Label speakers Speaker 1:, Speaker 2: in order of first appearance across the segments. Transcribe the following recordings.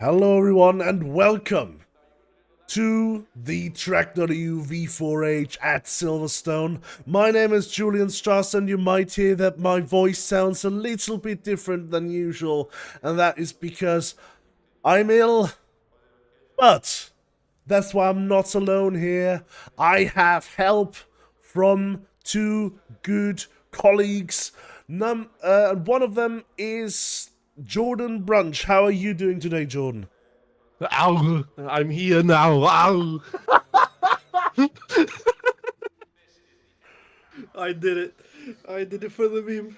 Speaker 1: Hello everyone and welcome to the tracc.eu V4H at Silverstone. My name is Julian Strauss and you might hear that my voice sounds a little bit different than usual, and that is because I'm ill, but that's why I'm not alone here. I have help from two good colleagues. One of them is Jordan Brunch. How are you doing today, Jordan?
Speaker 2: Ow! I'm here now. Ow! I did it. I did it for the meme.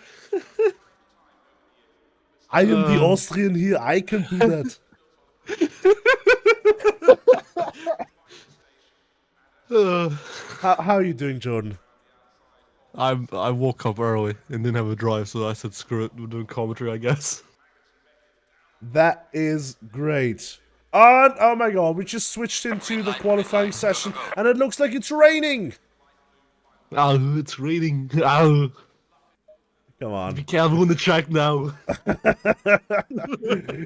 Speaker 1: I am the Austrian here. I can do that. How are you doing, Jordan?
Speaker 2: I woke up early and didn't have a drive, so I said screw it, we're doing commentary, I guess.
Speaker 1: That is great. And oh my god, we just switched into the qualifying session and it looks like it's raining.
Speaker 2: Ow, it's raining. Ow.
Speaker 1: Come on.
Speaker 2: Be careful on the track now.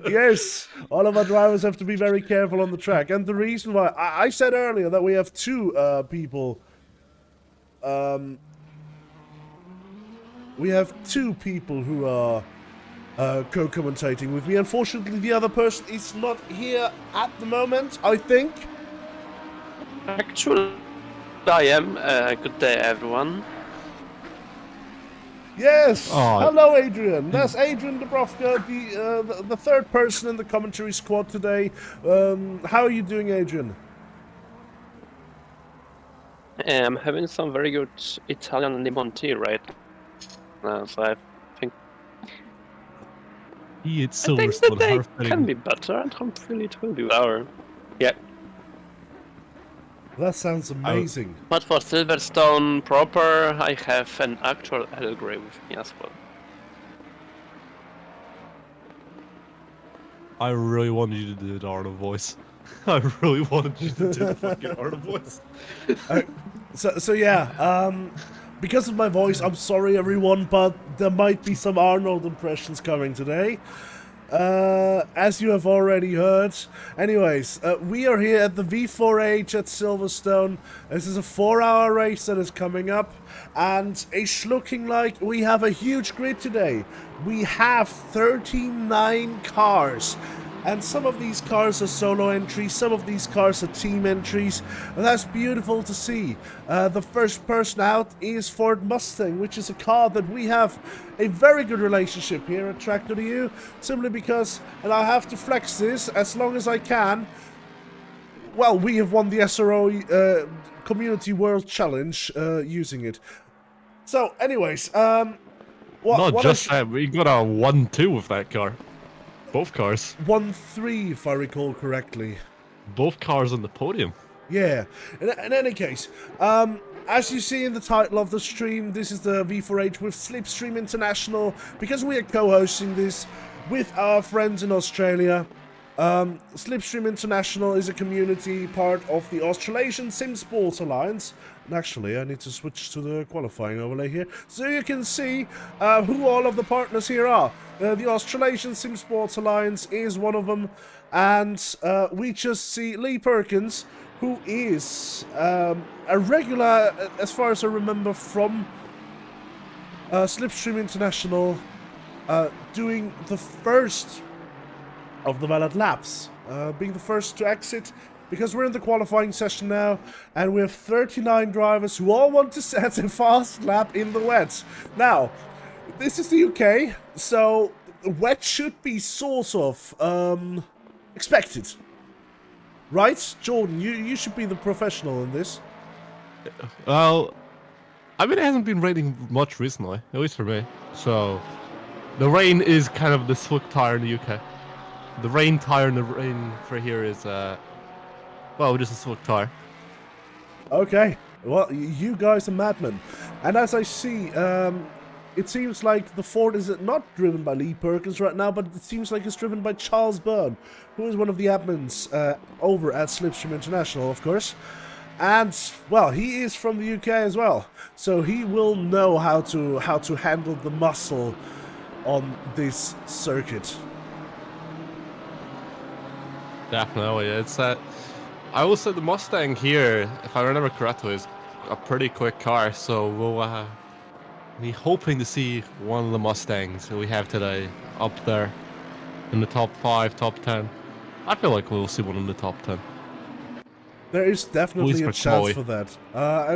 Speaker 1: Yes, all of our drivers have to be very careful on the track. And the reason why I said earlier that we have two people. We have two people who are co-commentating with me. Unfortunately, the other person is not here at the moment, I think.
Speaker 3: Actually, I am. Good day, everyone.
Speaker 1: Yes!
Speaker 2: Oh.
Speaker 1: Hello, Adrian. That's Adrian Dubrovka, the third person in the commentary squad today. How are you doing, Adrian?
Speaker 3: I'm having some very good Italian lemon tea right now, so I think
Speaker 2: It's
Speaker 3: the
Speaker 2: Silverstone.
Speaker 3: day can be better, and hopefully it will be better. Yeah.
Speaker 1: That sounds amazing.
Speaker 3: But for Silverstone proper, I have an actual Earl Grey with me as well.
Speaker 2: I really wanted you to do the Arno voice. I really wanted you to do the fucking Arno voice.
Speaker 1: So yeah, because of my voice, I'm sorry everyone, but there might be some Arnold impressions coming today. As you have already heard. Anyways, we are here at the V4H at Silverstone. This is a 4-hour race that is coming up, and it's looking like we have a huge grid today. We have 39 cars. And some of these cars are solo entries, some of these cars are team entries, and that's beautiful to see. The first person out is Ford Mustang, which is a car that we have a very good relationship here at tracc.eu, simply because, and I have to flex this as long as I can, well, we have won the SRO Community World Challenge using it. So, anyways,
Speaker 2: Not just that, we got a 1-2 with that car. Both cars.
Speaker 1: 1-3, if I recall correctly.
Speaker 2: Both cars on the podium.
Speaker 1: Yeah. In any case, as you see in the title of the stream, this is the V4H with Slipstream International, because we are co-hosting this with our friends in Australia. Slipstream International is a community part of the Australasian Simsport Alliance. And actually, I need to switch to the qualifying overlay here, so you can see who all of the partners here are. The Australasian Simsport Alliance is one of them, and we just see Lee Perkins, who is a regular, as far as I remember, from Slipstream International, doing the first of the valid laps, being the first to exit, because we're in the qualifying session now, and we have 39 drivers who all want to set a fast lap in the wets. Now, this is the UK, so the wet should be sort of expected. Right? Jordan, you should be the professional in this.
Speaker 2: Well, I mean, it hasn't been raining much recently, at least for me. So, the rain is kind of the slick tire in the UK. The rain tire and the rain for here is, well, just a slick tire.
Speaker 1: Okay. Well, you guys are madmen. And as I see, it seems like the Ford is not driven by Lee Perkins right now, but it seems like it's driven by Charles Byrne, who is one of the admins over at Slipstream International, of course. And, well, he is from the UK as well, so he will know how to handle the muscle on this circuit.
Speaker 2: Definitely, it's I will say the Mustang here, if I remember correctly, is a pretty quick car. So we'll be hoping to see one of the Mustangs that we have today up there in the top 5, top 10. I feel like we'll see one in the top 10.
Speaker 1: There is definitely a
Speaker 2: for
Speaker 1: chance
Speaker 2: Chloe.
Speaker 1: for that.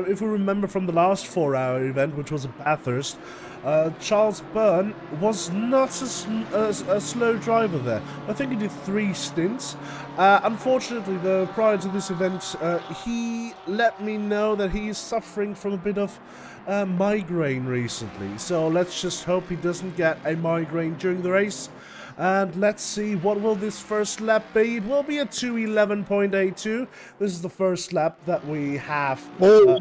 Speaker 1: If we remember from the last 4-hour event, which was at Bathurst, Charles Byrne was not a slow driver there. I think he did 3 stints. Unfortunately, though, prior to this event, he let me know that he is suffering from a bit of migraine recently. So let's just hope he doesn't get a migraine during the race. And let's see, what will this first lap be? It will be a 2:11.82. This is the first lap that we have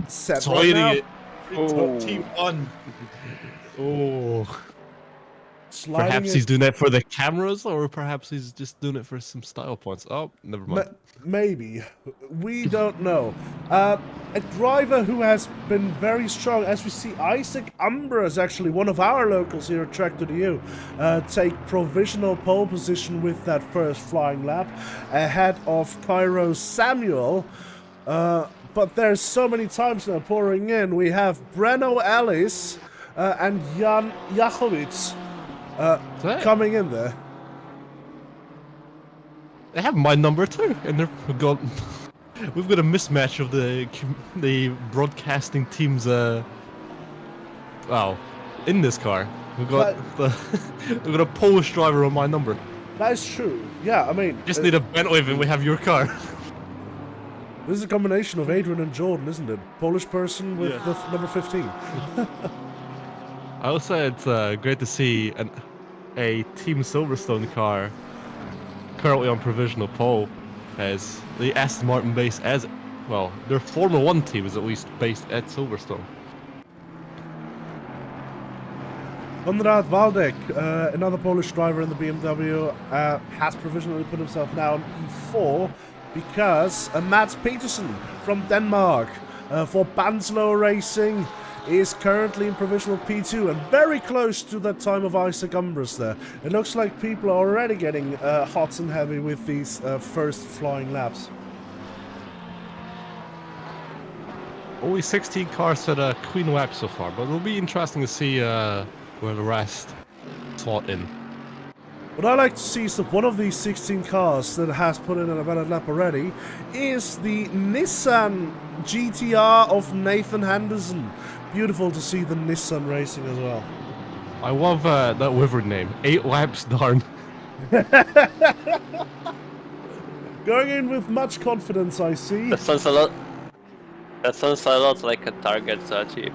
Speaker 1: set right now.
Speaker 2: Team 1. Oh.
Speaker 1: Sliding
Speaker 2: Perhaps
Speaker 1: it.
Speaker 2: he's doing that for the cameras, or perhaps he's just doing it for some style points. Oh, never mind.
Speaker 1: Maybe. We don't know. A driver who has been very strong, as we see Isaac Umbra is actually one of our locals here at tracc.eu, take provisional pole position with that first flying lap, ahead of Cairo Samuel. But there's so many times now pouring in. We have Breno Ellis and Jan Jachowicz coming in there.
Speaker 2: They have my number too, and we've got a mismatch of the broadcasting teams. Well, in this car, we've got we've got a Polish driver on my number.
Speaker 1: That is true. Yeah, I mean,
Speaker 2: Just need a Bentley and we have your car.
Speaker 1: this is a combination of Adrian and Jordan, isn't it? Polish person with the number 15.
Speaker 2: I will say it's great to see a Team Silverstone car currently on provisional pole, as the Aston Martin base, as well, their Formula 1 team is at least based at Silverstone.
Speaker 1: Konrad Waldeck, another Polish driver in the BMW, has provisionally put himself now on P4 because Mats Petersen from Denmark for Banslow Racing is currently in provisional P2 and very close to that time of Isaac Umbras there. It looks like people are already getting hot and heavy with these first flying laps.
Speaker 2: Only 16 cars at a clean lap so far, but it'll be interesting to see where the rest slot in.
Speaker 1: What I like to see is that one of these 16 cars that has put in a valid lap already is the Nissan GTR of Nathan Henderson. Beautiful to see the Nissan racing as well.
Speaker 2: I love that livery name, 8 laps darn.
Speaker 1: Going in with much confidence, I see.
Speaker 3: That sounds a lot. That sounds a lot like a target achieved.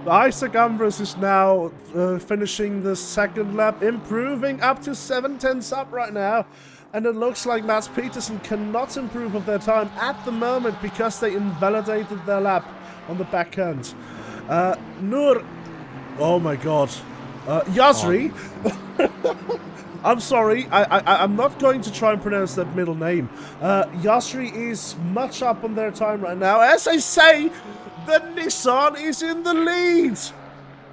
Speaker 1: Isaac Umbras is now finishing the second lap, improving up to 7/10 up right now. And it looks like Mats Petersen cannot improve of their time at the moment because they invalidated their lap on the back end. Nur... Oh my god. Yasri... I'm sorry, I'm not going to try and pronounce that middle name. Yasri is much up on their time right now. As I say, the Nissan is in the lead!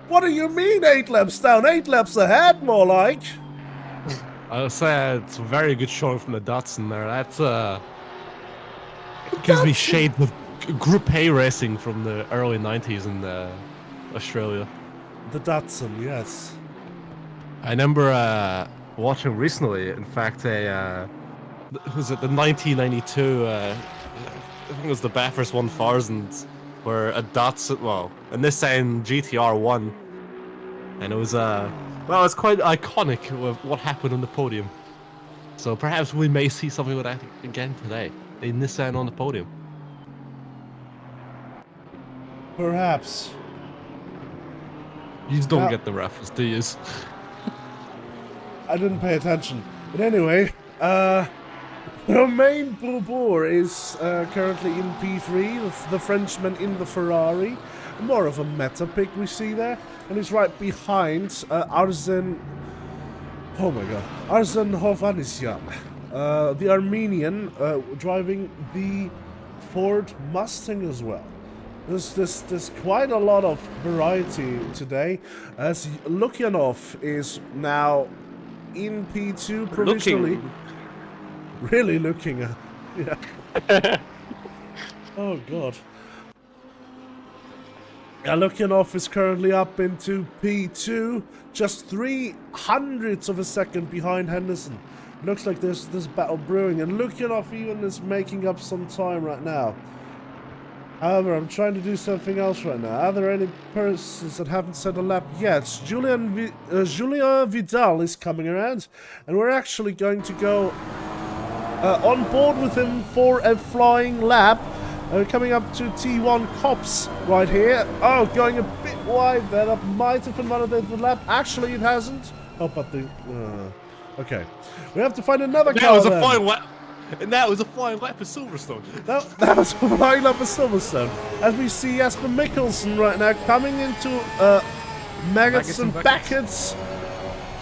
Speaker 1: What do you mean 8 laps down? 8 laps ahead, more like!
Speaker 2: I'll say it's a very good showing from the Datsun there. That's gives me shades of Group A racing from the early 90s in Australia.
Speaker 1: The Datsun, yes.
Speaker 2: I remember watching recently, in fact, was it the 1992, I think it was the Bathurst 1000, where a Datsun, well, a Nissan GTR won. And it was, well, it's quite iconic with what happened on the podium. So perhaps we may see something like that again today. A Nissan on the podium.
Speaker 1: Perhaps.
Speaker 2: You just don't
Speaker 1: Now-
Speaker 2: get the reference, do you?
Speaker 1: I didn't pay attention. But anyway, Romain Bourbour is currently in P3, the Frenchman in the Ferrari. More of a meta pick we see there. And he's right behind Arzen... Oh my god. Arzen Hovhannisyan, the Armenian, driving the Ford Mustang as well. There's quite a lot of variety today, as Lukyanov is now in P2 provisionally. really looking at. Yeah. Oh god. Yeah, looking off is currently up into P2, just 300ths of a second behind Henderson. Looks like there's this battle brewing, and looking off even is making up some time right now. However, I'm trying to do something else right now. Are there any persons that haven't set a lap yet? Julia Vidal is coming around, and we're actually going to go on board with him for a flying lap. Coming up to T1 Cops right here. Oh, going a bit wide there. That might have invalidated the lap. Actually, it hasn't. Oh, but the... okay. We have to find another car.
Speaker 2: That was a flying lap. And that was a flying lap of Silverstone.
Speaker 1: That was a flying lap of Silverstone. As we see Jasper Mikkelsen right now coming into Maggots and Beckets.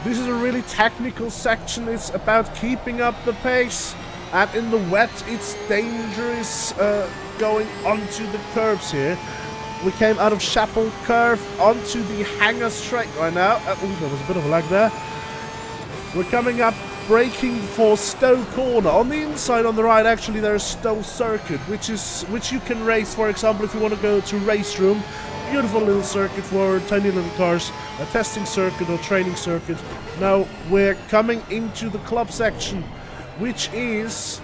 Speaker 1: This is a really technical section. It's about keeping up the pace. And in the wet, it's dangerous going onto the curbs here. We came out of Chapel Curve onto the Hangar Straight right now. Ooh, there was a bit of a lag there. We're coming up, braking for Stowe Corner. On the inside, on the right, actually, there's Stowe Circuit, which you can race, for example, if you want to go to Race Room. Beautiful little circuit for tiny little cars, a testing circuit or training circuit. Now, we're coming into the club section, which is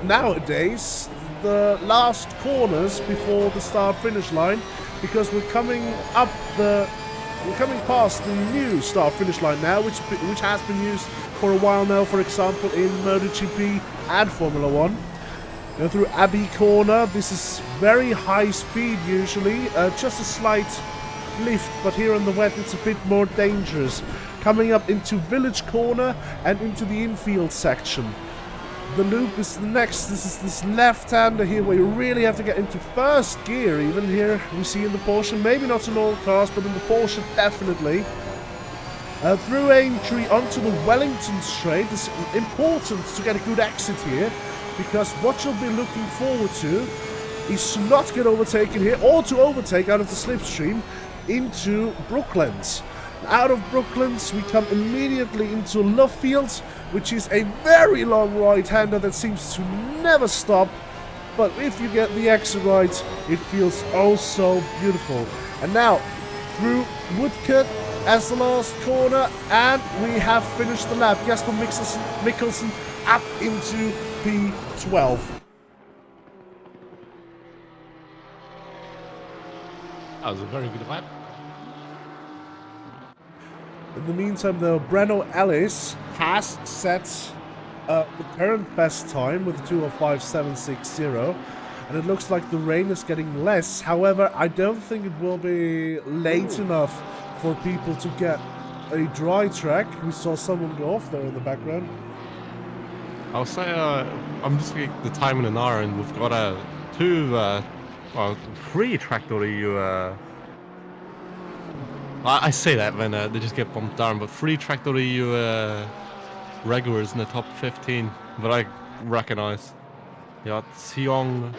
Speaker 1: nowadays the last corners before the start-finish line, because we're coming past the new start-finish line now, which has been used for a while now, for example, in MotoGP and Formula 1. Go through Abbey Corner. This is very high speed usually, just a slight lift, but here in the wet it's a bit more dangerous. Coming up into Village Corner and into the infield section. The loop is the next. This is this left-hander here where you really have to get into first gear. Even here we see in the Porsche, maybe not in all cars, but in the Porsche definitely. Through Aintree onto the Wellington Straight. It's important to get a good exit here, because what you'll be looking forward to is to not get overtaken here, or to overtake out of the slipstream into Brooklands. Out of Brooklands, we come immediately into Lovefield, which is a very long right-hander that seems to never stop. But if you get the exit right, it feels oh so beautiful. And now, through Woodcote as the last corner, and we have finished the lap. Jasper Mikkelsen up into P12.
Speaker 2: That was a very good lap.
Speaker 1: In the meantime, though, Breno Ellis has set the current best time with 2:05.760, and it looks like the rain is getting less. However, I don't think it will be late enough for people to get a dry track. We saw someone go off there in the background.
Speaker 2: I'll say, I'm just looking at the time in an hour, and we've got three tracc.eu. I say that when they just get bumped down, but three tracc.eu regulars in the top 15 that I recognize. Yeah, Xiong.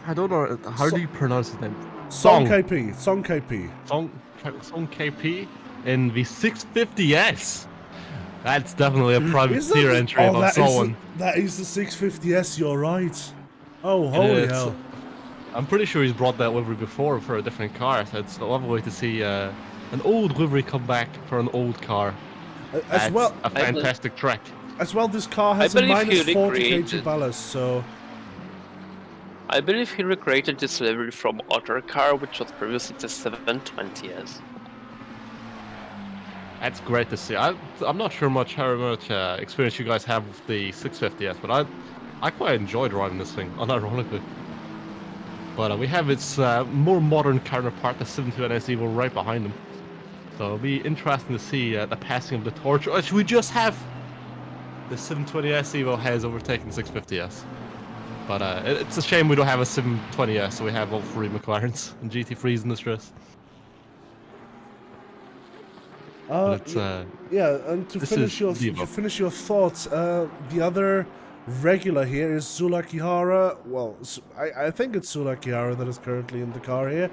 Speaker 2: I don't know, how do you pronounce his name?
Speaker 1: Song KP. Song KP.
Speaker 2: Song KP in the 650S. That's definitely a privateer entry if I saw one.
Speaker 1: That is the 650S, you're right. Oh, holy hell.
Speaker 2: I'm pretty sure he's brought that livery before for a different car, so it's lovely to see an old livery come back for an old car.
Speaker 1: As well,
Speaker 2: a fantastic track.
Speaker 1: As well, this car has a minus 40 kg ballast, so...
Speaker 3: I believe he recreated this livery from Otter car, which was previously the 720S.
Speaker 2: That's great to see. I'm not sure how much experience you guys have with the 650S, but I quite enjoyed driving this thing, unironically. But we have its more modern counterpart, the 720S Evo, right behind him. So it'll be interesting to see the passing of the torch, which we just have. The 720S Evo has overtaken the 650S. But it's a shame we don't have a 720S, so we have all three McLarens and GT3s in this race.
Speaker 1: Yeah, and to finish your thoughts, the other regular here is Zula Kihara. Well, I think it's Zula Kihara that is currently in the car here.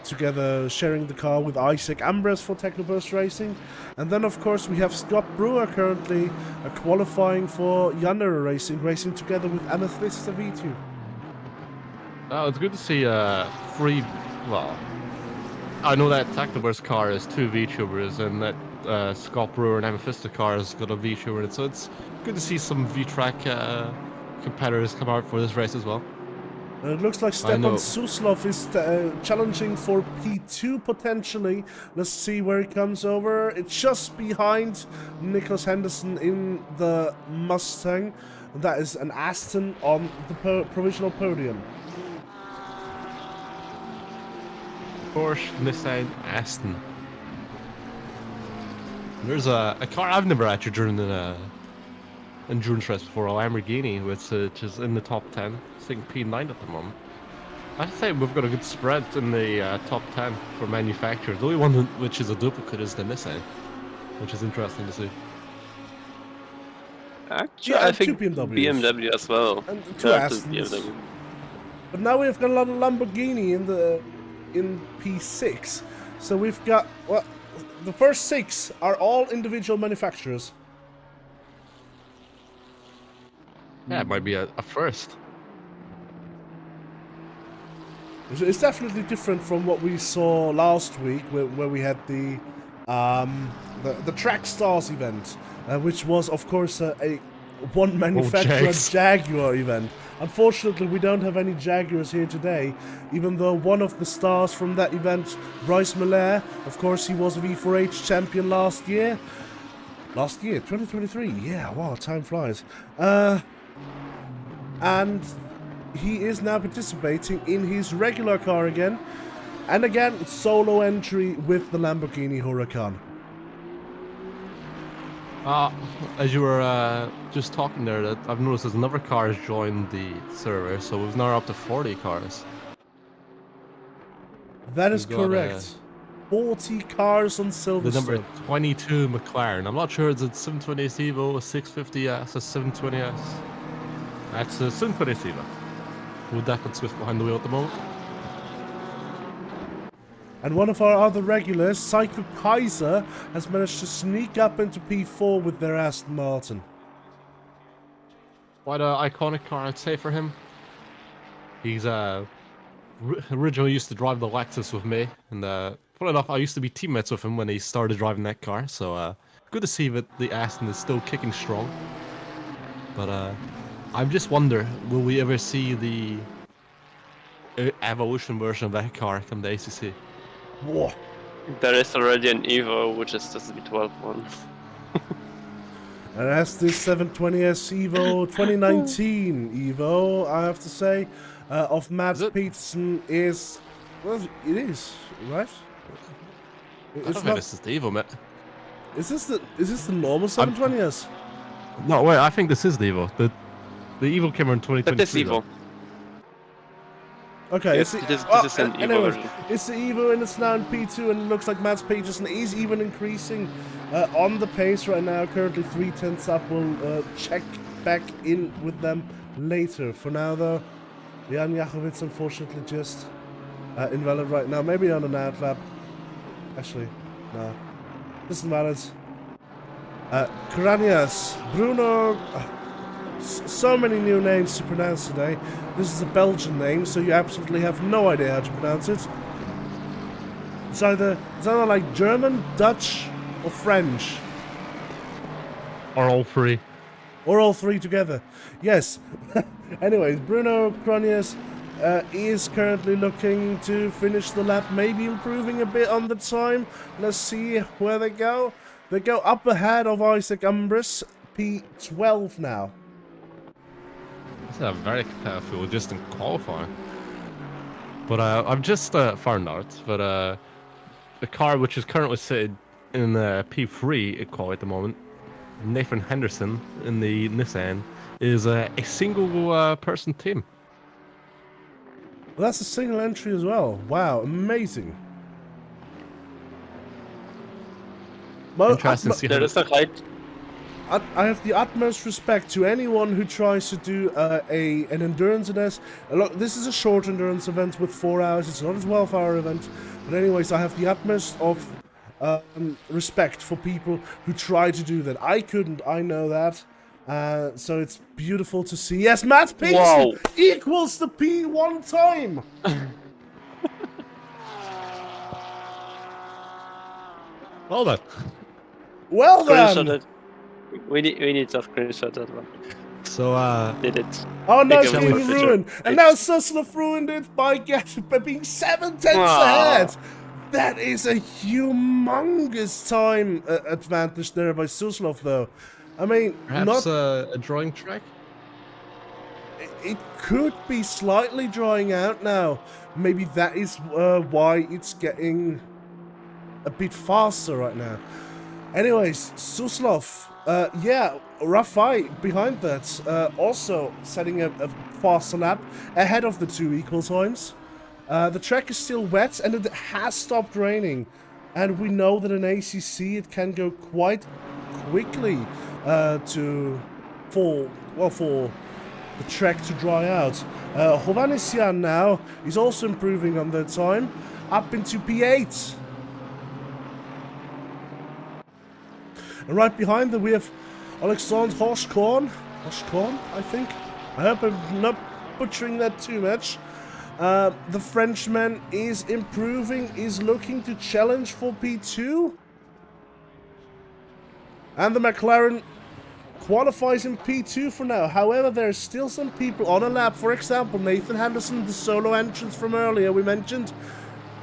Speaker 1: Together sharing the car with Isaac Ambres for Technoburst Racing. And then, of course, we have Scott Brewer currently qualifying for Yandere Racing, racing together with Amethyst V2.
Speaker 2: Oh, it's good to see three. Well, I know that Technoburst car is 2 VTubers, and that Scott Brewer and Amethyst car has got a VTuber in it. So it's good to see some V-Track competitors come out for this race as well.
Speaker 1: And it looks like Stepan Suslov is challenging for P2 potentially. Let's see where he comes over. It's just behind Nicholas Henderson in the Mustang. That is an Aston on the provisional podium.
Speaker 2: Porsche, Nissan, Aston. There's a car I've never actually driven in a endurance race before, a Lamborghini, which is in the top 10. I think P9 at the moment. I'd say we've got a good spread in the top 10 for manufacturers. The only one which is a duplicate is the Nissan, which is interesting to see.
Speaker 3: Actually,
Speaker 1: Yeah,
Speaker 3: I think
Speaker 1: two BMWs.
Speaker 3: BMW as well.
Speaker 1: And two
Speaker 3: Yeah,
Speaker 1: Astons.
Speaker 3: BMW.
Speaker 1: But now we've got a lot of Lamborghini in P6. So we've got, well, the first 6 are all individual manufacturers.
Speaker 2: Yeah, it might be a first.
Speaker 1: It's definitely different from what we saw last week, where we had the Track Stars event, which was, of course, a one manufacturer Jaguar event. Unfortunately, we don't have any Jaguars here today, even though one of the stars from that event, Bryce Miller, of course, he was a V4H champion last year. 2023. Yeah, wow, time flies. And he is now participating in his regular car again. And again, solo entry with the Lamborghini Huracan.
Speaker 2: As you were just talking there, that I've noticed there's another car has joined the server, so we've now up to 40 cars.
Speaker 1: That is correct. 40 cars on Silverstone.
Speaker 2: The number 22 McLaren. I'm not sure it's a 720S Evo, a 650S, a 720S. That's a 720S Evo. With Declan Swift behind the wheel at the moment.
Speaker 1: And one of our other regulars, Psycho Kaiser, has managed to sneak up into P4 with their Aston Martin.
Speaker 2: Quite an iconic car, I'd say, for him. He's originally used to drive the Lexus with me, and funny enough, I used to be teammates with him when he started driving that car. So good to see that the Aston is still kicking strong. But I just wonder, will we ever see the evolution version of that car come to ACC?
Speaker 1: Whoa.
Speaker 3: There is already an Evo, which is just the V12 one.
Speaker 1: And that's this 720S Evo 2019 Evo, I have to say, of Mads Peterson is, well, it is, right?
Speaker 2: I don't think this is the Evo, mate.
Speaker 1: Is this the normal 720S?
Speaker 2: No, wait, I think this is the Evo. The Evo came out in 2023.
Speaker 3: But this Evo.
Speaker 1: Okay,
Speaker 3: Yes, this is an Evo version.
Speaker 1: It's the Evo and it's now in P2, and it looks like Mads Peterson is even increasing on the pace right now. Currently 3/10 up. We'll check back in with them later. For now, though, Jan Jachowicz unfortunately just invalid right now. Maybe on an ad lap. Actually, no. Doesn't matter. Kranias, Bruno. So many new names to pronounce today. This is a Belgian name, so you absolutely have no idea how to pronounce it. It's either like German, Dutch, or French.
Speaker 2: Or all three.
Speaker 1: Or all three together. Yes. Anyways, Bruno Kronius is currently looking to finish the lap, maybe improving a bit on the time. Let's see where they go. They go up ahead of Isaac Umbris, P12 now.
Speaker 2: It's a very competitive field just in qualifying. But I've just found out that the car which is currently sitting in P3 equal at the moment, Nathan Henderson in the Nissan, is a single person team.
Speaker 1: Well, that's a single entry as well. Wow, amazing.
Speaker 2: Interesting to see how
Speaker 3: There is a height.
Speaker 1: I have the utmost respect to anyone who tries to do an endurance event. Look, this is a short endurance event with 4 hours. It's not a 12-hour event. But anyways, I have the utmost of respect for people who try to do that. I couldn't. I know that. So it's beautiful to see. Yes, Matt Peterson
Speaker 3: Wow.
Speaker 1: equals the P1 time.
Speaker 2: Well done.
Speaker 1: Well
Speaker 3: Screenshot
Speaker 1: then.
Speaker 3: it. We need to screenshot that one.
Speaker 2: So,
Speaker 3: Did it.
Speaker 1: Oh no,
Speaker 3: Take
Speaker 1: it's
Speaker 3: a
Speaker 1: being
Speaker 3: picture.
Speaker 1: ruined. And now Suslov ruined it by being 7 tenths
Speaker 3: Ah.
Speaker 1: ahead. That is a humongous time advantage there by Suslov, though. I mean,
Speaker 2: perhaps
Speaker 1: not
Speaker 2: a drawing track?
Speaker 1: it could be slightly drawing out now. Maybe that is why it's getting a bit faster right now. Anyways, Suslov, yeah, rough fight behind that. Also setting a faster lap ahead of the 2 equal times. The track is still wet and it has stopped raining. And we know that in ACC it can go quite quickly for the track to dry out. Australasian now is also improving on their time, up into P8. And right behind them we have Alexander Hoshkorn, I think. I hope I'm not butchering that too much. The Frenchman is improving, is looking to challenge for P2. And the McLaren qualifies in P2 for now. However, there are still some people on a lap. For example, Nathan Henderson, the solo entrance from earlier we mentioned,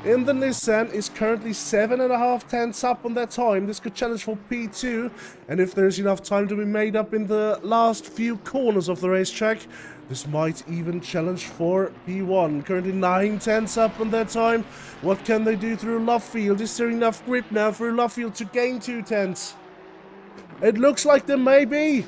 Speaker 1: in the Nissan is currently 7.5 tenths up on that time. This could challenge for P2, and if there's enough time to be made up in the last few corners of the racetrack, this might even challenge for P1. Currently 9 tenths up on that time. What can they do through Lovefield? Is there enough grip now through Lovefield to gain 2 tenths? It looks like there may be.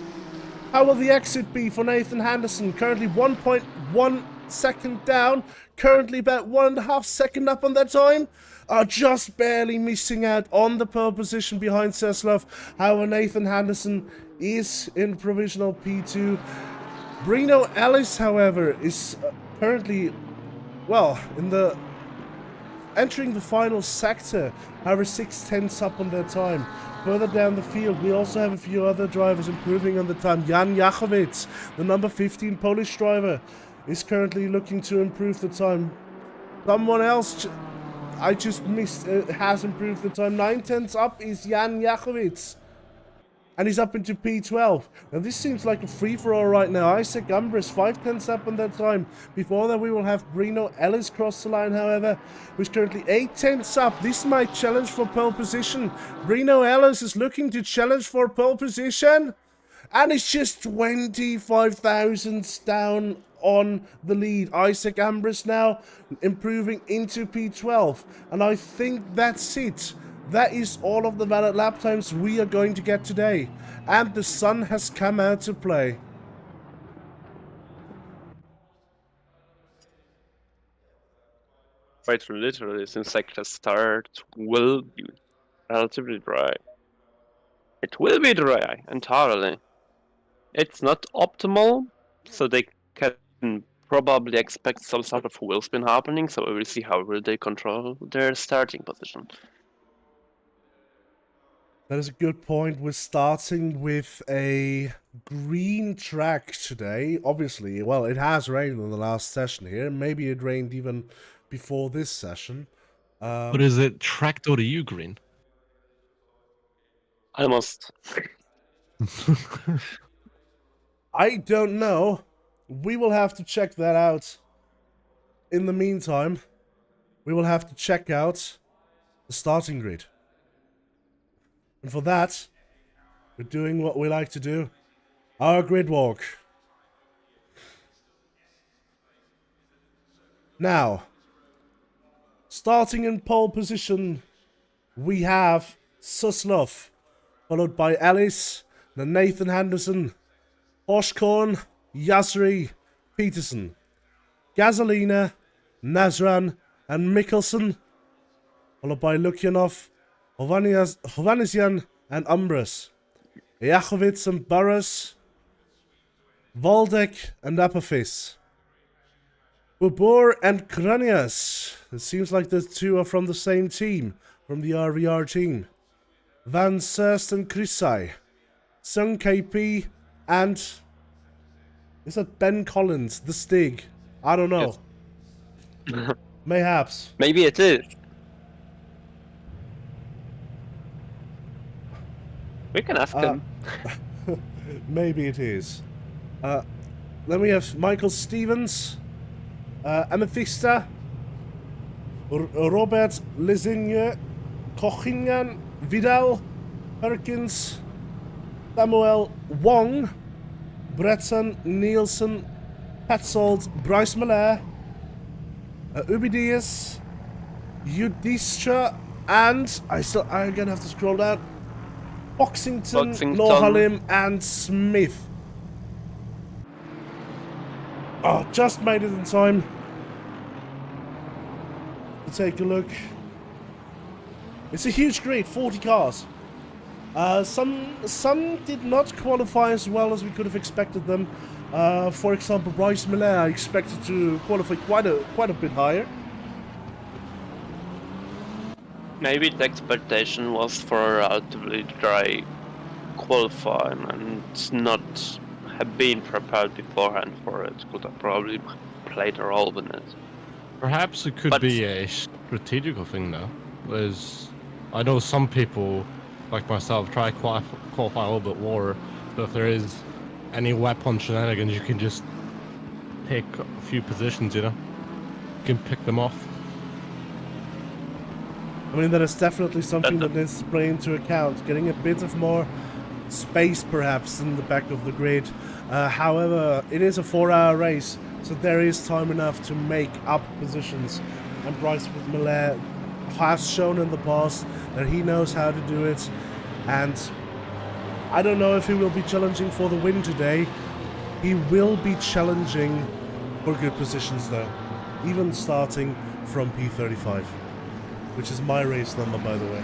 Speaker 1: How will the exit be for Nathan Henderson? Currently 1.1 second down. Currently about 1.5 seconds up on that time. Are just barely missing out on the pole position behind Seslov. However, Nathan Henderson is in provisional P2. Bruno Ellis, however, is currently, well, entering the final sector. However, 6 tenths up on their time. Further down the field, we also have a few other drivers improving on the time. Jan Jachowicz, the number 15 Polish driver, is currently looking to improve the time. Someone else I just missed has improved the time. 9 tenths up is Jan Jachowicz. And he's up into P12. Now this seems like a free-for-all right now. Isaac Umbris, 5 tenths up on that time. Before that we will have Bruno Ellis cross the line, however, who's currently 8 tenths up. This might challenge for pole position. Bruno Ellis is looking to challenge for pole position. And it's just 25 thousandths down on the lead. Isaac Umbris now improving into P12. And I think that's it. That is all of the valid lap times we are going to get today. And the sun has come out to play.
Speaker 3: Quite literally, since like the start will be relatively dry. It will be dry entirely. It's not optimal, so they can probably expect some sort of wheel spin happening, so we will see how will they control their starting position.
Speaker 1: That is a good point. We're starting with a green track today. Obviously, well, it has rained in the last session here. Maybe it rained even before this session.
Speaker 2: But is it tracc.eu green?
Speaker 3: Almost.
Speaker 1: I don't know. We will have to check that out. In the meantime, we will have to check out the starting grid. And for that, we're doing what we like to do. Our grid walk. Now, starting in pole position, we have Suslov, followed by Ellis, then Nathan Henderson, Oshkorn, Yasri, Peterson, Gasolina, Nazran, and Mikkelsen, followed by Lukyanov, Hovhannisyan, and Umbris. Jachowicz and Burris, Waldeck and Apophis, Bubur and Kranias. It seems like the two are from the same team, from the RVR team. Van Serst and Krisai, Sung KP, and is that Ben Collins, the Stig? I don't know.
Speaker 3: Yes.
Speaker 1: Mayhaps.
Speaker 3: Maybe it is. We can ask him.
Speaker 1: Maybe it is. Then we have Michael Stevens, Amethysta, Robert Lesigne, Kochingan, Vidal, Perkins, Samuel Wong, Breton, Nielsen, Petzold, Bryce Malaire, Ubidius, Udisha, and I'm gonna have to scroll down. Boxington, Norhalim, and Smith. Oh, just made it in time to take a look. It's a huge grid, 40 cars. Some did not qualify as well as we could have expected them. For example, Bryce Miller I expected to qualify quite a bit higher.
Speaker 3: Maybe the expectation was for a relatively dry qualifying and not have been prepared beforehand for it. Could have probably played a role in it.
Speaker 2: Perhaps it could be a strategical thing though. There's, I know some people, like myself, try to qualify a little bit more, but if there is any weapon shenanigans, you can just pick a few positions, you know? You can pick them off.
Speaker 1: I mean, that is definitely something that needs to play into account. Getting a bit of more space, perhaps, in the back of the grid. However, it is a 4-hour race, so there is time enough to make up positions. And Bryce Miller has shown in the past that he knows how to do it. And I don't know if he will be challenging for the win today. He will be challenging for good positions, though. Even starting from P35. Which is my race number, by the way.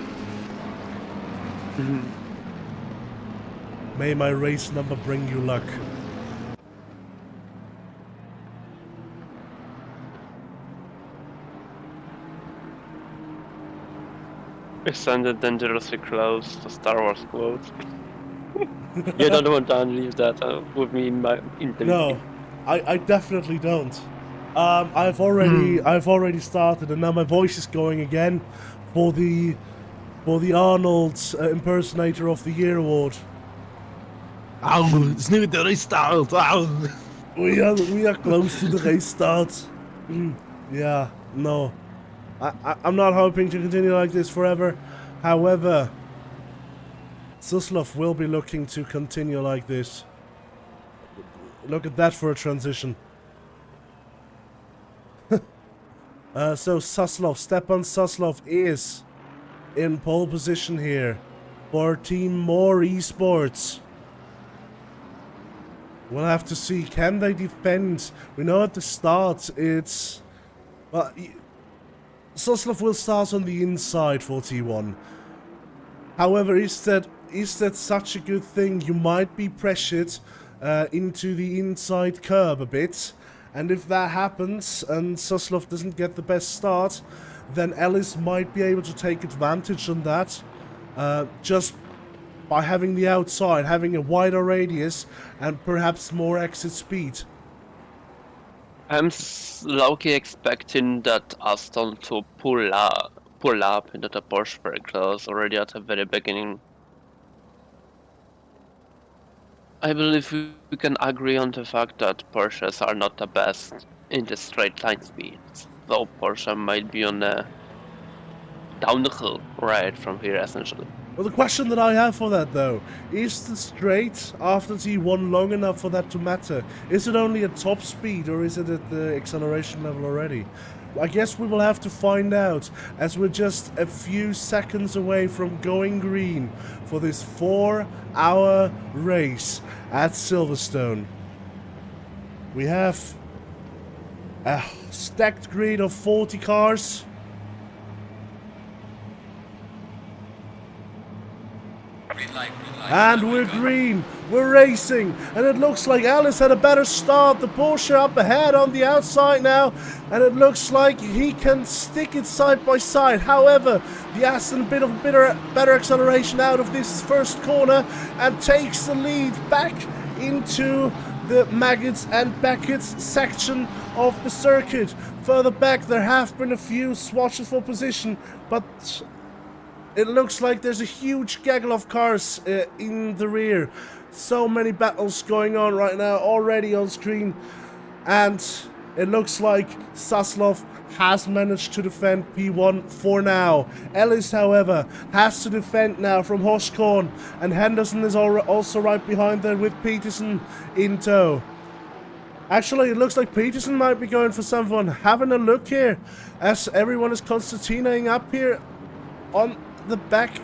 Speaker 1: May my race number bring you luck.
Speaker 3: We sounded dangerously close to Star Wars quote. You don't want to unleash that with me in my interview.
Speaker 1: No, I definitely don't. I've already started, and now my voice is going again for the Arnold Impersonator of the Year award.
Speaker 2: It's near the restart.
Speaker 1: We are close to the race start. Yeah, no, I'm not hoping to continue like this forever. However, Suslov will be looking to continue like this. Look at that for a transition. So Stepan Suslov is in pole position here for Team More Esports. We'll have to see, can they defend? We know at the start it's... Well, Suslov will start on the inside for T1. However, is that such a good thing? You might be pressured into the inside curb a bit. And if that happens and Suslov doesn't get the best start, then Ellis might be able to take advantage on that just by having the outside, having a wider radius and perhaps more exit speed.
Speaker 3: I'm low-key expecting that Aston to pull up into the Porsche very close already at the very beginning. I believe we can agree on the fact that Porsches are not the best in the straight line speeds, though Porsche might be on the down the hill right from here essentially.
Speaker 1: Well, the question that I have for that though, is the straight after T1 long enough for that to matter? Is it only at top speed or is it at the acceleration level already? I guess we will have to find out as we're just a few seconds away from going green for this 4-hour race at Silverstone. We have a stacked grid of 40 cars.
Speaker 4: Green light, green light.
Speaker 1: And we're green, we're racing, and it looks like Ellis had a better start. The Porsche up ahead on the outside now, and it looks like he can stick it side by side. However, the Aston bit of better acceleration out of this first corner and takes the lead back into the Maggots and Beckett's section of the circuit. Further back, there have been a few swatches for position, but it looks like there's a huge gaggle of cars in the rear. So many battles going on right now already on screen. And it looks like Suslov has managed to defend P1 for now. Ellis, however, has to defend now from Hoshkorn. And Henderson is also right behind there with Peterson in tow. Actually, it looks like Peterson might be going for someone. Having a look here as everyone is concertinaing up here on the back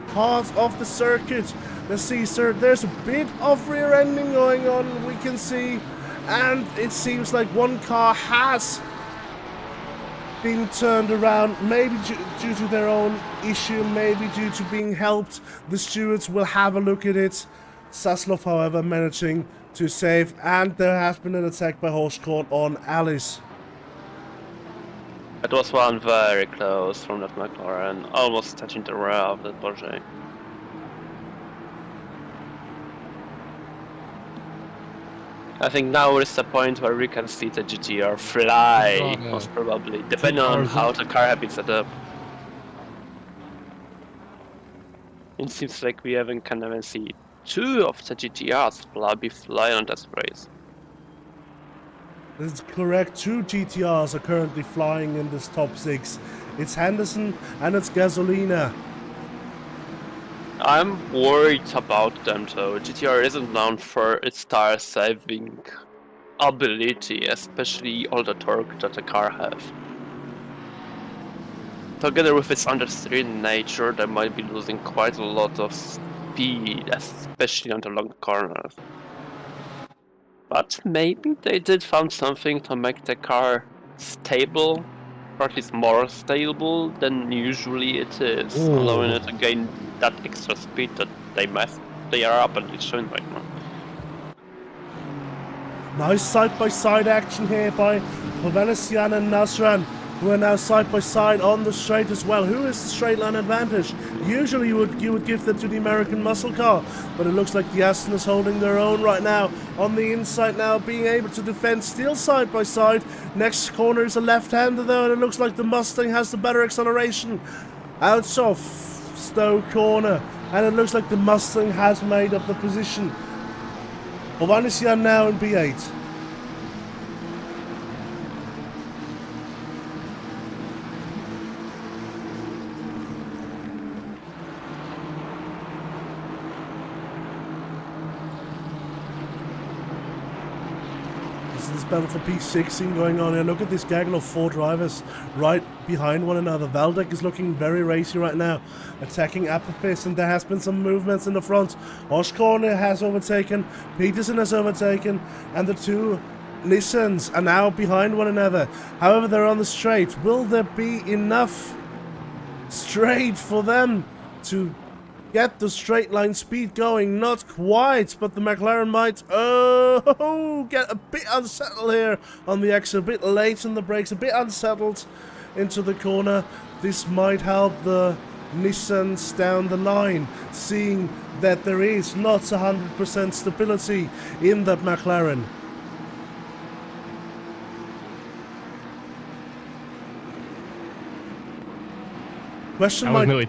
Speaker 1: part of the circuit. Let's see, sir, there's a bit of rear ending going on, we can see, and it seems like one car has been turned around, maybe due to their own issue, maybe due to being helped. The stewards will have a look at it. Suslov, however, managing to save, and there has been an attack by Hoshkorn on Alice.
Speaker 3: It was one very close from that McLaren, almost touching the rear of that Porsche. I think now is the point where we can see the GTR fly, most probably, depending on how the car has been set up. It seems like we haven't can even see two of the GTRs be flying on this race.
Speaker 1: This is correct. 2 GTRs are currently flying in this top 6. It's Henderson and it's Gasolina.
Speaker 3: I'm worried about them though. GTR isn't known for its tire saving ability, especially all the torque that the car have. Together with its understeer nature, they might be losing quite a lot of speed, especially on the long corners. But maybe they did find something to make the car stable, or at least more stable than usually it is, allowing it to gain that extra speed that they are up and showing right now.
Speaker 1: Nice side-by-side action here by Hovhannissian and Nasran, who are now side-by-side on the straight as well. Who is the straight line advantage? Usually you would give that to the American muscle car, but it looks like the Aston is holding their own right now. On the inside now, being able to defend still side-by-side. Next corner is a left-hander though, and it looks like the Mustang has the better acceleration. Out of Stowe corner, and it looks like the Mustang has made up the position. Hovhannissian now in B8. This battle for P16 going on here. Look at this gaggle of 4 drivers right behind one another. Valdek is looking very racy right now, attacking Apophis, and there has been some movements in the front. Hoshkorn has overtaken, Peterson has overtaken, and the 2 Nissans are now behind one another. However, they're on the straight. Will there be enough straight for them to get the straight line speed going? Not quite, but the McLaren might get a bit unsettled here on the exit, a bit late in the brakes, a bit unsettled into the corner. This might help the Nissans down the line, seeing that there is not 100% stability in that McLaren. Question might...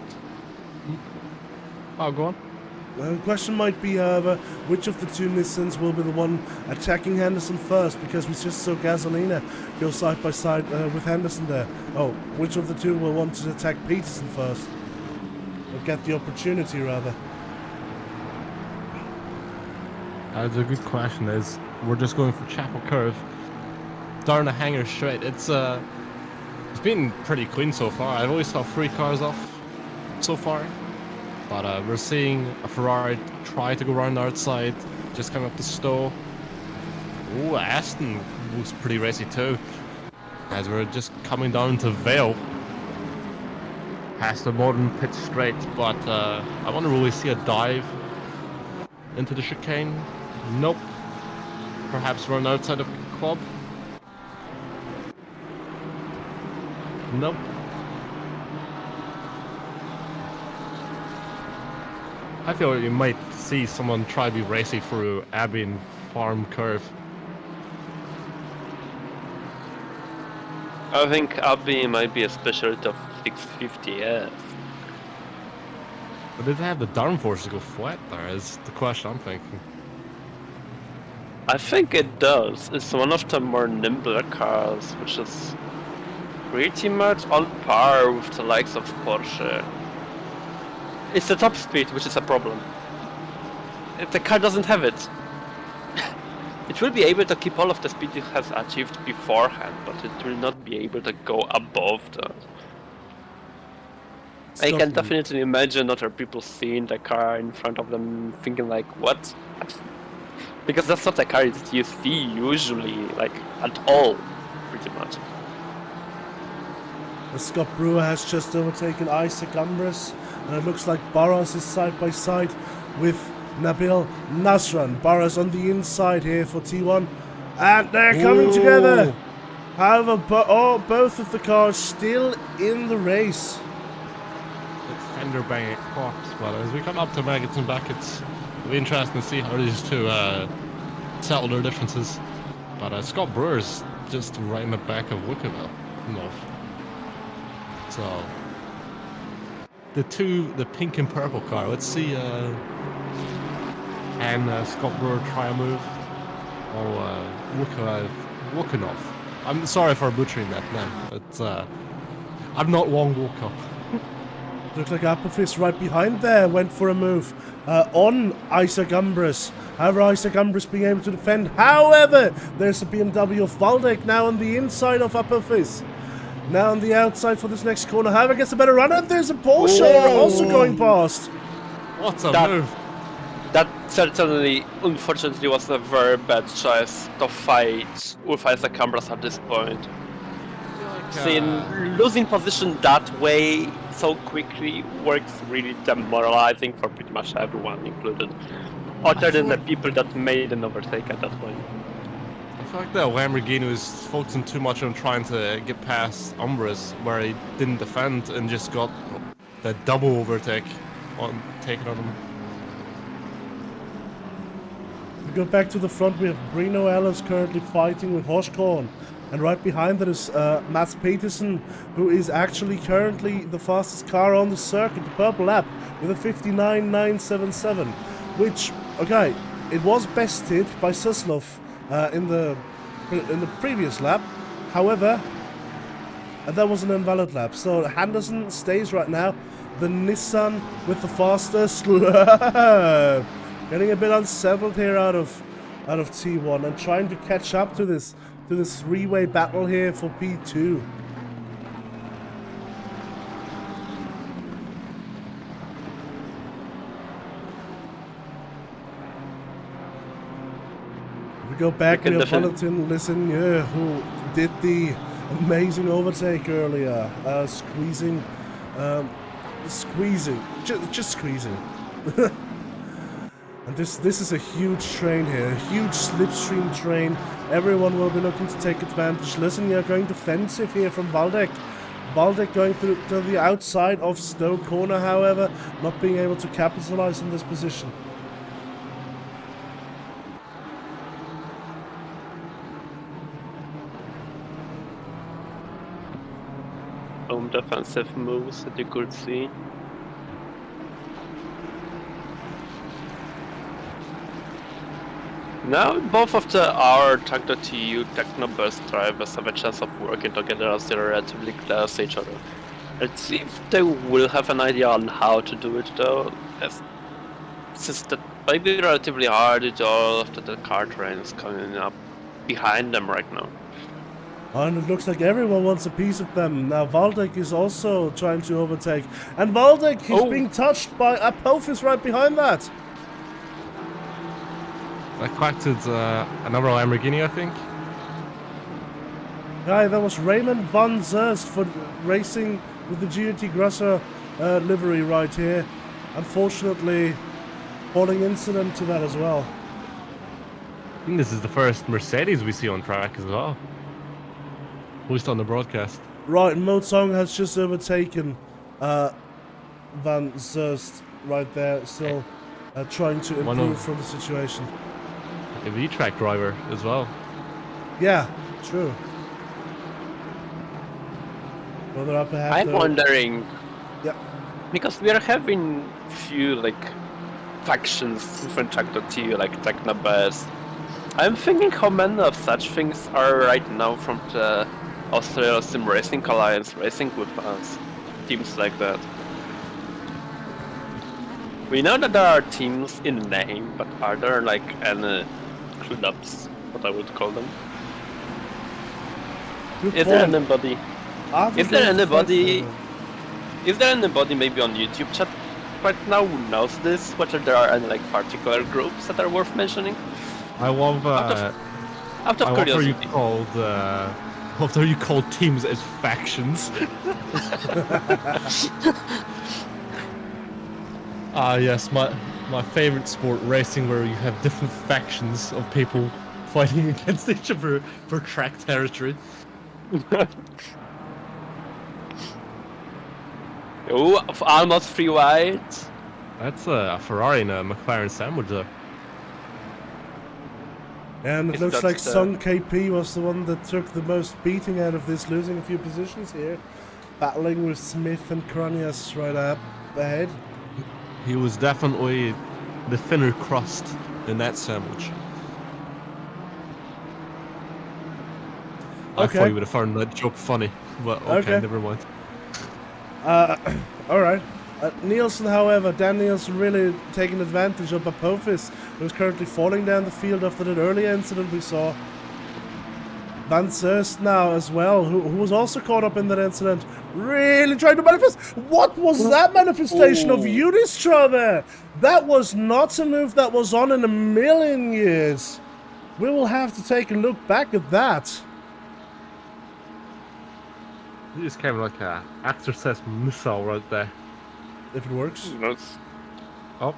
Speaker 2: Oh, go on.
Speaker 1: The question might be, however, which of the 2 Nissans will be the one attacking Henderson first, because we just saw Gasolina go side by side with Henderson there. Oh, which of the 2 will want to attack Peterson first? Or get the opportunity, rather.
Speaker 2: That's a good question. We're just going for Chapel Curve. Darn the hanger straight. It's been pretty clean so far. I've always saw 3 cars off so far. But we're seeing a Ferrari try to go around the outside, just coming up the Stowe. Ooh, Aston looks pretty racy too. As we're just coming down to Vale. Past the modern pit straight, but I want to really see a dive into the chicane. Nope. Perhaps run outside of club. Nope. I feel you might see someone try to be racy through Abin Farm Curve.
Speaker 3: I think Abbey might be a specialty of 650s.
Speaker 2: But did they have the downforce to go flat there is the question I'm thinking.
Speaker 3: I think it does. It's one of the more nimbler cars, which is pretty much on par with the likes of Porsche. It's the top speed, which is a problem. If the car doesn't have it, it will be able to keep all of the speed it has achieved beforehand, but it will not be able to go above that. I can definitely imagine other people seeing the car in front of them thinking like, what? Because that's not a car that you see usually, like, at all, pretty much.
Speaker 1: Scott Brewer has just overtaken Isaac Umbris, and it looks like Barros is side by side with Nabil Nasran. Barros on the inside here for T1, and they're coming together. However, both of the cars still in the race.
Speaker 2: It's fender banging clocks, but as we come up to Maggots and Buckets, it'll be interesting to see how these two settle their differences. But Scott Brewer's just right in the back of Wickerville. No. So the pink and purple car. Let's see, and Scott Brewer try a move. Or Wukanov. I'm sorry for butchering that name, but I'm not long woke up.
Speaker 1: Looks like Applefist right behind there went for a move on Isaac Umbris. However, Isaac Umbris being able to defend. However, there's a BMW of Waldeck now on the inside of Applefist. Now on the outside for this next corner. However, gets a better run, and there's a Porsche also going past.
Speaker 2: What a move!
Speaker 3: That certainly, unfortunately, was a very bad choice to fight with Isaac Umbris at this point. Seeing losing position that way so quickly works really demoralizing for pretty much everyone, included, other than the people that made an overtake at that point.
Speaker 2: I feel like the Lamborghini was focusing too much on trying to get past Umbris, where he didn't defend and just got the double overtake taken on him.
Speaker 1: We go back to the front. We have Brino Ellis currently fighting with Hoshkorn. And right behind that is Mats Peterson, who is actually currently the fastest car on the circuit, the purple lap, with a 59.977, which, okay, it was bested by Suslov in the previous lap. However, that was an invalid lap. So Henderson stays right now. The Nissan with the fastest slurp, getting a bit unsettled here out of T1 and trying to catch up to this three-way battle here for P2. We go back to Valentin Lissinier, who did the amazing overtake earlier, squeezing, just squeezing. And this is a huge train here, a huge slipstream train. Everyone will be looking to take advantage. Listen, you're going defensive here from Waldeck. Waldeck going through to the outside of Stowe Corner, however, not being able to capitalize on this position.
Speaker 3: Home defensive moves that you could see. Now both of our tracc.eu Technoburst drivers have a chance of working together as they're relatively close to each other. Let's see if they will have an idea on how to do it though. As since that might be relatively hard to do after the car trains coming up behind them right now.
Speaker 1: And it looks like everyone wants a piece of them. Now Waldeck is also trying to overtake. And Waldeck is being touched by Apophis right behind that.
Speaker 2: That collected another Lamborghini, I think.
Speaker 1: Yeah, that was Raymond van Zerst for racing with the GT3 livery right here. Unfortunately, falling incident to that as well.
Speaker 2: I think this is the first Mercedes we see on track as well. At least on the broadcast.
Speaker 1: Right, Motong has just overtaken Van Zerst right there, still trying to improve from the situation.
Speaker 2: A V-track driver as well.
Speaker 1: Yeah, true. Further up ahead,
Speaker 3: I'm wondering.
Speaker 1: Yeah.
Speaker 3: Because we are having few like factions from tracc.eu, like Technobest. I'm thinking how many of such things are right now from the Australasian Racing Alliance racing with us. Teams like that. We know that there are teams in name, but are there like any clubs, what I would call them? Is there anybody? Is there anybody maybe on YouTube chat right now who knows this? Whether there are any like particular groups that are worth mentioning?
Speaker 2: I love
Speaker 3: Out of curiosity.
Speaker 2: After you call teams as factions. Yes, my favorite sport, racing, where you have different factions of people fighting against each other for track territory.
Speaker 3: Oh, almost 3 wide.
Speaker 2: That's a Ferrari and a McLaren sandwich there.
Speaker 1: And it
Speaker 3: Is
Speaker 1: looks
Speaker 3: that
Speaker 1: like
Speaker 3: the-
Speaker 1: Sung KP was the one that took the most beating out of this, losing a few positions here. Battling with Smith and Kronias right up ahead.
Speaker 2: He was definitely the thinner crust in that sandwich. I
Speaker 1: Okay.
Speaker 2: thought you would have found that joke funny, but okay. Never mind.
Speaker 1: Alright. Nielsen, however, Dan Nielsen really taking advantage of Apophis, who's currently falling down the field after that earlier incident we saw. Van Zerst now as well, who was also caught up in that incident, really trying to manifest. What was that manifestation of Unistra there? That was not a move that was on in a million years. We will have to take a look back at that.
Speaker 2: He just came like a exercise missile right there.
Speaker 1: If it works.
Speaker 2: Oh.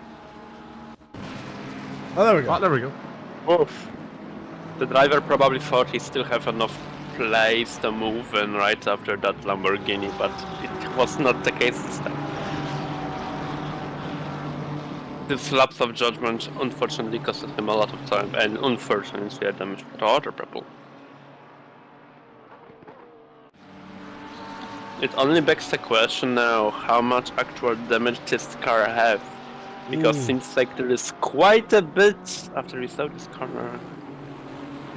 Speaker 1: Oh, there we go.
Speaker 2: Oh, there we go.
Speaker 3: Oof. The driver probably thought he still have enough place to move in right after that Lamborghini, but it was not the case this time. This lapse of judgment unfortunately cost him a lot of time, and unfortunately damage to other people. It only begs the question now, how much actual damage this car have? Because seems like there is quite a bit after we saw this corner.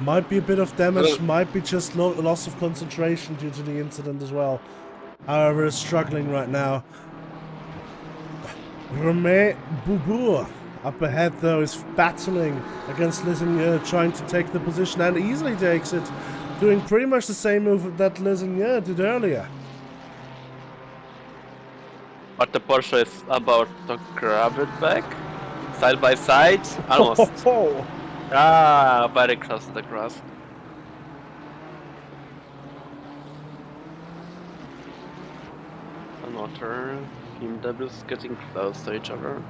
Speaker 1: Might be a bit of damage, might be just loss of concentration due to the incident as well. However, it's struggling right now. Romain Boubour up ahead though is battling against Lisignier, trying to take the position, and easily takes it, doing pretty much the same move that Lisignier did earlier.
Speaker 3: But the Porsche is about to grab it back. Side by side. Almost. Ah, very close to the grass. Another team doubles getting close to each other.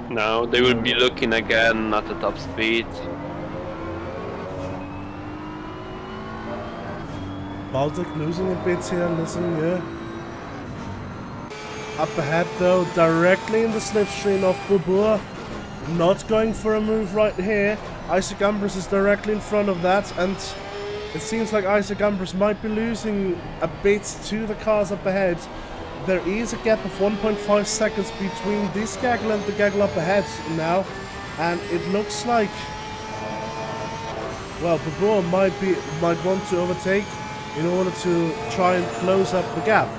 Speaker 3: Now they will be looking again at the top speed.
Speaker 1: Baltic losing a bit here, Lisignier. Up ahead though, directly in the slipstream of Boubour. Not going for a move right here. Isaac Umbris is directly in front of that, and it seems like Isaac Umbris might be losing a bit to the cars up ahead. There is a gap of 1.5 seconds between this gaggle and the gaggle up ahead now, and it looks like, well, Boubour might want to overtake in order to try and close up the gap.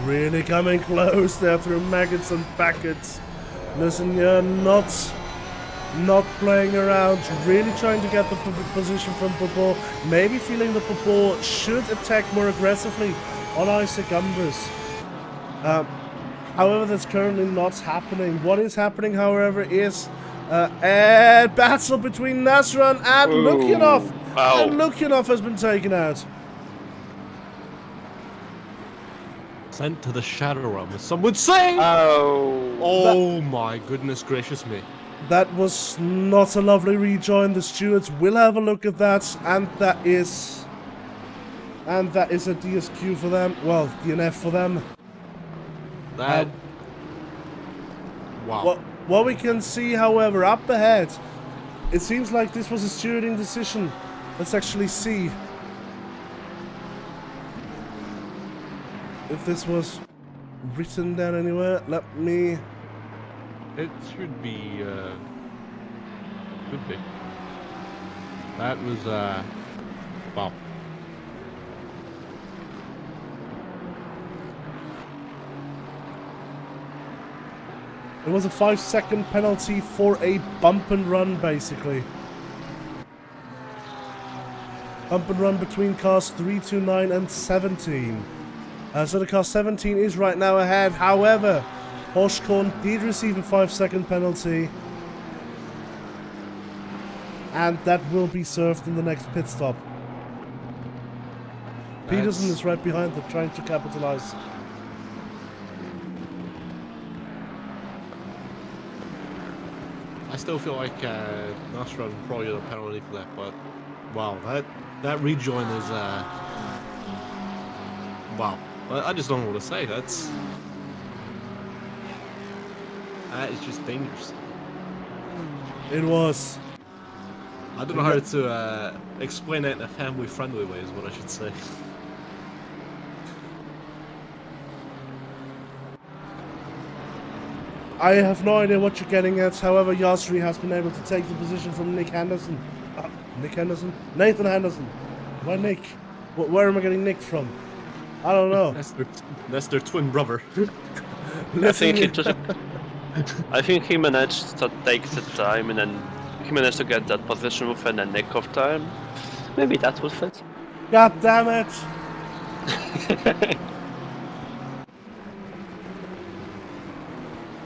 Speaker 1: Really coming close there through maggots and packets. Listen, you're not playing around, really trying to get the position from Popo. Maybe feeling that Popo should attack more aggressively on Isaac Umbris. However, that's currently not happening. What is happening, however, is a battle between Nasran and Lukyanov. And
Speaker 3: Ow.
Speaker 1: Lukyanov has been taken out.
Speaker 2: Sent to the Shadow Realm, as some would say!
Speaker 3: Oh.
Speaker 2: Oh my goodness gracious me.
Speaker 1: That was not a lovely rejoin. The stewards will have a look at that, and that is a DSQ for them. Well, DNF for them.
Speaker 2: That... wow.
Speaker 1: What we can see, however, up ahead, it seems like this was a stewarding decision. Let's actually see if this was written down anywhere. Let me...
Speaker 2: It should be, should be. That was, wow.
Speaker 1: It was a 5-second penalty for a bump and run, basically. Bump and run between cars 329 and 17. So the car 17 is right now ahead. However, Hoshkorn did receive a 5-second penalty. And that will be served in the next pit stop. Peterson is right behind them, trying to capitalize.
Speaker 2: I still feel like Nostra probably got a penalty for that, but wow, that rejoin is wow. I just don't know what to say. That is just dangerous.
Speaker 1: It was.
Speaker 2: I don't know how to explain it in a family-friendly way, is what I should say.
Speaker 1: I have no idea what you're getting at. However, Yasri has been able to take the position from Nick Henderson. Nick Henderson? Nathan Henderson. Why Nick? Where am I getting Nick from? I don't know.
Speaker 2: That's their twin brother.
Speaker 3: I think he managed to take the time and then he managed to get that position within a nick of time. Maybe that would fit.
Speaker 1: God damn it!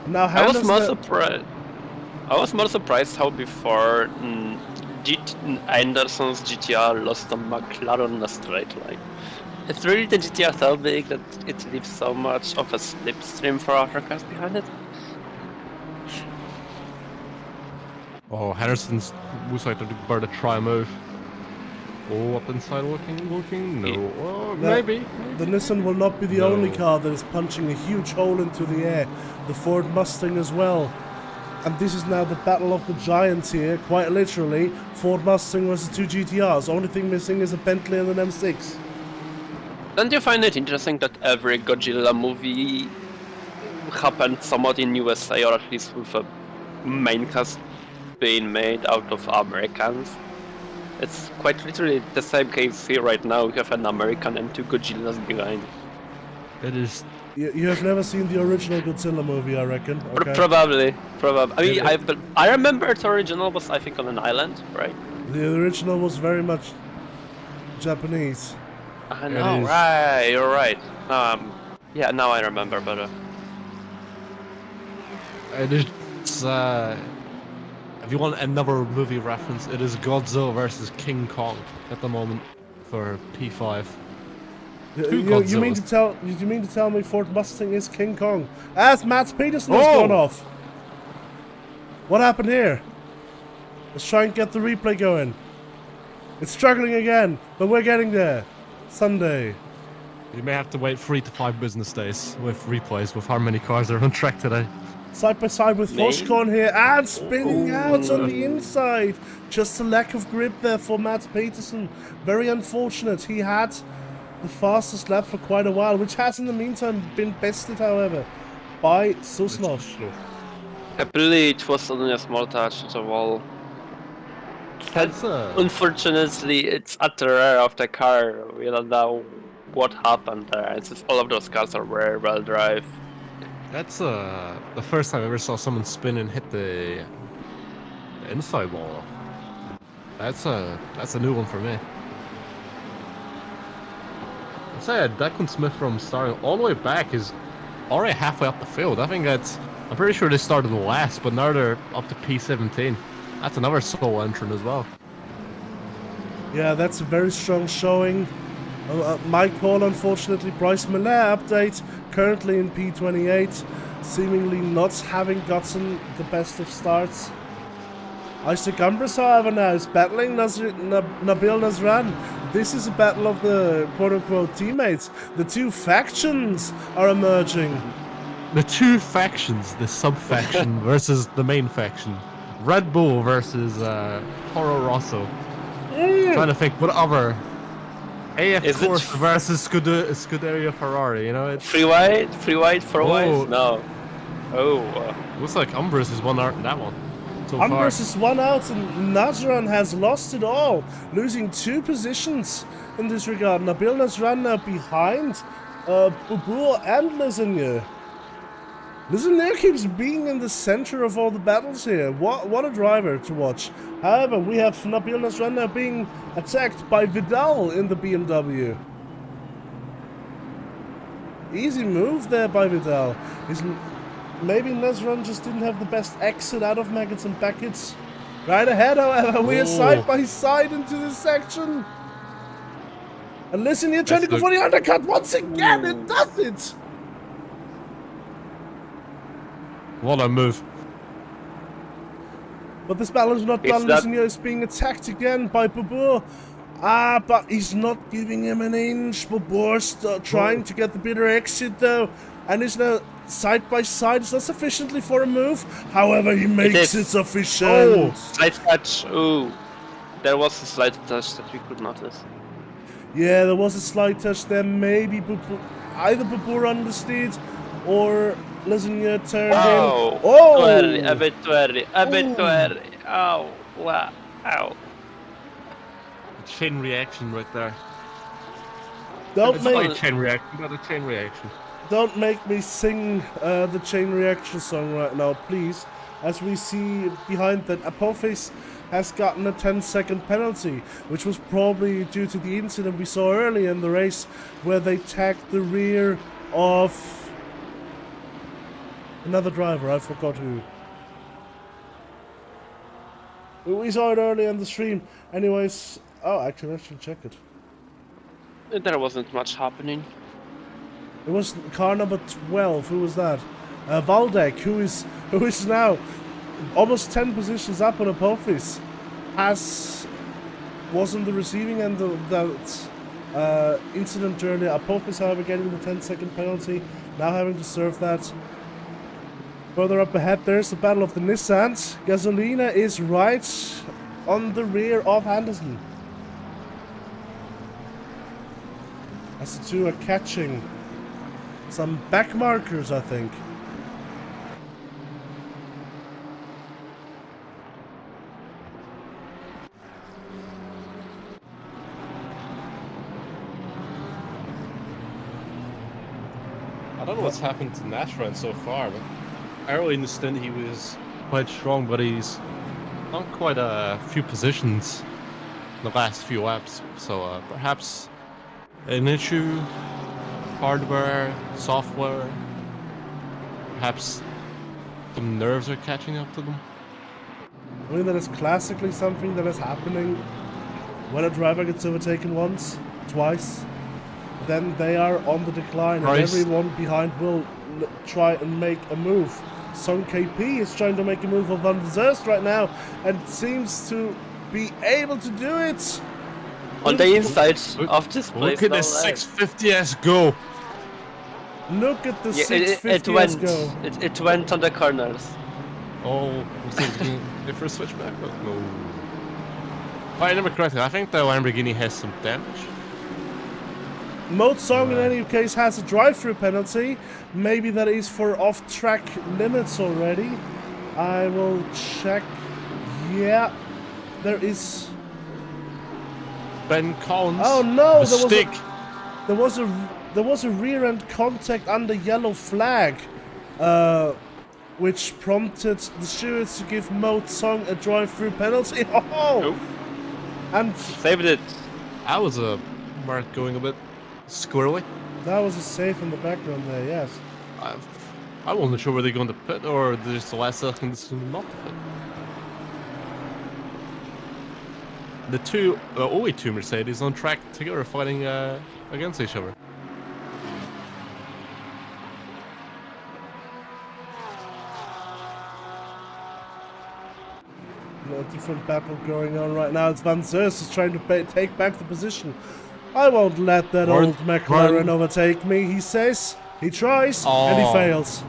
Speaker 1: Now
Speaker 3: I was more surprised how before Anderson's GTR lost to McLaren on a straight line. It's really the GTR so big that it leaves so much of a slipstream for other cars behind it.
Speaker 2: Oh, Henderson's looks like they're about to try a move. Oh, up inside looking? No. Oh, maybe.
Speaker 1: The Nissan will not be the only car that is punching a huge hole into the air. The Ford Mustang as well. And this is now the battle of the giants here, quite literally. Ford Mustang versus two GTRs. Only thing missing is a Bentley and an M6.
Speaker 3: Don't you find it interesting that every Godzilla movie happened somewhat in USA, or at least with a main cast being made out of Americans? It's quite literally the same case here right now. We have an American and two Godzillas behind.
Speaker 2: It is.
Speaker 1: You have never seen the original Godzilla movie, I reckon. Okay.
Speaker 3: Probably. I mean, I remember its original was, I think, on an island, right?
Speaker 1: The original was very much Japanese.
Speaker 3: I know, right? You're right. Yeah, now I remember better.
Speaker 2: It is. If you want another movie reference, it is Godzilla versus King Kong at the moment for P5.
Speaker 1: You mean to tell me Ford Mustang is King Kong? As Matt Peterson has gone off. What happened here? Let's try and get the replay going. It's struggling again, but we're getting there. Sunday.
Speaker 2: You may have to wait 3 to 5 business days with replays with how many cars are on track today.
Speaker 1: Side by side with Hoshkorn here and spinning out on the inside. Just a lack of grip there for Matt Peterson. Very unfortunate. He had the fastest lap for quite a while, which has in the meantime been bested, however, by Suslov.
Speaker 3: I believe it was only a small touch to the wall. Unfortunately, it's at the rear of the car. We don't know what happened there. It's just all of those cars are very well drive.
Speaker 2: That's the first time I ever saw someone spin and hit the inside wall. That's a new one for me. I'd say Declan Smith from starting all the way back is already halfway up the field. I think that's. I'm pretty sure they started last, but now they're up to P17. That's another sole entrant as well.
Speaker 1: Yeah, that's a very strong showing. My call, unfortunately, Bryce Millet update, currently in P28, seemingly not having gotten the best of starts. Isaac Umbris, however, now is battling Nabil Nazran. This is a battle of the quote-unquote teammates. The two factions are emerging.
Speaker 2: The two factions, the sub-faction versus the main faction. Red Bull versus Toro Rosso. Trying to think what other. AF Corse versus Scuderia Ferrari, you know? It's
Speaker 3: free wide for wise? No. Oh.
Speaker 2: Looks like Umbris has won out in that one. So
Speaker 1: Umbris is one out and Nazran has lost it all, losing 2 positions in this regard. Nabil Nazran now behind Bubour and Lesennier. Lesennier keeps being in the center of all the battles here. What a driver to watch. However, we have Nabil Nazran now being attacked by Vidal in the BMW. Easy move there by Vidal. Maybe Nazran just didn't have the best exit out of Maggots and Beckett's. Right ahead, however, we are side by side into this section. And listen, you're trying to go for the undercut once again. It does it.
Speaker 2: What a move.
Speaker 1: But this battle is not done. Lesennier is being attacked again by Bubour. But he's not giving him an inch. Bubour's trying to get the bitter exit though. And is now side by side. It's not sufficiently for a move. However, he makes it sufficient.
Speaker 3: Oh, slight touch. Oh, there was a slight touch that we could notice.
Speaker 1: Yeah, there was a slight touch there. Maybe either Bubour understeered or Lesennier turned in.
Speaker 3: Oh! A bit too early. Oh, wow. Ow.
Speaker 2: Chain reaction right there.
Speaker 1: Don't
Speaker 2: it's
Speaker 1: make
Speaker 2: not a chain reaction, not a chain reaction.
Speaker 1: Don't make me sing the chain reaction song right now, please. As we see behind that, Apophis has gotten a 10-second penalty, which was probably due to the incident we saw earlier in the race, where they tagged the rear of another driver. I forgot who. We saw it earlier in the stream. Anyways, I should check it.
Speaker 3: There wasn't much happening.
Speaker 1: It was car number 12. Who was that? Valdek, who is now almost 10 positions up on Apophis, was on the receiving end of that incident earlier. Apophis, however, getting the 10-second penalty, now having to serve that. Further up ahead, there's the battle of the Nissans. Gasolina is right on the rear of Anderson. As the two are catching some back markers, I think.
Speaker 2: I don't know what's happened to Nazran so far, but early in the stint he was quite strong, but he's on quite a few positions in the last few laps. So perhaps an issue, hardware, software, perhaps some nerves are catching up to them.
Speaker 1: I mean, that is classically something that is happening when a driver gets overtaken once, twice, then they are on the decline, and everyone behind will try and make a move. Song KP is trying to make a move on Van der Zerst right now, and seems to be able to do it.
Speaker 3: On the inside of this place.
Speaker 2: Look at this 650S go.
Speaker 1: Look at the 650S go.
Speaker 3: It went on the corners.
Speaker 2: Oh, I'm thinking if we switch back, but no. If I remember correctly, I think the Lamborghini has some damage.
Speaker 1: Mode Song in any case has a drive-through penalty. Maybe that is for off-track limits already. I will check. Yeah, there is.
Speaker 2: Ben Collins.
Speaker 1: Oh no!
Speaker 2: There
Speaker 1: was a rear-end contact under yellow flag, which prompted the stewards to give Mode Song a drive-through penalty. Oh! And
Speaker 3: saved it.
Speaker 2: That was a mark going a bit squirrely.
Speaker 1: That was a save in the background there, yes.
Speaker 2: I wasn't sure were they going to pit or just the last seconds not to pit. The only two Mercedes on track together fighting against each other.
Speaker 1: A different battle going on right now. It's Van Zers is trying to take back the position. I won't let that old McLaren overtake me, he says. He tries, and he fails.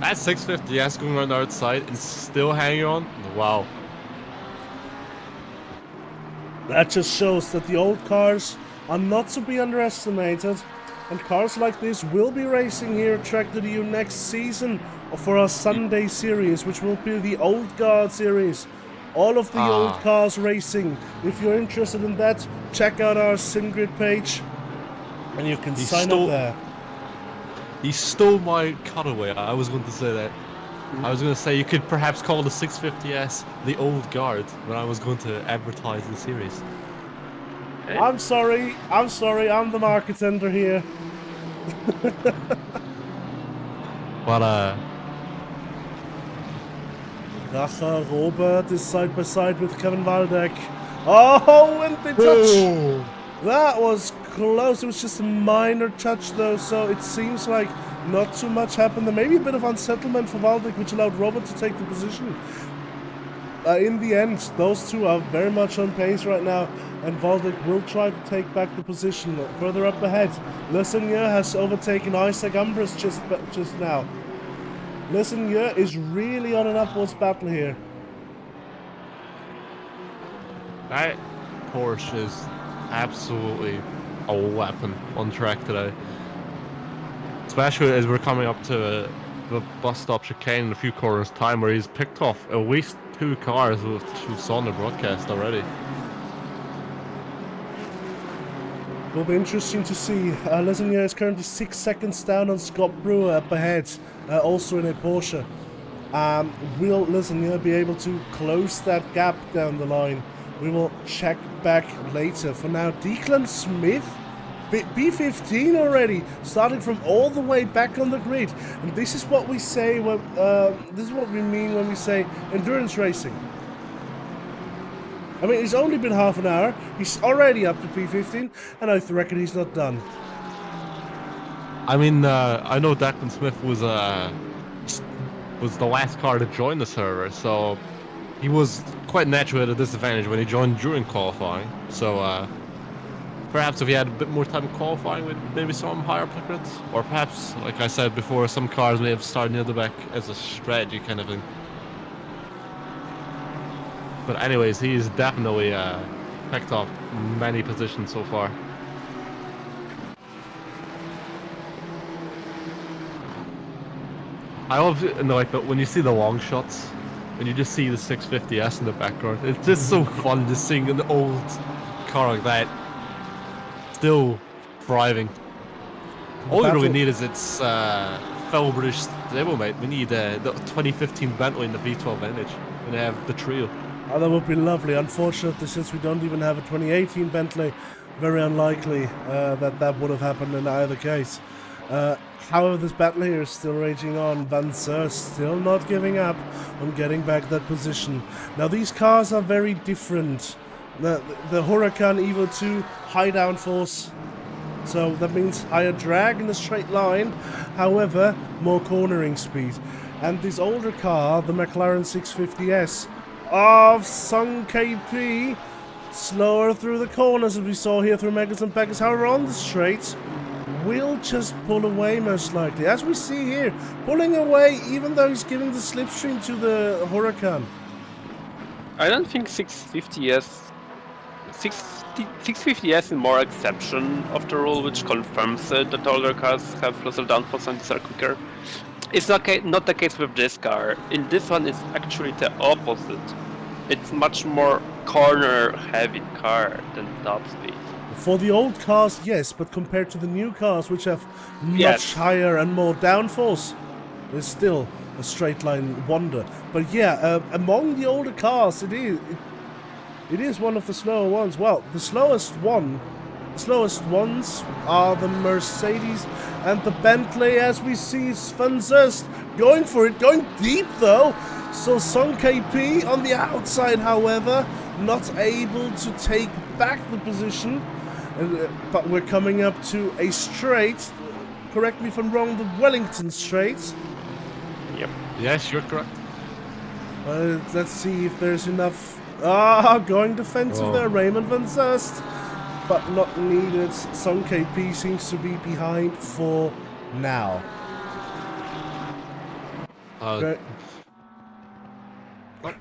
Speaker 2: That 650S going around the outside and still hanging on? Wow.
Speaker 1: That just shows that the old cars are not to be underestimated. And cars like this will be racing here at tracc.eu next season for our Sunday series, which will be the Old Guard series. All of the old cars racing. If you're interested in that, check out our Simgrid page and you can sign up there.
Speaker 2: He stole my cutaway. I was going to say that. I was going to say you could perhaps call the 650S the Old Guard when I was going to advertise the series.
Speaker 1: I'm sorry, I'm the market center here.
Speaker 2: But
Speaker 1: Racha Robert is side by side with Kevin Waldeck. Oh, and they touch! That was close, it was just a minor touch though, so it seems like not too much happened. There may be a bit of unsettlement for Waldeck, which allowed Robert to take the position. In the end, those two are very much on pace right now, and Waldeck will try to take back the position. Further up ahead, Le Seigneur has overtaken Isaac Umbras just now. Le Seigneur is really on an upwards battle here.
Speaker 2: that Porsche is absolutely a weapon on track today. Especially as we're coming up to the bus stop chicane in a few corners time where he's picked off at least 2 cars, which we saw on the broadcast already.
Speaker 1: Will be interesting to see. Le Seigneur is currently 6 seconds down on Scott Brewer up ahead, also in a Porsche. Will Le Seigneur be able to close that gap down the line? We will check back later. For now, Declan Smith, B15 already, starting from all the way back on the grid. And this is what we say when this is what we mean when we say endurance racing. I mean, it's only been half an hour. He's already up to P15, and I reckon he's not done.
Speaker 2: I mean, I know Declan Smith was the last car to join the server, so he was quite naturally at a disadvantage when he joined during qualifying. So perhaps if he had a bit more time qualifying, we'd maybe saw him higher up the grids. Or perhaps, like I said before, some cars may have started near the back as a strategy kind of thing. But anyways, he's definitely picked up many positions so far. I love like when you see the long shots, when you just see the 650S in the background. It's just so fun just seeing an old car like that still thriving. All we really need is its fellow British stablemate. We need the 2015 Bentley and the V12 Vintage, and they have the trio.
Speaker 1: Oh, that would be lovely. Unfortunately, since we don't even have a 2018 Bentley, very unlikely that would have happened in either case. However, this battle here is still raging on. Van Zer still not giving up on getting back that position. Now, these cars are very different. The Huracan Evo 2, high downforce, so that means higher drag in a straight line, however, more cornering speed. And this older car, the McLaren 650S, of Sung KP, slower through the corners as we saw here through Megas and Beggars. However, on the straight, will just pull away most likely, as we see here, pulling away even though he's giving the slipstream to the Huracan.
Speaker 3: I don't think 650S is more exception of the rule, which confirms that older cars have lesser downforce and are quicker. It's not the case with this car. In this one, it's actually the opposite. It's much more corner-heavy car than top speed. For
Speaker 1: the old cars, yes, but compared to the new cars, which have much higher and more downforce, it's still a straight line wonder. But yeah, among the older cars, it is one of the slower ones. Well, the slowest one slowest ones are the Mercedes and the Bentley, as we see Sven Zest going for it, going deep though. So Son KP on the outside, however, not able to take back the position. But we're coming up to a straight, correct me if I'm wrong, the Wellington Straight.
Speaker 3: Yep.
Speaker 2: Yes, you're correct.
Speaker 1: Let's see if there's enough. Going defensive there, Raymond Van Zest. But not needed. Son KP seems to be behind for now. Okay. We're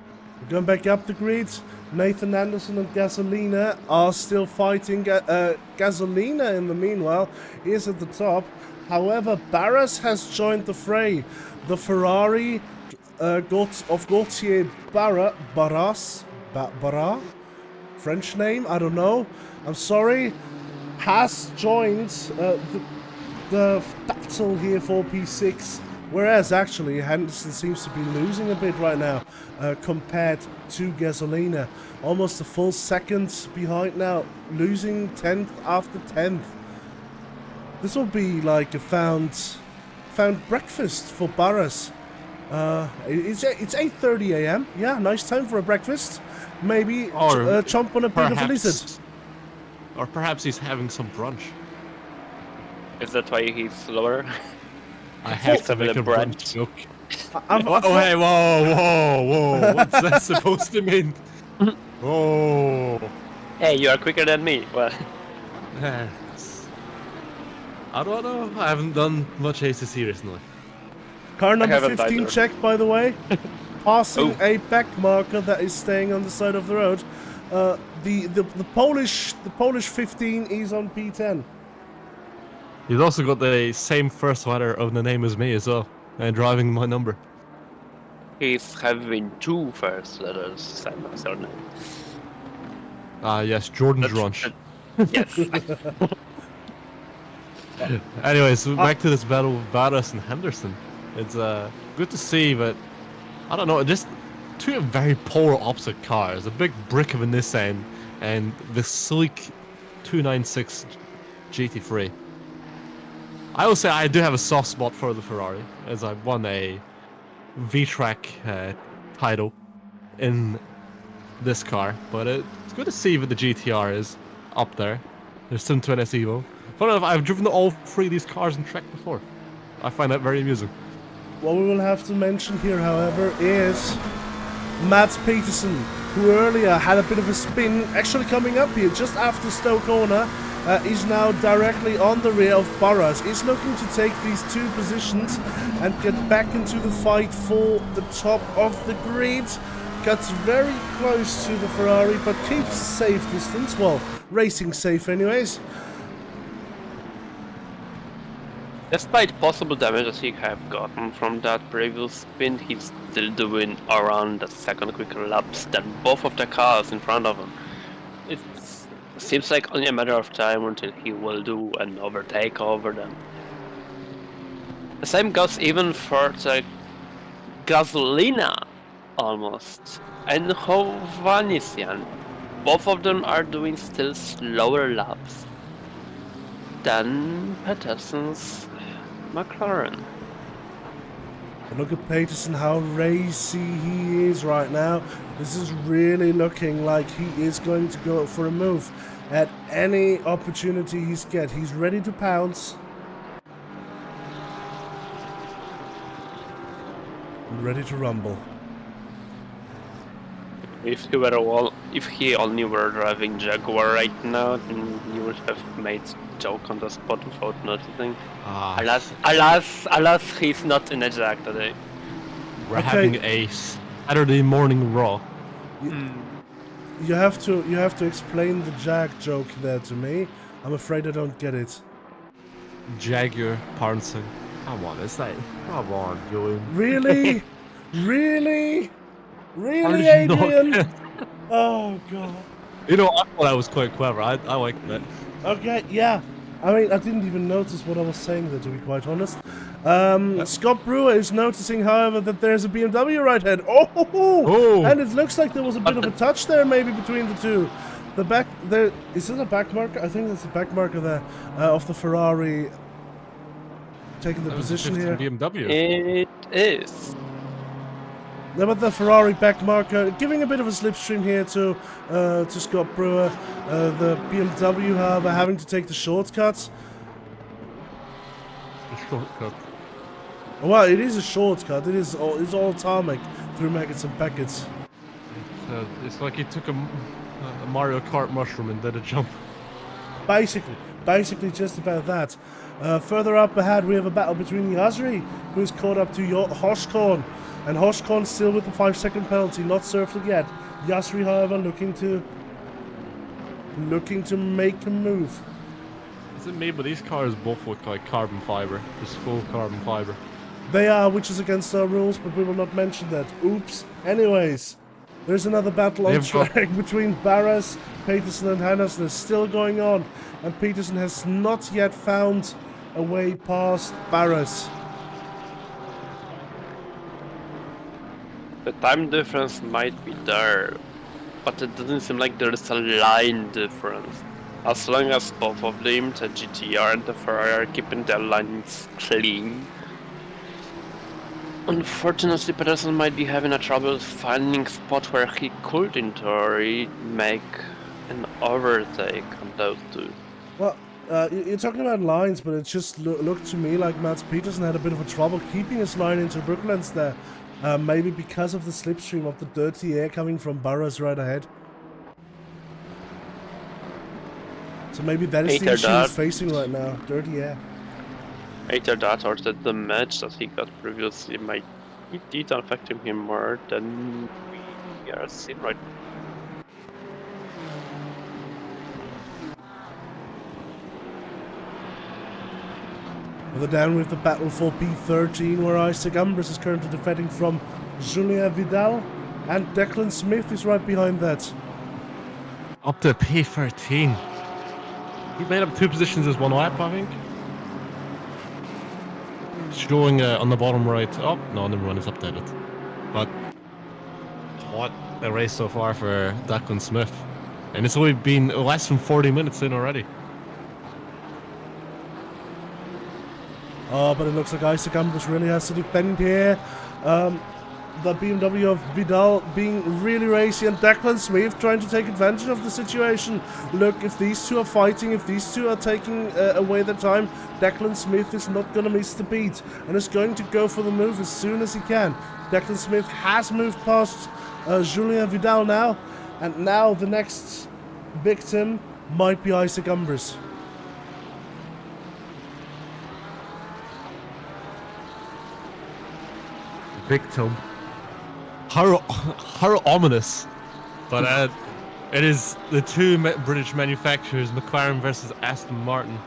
Speaker 1: going back up the grid. Nathan Anderson and Gasolina are still fighting. Gasolina, in the meanwhile, is at the top. However, Barras has joined the fray. The Ferrari of Gauthier Barras, French name, I don't know. I'm sorry. Has joined the battle here for P6. Whereas actually Henderson seems to be losing a bit right now compared to Gasolina. Almost a full second behind now, losing 10th after 10th. This will be like a found breakfast for Barras. It's 8:30 a.m. Yeah, nice time for a breakfast. Maybe chomp on a bit of a lizard.
Speaker 2: Or perhaps he's having some brunch.
Speaker 3: Is that why he's slower?
Speaker 2: I have to make a
Speaker 3: brunch.
Speaker 2: brunch joke. Hey, whoa! What's that supposed to mean? Oh.
Speaker 3: Hey, you are quicker than me. Well,
Speaker 2: I don't know. I haven't done much ACC recently.
Speaker 1: Car number
Speaker 3: haven't
Speaker 1: 15
Speaker 3: either.
Speaker 1: check, by the way. Passing a back marker that is staying on the side of the road. The Polish 15 is on P10.
Speaker 2: He's also got the same first letter of the name as me as well, and driving my number.
Speaker 3: he's having two first letters, same as your name.
Speaker 2: Yes, Jordan's Runch.
Speaker 3: Yes.
Speaker 2: Anyways, back to this battle with Barras and Henderson. It's good to see, but I don't know, just two very polar opposite cars. A big brick of a Nissan and the sleek 296 GT3. I will say I do have a soft spot for the Ferrari, as I won a V-Track title in this car, but it's good to see that the GTR is up there. There's Sim 20 Evo. Funny enough, I've driven all three of these cars in track before. I find that very amusing.
Speaker 1: What we will have to mention here, however, is Mads Peterson, who earlier had a bit of a spin, actually coming up here just after Stowe Corner, is now directly on the rear of Barras. Is looking to take these two positions and get back into the fight for the top of the grid. Gets very close to the Ferrari, but keeps safe distance. Well, racing safe anyways.
Speaker 3: Despite possible damages he have gotten from that previous spin, he's still doing around a second quicker laps than both of the cars in front of him. It seems like only a matter of time until he will do an overtake over them. The same goes even for the Gasolina, almost, and Hovhannisyan. Both of them are doing still slower laps than Peterson's McLaren.
Speaker 1: Look at Peterson, how racy he is right now. This is really looking like he is going to go for a move at any opportunity he's get. He's ready to pounce. Ready to rumble.
Speaker 3: If he only were driving Jaguar right now, then he would have made joke on the spot without noticing. Alas, he's not in a Jag today.
Speaker 2: We're having a Saturday morning Raw.
Speaker 1: You have to explain the Jag joke there to me. I'm afraid I don't get it.
Speaker 2: Jaguar pouncing. Come on, it's like, come on, Joey.
Speaker 1: Really? Really? Really,
Speaker 2: How did you not
Speaker 1: Adrian?
Speaker 2: get-
Speaker 1: Oh god.
Speaker 2: You know, I thought that was quite clever. I liked that.
Speaker 1: Okay, yeah. I mean, I didn't even notice what I was saying there, to be quite honest. Scott Brewer is noticing, however, that there's a BMW right ahead. Oh!
Speaker 2: Oh.
Speaker 1: And it looks like there was a bit of a touch there, maybe, between the two. the back there, is it a back marker? I think it's a back marker there of the Ferrari taking the
Speaker 2: That was
Speaker 1: position
Speaker 2: the
Speaker 1: here.
Speaker 2: BMW.
Speaker 3: It is.
Speaker 1: Yeah, but the Ferrari back marker giving a bit of a slipstream here to Scott Brewer. The BMW having to take the shortcuts.
Speaker 2: The shortcut.
Speaker 1: Well, it is a shortcut. It's all tarmac through Maggots and Packets.
Speaker 2: It's like he took a Mario Kart mushroom and did a jump.
Speaker 1: Basically just about that. Further up ahead, we have a battle between Yazri, who's caught up to Hoshkorn, and Hoshkorn still with the 5-second penalty, not served it yet. Yazri, however, looking to make a move.
Speaker 2: Is it me, but these cars both look like carbon fiber, just full carbon fiber.
Speaker 1: They are, which is against our rules, but we will not mention that. Oops. Anyways, there's another battle on track between Barras, Peterson and Hannes. It's still going on, and Peterson has not yet found a way past Barras.
Speaker 3: The time difference might be there, but it doesn't seem like there's a line difference. As long as both of them, the GTR and the Ferrari, are keeping their lines clean. Unfortunately, Peterson might be having a trouble finding a spot where he could, in theory, make an overtake on those two.
Speaker 1: Well, you're talking about lines, but it just looked to me like Mats Peterson had a bit of a trouble keeping his line into Brooklands there. Maybe because of the slipstream of the dirty air coming from Barras right ahead. So maybe that is the issue he's facing right now, dirty air.
Speaker 3: Either that or that the match that he got previously it did affect him more than we are seeing right now.
Speaker 1: Further down with the battle for P13, where Isaac Umbris is currently defending from Julien Vidal, and Declan Smith is right behind that.
Speaker 2: Up to P13. He made up 2 positions as 1 lap, I think. Showing on the bottom right. Oh, no, never mind, it's updated. But what a race so far for Declan Smith. And it's only been less than 40 minutes in already.
Speaker 1: Oh, but it looks like Isaac Umbris really has to defend here. The BMW of Vidal being really racy, and Declan Smith trying to take advantage of the situation. Look, if these two are fighting, if these two are taking away their time, Declan Smith is not going to miss the beat and is going to go for the move as soon as he can. Declan Smith has moved past Julien Vidal now, and now the next victim might be Isaac Umbris.
Speaker 2: Victim. How ominous. But it is the 2 British manufacturers, McLaren versus Aston Martin,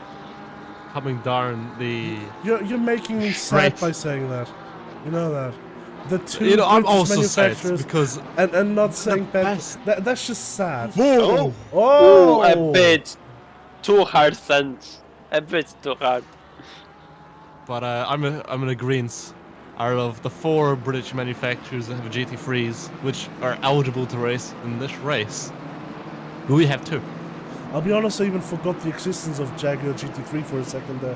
Speaker 2: coming down the...
Speaker 1: You're making me sad by saying that. You know that. The 2
Speaker 2: You know, I'm
Speaker 1: British
Speaker 2: also sad
Speaker 1: manufacturers
Speaker 2: because...
Speaker 1: And not saying best. That's just sad.
Speaker 2: Whoa!
Speaker 1: Oh!
Speaker 3: A bit too hard, sense. A bit too hard.
Speaker 2: But I'm in agreement. Out of the 4 British manufacturers that have GT3s, which are eligible to race in this race, we have 2.
Speaker 1: I'll be honest, I even forgot the existence of Jaguar GT3 for a second there.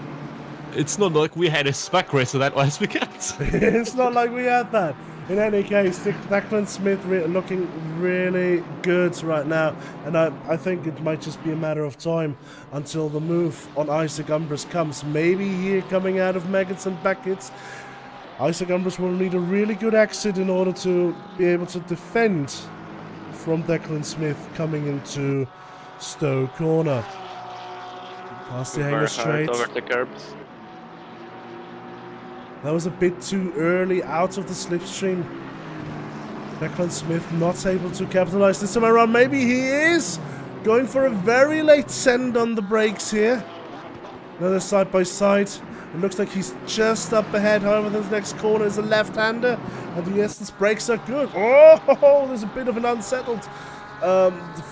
Speaker 2: It's not like we had a spec race of that last weekend.
Speaker 1: It's not like we had that. In any case, Declan Smith looking really good right now, and I think it might just be a matter of time until the move on Isaac Umbris comes. Maybe here coming out of Maggots and Packets, Isaac Umbris will need a really good exit in order to be able to defend from Declan Smith coming into Stowe Corner. Past the hanger straight.
Speaker 3: Over the curbs.
Speaker 1: That was a bit too early out of the slipstream. Declan Smith not able to capitalize this time around. Maybe he is going for a very late send on the brakes here. Another side by side. It looks like he's just up ahead. However, the next corner is a left-hander, and the distance brakes are good. Oh, there's a bit of an unsettled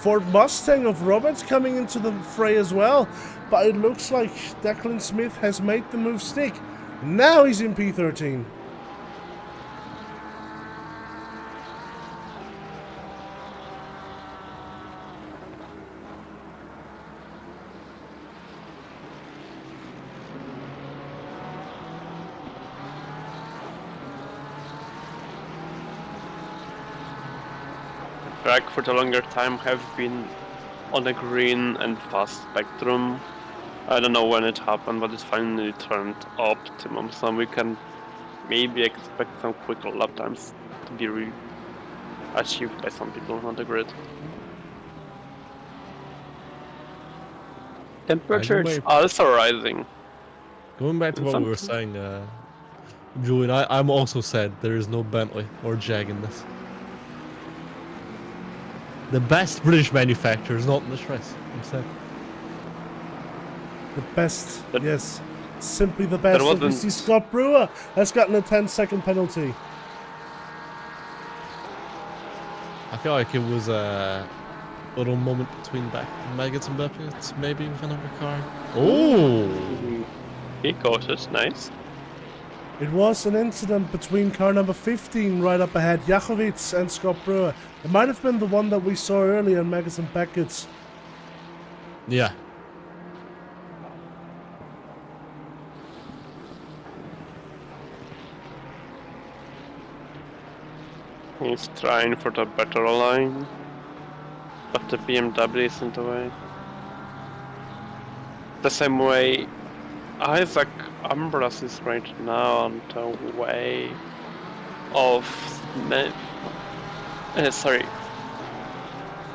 Speaker 1: Ford Mustang of Roberts coming into the fray as well. But it looks like Declan Smith has made the move stick. Now he's in P13.
Speaker 3: track for the longer time have been on a green and fast spectrum. I don't know when it happened, but it finally turned optimum, so we can maybe expect some quicker lap times to be achieved by some people on the grid. Temperatures also rising.
Speaker 2: Going back to what we were saying, Julian, I'm also sad there is no Bentley or Jag in this. The best British manufacturer is not in this race, I'm sad.
Speaker 1: The best, yes. Simply the best. As we see Scott Brewer has gotten a 10-second penalty.
Speaker 2: I feel like it was a little moment between Maggots and Buckets, maybe with another car. Oh!
Speaker 3: He caught it, nice.
Speaker 1: It was an incident between car number 15 right up ahead, Jachowicz and Scott Brewer. It might have been the one that we saw earlier in Maggots and Buckets.
Speaker 2: Yeah.
Speaker 3: He's trying for the better line, but the BMW is in the way. The same way Isaac Ambras is right now on the way of Smith.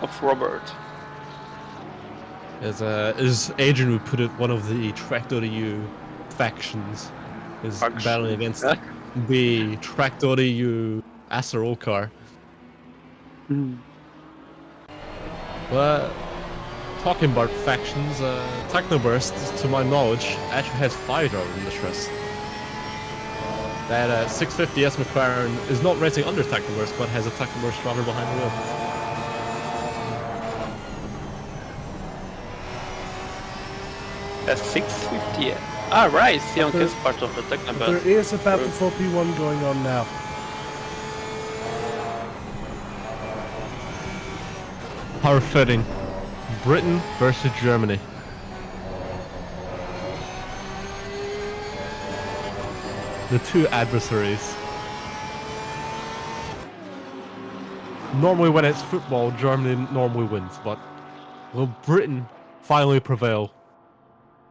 Speaker 3: Of Robert.
Speaker 2: As Adrian would put it, one of the tracc.eu factions is battling against the tracc.eu Acerol car. But talking about factions, Technoburst, to my knowledge, actually has 5 drivers in this race. That 650S McLaren is not racing under Technoburst, but has a Technoburst driver behind the wheel.
Speaker 3: A 650. Ah, right, Sionk is part of the Technoburst.
Speaker 1: There is a battle for P1 going on now.
Speaker 2: Power fitting. Britain versus Germany. The two adversaries. Normally when it's football, Germany normally wins, but will Britain finally prevail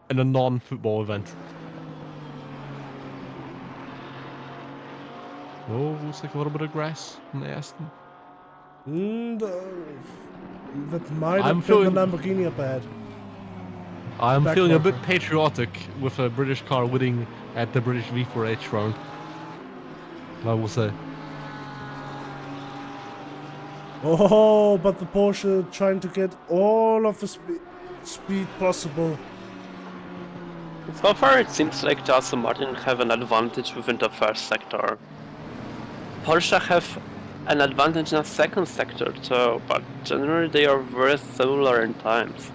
Speaker 2: in a non-football event? Oh, looks like a little bit of grass in the Aston.
Speaker 1: That might have been the Lamborghini up ahead.
Speaker 2: I'm feeling a bit patriotic with a British car winning at the British V4H round, I will say.
Speaker 1: Oh, but the Porsche trying to get all of the speed possible.
Speaker 3: So far it seems like the Aston Martin have an advantage within the first sector. Porsche have an advantage in the second sector too, but generally they are very similar in times.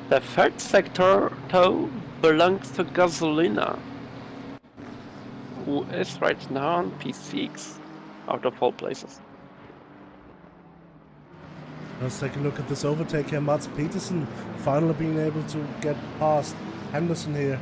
Speaker 3: The third sector though belongs to Gasolina, who is right now on P6 out of all places.
Speaker 1: Let's take a look at this overtake here. Mats Peterson finally being able to get past Henderson here.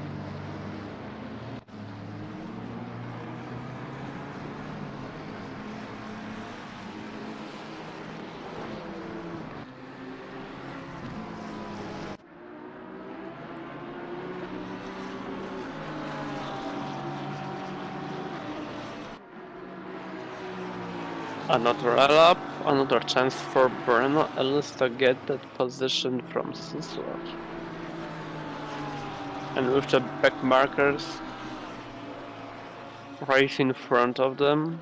Speaker 3: Another lap, another chance for Breno Ellis to get that position from Simsport. And with the back markers right in front of them,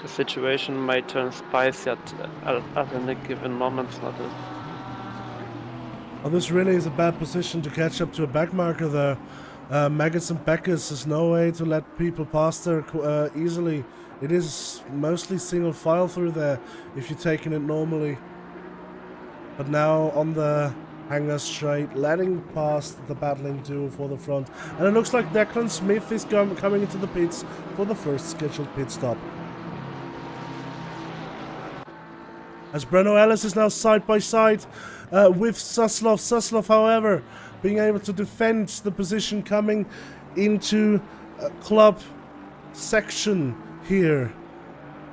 Speaker 3: the situation might turn spicy at any given moment.
Speaker 1: Oh, this really is a bad position to catch up to a back marker there. Maggots and Beckers, there's no way to let people pass there easily. It is mostly single file through there if you're taking it normally. But now on the hanger straight, letting past the battling duo for the front. And it looks like Declan Smith is coming into the pits for the first scheduled pit stop. As Breno Ellis is now side by side with Suslov. Suslov, however, being able to defend the position coming into club section here.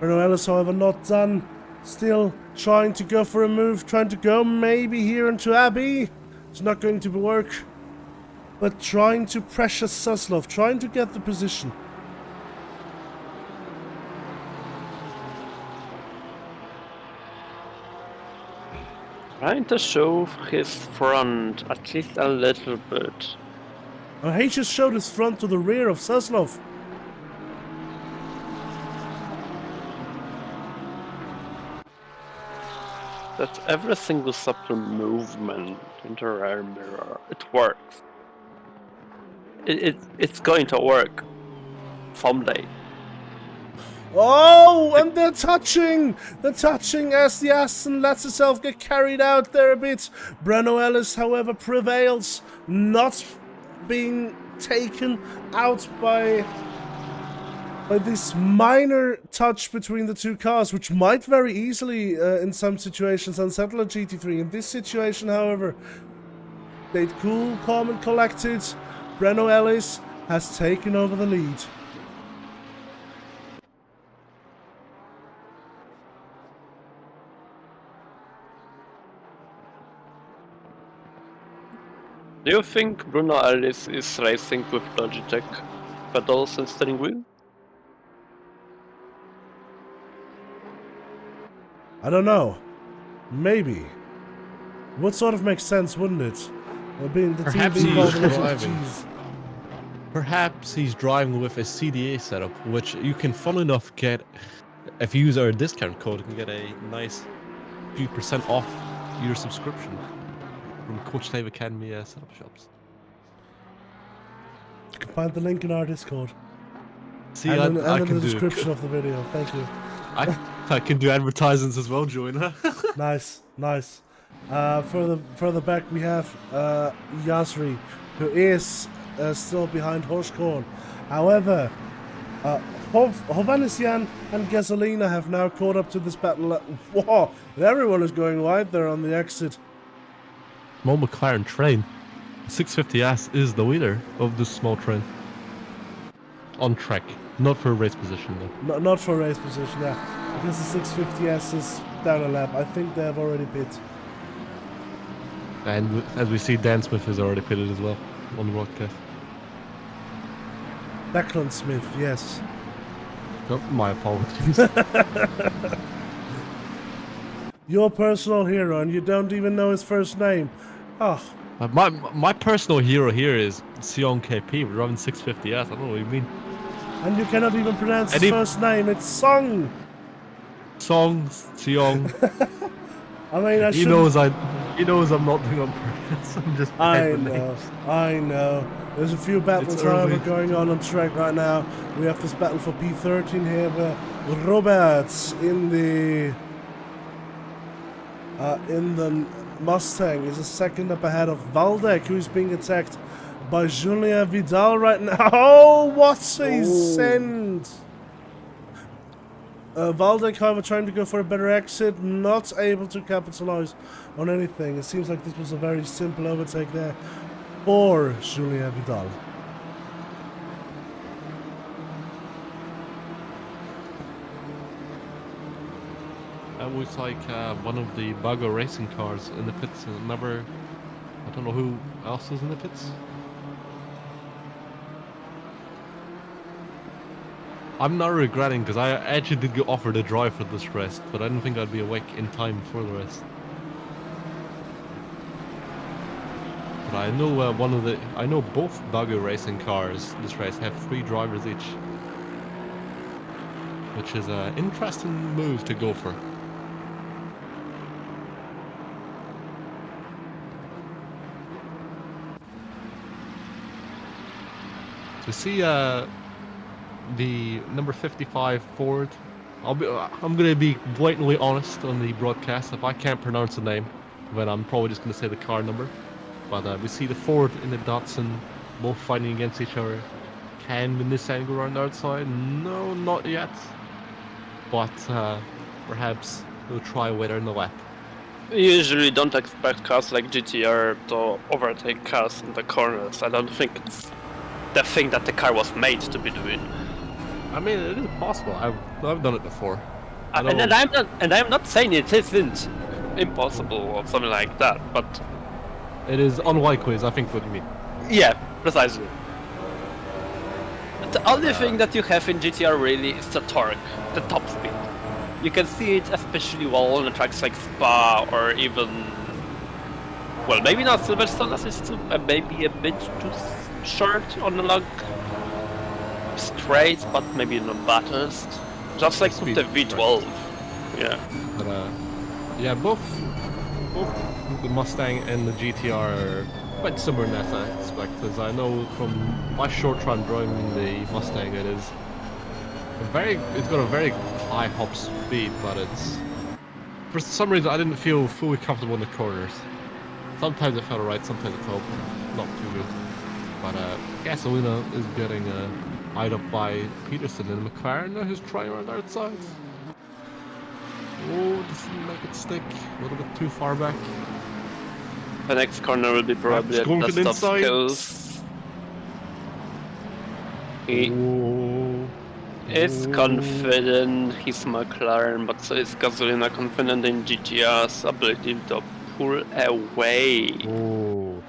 Speaker 1: Bruno Ellis, however, not done. Still trying to go for a move, trying to go maybe here into Abbey. It's not going to work. But trying to pressure Suslov, trying to get the position.
Speaker 3: Trying to show his front at least a little bit.
Speaker 1: Oh, he just showed his front to the rear of Suslov.
Speaker 3: That every single subtle movement in the rear mirror, it works. It's going to work someday.
Speaker 1: Oh, and they're touching! They're touching as the Aston lets itself get carried out there a bit. Breno Ellis, however, prevails, not being taken out by this minor touch between the two cars, which might very easily, in some situations, unsettle a GT3. In this situation, however, stayed cool, calm and collected. Breno Ellis has taken over the lead.
Speaker 3: Do you think Bruno Ellis is racing with Logitech pedals and steering wheel?
Speaker 1: I don't know. Maybe. What sort of makes sense, wouldn't it? Being the
Speaker 2: Perhaps
Speaker 1: team being
Speaker 2: he's
Speaker 1: called
Speaker 2: driving.
Speaker 1: Cheese.
Speaker 2: Perhaps he's driving with a CDA setup, which you can, fun enough, get if you use our discount code. You can get a nice few % off your subscription from Coach Dave Academy setup shops.
Speaker 1: You can find the link in our Discord.
Speaker 2: See,
Speaker 1: and
Speaker 2: I
Speaker 1: in
Speaker 2: can
Speaker 1: the
Speaker 2: do.
Speaker 1: description of the video. Thank you.
Speaker 2: I can do advertisements as well, Joanna.
Speaker 1: Nice, nice. Further back we have Yasri, who is still behind Hoshkorn. However, Australasian and Gasolina have now caught up to this battle. Whoa! Everyone is going wide there on the exit.
Speaker 2: Small McLaren train. 650S is the leader of this small train. On track, not for race position though.
Speaker 1: Not for race position, yeah. Because the 650S is down a lap. I think they have already pit.
Speaker 2: And as we see, Dan Smith is already pitted as well on the broadcast.
Speaker 1: Declan Smith, yes.
Speaker 2: Oh, my apologies.
Speaker 1: Your personal hero, and you don't even know his first name. Oh.
Speaker 2: My personal hero here is Sion KP. We're driving 650S. I don't know what you mean.
Speaker 1: And you cannot even pronounce his first name. It's Song.
Speaker 2: Song Sion.
Speaker 1: I mean,
Speaker 2: He knows I'm not doing on purpose. I'm just.
Speaker 1: I know. There's a few battles, however, going on track right now. We have this battle for P13 here, where Roberts in the Mustang is a second up ahead of Valdek, who's being attacked by Julien Vidal right now. Oh, what a send! Valdek, however, trying to go for a better exit, not able to capitalize on anything. It seems like this was a very simple overtake there for Julien Vidal.
Speaker 2: That was like one of the Bago racing cars in the pits. Remember, I don't know who else is in the pits. I'm not regretting because I actually did get offered a drive for this race, but I didn't think I'd be awake in time for the race. But I know I know both Bago racing cars this race have 3 drivers each, which is an interesting move to go for. To see the number 55 Ford, I'm gonna be blatantly honest on the broadcast. If I can't pronounce the name, then I'm probably just gonna say the car number. But we see the Ford and the Datsun both fighting against each other. Can the Nissan go around the outside? No, not yet. But perhaps we'll try later in the lap.
Speaker 3: You usually don't expect cars like GTR to overtake cars in the corners. I don't think it's the thing that the car was made to be doing.
Speaker 2: I mean, it is possible. I've done it before. I
Speaker 3: And
Speaker 2: know-
Speaker 3: I'm not saying it isn't impossible or something like that, but
Speaker 2: It is unlikely, is I think what you mean.
Speaker 3: yeah, precisely. The only thing that you have in GTR really is the torque, the top speed. You can see it especially well on the tracks like Spa or even, well, maybe not Silverstone as it's maybe a bit too short on the log straight, but maybe not batters. Just like with the V12. Yeah.
Speaker 2: But yeah, both the Mustang and the GTR are quite similar in that aspect. As I know from my short time driving the Mustang, it's got a very high hop speed, but it's for some reason I didn't feel fully comfortable in the corners. Sometimes it felt alright, sometimes it felt not too good. But Gasolina is getting eyed up by Peterson and McLaren, who's trying around the outside. Oh, this didn't make it stick. A little bit too far back.
Speaker 3: The next corner will be probably a
Speaker 2: going to the
Speaker 3: test of
Speaker 2: inside.
Speaker 3: skills. He
Speaker 2: Oh.
Speaker 3: is
Speaker 2: Oh.
Speaker 3: confident, he's McLaren, but so is Gasolina confident in GTR's ability to pull away.
Speaker 2: Oh.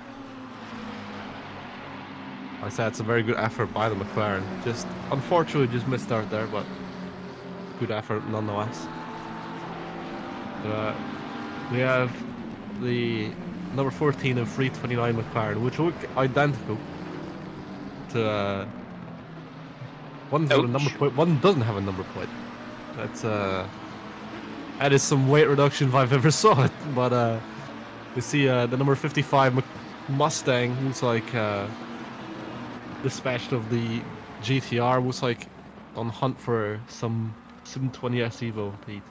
Speaker 2: I said it's a very good effort by the McLaren. Just unfortunately just missed out there, but good effort nonetheless. We have the number 14 and 329 McLaren, which look identical to one's got a number
Speaker 3: Ouch.
Speaker 2: plate, one doesn't have a number plate. That's that is some weight reduction if I've ever saw it. But we see the number 55 Mustang who's like dispatched of the GTR, was like on hunt for some 720S Evo, Pete.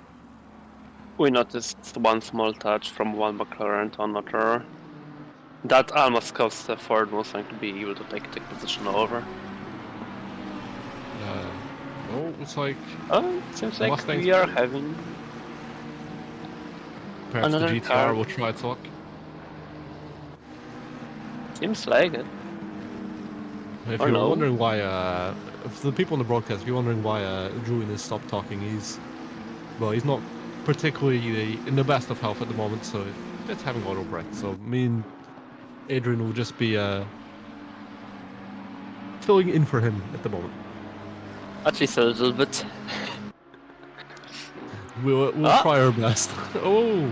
Speaker 3: We noticed one small touch from one McLaren to another. That almost caused the Ford Mustang to be able to take the position over.
Speaker 2: Oh, it's like
Speaker 3: Oh, seems like
Speaker 2: Mustang's
Speaker 3: we are having
Speaker 2: perhaps
Speaker 3: another
Speaker 2: the GTR
Speaker 3: car.
Speaker 2: will try its luck.
Speaker 3: Seems like it.
Speaker 2: If
Speaker 3: Or
Speaker 2: you're
Speaker 3: no.
Speaker 2: wondering why, for the people on the broadcast, if you're wondering why Julian has stopped talking, he's not particularly in the best of health at the moment, so it's having auto breath. So me and Adrian will just be filling in for him at the moment.
Speaker 3: At least a little bit.
Speaker 2: We'll try our best. Oh,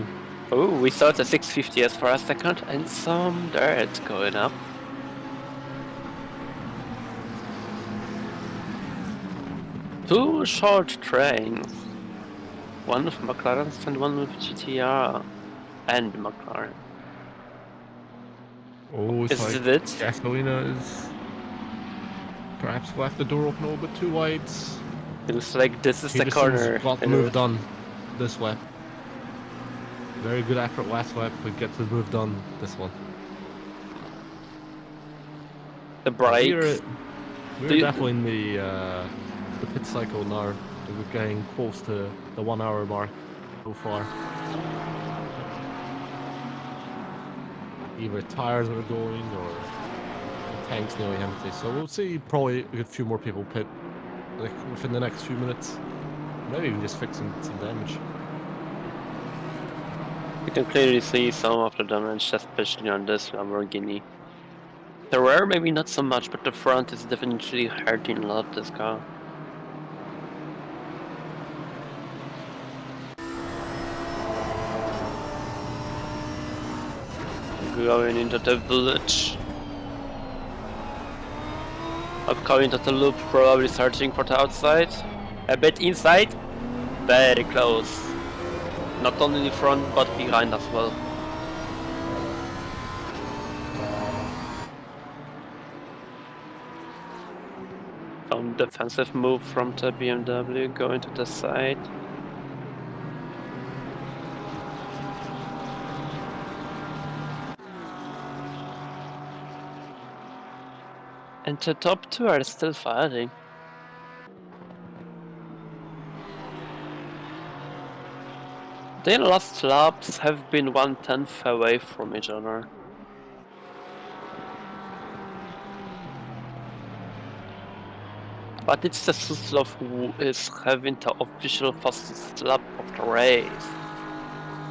Speaker 3: Oh, we thought a 650S for a second and some dirt going up. Two short trains. One with McLaren's and one with GTR. And McLaren.
Speaker 2: oh, it's
Speaker 3: Is
Speaker 2: like
Speaker 3: it?
Speaker 2: Gasolina is perhaps left the door open a little bit too wide.
Speaker 3: It looks like this is the
Speaker 2: Peterson's
Speaker 3: corner.
Speaker 2: got the move done this lap. Very good effort last lap, but gets the move done this one.
Speaker 3: The brakes.
Speaker 2: We're definitely in the pit cycle now. We're getting close to the 1 hour mark so far. Either tires are going or the tank's nearly empty. So we'll see probably a few more people pit like within the next few minutes. Maybe even just fixing some damage.
Speaker 3: You can clearly see some of the damage, especially on this Lamborghini. The rear maybe not so much, but the front is definitely hurting a lot this car. Going into the village. Upcoming to the loop, probably searching for the outside. A bit inside. Very close. Not only in front, but behind as well. Some defensive move from the BMW going to the side. And the top two are still fighting. Their last laps have been 1/10 away from each other. But it's the Suslov who is having the official fastest lap of the race,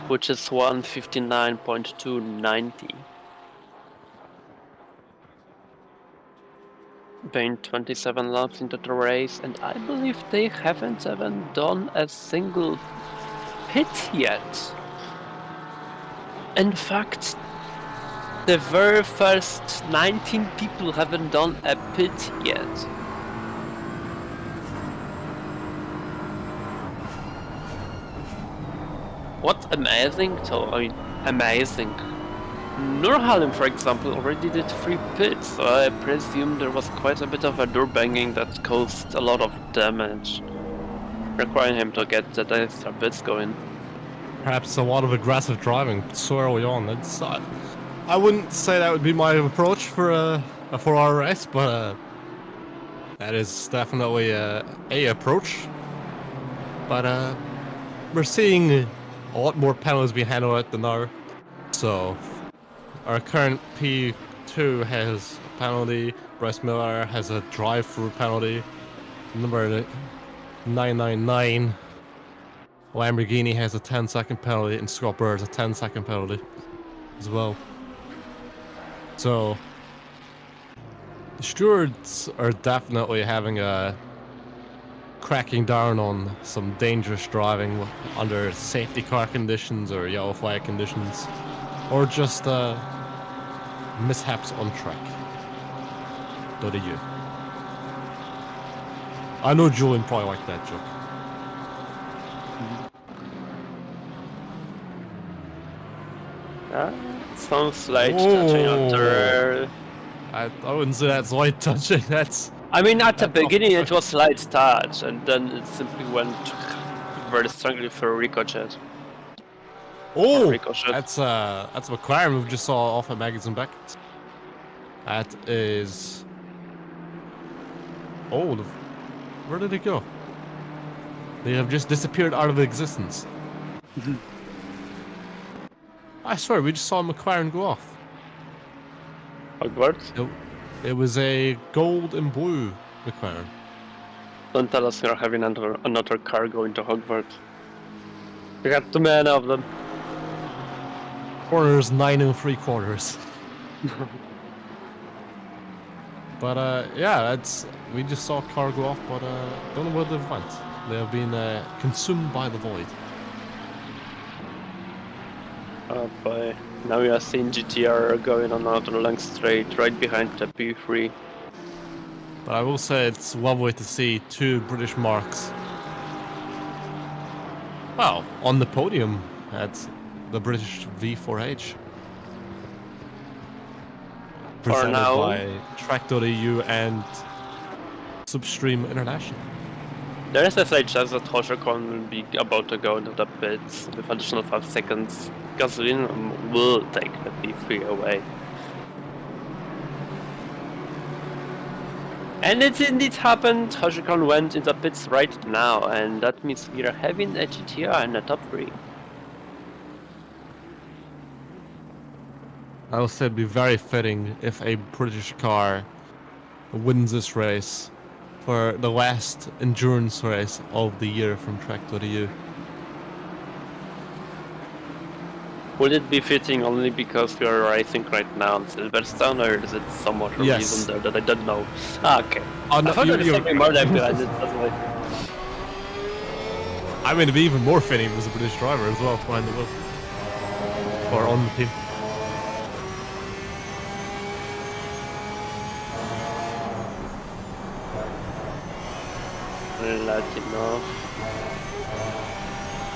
Speaker 3: which is 1:59.290. Been 27 laps into the race, and I believe they haven't even done a single pit yet. In fact, the very first 19 people haven't done a pit yet. What's amazing though, I mean, amazing. Nurhalim, for example, already did 3 pits, so I presume there was quite a bit of a door banging that caused a lot of damage, requiring him to get the extra pits going.
Speaker 2: Perhaps a lot of aggressive driving so early on. That's, I wouldn't say that would be my approach for a 4-hour race, but that is definitely a approach. But we're seeing a lot more penalties being handled out than now. So our current P2 has a penalty. Bryce Miller has a drive-through penalty. Number 999. Lamborghini has a 10-second penalty, and Scott Burr has a 10-second penalty as well. So the stewards are definitely having a cracking down on some dangerous driving under safety car conditions or yellow flag conditions, or just mishaps on track.eu. I know Julian probably liked that joke.
Speaker 3: Sounds like touching after.
Speaker 2: I wouldn't say that's light touching. That's.
Speaker 3: I mean, at the beginning it was light touch, and then it simply went very strongly for ricochet.
Speaker 2: Oh,
Speaker 3: Ricochet.
Speaker 2: that's a McLaren we just saw off at Magazine Beckett. That is. Oh, where did it go? They have just disappeared out of existence. I swear, we just saw McLaren go off.
Speaker 3: Hogwarts?
Speaker 2: It was a gold and blue McLaren.
Speaker 3: Don't tell us you're having another car going to Hogwarts. You got too many of them.
Speaker 2: Corners 9 3/4. But yeah, we just saw a car go off, but don't know where they went. They have been consumed by the void.
Speaker 3: Oh boy. Now we are seeing GTR going on another long straight right behind the P3.
Speaker 2: But I will say it's lovely to see 2 British marks. Well, on the podium at the British V4H. Presented
Speaker 3: now.
Speaker 2: by tracc.eu and Slipstream International.
Speaker 3: There is a slight chance that Hoshikon will be about to go into the pits with additional 5 seconds. Gasoline will take the P3 away. And it indeed happened. Hoshikon went in the pits right now, and that means we are having a GTR in the top 3.
Speaker 2: I will say it'd be very fitting if a British car wins this race for the last endurance race of the year from tracc.eu.
Speaker 3: Would it be fitting only because we are racing right now on Silverstone, or is it some other reason there that I don't know? Ah, okay.
Speaker 2: Oh, no,
Speaker 3: I thought there was something more than behind it, that's why.
Speaker 2: I mean, it'd be even more fitting if it was a British driver as well behind the wheel. Or on the team.
Speaker 3: Let enough.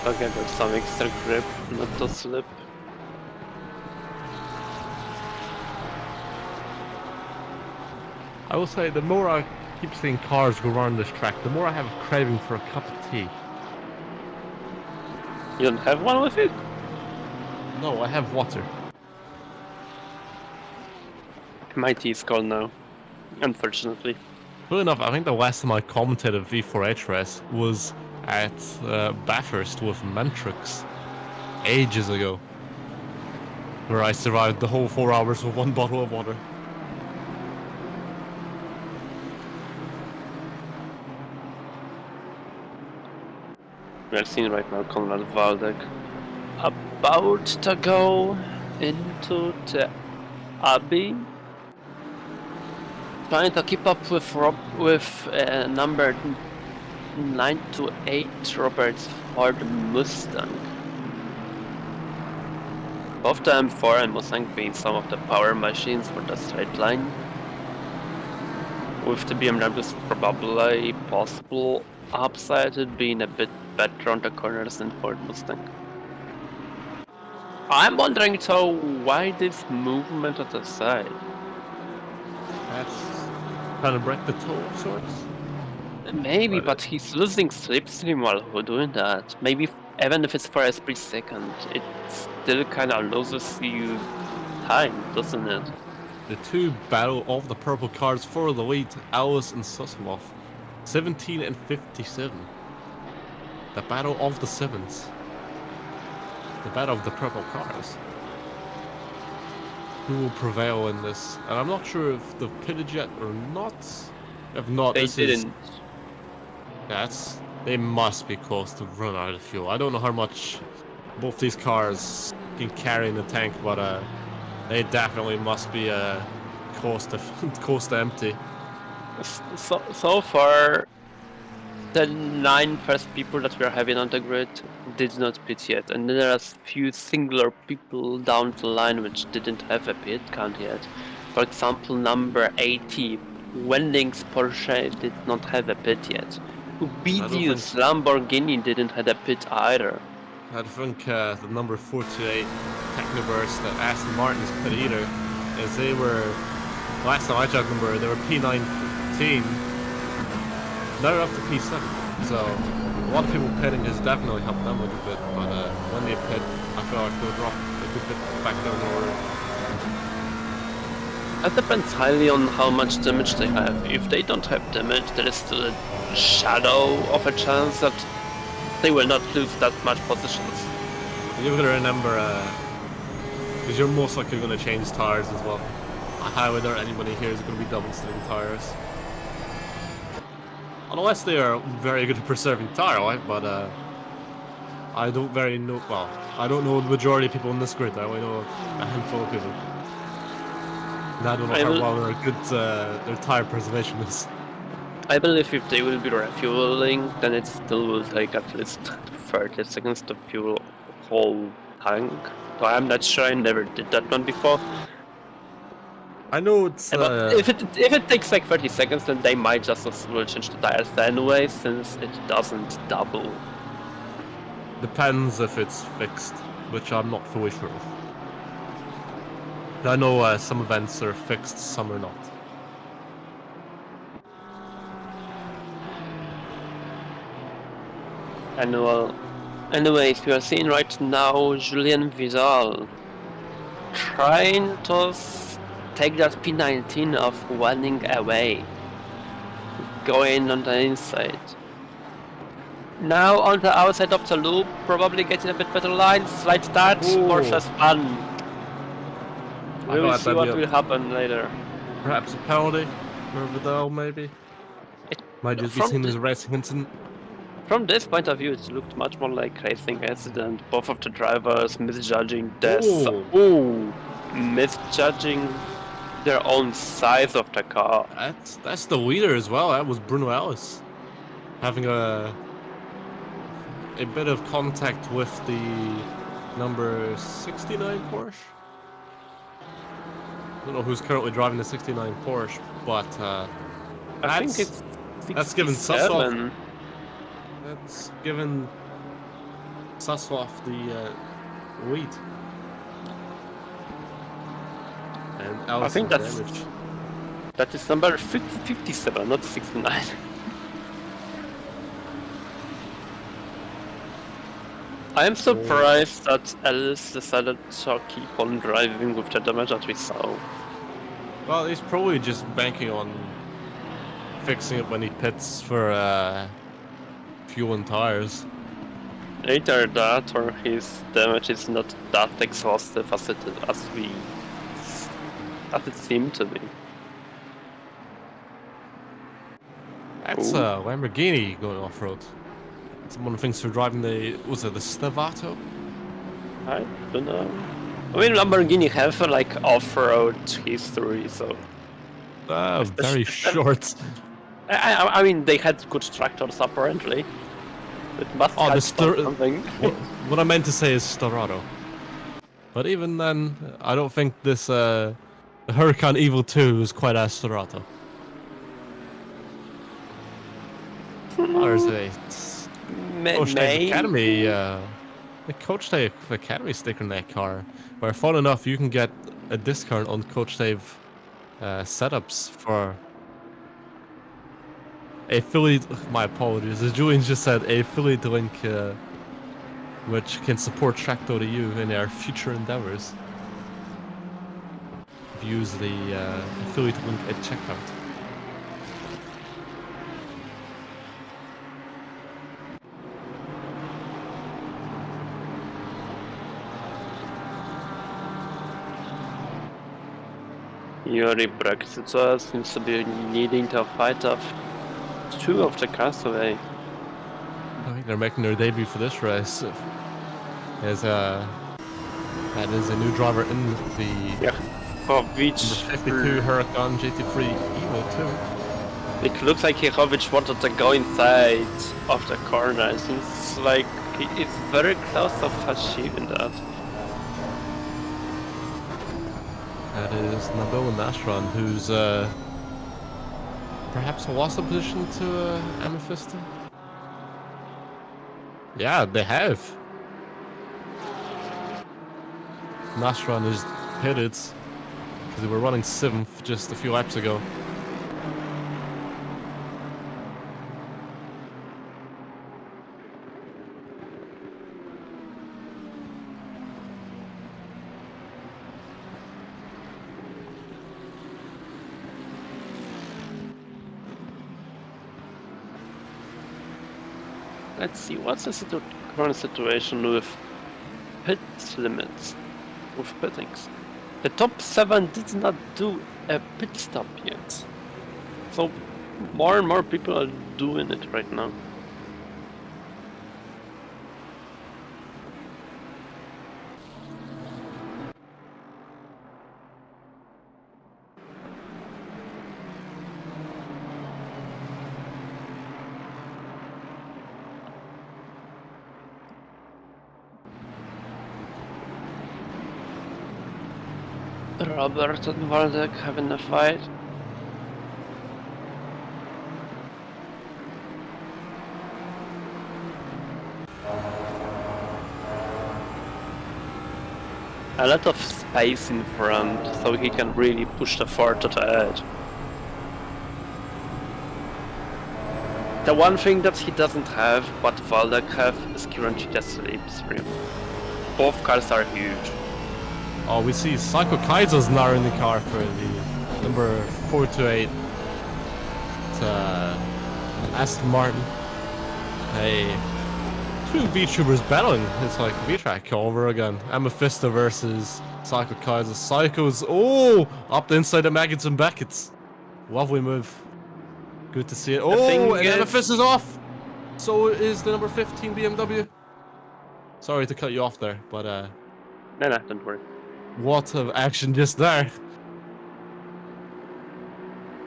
Speaker 3: Okay, there's some extra grip, not to slip.
Speaker 2: I will say, the more I keep seeing cars go around this track, the more I have a craving for a cup of tea.
Speaker 3: You don't have one with it?
Speaker 2: No, I have water.
Speaker 3: My tea is cold now, unfortunately.
Speaker 2: Funnily enough, I think the last time I commentated a V4H race was at Bathurst with Mentrix ages ago, where I survived the whole 4 hours with 1 bottle of water.
Speaker 3: We are seeing right now Konrad Waldek about to go into the Abbey, trying to keep up with number 9 to 8 Roberts Ford Mustang. Both the M4 and Mustang being some of the power machines for the straight line, with the BMW's probably possible upside it being a bit better on the corners than Ford Mustang. I'm wondering though, why this movement at the side?
Speaker 2: That's kind of break the toe of sorts.
Speaker 3: Maybe,
Speaker 2: But
Speaker 3: but he's losing slipstream while doing that. Maybe even if it's for a split second, it still kind of loses you time, doesn't it?
Speaker 2: the two battle of the purple cars for the lead, Alice and Suslov, 17 and 57. The battle of the sevens. The battle of the purple cars. Who will prevail in this? And I'm not sure if they've pitted yet or not. If not,
Speaker 3: They
Speaker 2: this
Speaker 3: didn't.
Speaker 2: is... They must be close to run out of fuel. I don't know how much both these cars can carry in the tank, but they definitely must be close to empty.
Speaker 3: So far, the 9 first people that we are having on the grid did not pit yet, and then there are few singular people down the line which didn't have a pit count yet. For example, number 80, Wending's Porsche did not have a pit yet. Ubidius Lamborghini didn't have a pit either.
Speaker 2: I think the number 48 Technoverse, the Aston Martin's pit either, as they were, last time I checked number, they were P19, now they're up to P7, so a lot of people pitting has definitely helped them a little bit, but when they pit, I feel like they'll drop a good bit back down the order.
Speaker 3: That depends highly on how much damage they have. If they don't have damage, there is still a shadow of a chance that they will not lose that much positions.
Speaker 2: You've got to remember, because you're most likely going to change tires as well. I highly doubt anybody here is going to be double stitting tires. Unless they are very good at preserving tire life, but I don't I don't know the majority of people in this grid. I only know a handful of people. And I don't know how well their tire preservation is.
Speaker 3: I believe if they will be refueling, then it still will take at least 30 seconds to fuel whole tank. So I'm not sure, I never did that one before.
Speaker 2: I know it's...
Speaker 3: But if it takes like 30 seconds, then they might just as well change the tires anyway, since it doesn't double.
Speaker 2: Depends if it's fixed, which I'm not fully sure of. I know some events are fixed, some are not.
Speaker 3: Anyways, we are seeing right now Julien Vidal trying to take that P19 of running away, going on the inside. Now on the outside of the loop, probably getting a bit better line, slight touch, Porsche spun. We will see what will happen later.
Speaker 2: Perhaps a penalty for Vidal, maybe? Might just be seen as a racing incident.
Speaker 3: From this point of view, it looked much more like racing accident. Both of the drivers misjudging misjudging their own size of the car.
Speaker 2: That's the leader as well. That was Bruno Ellis having a bit of contact with the number 69 Porsche. I don't know who's currently driving the 69 Porsche, but
Speaker 3: I think it's 67.
Speaker 2: That's given Suslov. That's given Suslov the lead. And Alice, I think
Speaker 3: that is number 57, not 69. I am surprised that Alice decided to keep on driving with the damage that we saw.
Speaker 2: Well, he's probably just banking on fixing it when he pits for fuel and tires.
Speaker 3: Either that, or his damage is not that exhaustive as it seemed to be.
Speaker 2: That's a Lamborghini going off-road. Someone thinks they're driving the, was it the Stavato?
Speaker 3: I don't know. I mean, Lamborghini have like off-road history, so
Speaker 2: Very short.
Speaker 3: I mean, they had good tractors apparently. It must
Speaker 2: Oh,
Speaker 3: have
Speaker 2: the
Speaker 3: something.
Speaker 2: what I meant to say is Stavato. But even then, I don't think this Huracan Evo 2 is quite as Stavato. There's a Coach Dave Academy, the Coach Dave Academy sticker in that car. Where, fun enough, you can get a discount on Coach Dave setups for affiliate. My apologies, as Julian just said, a affiliate link which can support tracc.eu in their future endeavors. Use the affiliate link at checkout.
Speaker 3: Yuri Brexit seems to be needing to fight off two of the cars away.
Speaker 2: I think they're making their debut for this race. As that is a new driver in the
Speaker 3: Kovic
Speaker 2: 52 Huracan GT3 Evo 2.
Speaker 3: It looks like Kovic wanted to go inside of the corner. It seems like he is very close of achieving that.
Speaker 2: That is Nabil Nasran, who's perhaps lost a position to Amethysta. Yeah, they have. Nasran is pitted because they were running 7th just a few laps ago.
Speaker 3: Let's see, what's the current situation with pit limits, with pittings? The top 7 did not do a pit stop yet. So more and more people are doing it right now. Robert and Waldeck having a fight. A lot of space in front, so he can really push the Ford to the edge. The one thing that he doesn't have, but Waldeck have, is currently the Slipstream. Both cars are huge.
Speaker 2: Oh, we see Psycho Kaiser's now in the car for the number 428 Aston Martin. Hey, two VTubers battling. It's like V-Track all over again. Amethysta versus Psycho Kaiser. Psycho's up the inside of Maggots and Beckett's. Lovely move. Good to see it. Oh, and Amethysta's off. So is the number 15 BMW. Sorry to cut you off there, but
Speaker 3: No, don't worry.
Speaker 2: what of action just there.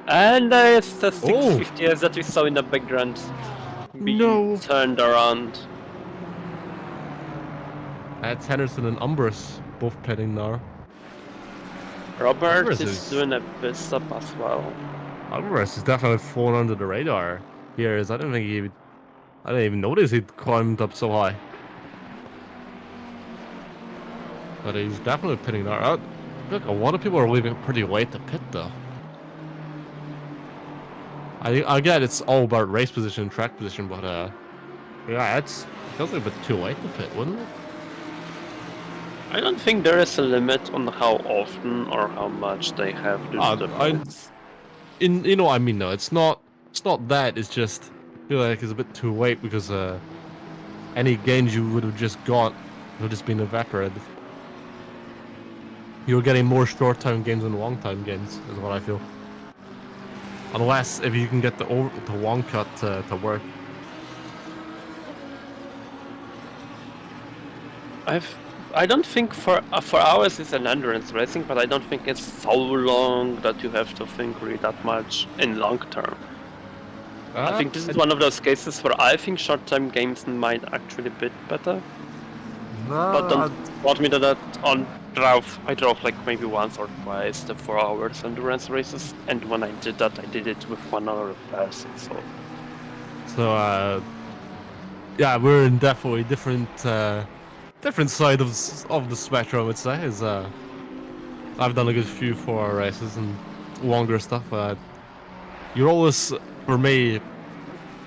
Speaker 3: And it's the 650s that we saw in the background being turned around.
Speaker 2: That's Henderson and Umbris both pitting now.
Speaker 3: Robert is doing a pit stop as well.
Speaker 2: Umbris is definitely flown under the radar here. I didn't even notice he'd climbed up so high. But he's definitely pitting now. Look, a lot of people are leaving pretty late to pit though. I get it's all about race position and track position, but yeah, it feels like a bit too late to pit, wouldn't it?
Speaker 3: I don't think there is a limit on how often or how much they have to do the pits.
Speaker 2: You know what I mean though, it's not that, it's just I feel like it's a bit too late because any gains you would have just got would have just been evaporated. You're getting more short time games than long time games, is what I feel. Unless if you can get the long cut to work.
Speaker 3: I don't think for hours it's an endurance racing, but I don't think it's so long that you have to think really that much in long term. I think this is one of those cases where I think short-term games might actually be better. But don't quote me to that. I drove like maybe once or twice the 4 hours endurance races, and when I did that, I did it with 1 other person.
Speaker 2: So yeah, we're in definitely different side of the spectrum, I would say. Is I've done a good few 4-hour races and longer stuff. You're always, for me,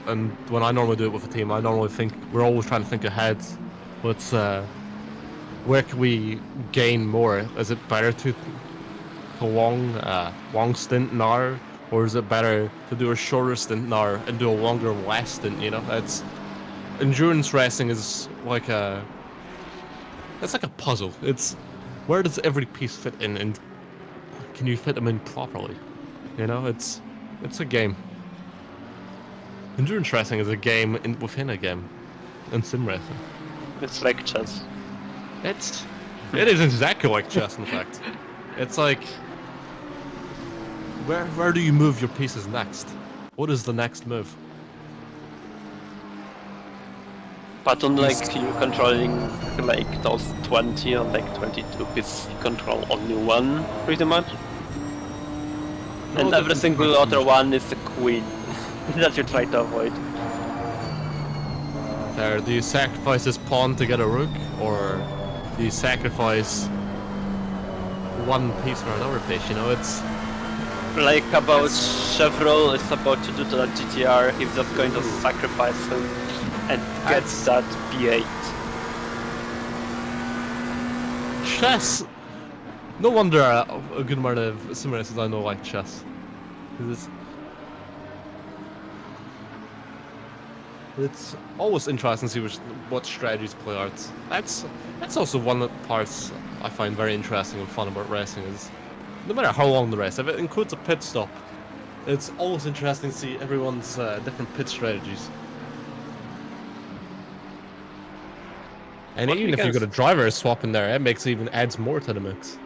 Speaker 2: and when I normally do it with a team, I normally think we're always trying to think ahead. What's where can we gain more? Is it better to long stint now, or is it better to do a shorter stint now and do a longer last stint? You know, it's endurance racing is like it's like a puzzle. It's where does every piece fit in, and can you fit them in properly? You know, it's a game. Endurance racing is a game within a game, in sim racing.
Speaker 3: It's like chess.
Speaker 2: It is exactly like chess, in fact. It's like where do you move your pieces next? What is the next move?
Speaker 3: But unlike you controlling like those 20 or like 22 pieces, you control only one pretty much. And every single other one is a queen that you try to avoid.
Speaker 2: There, do you sacrifice this pawn to get a rook, or do you sacrifice one piece for another piece? You know, it's
Speaker 3: like about Chevrolet is about to do to that GTR, he's just going to sacrifice him and gets that B8.
Speaker 2: Chess! No wonder a good amount of sim races I know like chess. It's always interesting to see what strategies play out. That's also one of the parts I find very interesting and fun about racing is, no matter how long the race, if it includes a pit stop, it's always interesting to see everyone's different pit strategies. And even if you've got a driver swap in there, it adds more to the mix.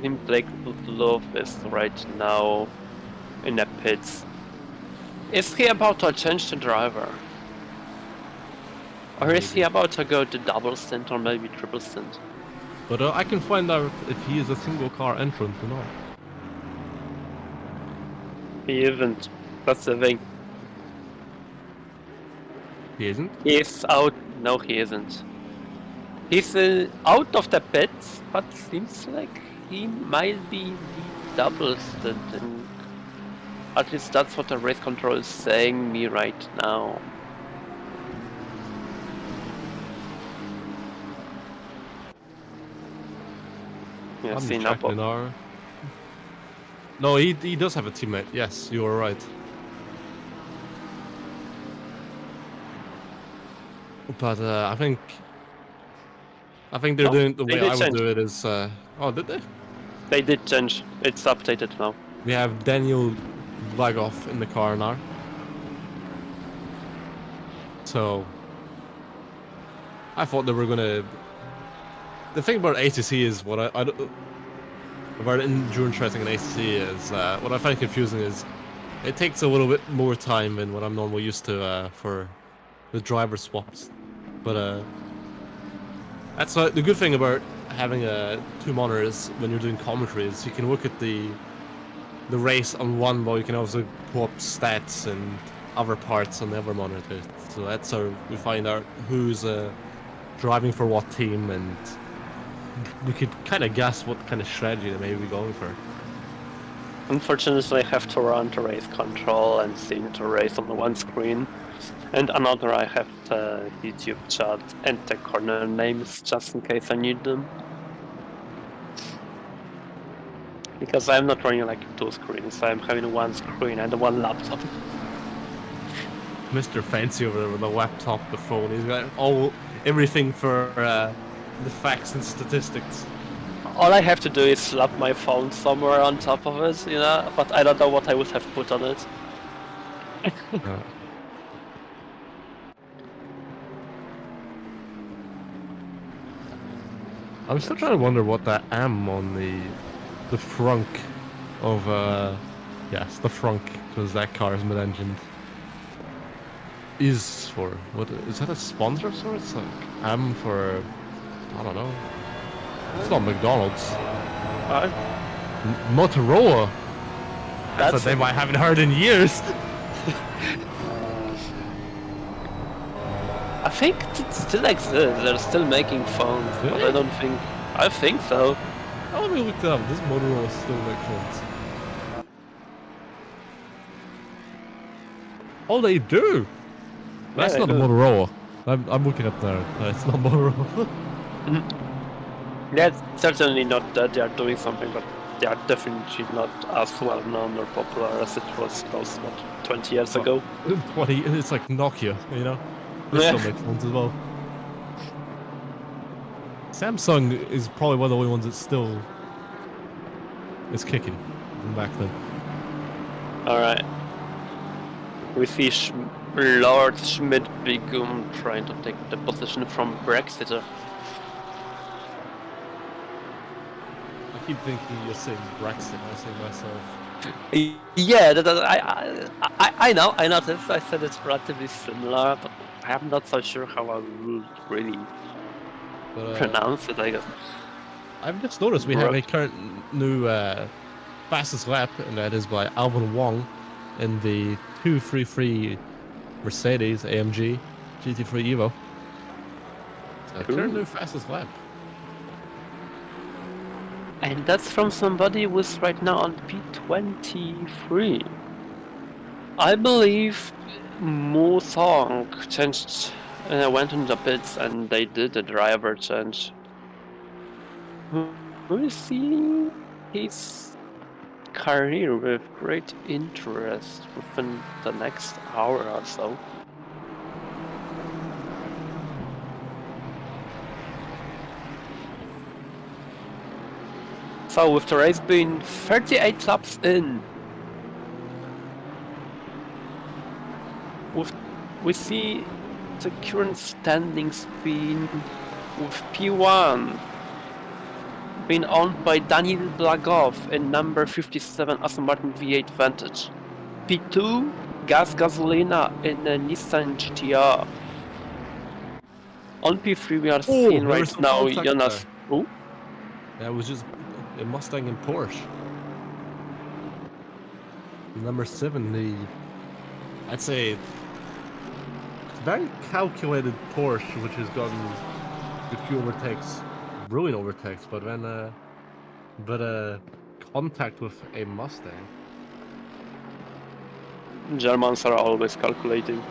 Speaker 3: Seems like Love is right now in the pits. Is he about to change the driver? Or is he about to go to double stint or maybe triple stint?
Speaker 2: But I can find out if he is a single car entrant or not.
Speaker 3: He isn't. That's the thing.
Speaker 2: He isn't?
Speaker 3: He's out. No, he isn't. He's out of the pits, but seems like he might be the double stinting. At least that's what the race control is saying me right now. Yeah, see now.
Speaker 2: No, he does have a teammate. Yes, you are right. But I think they're doing the way I would do it is. Oh, did they?
Speaker 3: They did change. It's updated now.
Speaker 2: We have Daniel Lagoff in the car now. So I thought they were gonna. The thing about ACC is what I about endurance racing and ACC is what I find confusing is it takes a little bit more time than what I'm normally used to for the driver swaps. But that's the good thing about having two monitors when you're doing commentary is you can look at the race on one, but you can also pull up stats and other parts on the other monitor. So that's how we find out who's driving for what team, and we could kind of guess what kind of strategy they may be going for.
Speaker 3: Unfortunately, I have to run to race control and seem to race on the one screen, and another I have the YouTube chat and the corner names just in case I need them. Because I'm not running like two screens, I'm having one screen and one laptop.
Speaker 2: Mr. Fancy over there with the laptop, the phone, he's got everything for the facts and statistics.
Speaker 3: all I have to do is slap my phone somewhere on top of it, you know. But I don't know what I would have put on it.
Speaker 2: I'm still trying to wonder what that M on the frunk of yes, the frunk, because that car is mid-engined, is for. What is that, a sponsor of sorts? Like M for, I don't know. It's not McDonald's. Motorola. That's a name I haven't heard in years.
Speaker 3: I think it still exists. They're still making phones, but
Speaker 2: Really?
Speaker 3: I don't think. I think so.
Speaker 2: Oh, let me look it up. Does Motorola still make phones? Oh, they do. That's
Speaker 3: they
Speaker 2: not a
Speaker 3: do.
Speaker 2: Motorola. I'm looking at there. It's not Motorola.
Speaker 3: Yeah, it's certainly not that they are doing something, but they are definitely not as well known or popular as it was those 20 years ago.
Speaker 2: 20. It's like Nokia, you know. They
Speaker 3: Yeah.
Speaker 2: still make phones as well. Samsung is probably one of the only ones that still is kicking from back then.
Speaker 3: All right. We see Lord Schmidt-Begum trying to take the position from Brexiter.
Speaker 2: I keep thinking you're saying Brexit. I say myself.
Speaker 3: Yeah, I know. I noticed. I said it's relatively similar, but I'm not so sure how I would really
Speaker 2: But
Speaker 3: pronounce it. I guess.
Speaker 2: I've just noticed we have a current new fastest lap, and that is by Alvin Wong in the 233 Mercedes AMG GT3 Evo. So current new fastest lap.
Speaker 3: And that's from somebody who's right now on P23. I believe Mo Song changed, went in the pits, and they did a driver change. We see his career with great interest within the next hour or so. So with the race being 38 laps in, we see the current standings being with P1 being owned by Daniel Blagov in number 57 Aston Martin V8 Vantage. P2 Gas Gasolina in a Nissan GTR. On P3 we are seeing right now Jonas. Oh?
Speaker 2: That was just a Mustang and Porsche. Number 7, I'd say very calculated Porsche, which has gotten a few overtakes, brilliant overtakes, but when contact with a Mustang.
Speaker 3: Germans are always calculating.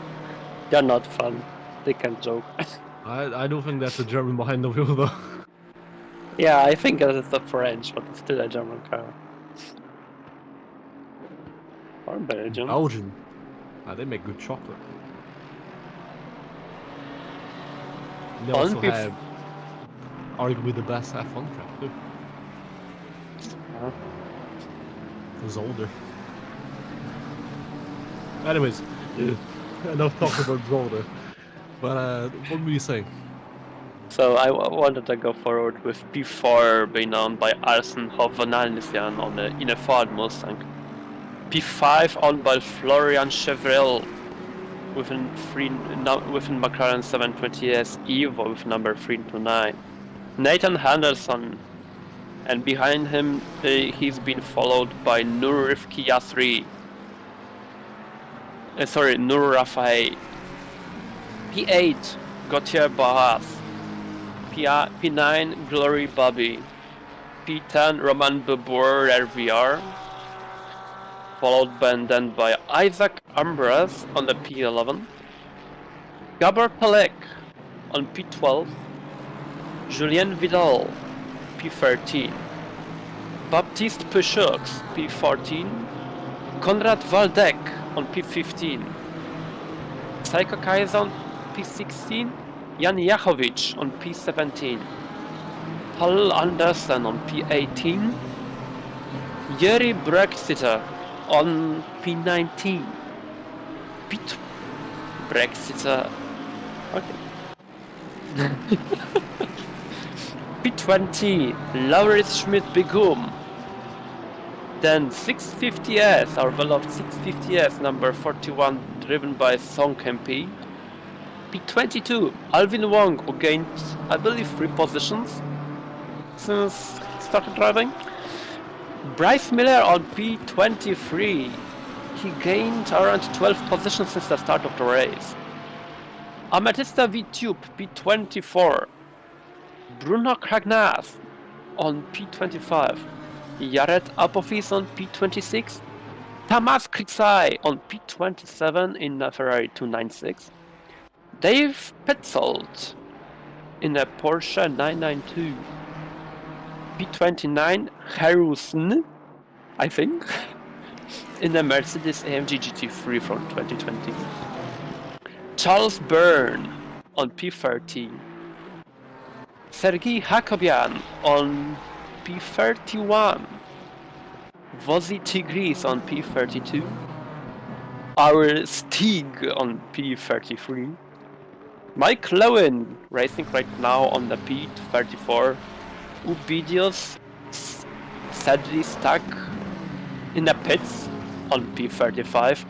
Speaker 3: They're not fun. They can't joke.
Speaker 2: I don't think that's a German behind the wheel though.
Speaker 3: Yeah, I think it's a French, but it's still a German car. Or Belgian.
Speaker 2: Belgian. They make good chocolate. And they also have arguably the best F1 track too. It was older. Anyways, enough talking about Zolder. But what were you saying?
Speaker 3: So I wanted to go forward with P4 being owned by Arsen Hovhanalisian in a Ford Mustang. P5 owned by Florian Chevreul within McLaren 720S Evo with number 329. Nathan Henderson, and behind him he's been followed by Nur Rifki Yasri. Nur Rafai. P8 Gautier Barras. P9 Glory Bobby. P10 Roman Babur RVR. Followed then by Isaac Ambras on the P11. Gabor Pelek on P12. Julien Vidal P13. Baptiste Peucheux P14. Konrad Waldeck on P15. Saiko Kaiser on P16. Jan Jachowicz on P17. Paul Anderson on P18. Yuri Brexiter on P19. Pete Brexiter. Okay. P20. Lauritz Schmidt-Begum. Then 650S, our beloved 650S, number 41, driven by Song MP. P22, Alvin Wong, who gained, I believe, 3 positions since he started driving. Bryce Miller on P23. He gained around 12 positions since the start of the race. Amethysta V-Tube, P24. Bruno Kragnas on P25. Jared Apophis on P26. Tamas Kriksai on P27 in a Ferrari 296. Dave Petzold in a Porsche 992. P29 Harrison, I think, in a Mercedes AMG GT3 from 2020. Charles Byrne on P30. Sergei Hakobian on P31. Vozi Tigris on P32. Our Stig on P33. Mike Lowen racing right now on the P34. Ubidius sadly stuck in the pits on P35.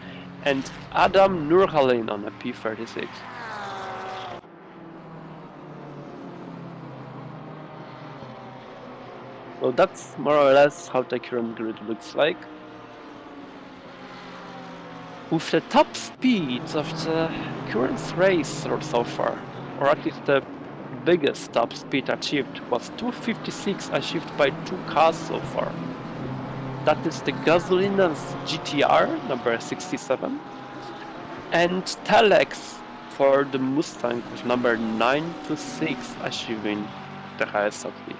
Speaker 3: And Adam Nurhalin on the P36. So that's more or less how the current grid looks like. With the top speeds of the current race so far, or at least the biggest top speed achieved, was 256 achieved by 2 cars so far. That is the Gasolina's GTR, number 67, and Telex for the Mustang with number 926 achieving the highest top speed.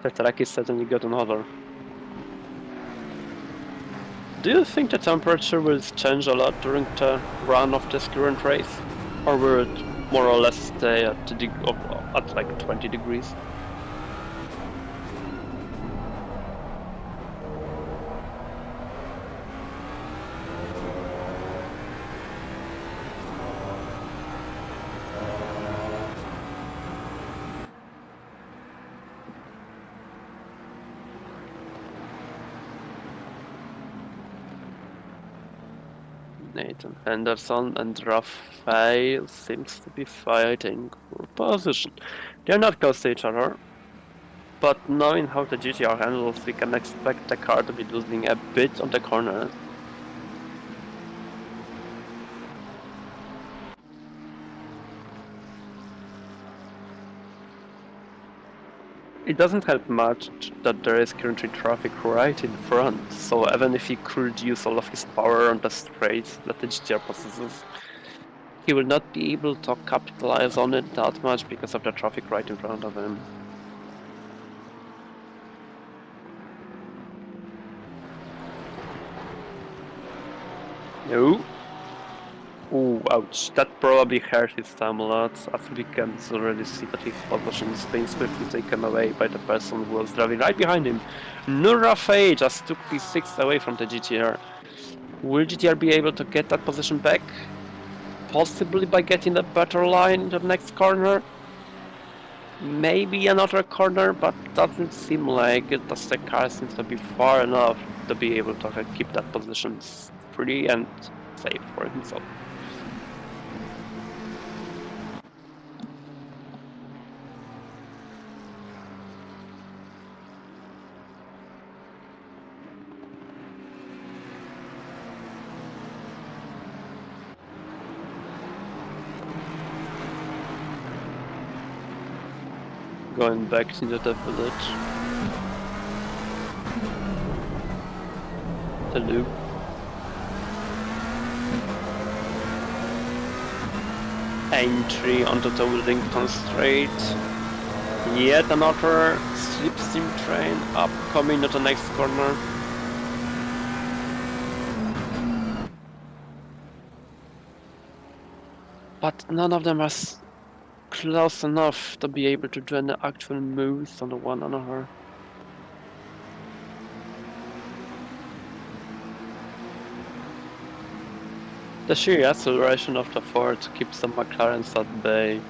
Speaker 3: The track is certainly got another. Do you think the temperature will change a lot during the run of this current race? Or will it more or less stay at like 20 degrees? Nathan Henderson and Raphael seems to be fighting for position. They're not close to each other, but knowing how the GTR handles, we can expect the car to be losing a bit on the corners. It doesn't help much that there is currently traffic right in front, so even if he could use all of his power on the straight that the GTR possesses, he will not be able to capitalize on it that much because of the traffic right in front of him. No. Ooh, ouch. That probably hurt his thumb a lot, as we can already see that his position is being swiftly taken away by the person who was driving right behind him. Nura Faye just took P6 away from the GTR. Will GTR be able to get that position back? Possibly by getting a better line in the next corner? Maybe another corner, but doesn't seem like it, as the car seems to be far enough to be able to keep that position free and safe for himself. Going back into the village. The loop. entry onto the Wellington Strait. Yet another slipstream train upcoming at the next corner. But none of them was close enough to be able to do any actual moves on the one another. The sheer acceleration of the Ford keeps the McLarens at bay.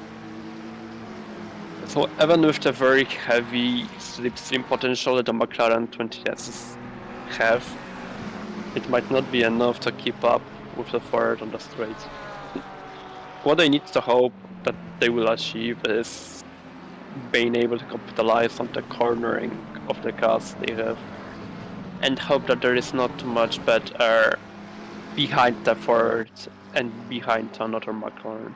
Speaker 3: So even with the very heavy slipstream potential that the McLaren 20s have, it might not be enough to keep up with the Ford on the straight. What I need to hope that they will achieve is being able to capitalize on the cornering of the cars they have, and hope that there is not too much bad air behind the Ford and behind another McLaren.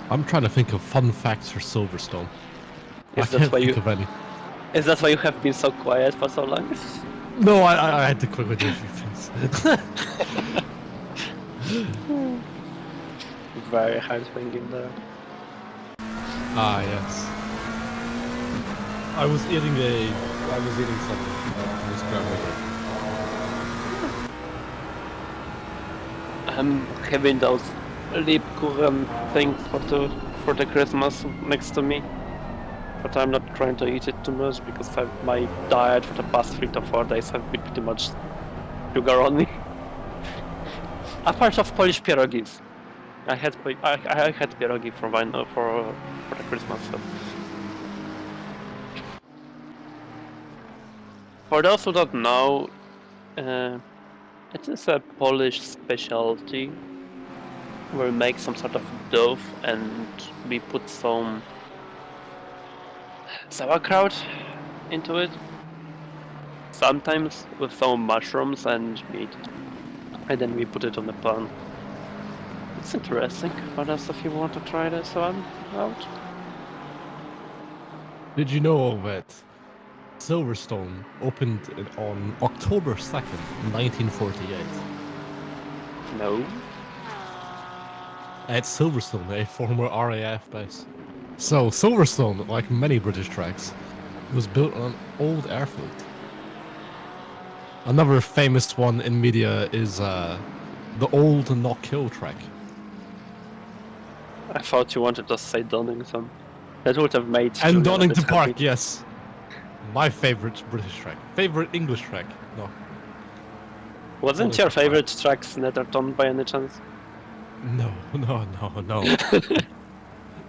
Speaker 2: I'm trying to think of fun facts for Silverstone. I
Speaker 3: Is that
Speaker 2: can't
Speaker 3: why
Speaker 2: think
Speaker 3: you?
Speaker 2: of any.
Speaker 3: Is that why you have been so quiet for so long?
Speaker 2: No, I had to quickly do a few things.
Speaker 3: Very hard thinking there.
Speaker 2: Ah, yes. I was eating something. I was grabbing
Speaker 3: I'm having those Lebkuchen things for the Christmas next to me, but I'm not trying to eat it too much because my diet for the past 3 to 4 days have been pretty much sugar only. Apart of Polish pierogies, I had pierogi for the Christmas. So. For those who don't know, it is a Polish specialty. We make some sort of dough and we put some sauerkraut into it. Sometimes with some mushrooms and meat. And then we put it on the pan. It's interesting. What else if you want to try this one out?
Speaker 2: Did you know that Silverstone opened on October 2nd, 1948?
Speaker 3: No.
Speaker 2: At Silverstone, a former RAF base. So, Silverstone, like many British tracks, was built on an old airfield. Another famous one in media is the old Knockhill track.
Speaker 3: I thought you wanted to say Donington. That would have made
Speaker 2: And
Speaker 3: Julian a
Speaker 2: Donington
Speaker 3: bit
Speaker 2: Park,
Speaker 3: happy.
Speaker 2: yes. My favorite British track. Favorite English track. No.
Speaker 3: Wasn't your favorite track Snetterton by any chance?
Speaker 2: No.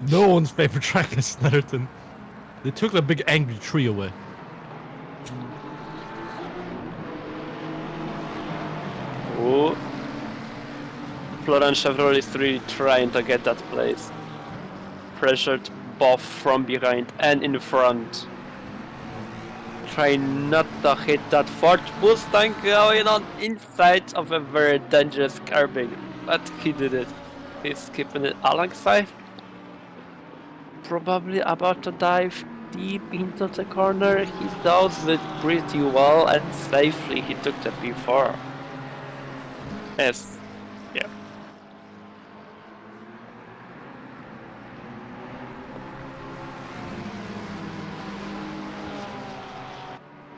Speaker 2: No one's favorite track is Snetterton. They took the big angry tree away.
Speaker 3: Oh. Florence Chevrolet is really trying to get that place. Pressured both from behind and in front. Trying not to hit that Ford Mustang going on inside of a very dangerous curbing. But he did it. He's keeping it alongside. Probably about to dive deep into the corner. He does it pretty well and safely. He took the P4. Yes. Yeah.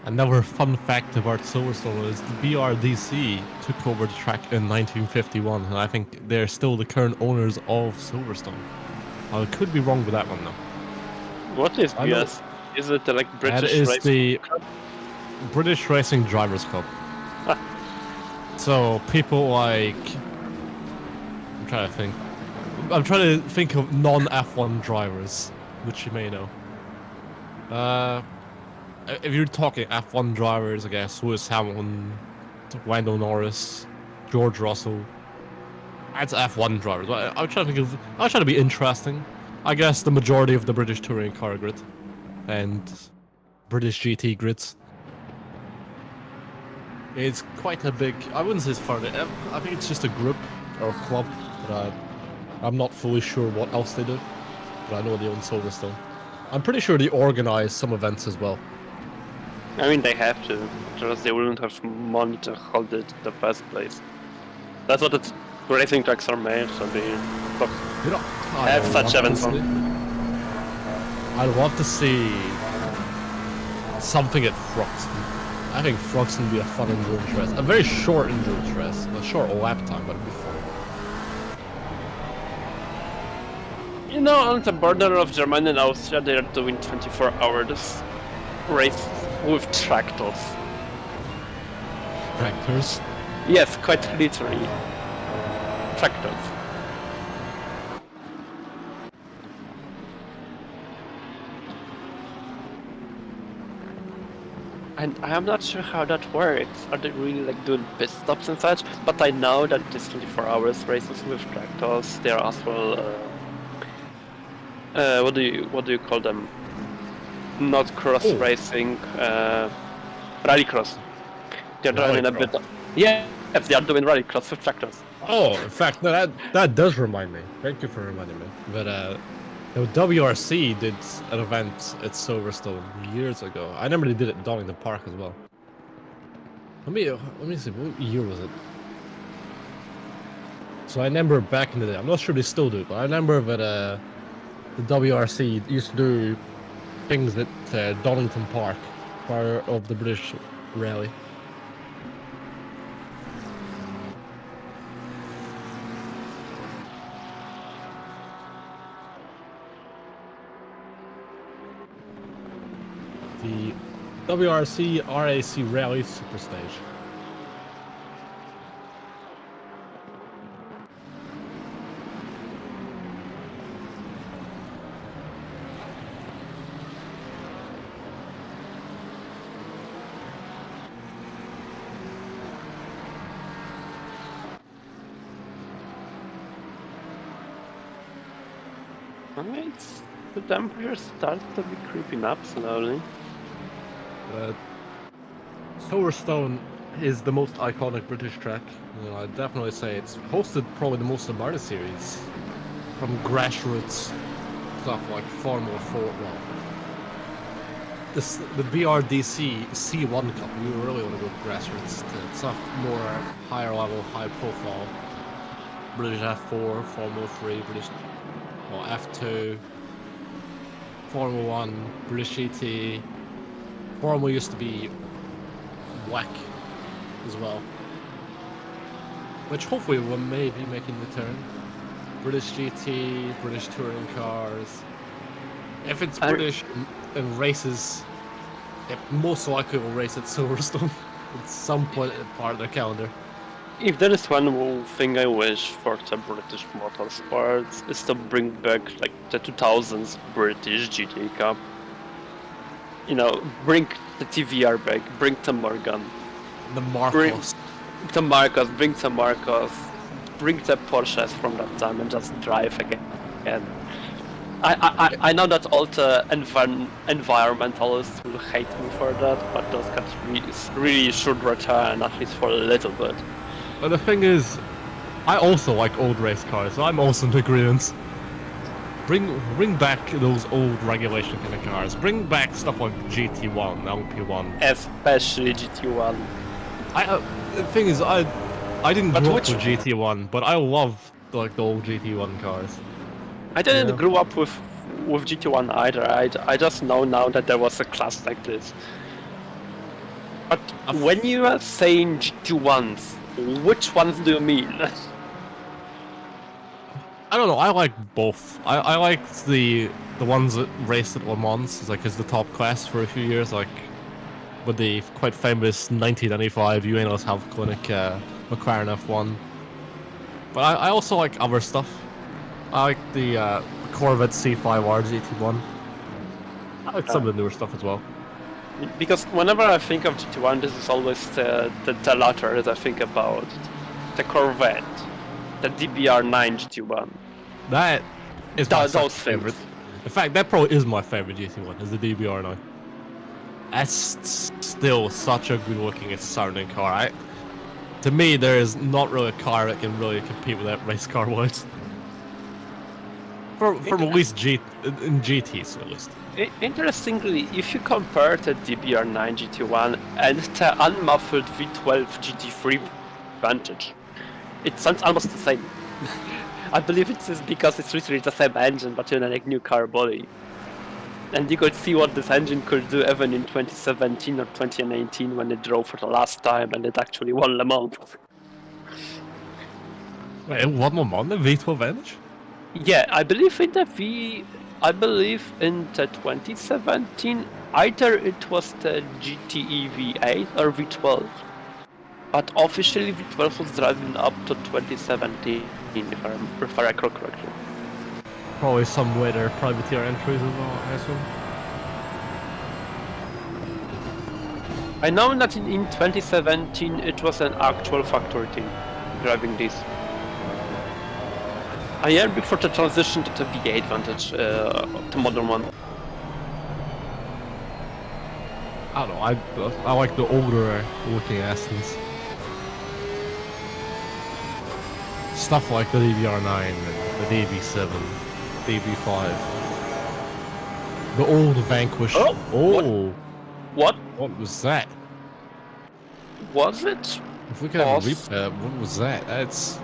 Speaker 2: Another fun fact about Silverstone is the BRDC took over the track in 1951, and I think they're still the current owners of Silverstone. I could be wrong with that one though.
Speaker 3: What is BS? Is it like British
Speaker 2: That is
Speaker 3: Racing
Speaker 2: the
Speaker 3: Club?
Speaker 2: British Racing Drivers Club. So people like I'm trying to think of non-F1 drivers, which you may know. if you're talking F1 drivers, I guess Lewis Hamilton, Lando Norris, George Russell, that's F1 drivers. But I'm trying to think of. I'm trying to be interesting. I guess the majority of the British touring car grid and British GT grids. It's quite a big. I wouldn't say it's fun. I think it's just a group or a club. But I'm not fully sure what else they do. But I know they own Silverstone. I'm pretty sure they organize some events as well.
Speaker 3: I mean, they have to, otherwise they wouldn't have money to hold it in the first place. That's what the racing tracks are made, so they
Speaker 2: You know,
Speaker 3: have such events on.
Speaker 2: I'd love to see something at Thruxton. I think Thruxton would be a fun endurance race. A very short endurance race. A short lap time, but it'd be fun.
Speaker 3: You know, on the border of Germany and Austria, they are doing 24 hours race with tractors.
Speaker 2: Tractors?
Speaker 3: Yes, quite literally. Tractors. And I am not sure how that works. Are they really like doing pit stops and such? But I know that these 24 hours races with tractors, they are as well. What do you call them? Not cross racing, rallycross. They're doing a bit. Yeah, they are doing rallycross with tractors.
Speaker 2: Oh, in fact, no, that does remind me. Thank you for reminding me. But the WRC did an event at Silverstone years ago. I remember they did it in Donington Park as well. Let me see, what year was it? So I remember back in the day. I'm not sure they still do, but I remember that the WRC used to do things at Donington Park, part of the British Rally. The WRC RAC Rally Superstage.
Speaker 3: The temperature starts to be creeping up slowly.
Speaker 2: Silverstone is the most iconic British track. You know, I'd definitely say it's hosted probably the most amount of series. From grassroots stuff like Formula 4. Well, the BRDC C1 Cup, we really want to go grassroots to stuff more higher level, high profile. British F4, Formula 3, British F2, Formula 1, British GT. Formula used to be whack as well, which hopefully will maybe making the turn. British GT, British touring cars. If it's British and races, it most likely will race at Silverstone at some point in part of their calendar.
Speaker 3: If there is one thing I wish for the British motorsports, is to bring back like the 2000s British GT Cup. You know, bring the TVR back, bring the Morgan.
Speaker 2: The Marcos.
Speaker 3: Bring the Marcos, bring the Porsches from that time and just drive again. I know that all the environmentalists will hate me for that, but those cars really should return, at least for a little bit.
Speaker 2: But the thing is, I also like old race cars, so I'm also in agreement. Bring back those old regulation kind of cars. Bring back stuff like GT1, LP1.
Speaker 3: Especially GT1.
Speaker 2: The thing is, I didn't grow up with
Speaker 3: which
Speaker 2: GT1, but I love like the old GT1 cars.
Speaker 3: I didn't grow up with GT1 either. I just know now that there was a class like this. But when you are saying GT1s, which ones do you mean?
Speaker 2: I don't know. I like both. I like the ones that raced at Le Mans, like as the top class for a few years, like with the quite famous 1995 UNLS Health Clinic McLaren F1. But I also like other stuff. I like the Corvette C5R GT1. I like some of the newer stuff as well.
Speaker 3: Because whenever I think of GT1, this is always the latter that I think about. The Corvette, the DBR9 GT1.
Speaker 2: That is my
Speaker 3: Those
Speaker 2: favorite.
Speaker 3: things.
Speaker 2: In fact, that probably is my favorite GT1, is the DBR9. That's still such a good-looking and sounding car. To me, there is not really a car that can really compete with that race car-wise. From at least in GTs, at least.
Speaker 3: Interestingly, if you compare the DBR9 GT1 and the unmuffled V12 GT3 Vantage, it sounds almost the same. I believe it is because it's literally the same engine, but in a new car body. And you could see what this engine could do even in 2017 or 2019 when it drove for the last time and it actually won Le Mans.
Speaker 2: Wait, it won Le Mans, the V12 Vantage?
Speaker 3: Yeah, I believe in the 2017, either it was the GTE V8 or V12. But officially V12 was driving up to 2017, if I recall correctly.
Speaker 2: Probably some weather privateer entries as well, I assume.
Speaker 3: I know that in 2017 it was an actual factory team driving this. A year before the transition to the V8 Vantage, the modern one.
Speaker 2: I don't know, I like the older looking Astons. Stuff like the DBR9 and the DB7, DB5. The old Vanquish.
Speaker 3: Oh! What?
Speaker 2: What was that?
Speaker 3: Was it?
Speaker 2: If we could have a replay, what was that? That's...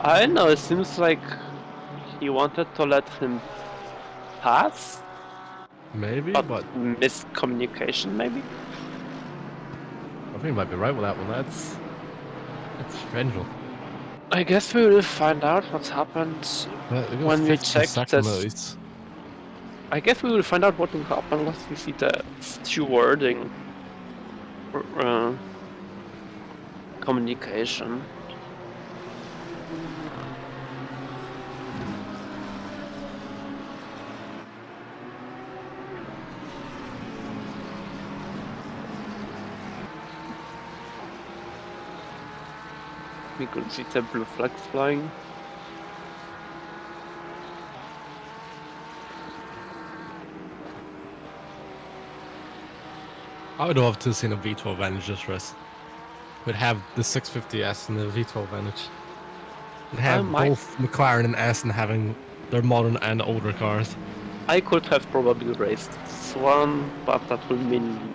Speaker 3: I don't know, it seems like he wanted to let him pass?
Speaker 2: Maybe, but...
Speaker 3: miscommunication, maybe?
Speaker 2: I think you might be right with that one, that's strange.
Speaker 3: I guess we will find out what happened when we check this. I guess we will find out what will happen once we see the stewarding communication. We could see the blue flags flying.
Speaker 2: I would love to have seen a V12 Vantage this race. We'd have the 650S and the V12 Vantage. We'd have both McLaren and Aston having their modern and older cars.
Speaker 3: I could have probably raced this one, but that would mean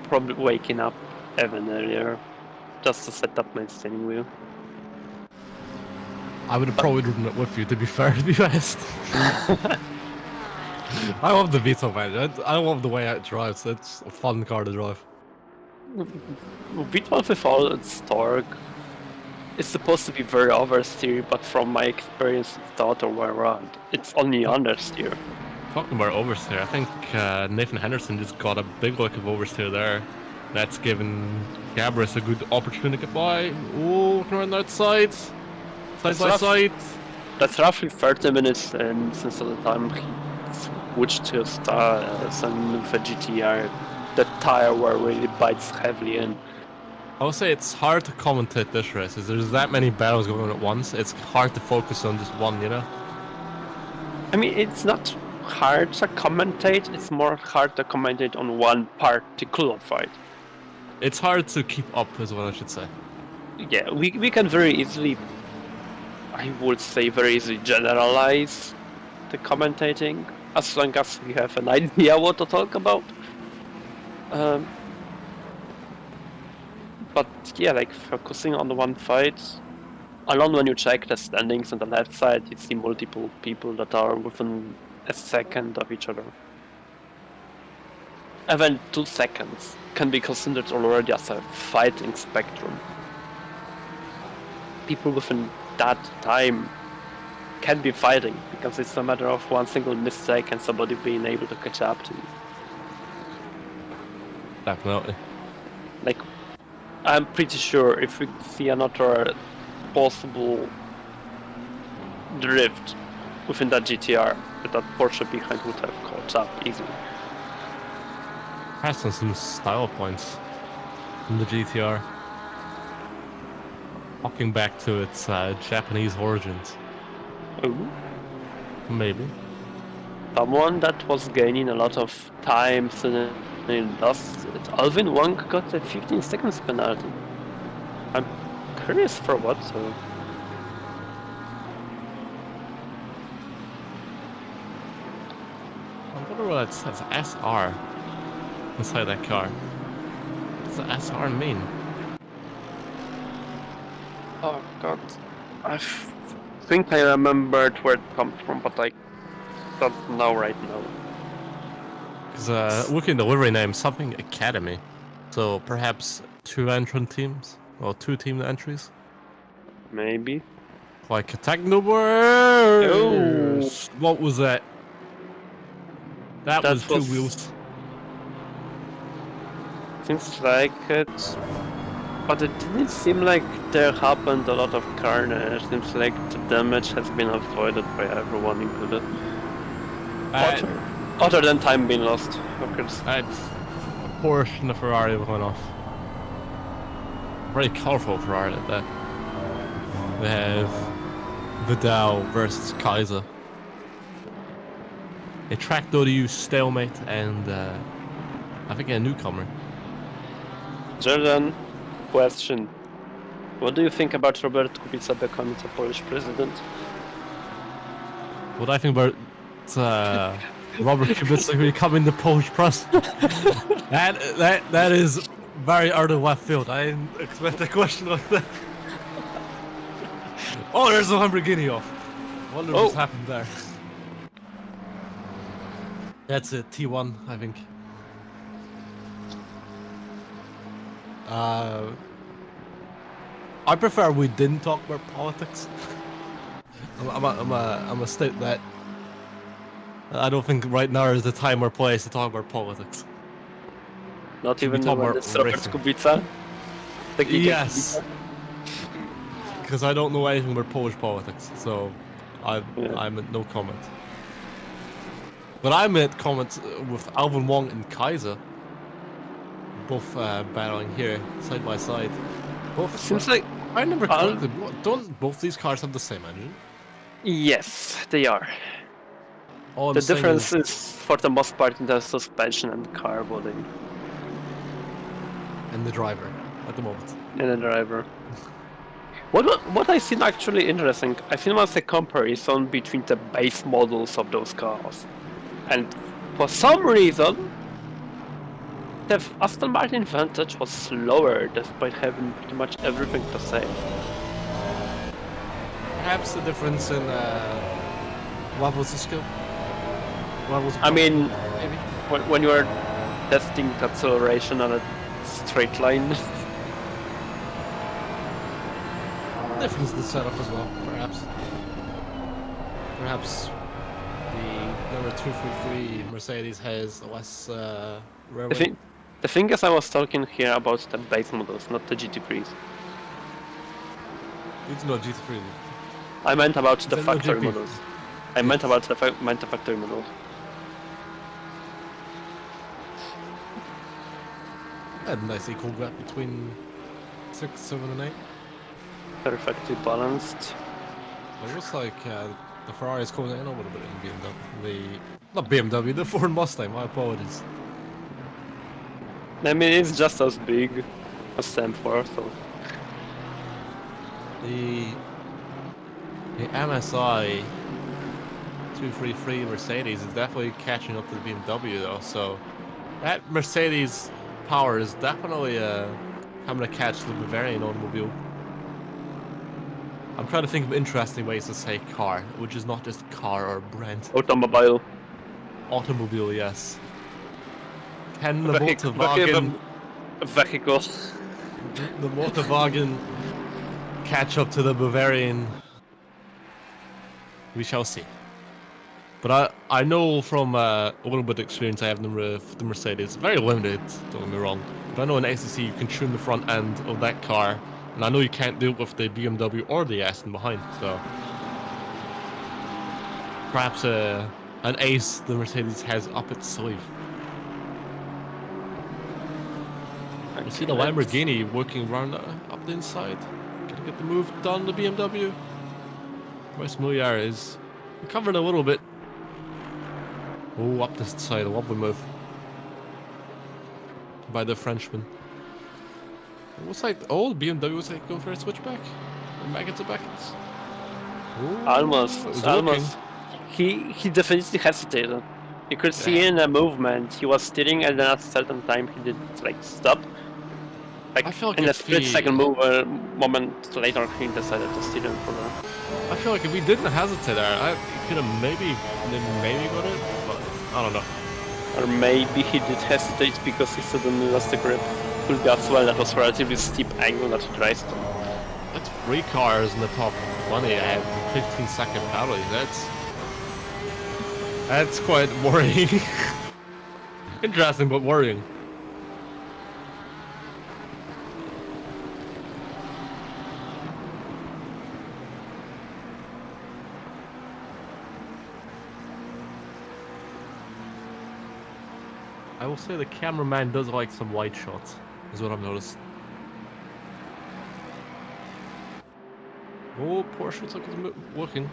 Speaker 3: probably waking up even earlier just to set up my steering wheel.
Speaker 2: I would have probably driven it with you, to be fair, to be honest. I love the V12 Vantage. I love the way it drives. It's a fun car to drive.
Speaker 3: V12 with all its torque is supposed to be very oversteer, but from my experience it's the other way around. It's only understeer.
Speaker 2: Talking about oversteer, I think Nathan Henderson just got a big look of oversteer there. That's given Gabris a good opportunity to get by. Oh, looking around that side. Side by side.
Speaker 3: That's roughly 30 minutes since the time he switched to some with a GTR. The tire where really bites heavily in.
Speaker 2: I would say it's hard to commentate this race, as there's that many battles going on at once. It's hard to focus on just one, you know?
Speaker 3: I mean, it's not hard to commentate, it's more hard to commentate on one particular fight.
Speaker 2: It's hard to keep up, is what I should say.
Speaker 3: Yeah, we can very easily, I would say very easily generalize the commentating, as long as we have an idea what to talk about. But yeah, like focusing on the one fight, alone when you check the standings on the left side, you see multiple people that are within a second of each other. Even 2 seconds can be considered already as a fighting spectrum. People within that time can be fighting, because it's a matter of one single mistake and somebody being able to catch up to you.
Speaker 2: Definitely.
Speaker 3: Like, I'm pretty sure if we see another possible drift within that GTR, that Porsche behind would have caught up easily.
Speaker 2: Perhaps on some style points from the GTR. Walking back to its Japanese origins.
Speaker 3: Ooh.
Speaker 2: Maybe.
Speaker 3: Someone that was gaining a lot of time and thus Alvin Wong got a 15 seconds penalty. I'm curious for what, so...
Speaker 2: I wonder what it says. SR inside that car. What does the SR mean?
Speaker 3: Oh god. I think I remembered where it comes from, but I don't know right now.
Speaker 2: Because looking at the livery name, something Academy. So perhaps 2 entrant teams? Or 2 team entries?
Speaker 3: Maybe.
Speaker 2: Like attack the worst! What was that? That was 2 wheels.
Speaker 3: Seems like it. But it didn't seem like there happened a lot of carnage. Seems like the damage has been avoided by everyone included. Other than time being lost, of course.
Speaker 2: A Porsche and a Ferrari went off. Very colorful Ferrari at that. They have Vidal versus Kaiser. A tracc.eu stalemate and I think a newcomer.
Speaker 3: Jordan, question. What do you think about Robert Kubica becoming a Polish president?
Speaker 2: What I think about Robert Kubica becoming the Polish president? that is very out of left field. I didn't expect a question like that. Oh, there's a Lamborghini off. Wonder what's happened there. That's a T1, I think. I prefer we didn't talk about politics. I'm a state that I don't think right now is the time or place to talk about politics.
Speaker 3: Not
Speaker 2: Should we
Speaker 3: even
Speaker 2: talk
Speaker 3: when
Speaker 2: about
Speaker 3: it's Robert
Speaker 2: racing?
Speaker 3: Kubica?
Speaker 2: Yes. Because I don't know anything about Polish politics, so I'm at no comment. But I'm at comments with Alvin Wong and Kaiser, both battling here side by side. Both
Speaker 3: Seems like
Speaker 2: I never corrected. Don't both these cars have the same engine?
Speaker 3: yes, they are.
Speaker 2: All I'm
Speaker 3: The
Speaker 2: saying
Speaker 3: difference is for the most part in the suspension and car body
Speaker 2: and the driver at the moment.
Speaker 3: and the driver. What I find actually interesting, I think was a comparison between the base models of those cars. And for some reason, the Aston Martin Vantage was slower despite having pretty much everything the same.
Speaker 2: Perhaps the difference in what was the skill? What was
Speaker 3: I mean,
Speaker 2: maybe?
Speaker 3: when you are testing acceleration on a straight line,
Speaker 2: Difference in the setup as well, perhaps. Perhaps the number 233 Mercedes has less railway.
Speaker 3: the thing is I was talking here about the base models, not the GT3s.
Speaker 2: It's not GT3.
Speaker 3: I meant about the
Speaker 2: There's no
Speaker 3: factory
Speaker 2: GP.
Speaker 3: models. I meant about the factory models.
Speaker 2: A nice equal gap between 6, 7, and 8.
Speaker 3: Perfectly balanced.
Speaker 2: It looks like the Ferrari is coming in a little bit in BMW. Not BMW, the Ford Mustang, my apologies.
Speaker 3: I mean, it's just as big as M4, so...
Speaker 2: The MSI 233 Mercedes is definitely catching up to the BMW though, so that Mercedes power is definitely coming to catch the Bavarian automobile. I'm trying to think of interesting ways to say car, which is not just car or brand.
Speaker 3: Automobile.
Speaker 2: Automobile, yes. Can the
Speaker 3: Vehicle.
Speaker 2: Volkswagen,
Speaker 3: Vehicle.
Speaker 2: the Volkswagen catch up to the Bavarian? We shall see. But I know from a little bit of experience I have with the Mercedes, very limited, don't get me wrong, but I know in ACC you can tune the front end of that car, and I know you can't do it with the BMW or the Aston behind, so perhaps an ace the Mercedes has up its sleeve. We see the Lamborghini working around up the inside. Gonna get the move done, the BMW. Where's Miliar is recovering a little bit. Oh, up this side, a lovely move. By the Frenchman. It was like, oh, BMW was like, go for a switchback. And back into Beckett.
Speaker 3: Almost.
Speaker 2: Working.
Speaker 3: He definitely hesitated. You could see in a movement, he was steering and then at a certain time he did like stop. Like
Speaker 2: I feel like
Speaker 3: in a
Speaker 2: if
Speaker 3: split
Speaker 2: he-
Speaker 3: second moment later he decided to steer in for that.
Speaker 2: I feel like if we didn't hesitate there, he could have maybe got it, but I don't know.
Speaker 3: Or maybe he did hesitate because he suddenly lost the grip. Could be as well, that was relatively steep angle that he raced on.
Speaker 2: That's 3 cars in the top 20 have 15-second penalties. That's quite worrying. Interesting, but worrying. I will say the cameraman does like some wide shots, is what I've noticed. Oh, Porsche looks like it's working.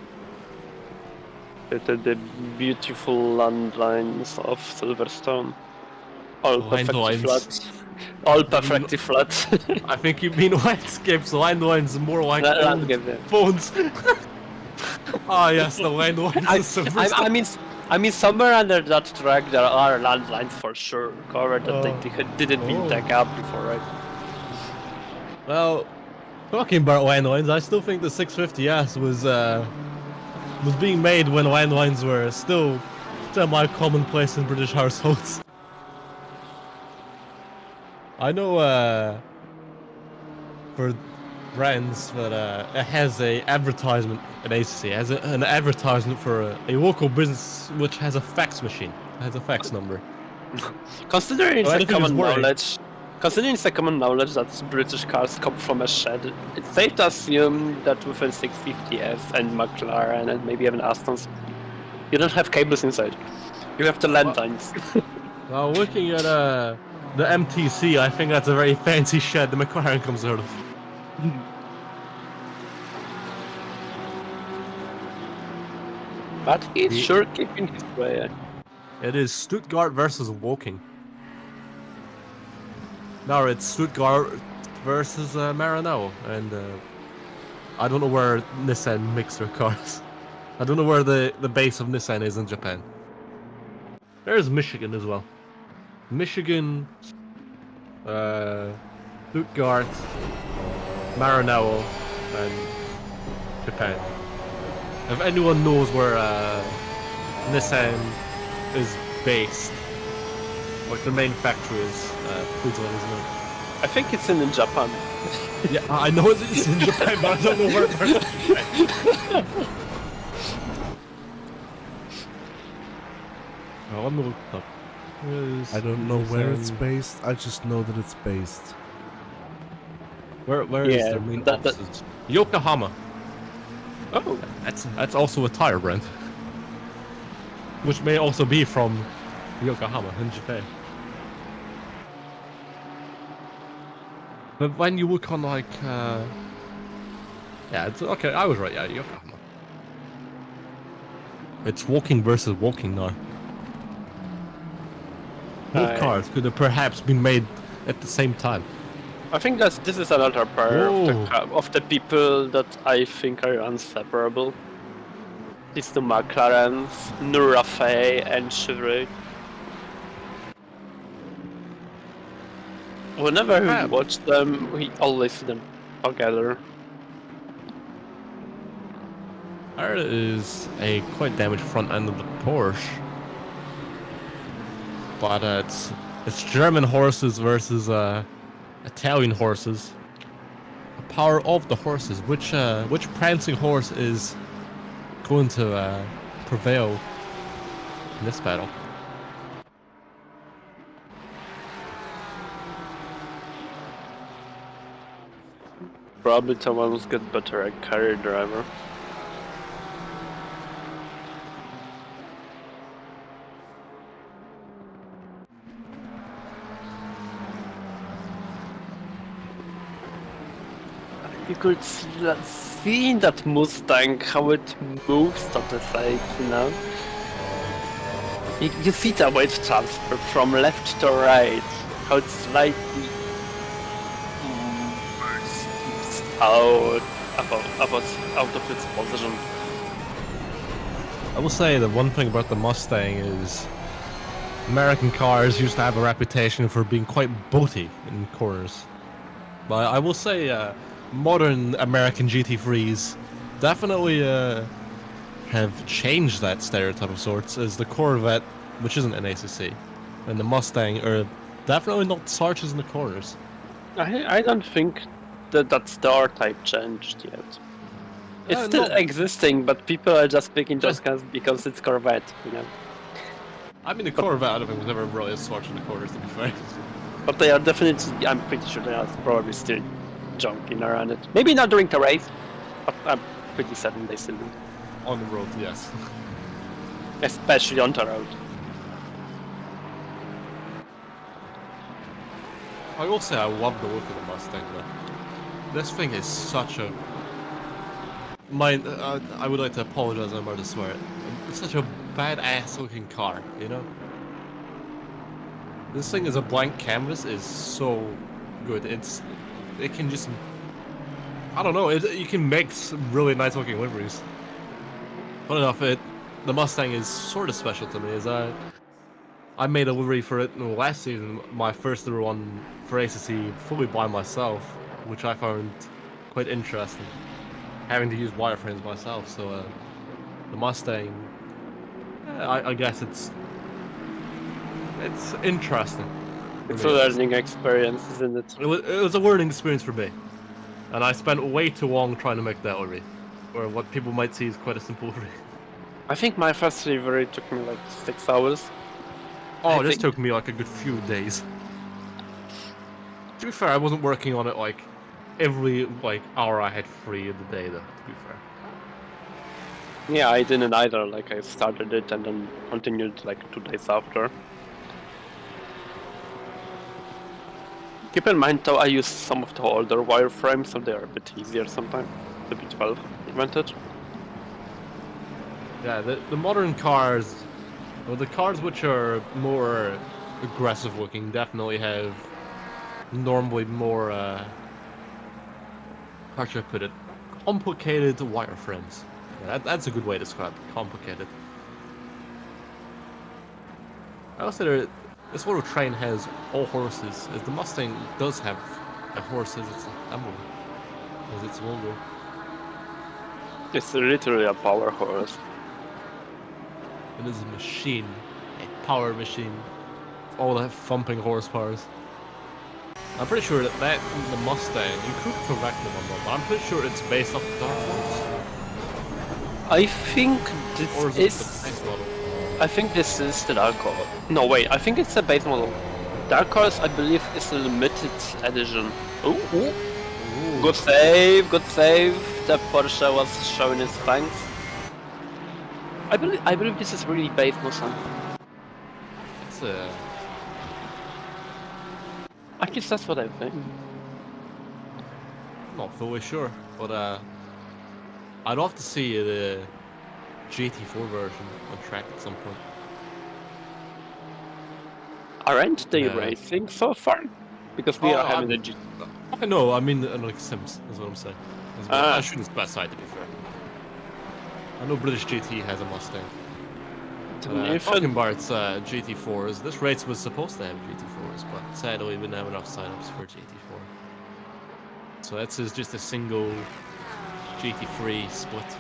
Speaker 3: The beautiful landlines of Silverstone. All perfectly
Speaker 2: Landlines.
Speaker 3: flat. All perfectly flat.
Speaker 2: I think you mean landscapes. Landlines more like
Speaker 3: Landscape, yeah.
Speaker 2: phones. Ah, yes, the landlines.
Speaker 3: I mean, somewhere under that track there are landlines for sure covered that they didn't been dug up before, right?
Speaker 2: Well, talking about landlines, I still think the 650S was being made when landlines were still semi-commonplace in British households. I know for brands that it has a advertisement at ACC, it has an advertisement for a local business which has a fax machine, has a fax number.
Speaker 3: Considering
Speaker 2: I
Speaker 3: it's a
Speaker 2: think it was
Speaker 3: common
Speaker 2: worrying.
Speaker 3: knowledge, considering it's a common knowledge that British cars come from a shed, it's safe to assume that with a 650S and McLaren and maybe even Astons, you don't have cables inside. You have the landlines.
Speaker 2: Well, looking at the MTC, I think that's a very fancy shed the McLaren comes out of.
Speaker 3: But he's sure keeping his way.
Speaker 2: It is Stuttgart versus Woking. No, it's Stuttgart versus Maranello, and I don't know where Nissan makes their cars. I don't know where the base of Nissan is in Japan. There's Michigan as well. Michigan, Stuttgart, Maranello, and Japan. If anyone knows where Nissan is based, like the main factory is, please let us know.
Speaker 3: I think it's in Japan.
Speaker 2: Yeah, I know it's in Japan, but I don't know where. Oh, let me look it up.
Speaker 1: I don't know where it's based, I just know that it's based.
Speaker 2: Where is
Speaker 3: Yeah,
Speaker 2: their main
Speaker 3: that-
Speaker 2: offices? Yokohama.
Speaker 3: Oh,
Speaker 2: That's also a tire brand, which may also be from Yokohama in Japan. But when you look on like, yeah, it's okay. I was right. Yeah, Yokohama. It's Woking versus Woking now. Both
Speaker 3: Aye.
Speaker 2: cars could have perhaps been made at the same time.
Speaker 3: I think this is another pair
Speaker 2: Whoa.
Speaker 3: of the people that I think are inseparable. It's the McLarens, Nurafei, and Chevrolet. Whenever we
Speaker 2: Yeah.
Speaker 3: watch them, we always see them together.
Speaker 2: There is a quite damaged front end of the Porsche, but it's German horses versus Italian horses. The power of the horses. Which prancing horse is going to prevail in this battle?
Speaker 3: Probably someone who's got better at career driver. you could see in that Mustang how it moves on the sides, you know? You see the weight transfer from left to right, how it slightly steps out of its position.
Speaker 2: I will say that one thing about the Mustang is American cars used to have a reputation for being quite boaty in corners. But I will say modern American GT3s definitely have changed that stereotype of sorts, as the Corvette, which isn't an ACC, and the Mustang are definitely not starches in the corners.
Speaker 3: I don't think that star type changed yet. It's still
Speaker 2: no.
Speaker 3: existing, but people are just picking those
Speaker 2: Just-
Speaker 3: cars because it's Corvette, you know.
Speaker 2: I mean, the Corvette, I don't think was ever really a starch in the corners, to be fair.
Speaker 3: But they are definitely, I'm pretty sure they are probably still jumping around it. Maybe not during the race, but I'm pretty certain they still do.
Speaker 2: On the road, yes.
Speaker 3: Especially on the road.
Speaker 2: I will say I love the look of the Mustang, though. This thing is such a... I would like to apologize, I'm about to swear it. It's such a badass looking car, you know? This thing as a blank canvas is so good. It can just... I don't know, you can make some really nice looking liveries. Fun enough, the Mustang is sort of special to me, as I made a livery for it last season, my first ever one for ACC, fully by myself, which I found quite interesting, having to use wireframes myself. So the Mustang, I guess it's interesting.
Speaker 3: It's a learning experience, isn't it?
Speaker 2: It was a learning experience for me, and I spent way too long trying to make that livery, or what people might see as quite a simple livery.
Speaker 3: I think my first livery took me like 6 hours.
Speaker 2: Oh, this took me like a good few days. To be fair, I wasn't working on it like every hour I had free in the day, though. To be fair.
Speaker 3: Yeah, I didn't either. Like I started it and then continued like 2 days after. Keep in mind though, I use some of the older wireframes, so they are a bit easier sometimes. The B12 advantage.
Speaker 2: Yeah, the modern cars, well, the cars which are more aggressive looking, definitely have normally more, how should I put it, complicated wireframes. Yeah, that's a good way to describe it, complicated. I also this little train has all horses, as the Mustang does have a horse as its emblem, as its logo.
Speaker 3: It's literally a power horse.
Speaker 2: It is a machine, a power machine, all that thumping horsepower. I'm pretty sure that the Mustang, you could correct me if I'm wrong, but I'm pretty sure it's based off the Dark Horse.
Speaker 3: I think this
Speaker 2: Or is it the base model?
Speaker 3: I think this is the Dark Horse. No, wait, I think it's the base model. Dark Horse, I believe, is a limited edition. Ooh, ooh.
Speaker 2: Ooh.
Speaker 3: Good save, good save. The Porsche was showing his fangs. I believe this is really base Mustang.
Speaker 2: It's
Speaker 3: I guess that's what I think.
Speaker 2: I'm not fully sure, but I'd love to see the GT4 version on track at some point.
Speaker 3: Aren't they racing so far? Because we are having the GT.
Speaker 2: I know, I mean like Sims is what I'm saying. I shouldn't specify, to be fair. I know British GT has a Mustang. Talking about GT4s, this race was supposed to have GT4s, but sadly we didn't have enough signups for GT4. So that's just a single GT3 split.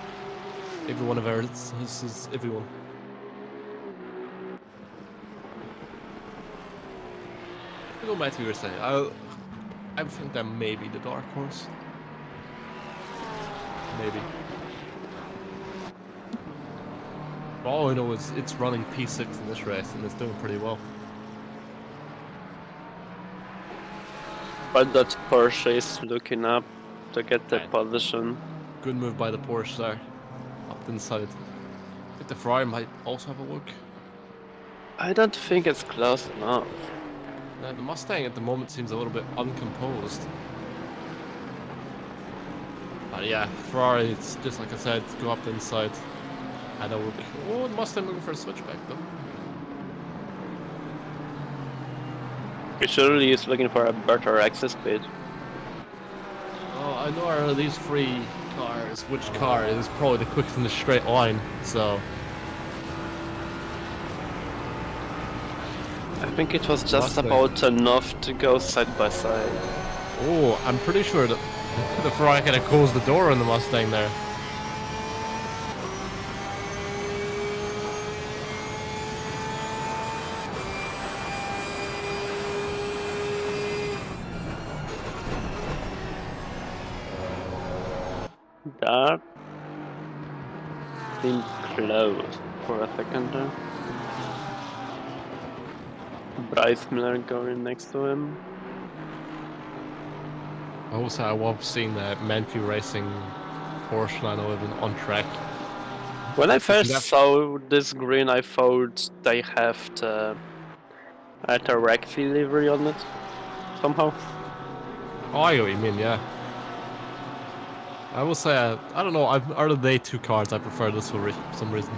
Speaker 2: Every one of ours, this is everyone. Go back to what you were saying. I think that may be the Dark Horse. Maybe. All I know is it's running P6 in this race and it's doing pretty well.
Speaker 3: But that Porsche is looking up to get the position.
Speaker 2: Good move by the Porsche there. Up inside. I think the Ferrari might also have a look.
Speaker 3: I don't think it's close enough.
Speaker 2: The Mustang at the moment seems a little bit uncomposed. Yeah, Ferrari, it's just like I said, go up the inside. And that would be... Oh, Mustang looking for a switchback, though.
Speaker 3: He surely is looking for a better access speed.
Speaker 2: Oh, I know out of these 3 cars, which car is probably the quickest in the straight line, so...
Speaker 3: I think it was just
Speaker 2: Mustang.
Speaker 3: about enough to go side by side.
Speaker 2: Oh, I'm pretty sure that the Ferrari kind of closed the door on the Mustang there.
Speaker 3: That seemed close for a second there. Bryce Miller going next to him.
Speaker 2: Also, I love seeing that Menfi racing Porsche 911 on track.
Speaker 3: When I first
Speaker 2: That-
Speaker 3: saw this green, I thought they have the tracc livery on it somehow.
Speaker 2: Oh, I know what you mean, yeah. I will say, I don't know, out of the 2 cars, I prefer this for some reason.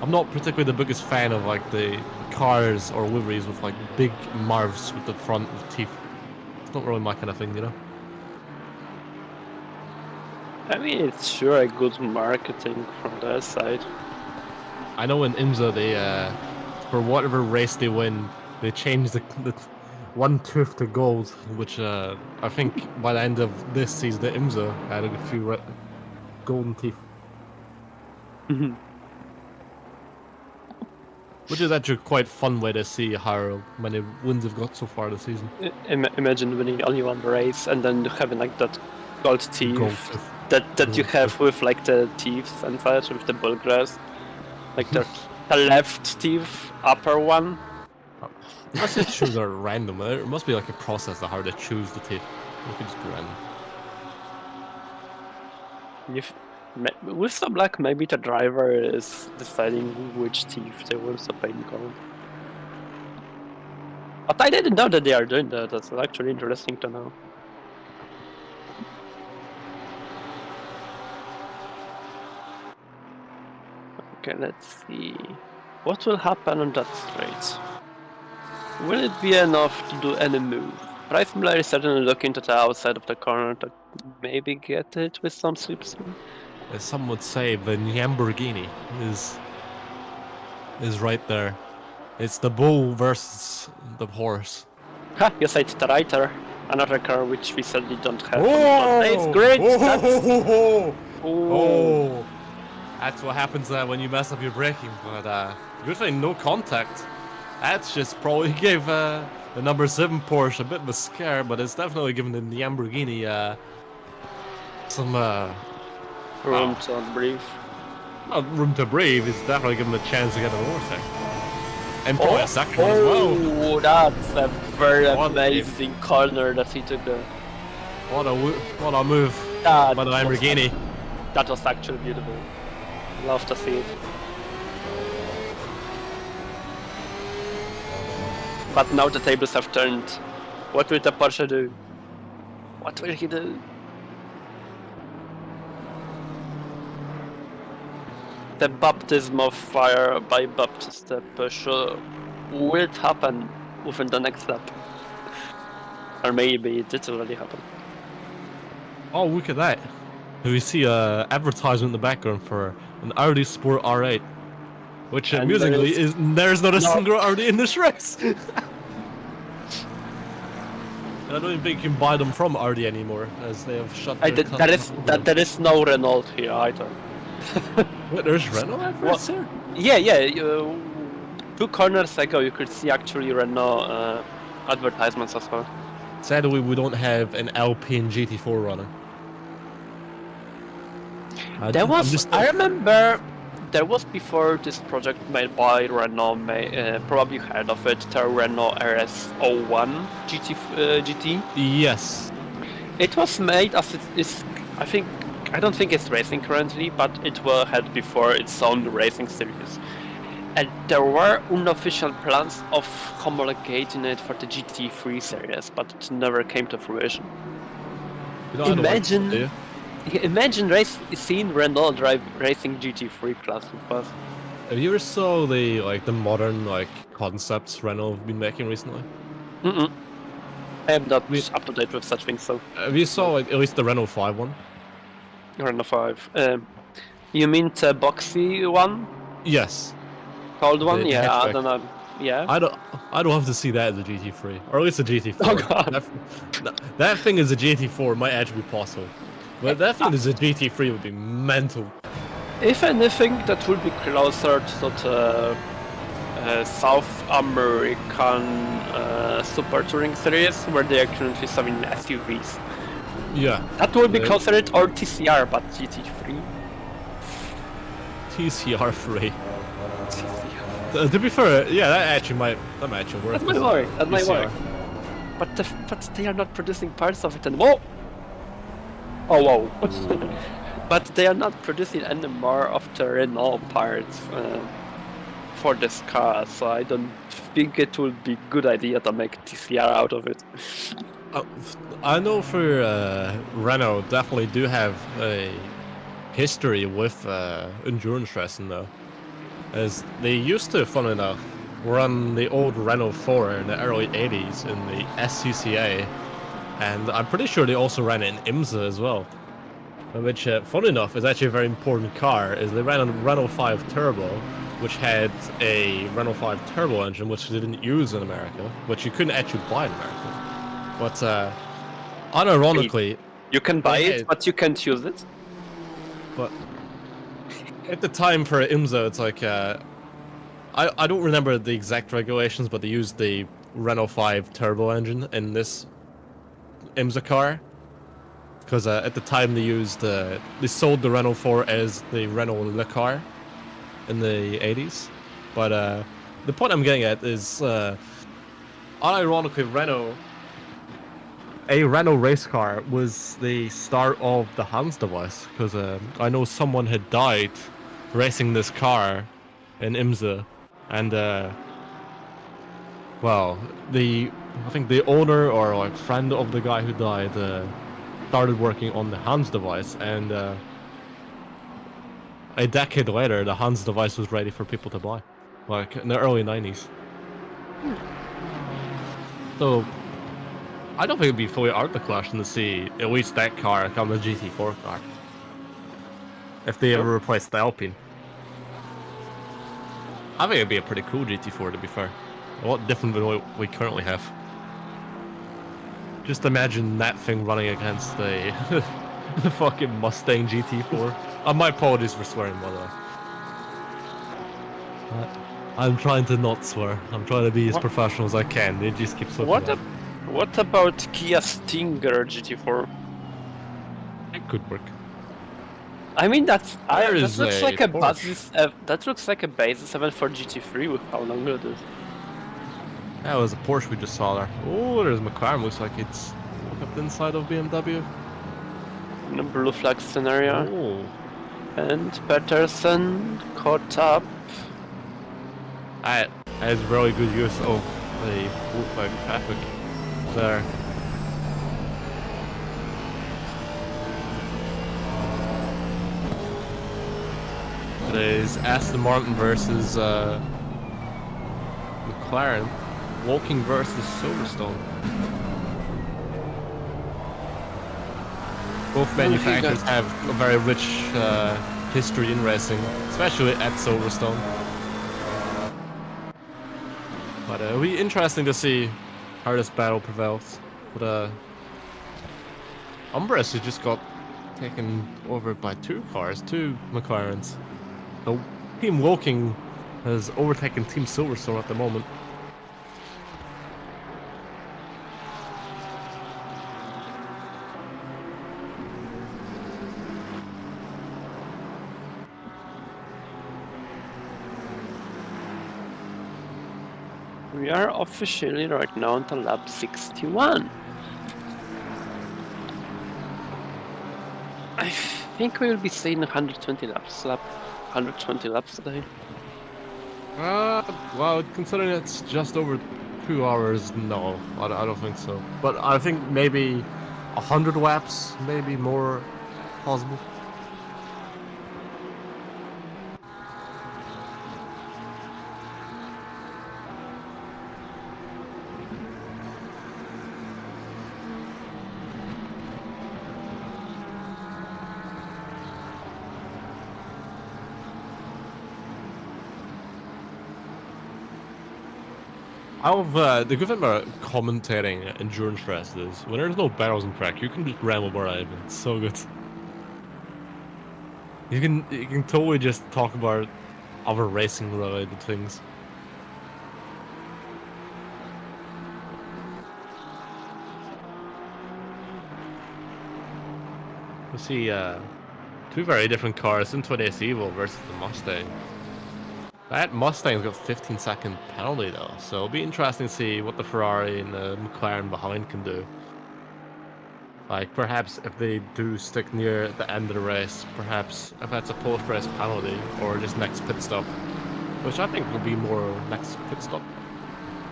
Speaker 2: I'm not particularly the biggest fan of like the cars or liveries with like big marvs with the front with teeth. It's not really my kind of thing, you know?
Speaker 3: I mean, it's sure a good marketing from their side.
Speaker 2: I know in IMSA, they, for whatever race they win, they change the one tooth to gold, which I think by the end of this season, the IMSA added a few golden teeth. Which is actually quite fun way to see how many wins they've got so far this season.
Speaker 3: Imagine winning only one race and then having like that gold teeth
Speaker 2: Gold tooth.
Speaker 3: that you have with like the teeth and such with the bull grass. Like the left teeth, upper one.
Speaker 2: Unless they choose are random. There must be like a process of how they choose the teeth. It could just be random.
Speaker 3: With some luck, maybe the driver is deciding which teeth they want to paint gold. But I didn't know that they are doing that. That's actually interesting to know. Okay, let's see. What will happen on that straight? Will it be enough to do any move? Bryce Miller is certainly looking to the outside of the corner to maybe get it with some slipstream.
Speaker 2: As some would say, the Lamborghini is right there. It's the bull versus the horse.
Speaker 3: Ha! You said the writer. Another car which we sadly don't have. But it's great!
Speaker 2: Oh! That's what happens when you mess up your braking, but good thing no contact. That's just probably gave the number 7 Porsche a bit of a scare, but it's definitely given the Lamborghini some
Speaker 3: Room to breathe.
Speaker 2: not room to breathe. It's definitely given them a chance to get an overtake. And probably a second one as well.
Speaker 3: Oh, that's a very
Speaker 2: What
Speaker 3: amazing corner that he took there.
Speaker 2: What a move
Speaker 3: That
Speaker 2: by the
Speaker 3: was-
Speaker 2: Lamborghini.
Speaker 3: That was actually beautiful. Love to see it. But now the tables have turned. What will the Porsche do? What will he do? The baptism of fire by Baptist Porsche will it happen within the next lap? Or maybe it did already happen.
Speaker 2: Oh, look at that. We see a advertisement in the background for an Audi Sport R8. Which
Speaker 3: And
Speaker 2: amusingly there's not a
Speaker 3: No.
Speaker 2: single Audi in this race. And I don't even think you can buy them from Audi anymore, as they have shut their
Speaker 3: There is no Renault here either.
Speaker 2: Wait, there's Renault adverts here?
Speaker 3: Yeah. 2 corners ago, you could see actually Renault advertisements as well.
Speaker 2: Sadly, we don't have an Alpine GT4 running.
Speaker 3: I remember there was before this project made by Renault, probably heard of it, the Renault RS01 GT.
Speaker 2: Yes.
Speaker 3: It was made as it is, I don't think it's racing currently, but it had before its own racing series. And there were unofficial plans of homologating it for the GT3 series, but it never came to fruition.
Speaker 2: You know, I don't like
Speaker 3: Imagine-
Speaker 2: that, do you?
Speaker 3: Imagine seeing Renault racing GT3 class with us.
Speaker 2: Have you ever saw the modern concepts Renault have been making recently?
Speaker 3: Mm-mm. I am not up to date with such things, so.
Speaker 2: Have you saw at least the Renault 5 one?
Speaker 3: Renault 5. You mean the boxy one?
Speaker 2: Yes.
Speaker 3: Cold one?
Speaker 2: The
Speaker 3: Yeah, I
Speaker 2: hatchback.
Speaker 3: don't know. Yeah.
Speaker 2: I'd love to see that as a GT3, or at least a GT4.
Speaker 3: Oh god.
Speaker 2: That thing is a GT4 might actually be possible, but that thing is a GT3 would be mental.
Speaker 3: If anything, that would be closer to the South American Super Touring Series, where they are currently selling SUVs.
Speaker 2: Yeah.
Speaker 3: That would be closer it, or TCR, but GT3.
Speaker 2: TCR3. To be fair, yeah, that might work.
Speaker 3: That might work. That might work. But they are not producing parts of it anymore. Oh whoa. But they are not producing any more of the Renault parts for this car, so I don't think it would be a good idea to make TCR out of it.
Speaker 2: I know for Renault definitely do have a history with endurance racing though, as they used to, fun enough, run the old Renault 4 in the early 80s in the SCCA, and I'm pretty sure they also ran it in IMSA as well. Which, fun enough, is actually a very important car, is they ran a Renault 5 Turbo, which had a Renault 5 Turbo engine, which they didn't use in America, which you couldn't actually buy in America. But, unironically...
Speaker 3: You can buy it, but you can't use it?
Speaker 2: But, at the time for IMSA, it's like, I don't remember the exact regulations, but they used the Renault 5 Turbo engine in this IMSA car. Because at the time they sold the Renault 4 as the Renault Le Car in the 80s. But the point I'm getting at is, unironically, a Renault race car was the start of the Hans device. Because I know someone had died racing this car in IMSA, and well, I think the owner or friend of the guy who died started working on the Hans device, and a decade later the Hans device was ready for people to buy, like in the early 90s. So I don't think it'd be fully out of the question to see at least that car become a GT4 car if they ever replaced the Alpine. I think it'd be a pretty cool GT4, to be fair. A lot different than what we currently have. Just imagine that thing running against the fucking Mustang GT4. My apologies for swearing, by the way. I'm trying to not swear. I'm trying to be as professional as I can. It just keeps slipping.
Speaker 3: What about Kia Stinger GT4?
Speaker 2: It could work.
Speaker 3: I mean, that looks like a
Speaker 2: Porsche.
Speaker 3: basis. That looks like a basis event for GT3 with how long it is.
Speaker 2: That was a Porsche we just saw there. Oh, there's McLaren. Looks like it's up the inside of BMW.
Speaker 3: In a blue flag scenario.
Speaker 2: Oh.
Speaker 3: And Peterson caught up.
Speaker 2: That has really good use of the blue flag traffic there. It is Aston Martin versus McLaren. Walking versus Silverstone. Both manufacturers have a very rich history in racing, especially at Silverstone. But it'll be interesting to see how this battle prevails. But Umbras has just got taken over by two McLarens. So Team Woking has overtaken Team Silverstone at the moment.
Speaker 3: We are officially right now on the lap 61. I think we will be seeing 120 laps today.
Speaker 2: Well, considering it's just over 2 hours, no, I don't think so. But I think maybe 100 laps, maybe more possible. The good thing about commentating endurance races is when there's no battles on track, you can just ramble around. It's so good. You can totally just talk about other racing related things. We see two very different cars in 20th Evil versus the Mustang. That Mustang's got 15-second penalty though, so it'll be interesting to see what the Ferrari and the McLaren behind can do. Like, perhaps if they do stick near the end of the race, perhaps if that's a post-race penalty or just next pit stop, which I think would be more next pit stop,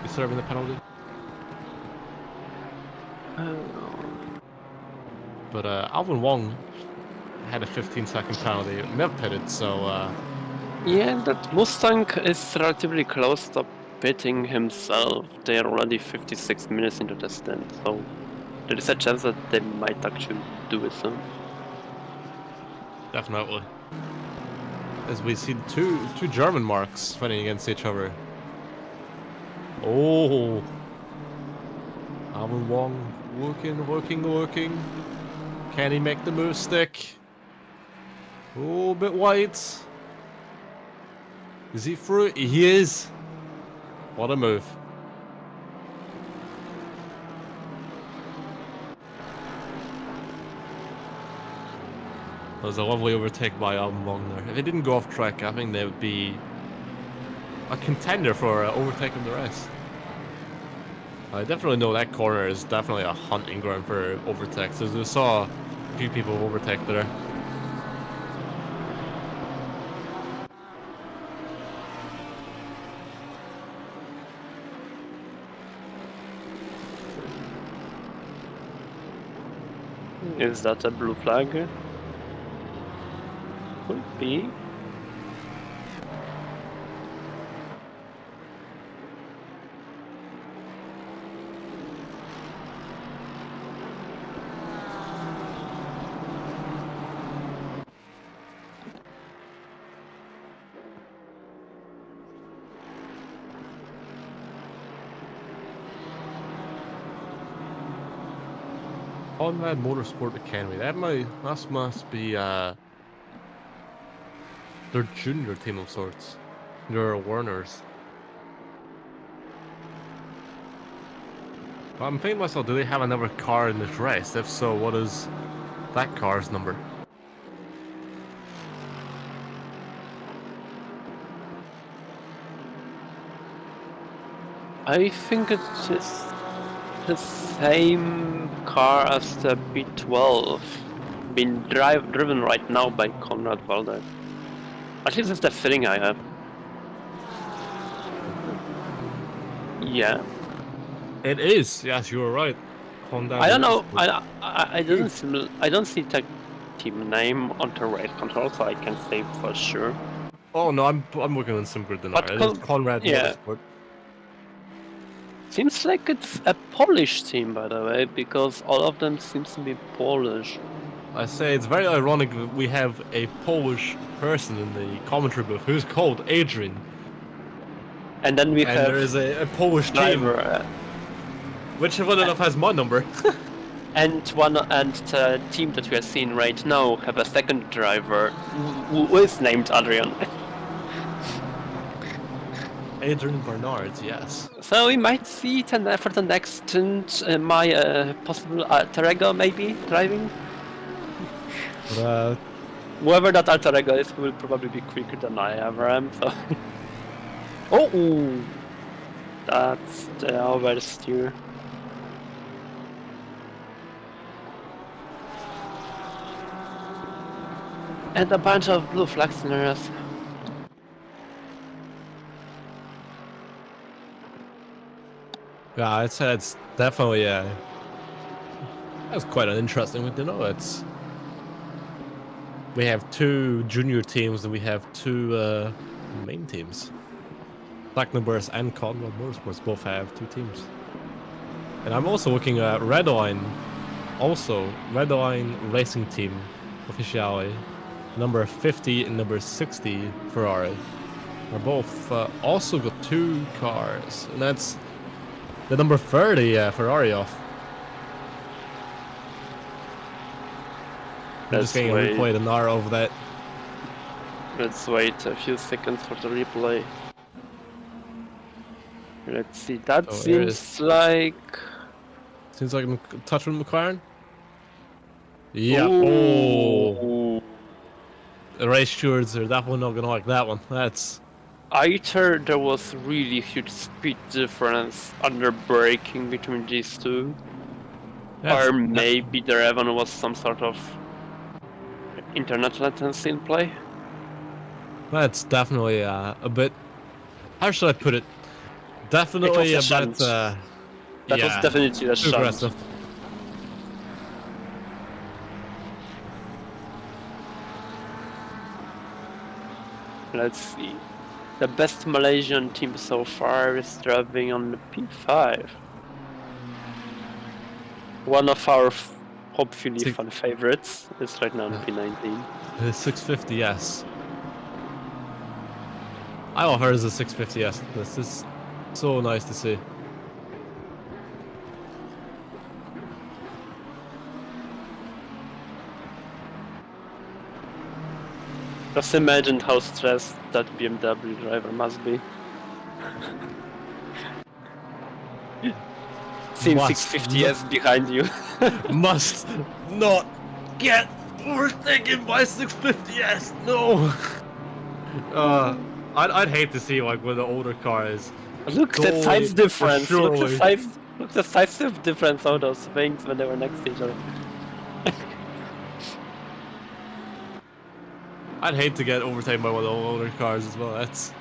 Speaker 2: be serving the penalty. But Alvin Wong had a 15-second penalty, may have pitted, so
Speaker 3: Yeah, that Mustang is relatively close to pitting himself. They're already 56 minutes into the stint, so there is a chance that they might actually do it soon.
Speaker 2: definitely. As we see two German marks fighting against each other. Oh, Alvin Wong working. Can he make the move stick? Oh, a bit wide. Is he through? He is. What a move. That was a lovely overtake by Alvin Wong there. If they didn't go off track, I think they would be a contender for overtaking the race. I definitely know that corner is definitely a hunting ground for overtakes, as we saw a few people overtake there.
Speaker 3: Is that a blue flag? Could be.
Speaker 2: Conrad Motorsport Academy. That must be their junior team of sorts. They're Warners. But I'm thinking to myself, do they have another car in this race? If so, what is that car's number?
Speaker 3: I think it's just the same car as the B12 being driven right now by Conrad Walder. At least that's the feeling I have. Yeah.
Speaker 2: It is. Yes, you were right. Honda
Speaker 3: I don't know.
Speaker 2: Motorsport.
Speaker 3: I don't see the team name on the race control, so I can say for sure.
Speaker 2: Oh no, I'm working on Simgrid now.
Speaker 3: But
Speaker 2: It is Conrad
Speaker 3: yeah.
Speaker 2: Motorsport.
Speaker 3: Seems like it's a Polish team, by the way, because all of them seems to be Polish.
Speaker 2: I say it's very ironic that we have a Polish person in the commentary booth who's called Adrian.
Speaker 3: And then we
Speaker 2: And
Speaker 3: have
Speaker 2: there is a Polish
Speaker 3: driver,
Speaker 2: team, which funny enough has my number.
Speaker 3: and the team that we are seeing right now have a second driver who is named Adrian.
Speaker 2: Adrian Bernard, yes.
Speaker 3: So we might see for the next stint my possible alter ego maybe driving.
Speaker 2: But,
Speaker 3: Whoever that alter ego is will probably be quicker than I ever am. So. Oh, that's the oversteer. And a bunch of blue flags in the rest.
Speaker 2: yeah, I'd say it's definitely that's quite an interesting one to know. It's We have 2 junior teams and we have 2 main teams. Blacknaburs and Conrad Motorsports both have 2 teams. And I'm also looking at Redline, also Redline Racing Team Officiale, number 50 and number 60 Ferrari. Are both also got 2 cars, and that's the number 30 Ferrari off. I'm just getting a replay an hour of that.
Speaker 3: Let's wait a few seconds for the replay. Let's see. That seems like.
Speaker 2: Seems like I'm touching McLaren. Yeah.
Speaker 3: Ooh.
Speaker 2: Oh. The race stewards are definitely not gonna like that one. That's.
Speaker 3: Either there was really huge speed difference under braking between these two, or maybe there even was some sort of internet latency in play.
Speaker 2: That's definitely a bit. How should I put it? Definitely a bit.
Speaker 3: That was definitely a shunt.
Speaker 2: Aggressive.
Speaker 3: Let's see. The best Malaysian team so far is driving on the P5. One of our hopefully fan favorites is right now on the P19.
Speaker 2: The 650S. I love her as a 650S. This is so nice to see.
Speaker 3: Just imagine how stressed that BMW driver must be. Seeing 650S behind you.
Speaker 2: Must not get overtaken by 650S. No. I'd hate to see like with the older cars.
Speaker 3: Look the size difference. Look the size of difference of those things when they were next to each other.
Speaker 2: I'd hate to get overtaken by one of the older cars as well. That's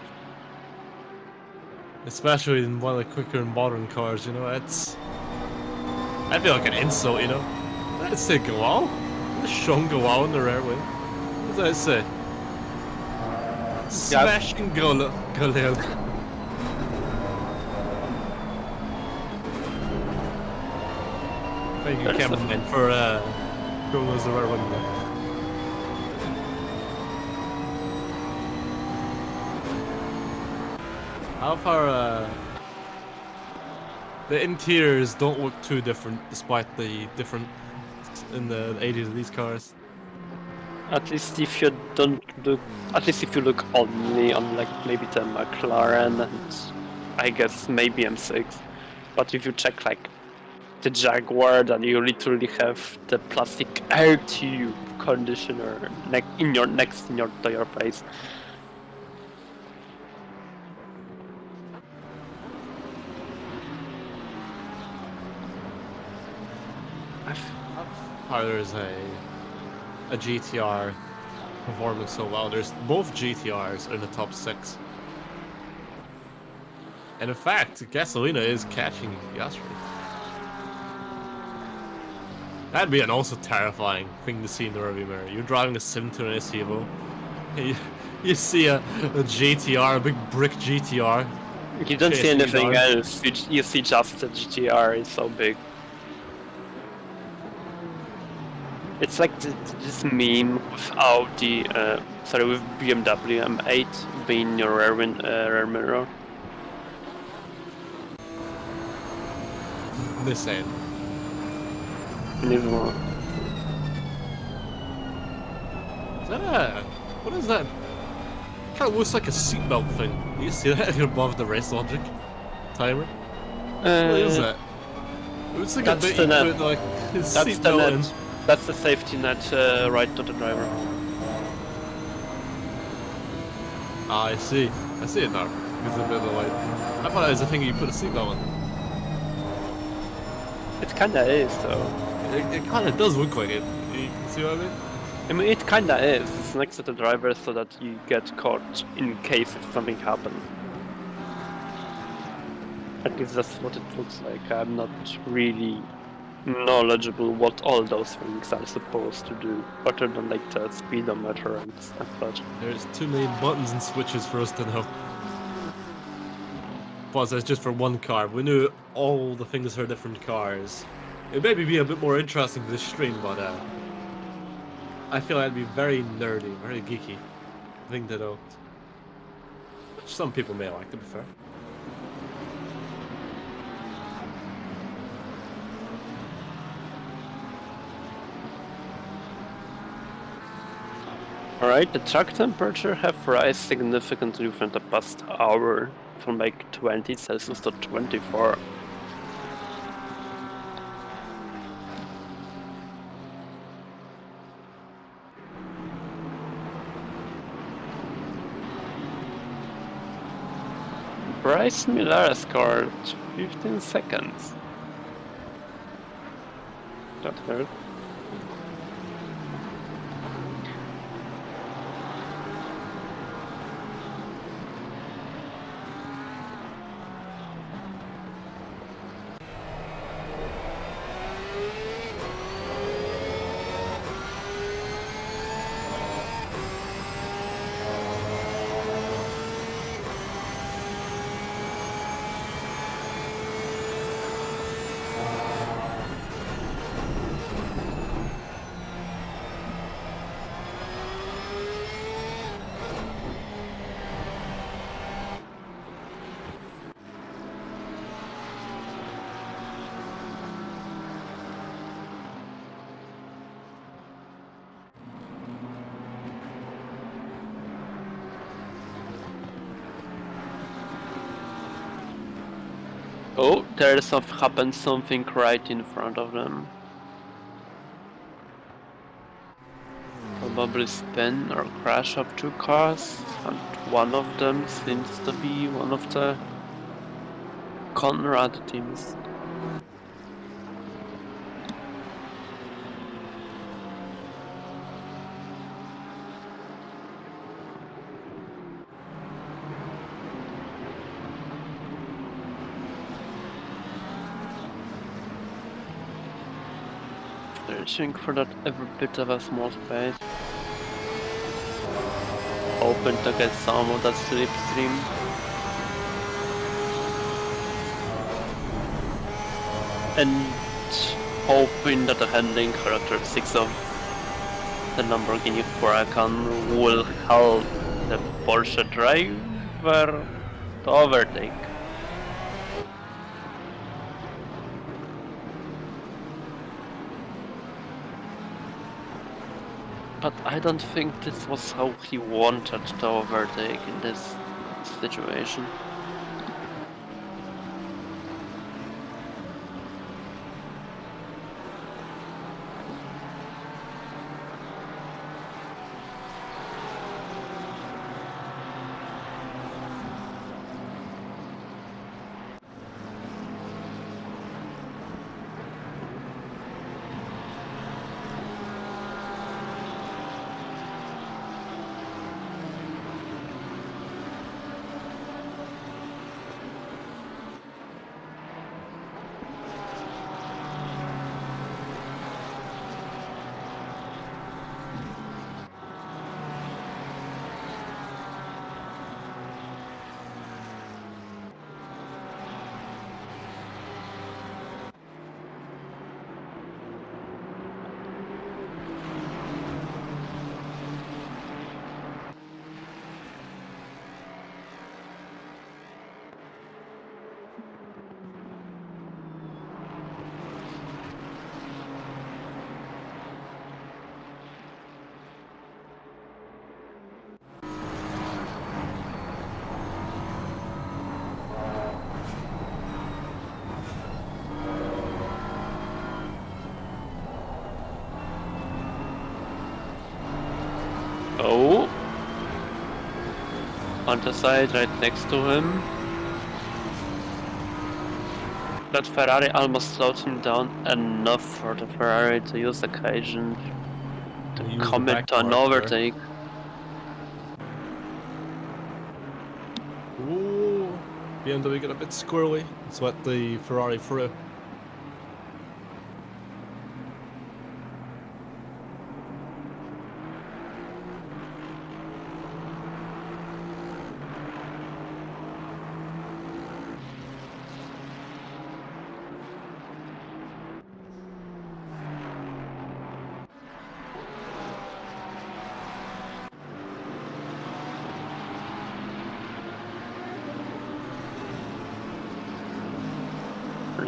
Speaker 2: especially in one of the quicker and modern cars, you know. That'd be like an insult, you know. Let's say Galal. Sean Galal in the rear wing. What does that say? Smashing Galal. Thank you, cameraman, for showing us the rear wing there. How far, the interiors don't look too different, despite the difference in the ages of these cars.
Speaker 3: At least if you don't look, at least if you look only on like maybe the McLaren and I guess maybe M6, but if you check like the Jaguar, then you literally have the plastic air tube conditioner in your to your face.
Speaker 2: There's a GTR performing so well. There's both GTRs in the top 6. And in fact, Gasolina is catching Yasri. That'd be an also terrifying thing to see in the rearview mirror. You're driving a Sim2 and a Evo. You see a GTR, a big brick GTR.
Speaker 3: You don't see anything else. You see just the GTR. It's so big. It's like this meme with Audi, with BMW M8 being your rear mirror.
Speaker 2: Nissan.
Speaker 3: Never.
Speaker 2: Is that what is that? Kind of looks like a seatbelt thing. You see that above the race logic timer? What is that? It looks like a bit you put like his seatbelt in.
Speaker 3: That's the safety net right to the driver.
Speaker 2: Ah, I see. I see it now. It's a bit of the light. I thought it was a thing you put a seatbelt on.
Speaker 3: It kinda is, though.
Speaker 2: It kinda does look like it. You see what I mean?
Speaker 3: I mean, it kinda is. It's next to the driver so that you get caught in case if something happens. At least that's what it looks like. I'm not really knowledgeable what all those things are supposed to do, other than like the speedometer and such.
Speaker 2: There's too many buttons and switches for us to know. Plus, that's just for one car. If we knew all the things for different cars, it'd maybe be a bit more interesting for this stream, but I feel like it'd be very nerdy, very geeky thing to know. Which some people may like, to be fair.
Speaker 3: Alright, the track temperature have rise significantly within the past hour, from like 20 Celsius to 24. Bryce Miller scored 15 seconds. That hurt. Oh, happened something right in front of them. Probably spin or crash of two cars, and one of them seems to be one of the Conrad teams. Searching for that every bit of a small space. Hoping to get some of that slipstream. And hoping that the handling characteristics of the Lamborghini Huracan will help the Porsche driver to overtake. But I don't think this was how he wanted to overtake in this situation. Oh, on the side right next to him. That Ferrari almost slowed him down enough for the Ferrari to use occasion to commit to an overtake.
Speaker 2: Ooh, BMW got a bit squirrely. It's what the Ferrari threw.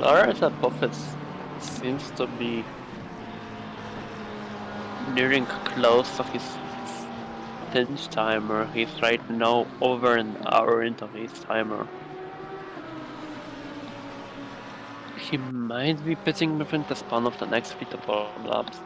Speaker 3: Lars Apophis seems to be nearing close to his stint timer. He's right now over an hour into his timer. He might be pitting within the span of the next 3 to 4 laps.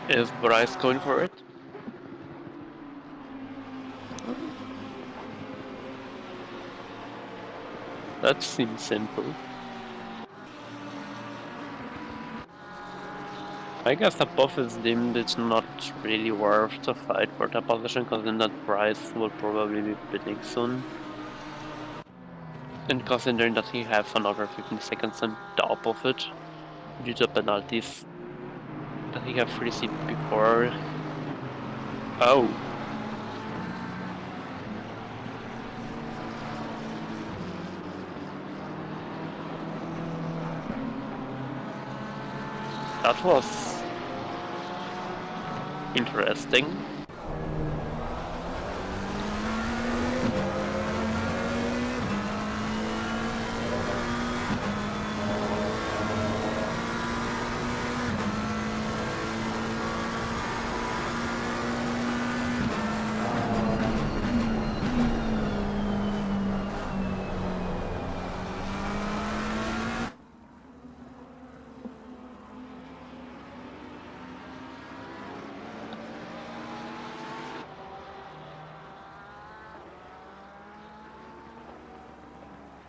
Speaker 3: Is Bryce going for it? That seems simple. I guess the buff is deemed it's not really worth to fight for the position, considering that Bryce will probably be bidding soon. And considering that he has another 15 seconds on top of it, due to penalties that he have received before. Oh. That was interesting.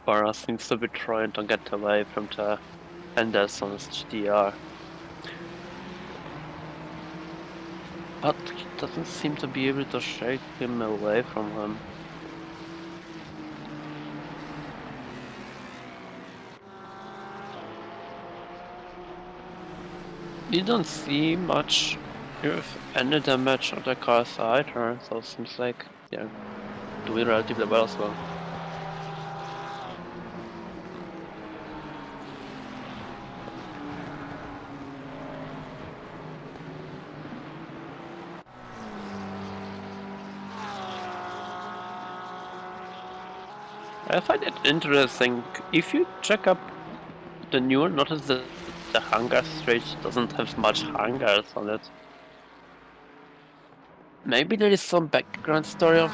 Speaker 3: Barra seems to be trying to get away from the Anderson's GTR. But he doesn't seem to be able to shake him away from him. You don't see much, if any damage on the car side, so it seems like, yeah, doing relatively well as well. I find it interesting, if you check up the newer, notice that the hangar stage doesn't have much hangars on it. Maybe there is some background story of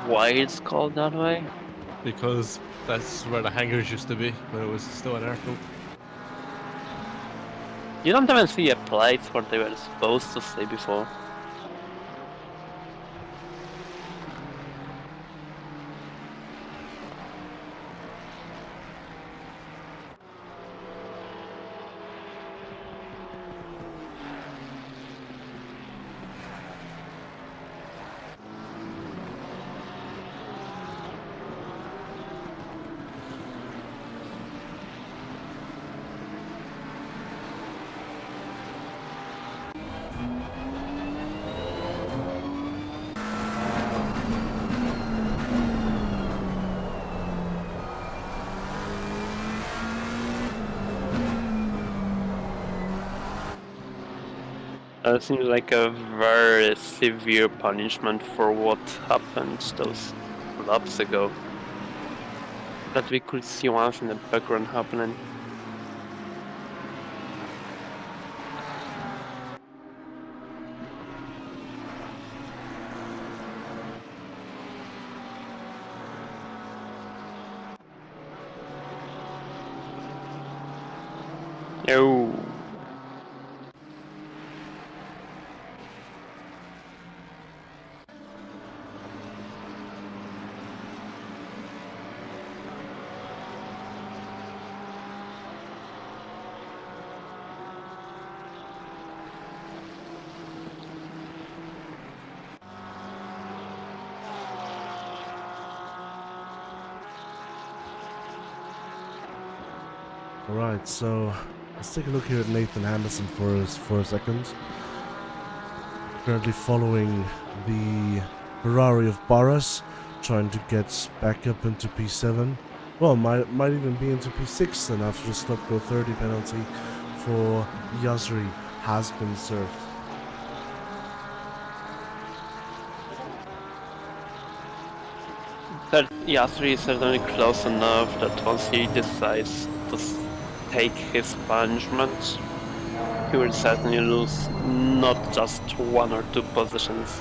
Speaker 3: why it's called that way?
Speaker 2: Because that's where the hangars used to be when it was still an airfield.
Speaker 3: You don't even see a place where they were supposed to stay before. It seems like a very severe punishment for what happened those laps ago. That we could see once in the background happening. Oh.
Speaker 1: Alright, so let's take a look here at Nathan Anderson for a second. Currently following the Ferrari of Barras, trying to get back up into P7. Well, might even be into P6 then after the stop go 30 penalty for Yazri has been served.
Speaker 3: That Yasri is certainly close enough that once he decides to take his punishment, he will certainly lose not just 1 or 2 positions,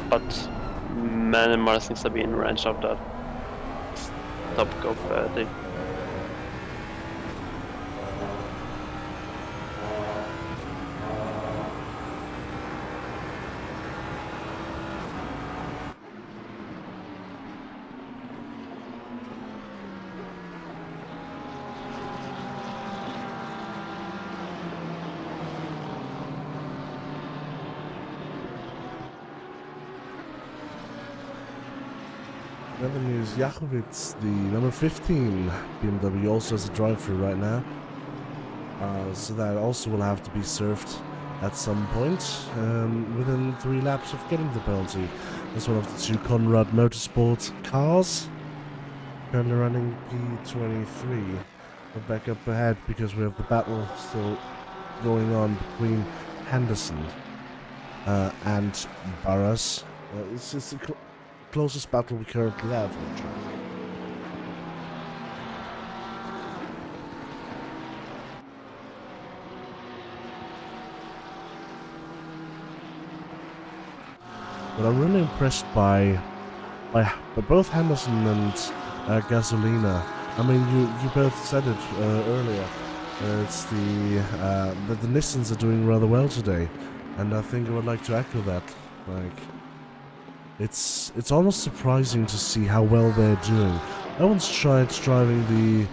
Speaker 3: but many more seems to be in range of that top go 30.
Speaker 1: Another news, Jachowicz, the number 15 BMW, also has a drive-through right now. So that also will have to be served at some point within 3 laps of getting the penalty. That's one of the 2 Conrad Motorsport cars. Currently running P23. We're back up ahead because we have the battle still going on between Henderson and Barras. It's just the closest battle we currently have on the track. But I'm really impressed by both Henderson and Gasolina. I mean, you both said it earlier. It's that the Nissans are doing rather well today, and I think I would like to echo that. Like, it's almost surprising to see how well they're doing. I once tried driving the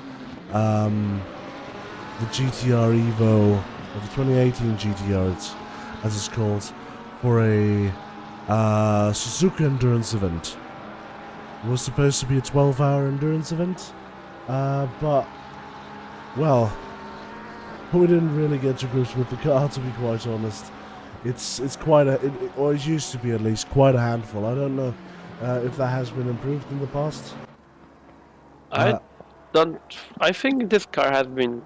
Speaker 1: GTR Evo, or the 2018 GTR, as it's called, for a Suzuka endurance event. It was supposed to be a 12-hour endurance event, but, well, we didn't really get to grips with the car, to be quite honest. It's quite or it used to be at least, quite a handful. I don't know if that has been improved in the past.
Speaker 3: I think this car has been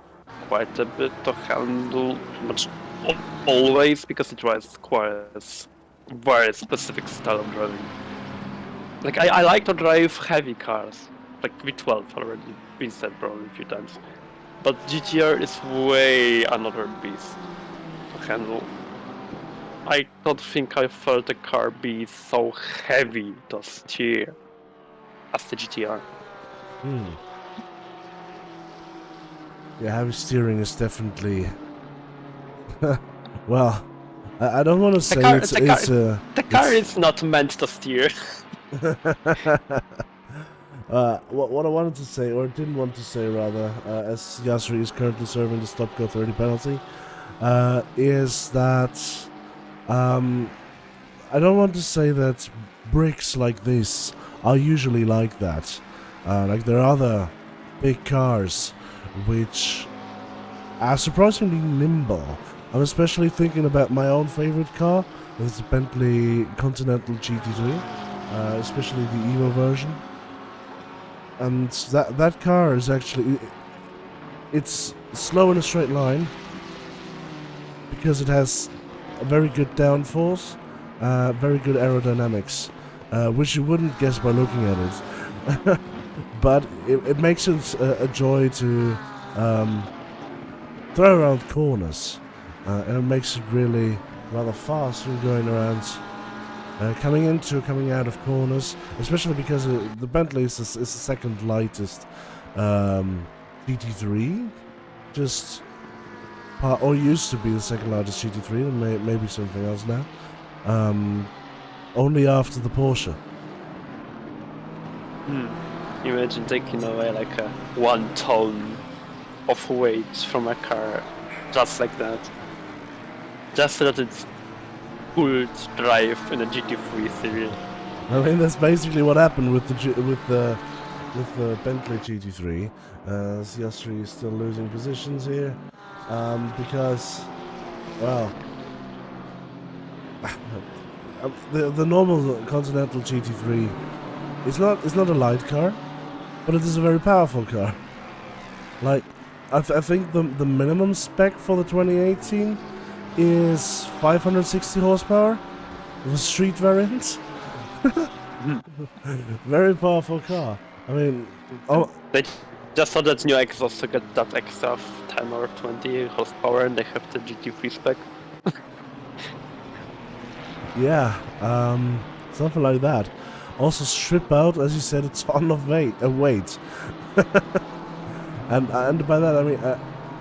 Speaker 3: quite a bit to handle, much always, because it was quite a very specific style of driving. Like, I like to drive heavy cars, like V12 already been said probably a few times. But GTR is way another beast to handle. I don't think I felt the car be so heavy to steer as the GTR.
Speaker 1: Yeah, heavy steering is definitely... well, I don't want to say
Speaker 3: the car is not meant to steer.
Speaker 1: What I wanted to say, or didn't want to say rather, as Yasri is currently serving the stop go 30 penalty, is that I don't want to say that bricks like this are usually like that. Like, there are other big cars which are surprisingly nimble. I'm especially thinking about my own favorite car. It's the Bentley Continental GT3, especially the Evo version. And that car is actually, it's slow in a straight line because it has a very good downforce, very good aerodynamics, which you wouldn't guess by looking at it. But it makes it a joy to throw around corners, and it makes it really rather fast when going around, coming out of corners, especially because the Bentley is the second lightest GT3, just or used to be the second largest GT3, and maybe something else now, only after the Porsche.
Speaker 3: Imagine taking away like 1 ton of weight from a car, just like that, just so that it's could drive in a GT3 series.
Speaker 1: I mean, that's basically what happened with the with the Bentley GT3. Piastri is still losing positions here because, well, the normal Continental GT3 is not a light car, but it is a very powerful car. Like, I think the minimum spec for the 2018 is 560 horsepower, the street variant. Very powerful car. I mean,
Speaker 3: They just saw that new exhaust to get that extra 10 or 20 horsepower, and they have the GT3 spec.
Speaker 1: yeah, something like that. Also strip out, as you said, a ton of weight. And by that I mean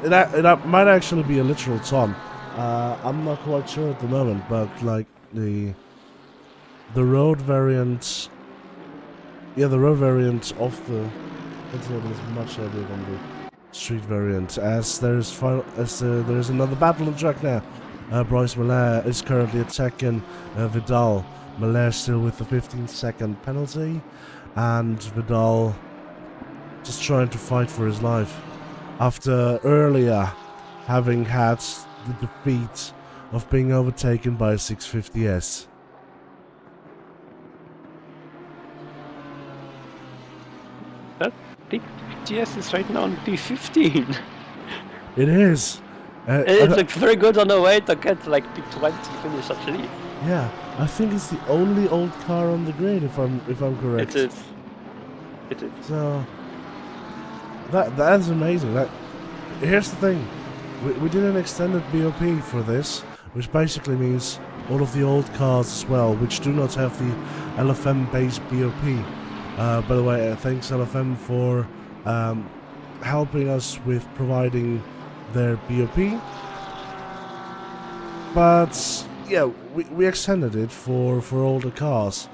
Speaker 1: it might actually be a literal ton. I'm not quite sure at the moment, but like the road variant, the road variant of the Continental is much heavier than the street variant. As there's another battle on track now. Bryce Miller is currently attacking Vidal. Miller still with the 15-second penalty, and Vidal just trying to fight for his life after earlier having had the defeat of being overtaken by a 650S.
Speaker 3: That big GS is right now on P15.
Speaker 1: It is.
Speaker 3: It looks very good on the way to get like P20 finish actually.
Speaker 1: Yeah, I think it's the only old car on the grid, if I'm correct.
Speaker 3: It is. It is.
Speaker 1: So that's amazing. Here's the thing, we did an extended BoP for this, which basically means all of the old cars as well, which do not have the LFM based BoP. By the way, thanks LFM for helping us with providing their BoP. But yeah, we extended it for older cars.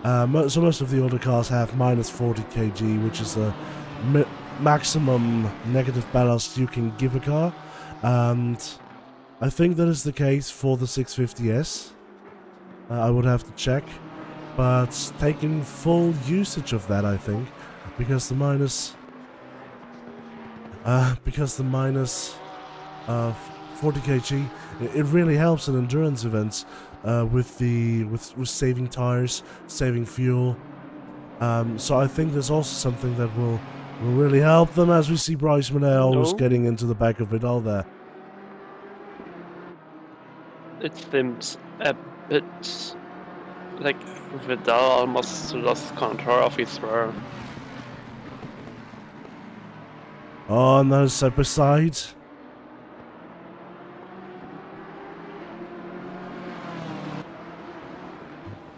Speaker 1: So most of the older cars have minus 40 kg, which is the maximum negative ballast you can give a car. And I think that is the case for the 650S. I would have to check. But taking full usage of that, I think, because the minus 40 kg, it really helps in endurance events with saving tires, saving fuel. So I think there's also something that will really help them, as we see Bryce Miller always getting into the back of Vidal there.
Speaker 3: It seems a bit like Vidal almost lost control of his rear.
Speaker 1: Oh, no, side by side.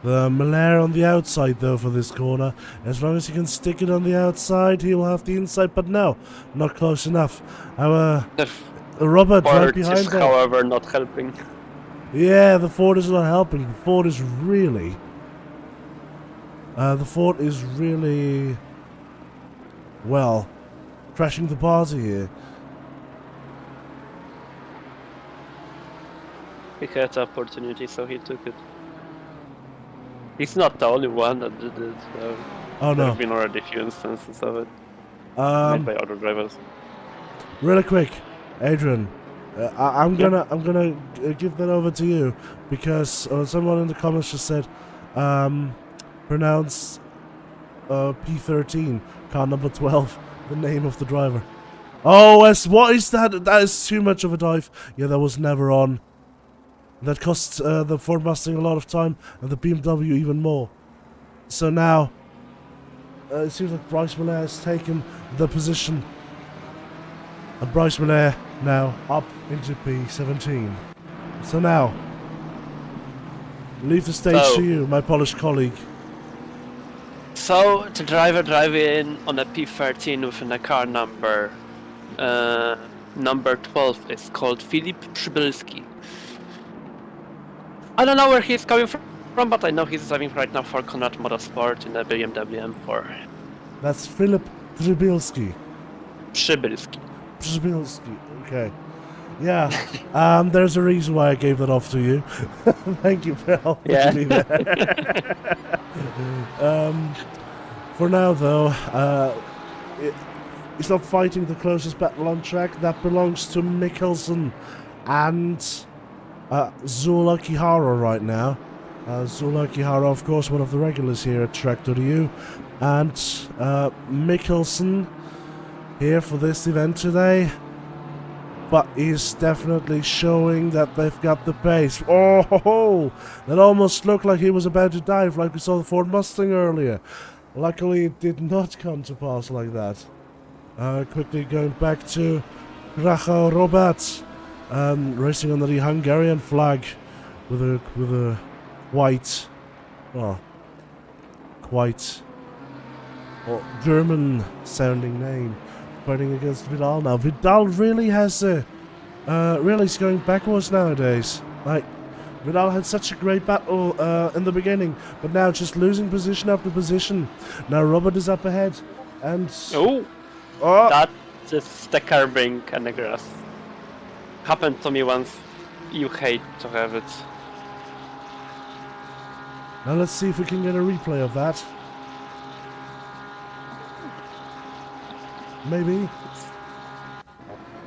Speaker 1: The Miller on the outside, though, for this corner. As long as he can stick it on the outside, he will have the inside, but no, not close enough. Robert right behind
Speaker 3: is, however, not helping.
Speaker 1: Yeah, the Ford is not helping. The Ford is really... well, crashing the party here.
Speaker 3: He had the opportunity, so he took it. He's not the only one that did it.
Speaker 1: Oh no.
Speaker 3: There have been already a few instances of it. Made by other drivers.
Speaker 1: Really quick, Adrian, I'm gonna give that over to you, because someone in the comments just said pronounce P13, car number 12, the name of the driver. Oh, what is that? That is too much of a dive. Yeah, that was never on. That cost the Ford Mustang a lot of time, and the BMW even more. So now, it seems like Bryce Miller has taken the position. And Bryce Miller now up into P17. So now, leave the stage to you, my Polish colleague.
Speaker 3: So, the driver driving on a P13 within a car number 12 is called Filip Przybylski. I don't know where he's coming from, but I know he's driving right now for Conrad Motorsport in a BMW M4.
Speaker 1: That's Filip Przybylski.
Speaker 3: Przybylski.
Speaker 1: Przybylski, okay. Yeah, there's a reason why I gave that off to you. Thank you for helping me there. For now, though, he's not fighting the closest battle on track. That belongs to Mikkelsen and Zula Kihara right now. Zula Kihara, of course, one of the regulars here at tracc.eu, and Mikkelsen here for this event today. But he's definitely showing that they've got the pace. Oh, ho, ho. That almost looked like he was about to dive, like we saw the Ford Mustang earlier. Luckily, it did not come to pass like that. Quickly going back to Rachel Robert, racing under the Hungarian flag with a white, quite German-sounding name. Fighting against Vidal now. Vidal really has really is going backwards nowadays. Like, Vidal had such a great battle in the beginning, but now just losing position after position. Now Robert is up ahead, and
Speaker 3: That's just the curbing and the grass. Happened to me once. You hate to have it.
Speaker 1: Now let's see if we can get a replay of that. Maybe.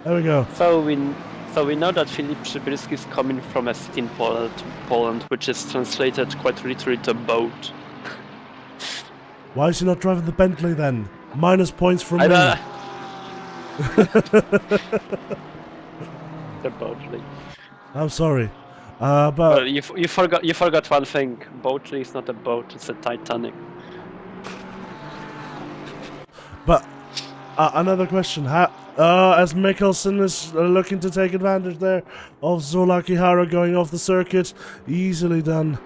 Speaker 1: There we go.
Speaker 3: So we know that Filip Przybylski is coming from a city in Poland, which is translated quite literally to boat.
Speaker 1: Why is he not driving the Bentley then? Minus points from me.
Speaker 3: The Boatley.
Speaker 1: I'm sorry, but
Speaker 3: Well, you forgot one thing. Boatley is not a boat; it's a Titanic.
Speaker 1: But another question: as Mikkelsen is looking to take advantage there of Zola Kihara going off the circuit, easily done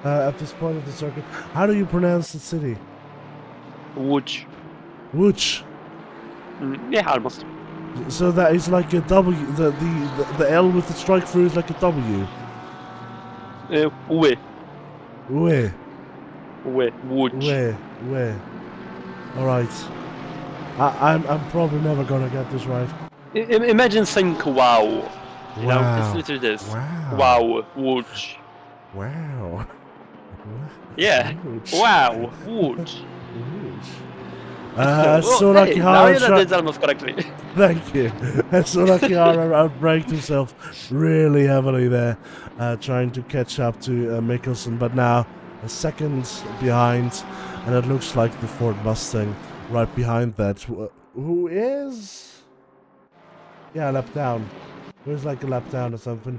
Speaker 1: at this point of the circuit. How do you pronounce the city?
Speaker 3: Łódź.
Speaker 1: Łódź.
Speaker 3: Yeah, almost.
Speaker 1: So that is like a W. The L with the strike through is like a W.
Speaker 3: Ły.
Speaker 1: Where?
Speaker 3: Łódź.
Speaker 1: Where? All right. I'm probably never gonna get this right.
Speaker 3: Imagine saying wow. You know,
Speaker 1: Wow.
Speaker 3: it's literally this.
Speaker 1: Wow.
Speaker 3: Wow. Łódź.
Speaker 1: Wow.
Speaker 3: Yeah.
Speaker 1: Łódź.
Speaker 3: Wow. Łódź.
Speaker 1: Zola
Speaker 3: Hey, now
Speaker 1: Kihara.
Speaker 3: you did it almost correctly.
Speaker 1: Thank you. Zola Kihara outbraked himself really heavily there, trying to catch up to Mikkelsen, but now a second behind, and it looks like the Ford Mustang right behind that, who is, yeah, a lap down. Who's like a lap down or something.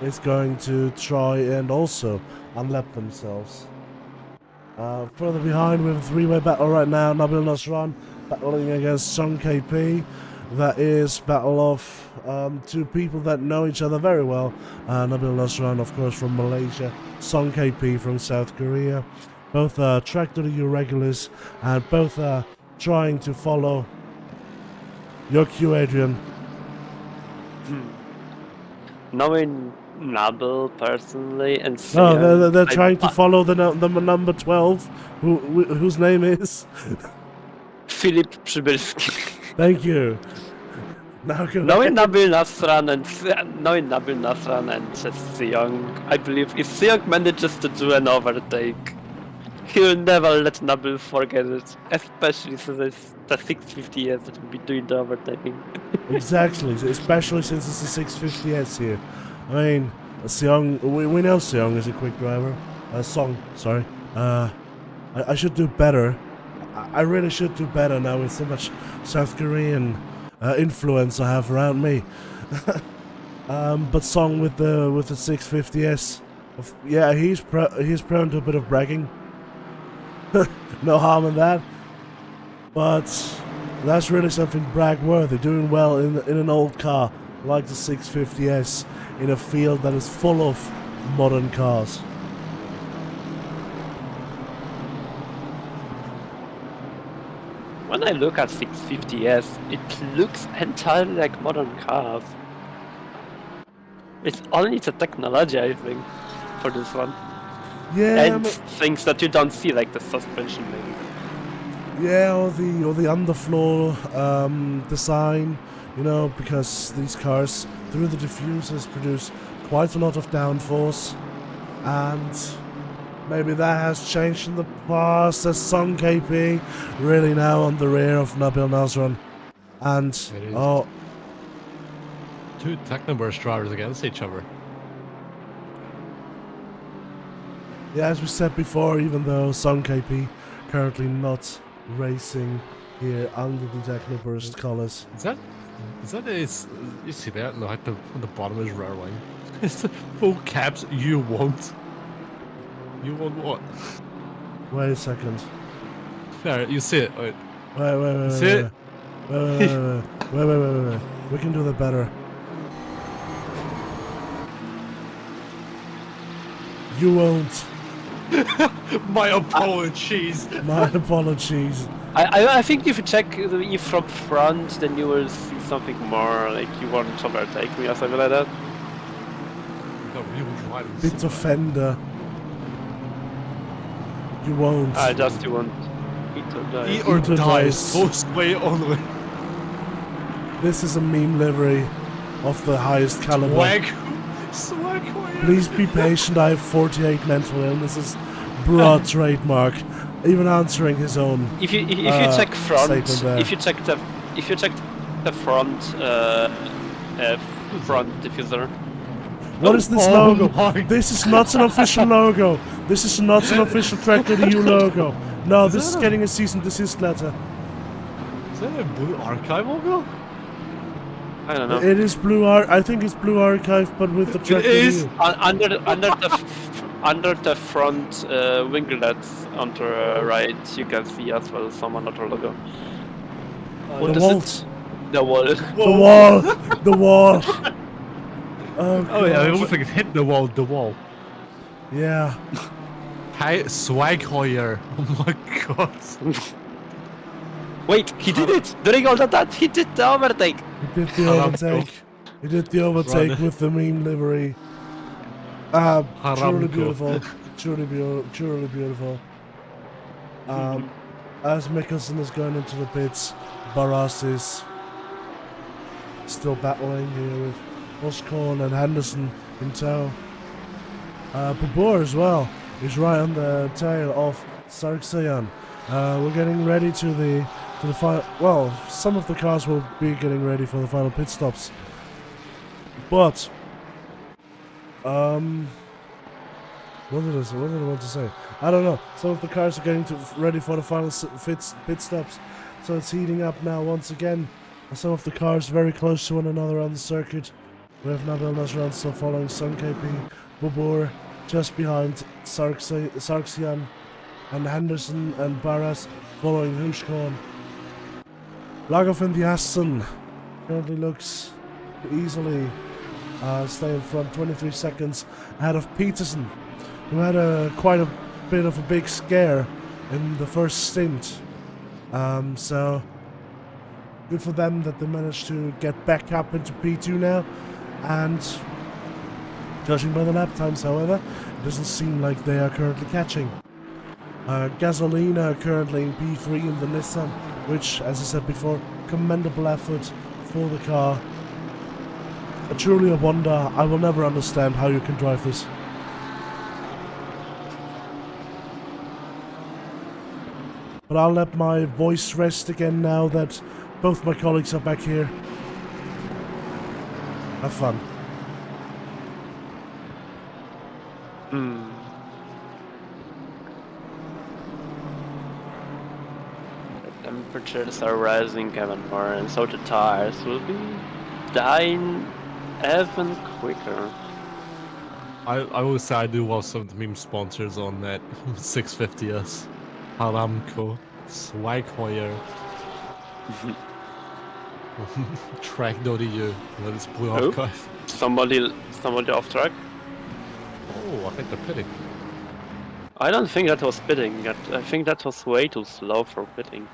Speaker 1: Is going to try and also unlap themselves. Further behind, we have a three-way battle right now. Nabil Nasran battling against Song KP. That is battle of two people that know each other very well. Nabil Nasran, of course, from Malaysia. Song KP from South Korea. Both are tracc.eu regulars, and both are trying to follow your cue, Adrian.
Speaker 3: Knowing Nabil personally and
Speaker 1: No, they're trying to follow the number 12, whose name is
Speaker 3: Filip Przybylski.
Speaker 1: Thank you. Now
Speaker 3: Knowing Nabil Nasran and Seong, I believe if Seong manages to do an overtake, he'll never let Nabil forget it, especially since it's the 650S that will be doing the overtaking.
Speaker 1: Exactly, especially since it's the 650S here. I mean, Seong, we know Seong is a quick driver. Song, sorry. I should do better. I really should do better now with so much South Korean influence I have around me. But Song with the 650S, yeah, he's prone to a bit of bragging. No harm in that. But that's really something brag-worthy. Doing well in an old car like the 650S in a field that is full of modern cars.
Speaker 3: When I look at 650S, it looks entirely like modern cars. It's only the technology, I think, for this one.
Speaker 1: Yeah,
Speaker 3: And things that you don't see, like the suspension maybe.
Speaker 1: yeah, or the underfloor design, you know, because these cars through the diffusers produce quite a lot of downforce, and Maybe that has changed in the past. There's Sung KP really now on the rear of Nabil Nasran. And,
Speaker 2: It is.
Speaker 1: oh,
Speaker 2: Two Technoburst drivers against each other.
Speaker 1: yeah, as we said before, even though Sung KP currently not racing here under the Technoburst colours.
Speaker 2: You see that? No, at the bottom is rear wing. It's the full caps. You won't. You won't what?
Speaker 1: Wait a second.
Speaker 2: There, you see it. Wait.
Speaker 1: Wait.
Speaker 2: See it?
Speaker 1: Wait. We can do that better. You won't.
Speaker 2: My apologies.
Speaker 1: My apologies.
Speaker 3: I think if you check the E from front, then you will see something more, like you want to overtake me or something like that.
Speaker 2: The real drivers.
Speaker 1: Bit of fender. You won't.
Speaker 3: I just you want eat or die.
Speaker 2: Eat or
Speaker 1: Eat or
Speaker 2: die.
Speaker 1: dies.
Speaker 2: First way only.
Speaker 1: This is a meme livery of the highest caliber.
Speaker 2: Swag.
Speaker 1: Please be patient. I have 48 mental illnesses. Broad trademark. Even answering his own.
Speaker 3: If you check front,
Speaker 1: statement there.
Speaker 3: if you check the front front diffuser.
Speaker 1: What is this
Speaker 2: Oh
Speaker 1: logo?
Speaker 2: my
Speaker 1: This is not an official logo. This is not an official tracc.eu logo. No,
Speaker 2: Is
Speaker 1: this is
Speaker 2: that a-
Speaker 1: getting a cease and desist letter.
Speaker 2: Is that a blue archive logo?
Speaker 3: I don't know.
Speaker 1: It is I think it's Blue Archive, but with the tracc.eu.
Speaker 2: is.
Speaker 3: Under the front winglets on the right, you can see as well some another logo. What
Speaker 1: The
Speaker 3: is
Speaker 1: Walt.
Speaker 3: it? The wall.
Speaker 1: The wall. The wall.
Speaker 2: Oh yeah, it
Speaker 1: God.
Speaker 2: looks like it hit the wall. The wall.
Speaker 1: Yeah.
Speaker 2: Hi, Swag Hoyer. Oh my god.
Speaker 3: Wait, he did it! During all of that, he did the overtake!
Speaker 1: He did the
Speaker 2: Haramco.
Speaker 1: overtake. He did the overtake
Speaker 2: Run.
Speaker 1: with the meme livery. Truly
Speaker 2: Haramco.
Speaker 1: beautiful. Truly beautiful. As Mikkelsen is going into the pits, Barras is still battling here with Oscorn and Henderson in tow. Babur as well is right on the tail of Sarksayan. We're getting ready to the final. Well, some of the cars will be getting ready for the final pit stops. But what did I want to say? I don't know. Some of the cars are getting ready for the final pit stops, so it's heating up now once again. Some of the cars very close to one another on the circuit. We have Nabil Nasran still following Sun KP, Babur just behind Sarksian, and Henderson and Barras following Hushkorn. Lagov in the Aston currently looks to easily stay in front, 23 seconds ahead of Peterson, who had quite a bit of a big scare in the first stint. So good for them that they managed to get back up into P2 now, and judging by the lap times, however, it doesn't seem like they are currently catching. Gasolina currently in P3 in the Nissan, which, as I said before, commendable effort for the car. Truly a wonder. I will never understand how you can drive this. But I'll let my voice rest again now that both my colleagues are back here. Have fun.
Speaker 3: The temperatures are rising even more, and so the tires will be dying even quicker.
Speaker 2: I will say I do love some of the meme sponsors on that 650S. Haramco, Swag Hoyer, tracc.eu, that is Blue
Speaker 3: Who?
Speaker 2: Archive.
Speaker 3: Somebody off track?
Speaker 2: Oh, I think they're pitting.
Speaker 3: I don't think that was pitting. I think that was way too slow for pitting.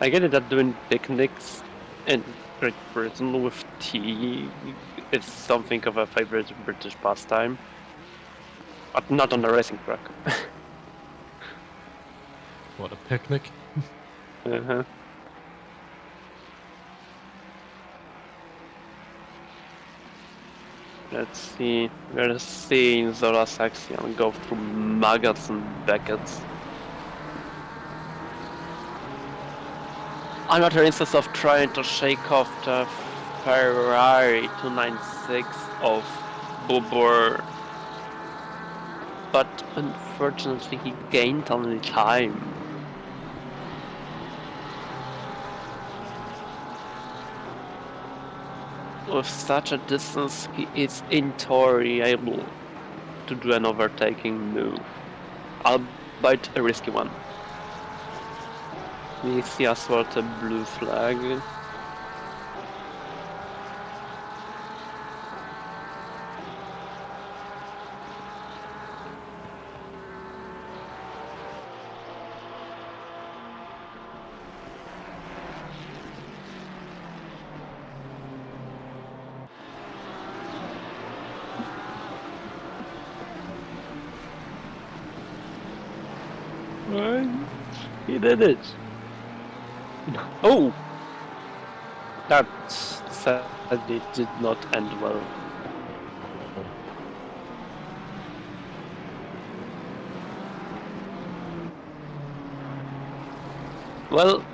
Speaker 3: I get it that doing picnics in Great Britain with tea is something of a favorite British pastime, but not on the racing track.
Speaker 2: What, a picnic?
Speaker 3: Uh-huh. Let's see. We're seeing Zora Saxion go through maggots and Beckett's. Another instance of trying to shake off the Ferrari 296 of Bubur. But unfortunately he gained only time. With such a distance, he is in theory able to do an overtaking move, albeit a risky one. We see as well the blue flag. He did it! Oh! That sadly did not end well. Well...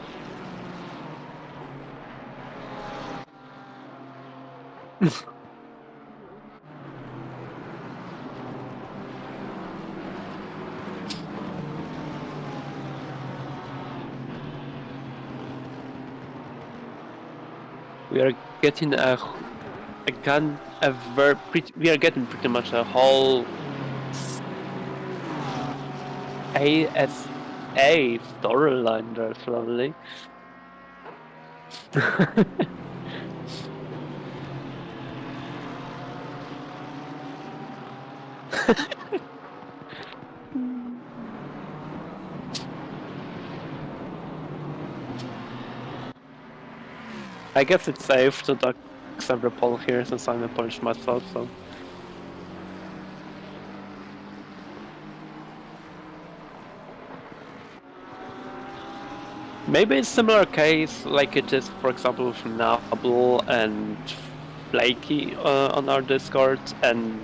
Speaker 3: we are getting we are getting pretty much a whole ASA storyline there slowly. I guess it's safe to duck every poll here since I'm a Polish myself, so... Maybe it's a similar case like it is, for example, with Nabel and Blakey on our Discord, and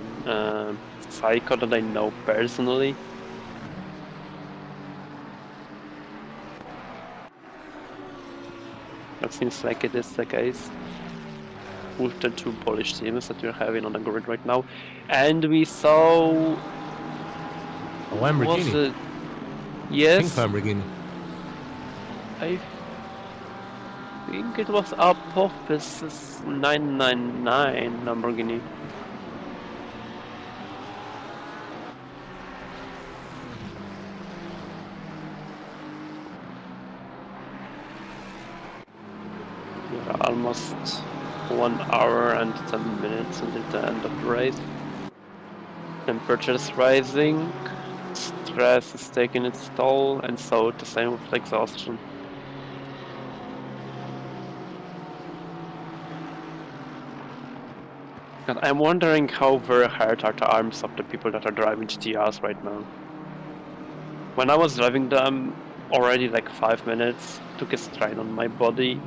Speaker 3: Psycho that I know personally. That seems like it is the case with the two Polish teams that we're having on the grid right now. And we saw...
Speaker 2: A Lamborghini.
Speaker 3: Was it? Yes.
Speaker 2: Pink Lamborghini.
Speaker 3: I think it was Apophis 999 Lamborghini. We're almost 1 hour and 10 minutes until the end of the race. Temperature's rising, stress is taking its toll, and so the same with exhaustion. And I'm wondering how very hard are the arms of the people that are driving GTRs right now. When I was driving them, already like 5 minutes, took a strain on my body,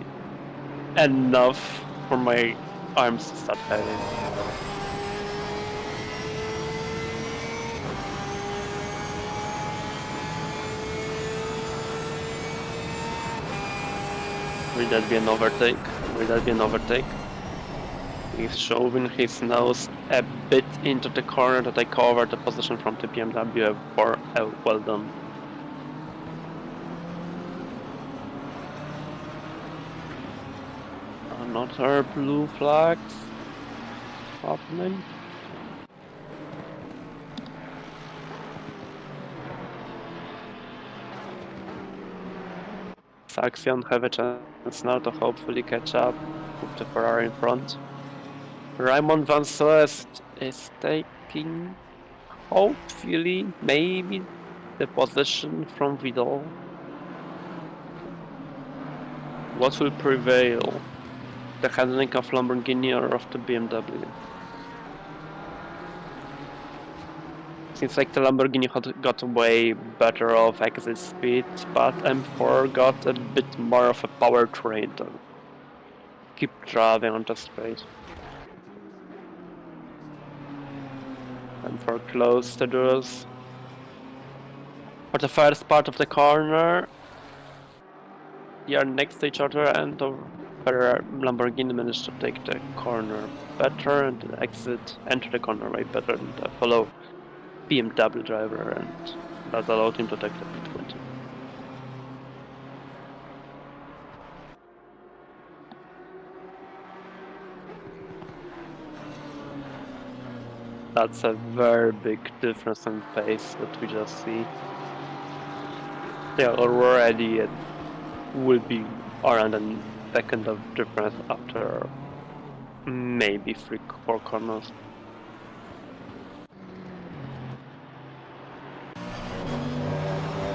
Speaker 3: enough for my arms to start hurting. Will that be an overtake? Will that be an overtake? He's shoving his nose a bit into the corner that I covered the position from the BMW for well done. Another blue flags happening. Saxion have a chance now to hopefully catch up with the Ferrari in front. Raymond Van Celest is taking, hopefully, maybe the position from Vidal. What will prevail? The handling of Lamborghini or of the BMW? Seems like the Lamborghini got way better off exit speed, but M4 got a bit more of a powertrain to keep driving on the straight. and for close to doors. For the first part of the corner, they are next to each other, and the Lamborghini managed to take the corner better and enter the corner way better than the fellow BMW driver, and that allowed him to take the P20. That's a very big difference in pace that we just see. They are already will be around a second of difference after maybe 3-4 corners.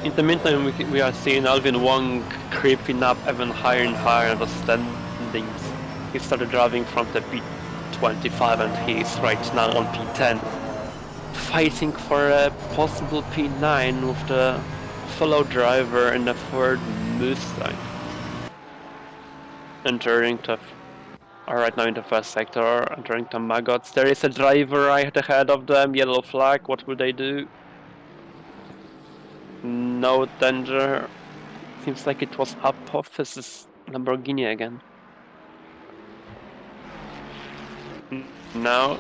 Speaker 3: In the meantime, we are seeing Alvin Wong creeping up even higher and higher in the standings. He started driving from the P25 and he's right now on P10, fighting for a possible P9 with the fellow driver in the Ford Mustang. Entering the right now in the first sector, entering the Maggots. There is a driver right ahead of them, yellow flag. What will they do? No danger. Seems like it was Apophysis Lamborghini again. Now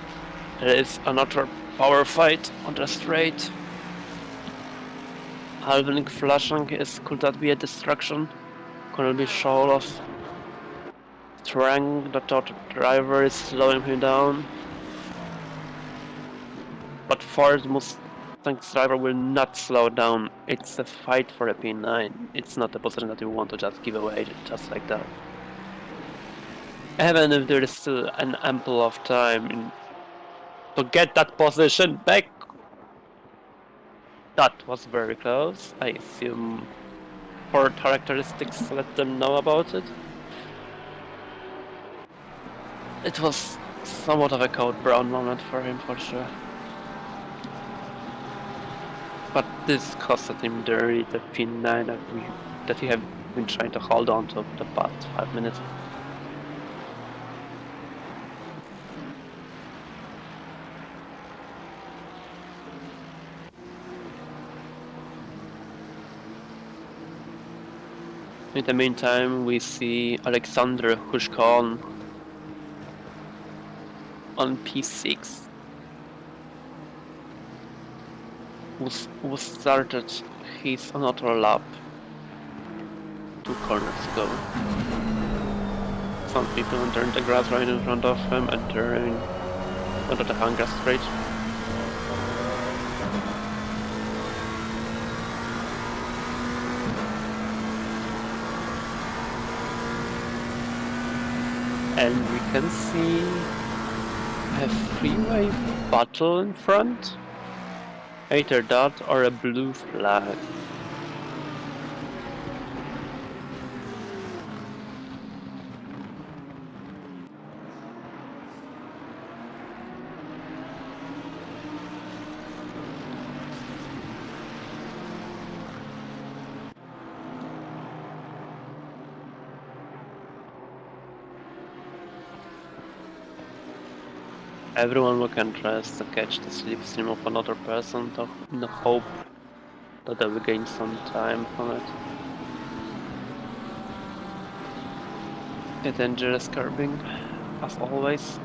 Speaker 3: there is another power fight on the straight. Alvin flashing could that be a distraction? Could it be show off strength that the driver is slowing him down? But Ford Mustang's driver will not slow down. It's a fight for a P9. It's not a position that you want to just give away just like that. Even if there is still an ample of time to get that position back. That was very close. I assume Ford characteristics let them know about it. It was somewhat of a Code Brown moment for him, for sure. But this costed him the P9 that he have been trying to hold on to the past 5 minutes. In the meantime, we see Alexander Hushkon on P6, who started his another lap 2 corners ago. Some people entering the grass right in front of him, entering onto the Hangar straight. And we can see a freeway battle in front. Either that or a blue flag. Everyone will can tries to catch the slipstream of another person in the hope that they will gain some time from it. A dangerous curbing, as always.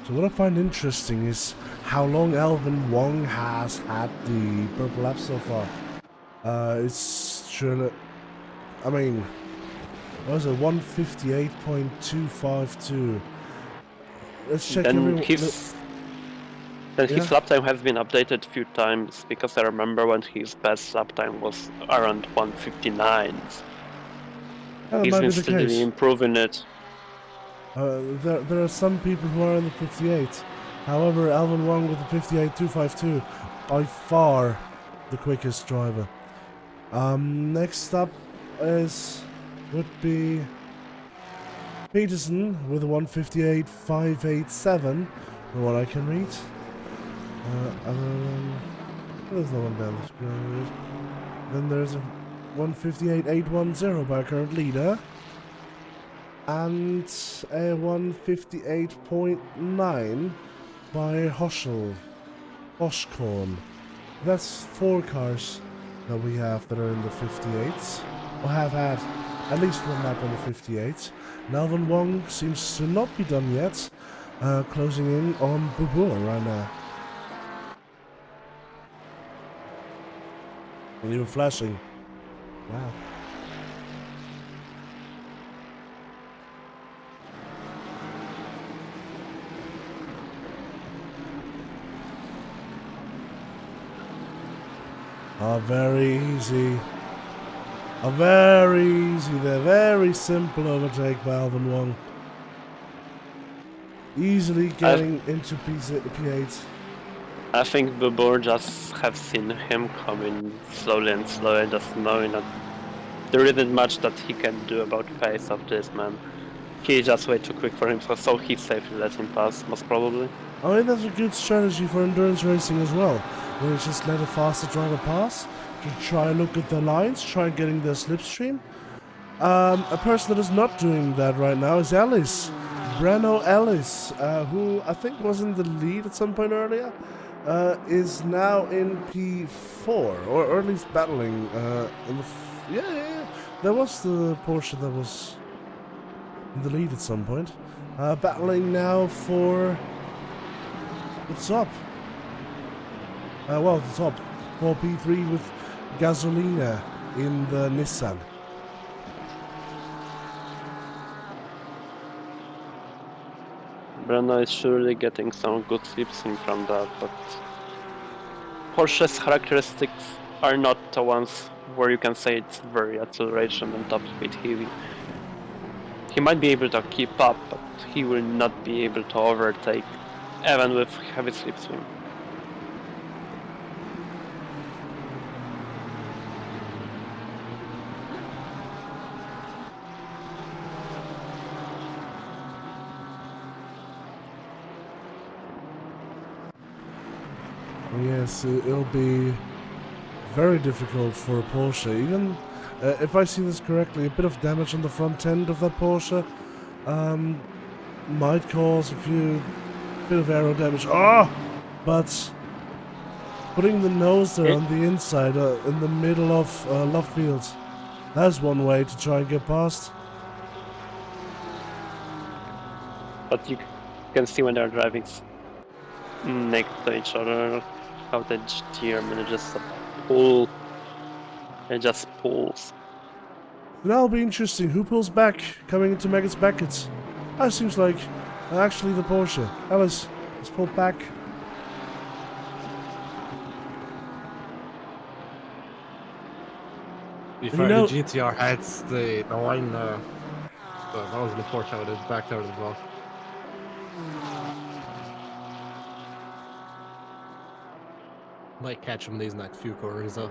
Speaker 1: So what I find interesting is how long Alvin Wong has had the purple lap so far. It's surely, I mean, what was it, 158.252. Let's check
Speaker 3: Then
Speaker 1: everyone.
Speaker 3: And
Speaker 1: Yeah.
Speaker 3: his lap time has been updated a few times, because I remember when his best lap time was around 1:59.
Speaker 1: That
Speaker 3: He's
Speaker 1: might
Speaker 3: been
Speaker 1: be the
Speaker 3: steadily
Speaker 1: case.
Speaker 3: improving it.
Speaker 1: There are some people who are in the 58. However, Alvin Wong with the 58.252, by far the quickest driver. Next up would be Peterson with a 158.587, from what I can read. There's no one down the screen. Then there's a 158.810 by our current leader. And a 158.9 by Hoshkorn. That's 4 cars that we have that are in the 58s, or have had at least one lap on the 58s. Alvin Wong seems to not be done yet, closing in on Bubur right now. And even flashing. Wow. Very easy. A very easy there. Very simple overtake by Alvin Wong. Easily getting into P8.
Speaker 3: I think Bubur just have seen him coming slowly and slowly, just knowing that there isn't much that he can do about the pace of this man. He's just way too quick for him, so he safely let him pass, most probably.
Speaker 1: I think that's a good strategy for endurance racing as well, where it's just let a faster driver pass, to try and look at the lines, try and getting their slipstream. A person that is not doing that right now is Ellis. Breno Ellis, who I think was in the lead at some point earlier, is now in P4, or at least battling in the... Yeah. There was the Porsche that was in the lead at some point. Battling now for the top. The top. For P3 with Gasolina in the Nissan.
Speaker 3: Breno is surely getting some good slipstream from that, but Porsche's characteristics are not the ones where you can say it's very acceleration and top speed heavy. He might be able to keep up, but he will not be able to overtake, even with heavy slipstream.
Speaker 1: Yes, it'll be very difficult for a Porsche. Even if I see this correctly, a bit of damage on the front end of that Porsche might cause a bit of aero damage. But putting the nose there on the inside, in the middle of left field, that's one way to try and get past.
Speaker 3: But you can see when they're driving next to each other, how the GTR manages to pull. It just pulls.
Speaker 1: That'll be interesting. Who pulls back coming into Megan's Beckett? That seems like actually the Porsche. Ellis has pulled back.
Speaker 2: If
Speaker 1: You know-
Speaker 2: the GTR had the line, that was the Porsche, I would have backed out as well. Might catch him in these next few corners though.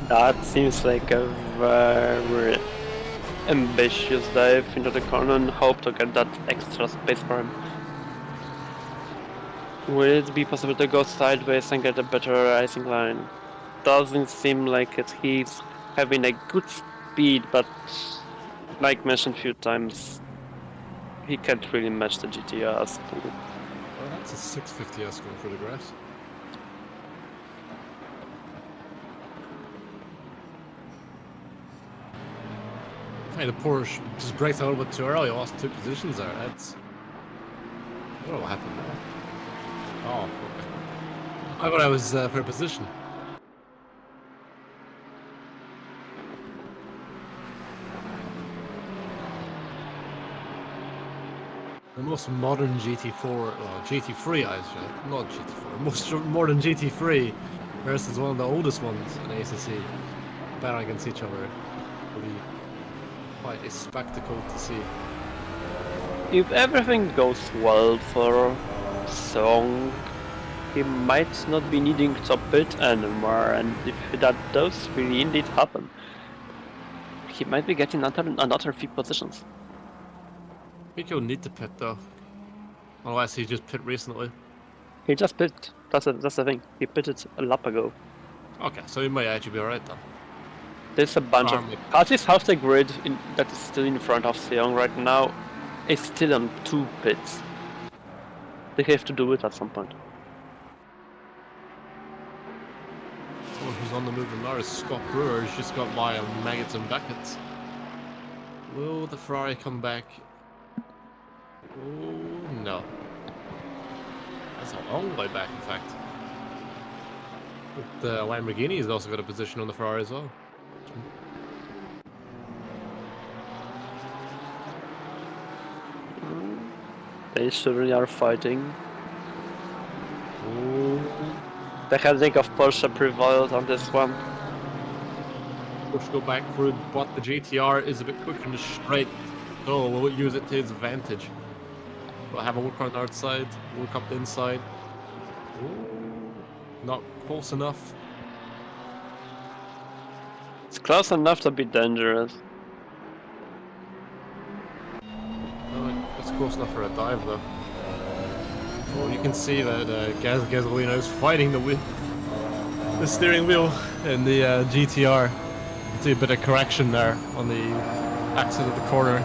Speaker 3: That seems like a very ambitious dive into the corner and hope to get that extra space for him. Will it be possible to go sideways and get a better racing line? Doesn't seem like it. He's having a good speed, but like mentioned a few times, he can't really match the GTRs.
Speaker 2: Well, that's a 650S going through the grass. I mean, the Porsche just breaks out a little bit too early. Lost 2 positions there. That's. I don't know what happened there. Oh, okay. I thought I was for a position. The most modern GT4, well, GT3, I should, not GT4, most modern GT3 versus one of the oldest ones in ACC, battling against each other. Will be quite a spectacle to see.
Speaker 3: If everything goes well for Song, he might not be needing to pit anymore, and if that does really indeed happen, he might be getting another 3 positions.
Speaker 2: I think he'll need to pit though, unless he just pit recently.
Speaker 3: He just pit. That's the thing. He pitted a lap ago.
Speaker 2: Okay, so he might actually be alright then.
Speaker 3: There's a bunch of at least half the grid that is still in front of Seong right now is still on 2 pits. They have to do it at some point.
Speaker 2: Someone who's on the move now is Scott Brewer. He's just got by on Maggots and Beckett. Will the Ferrari come back? Oh no. That's a long way back, in fact. But the Lamborghini has also got a position on the Ferrari as well.
Speaker 3: They certainly are fighting. The heading of Porsche prevailed on this one.
Speaker 2: Porsche go back through, but the GTR is a bit quicker in the straight, so we'll use it to his advantage. We'll have a work on the outside, work up the inside. Ooh, not close enough.
Speaker 3: It's close enough to be dangerous.
Speaker 2: It's close enough for a dive though. Well, you can see that Gasolino is fighting the steering wheel in the GTR. You can see a bit of correction there on the exit of the corner.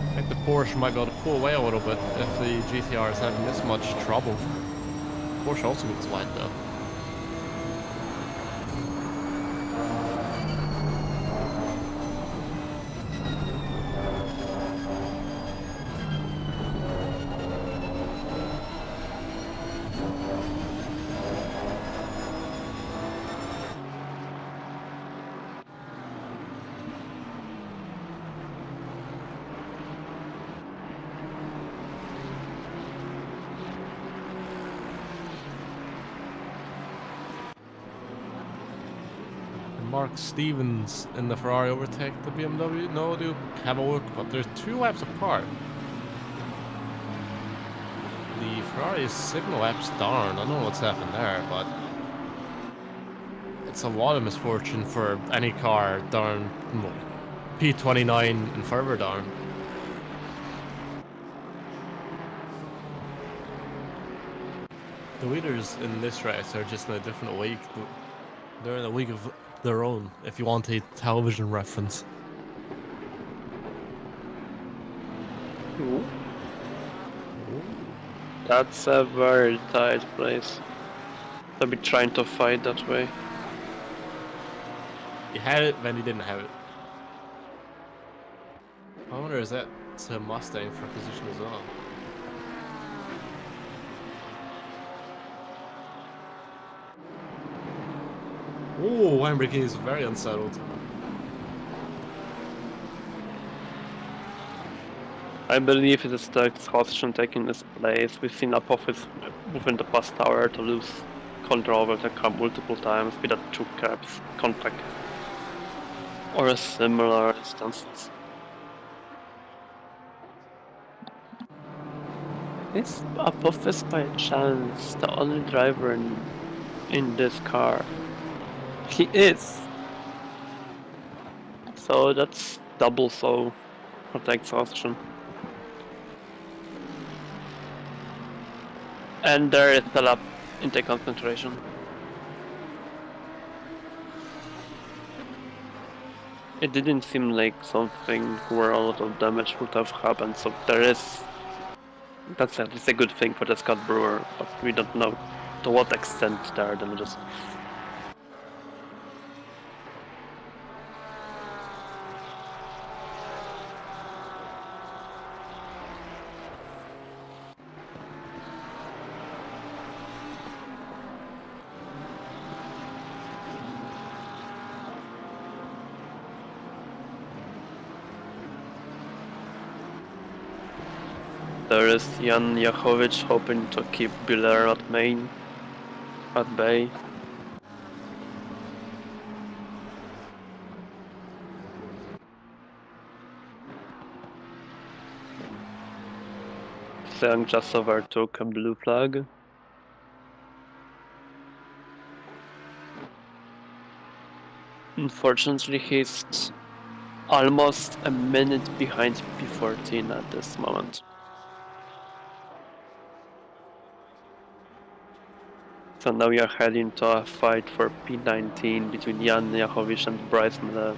Speaker 2: I think the Porsche might be able to pull away a little bit if the GTR is having this much trouble. Porsche also gets wide though. Mark Stevens in the Ferrari overtake the BMW? No, they'll have a look, but they're 2 laps apart. The Ferrari is 7 laps down. I don't know what's happened there, but it's a lot of misfortune for any car down P29 and further down. The leaders in this race are just in a different league. They're in a league of their own, if you want a television reference.
Speaker 3: Ooh. That's a very tight place. They'll be trying to fight that way.
Speaker 2: He had it, then he didn't have it. I wonder, is that a Mustang for position as well? Oh, Lamborghini is very unsettled.
Speaker 3: I believe it is the exhaustion taking this place. We've seen Apophis within the past hour to lose control over the car multiple times, be that 2 cabs, contact, or similar instances. Is Apophis by chance the only driver in this car? He is. So that's double so for the exhaustion. And there is the lap intake concentration. It didn't seem like something where a lot of damage would have happened, so that's at least a good thing for the Scott Brewer, but we don't know to what extent there are damages. There is Jan Jachowicz hoping to keep Biller at bay. Seng just overtook a blue flag. Unfortunately, he's almost a minute behind P14 at this moment. So now we are heading to a fight for P19 between Jan Jachowicz and Bryce Miller.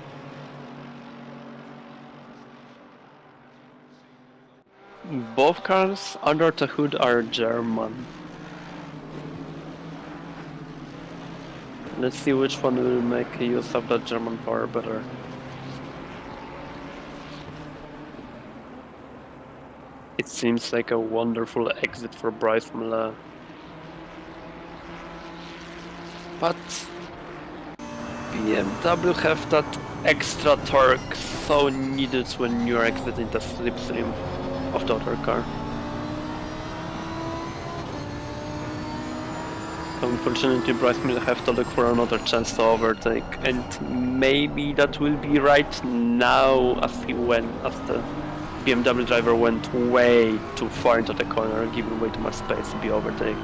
Speaker 3: Both cars under the hood are German. Let's see which one will make use of that German power better. It seems like a wonderful exit for Bryce Miller. But BMW have that extra torque so needed when you're exiting the slipstream of the other car. Unfortunately, Bryce will have to look for another chance to overtake, and maybe that will be right now as the BMW driver went way too far into the corner, giving way too much space to be overtaken.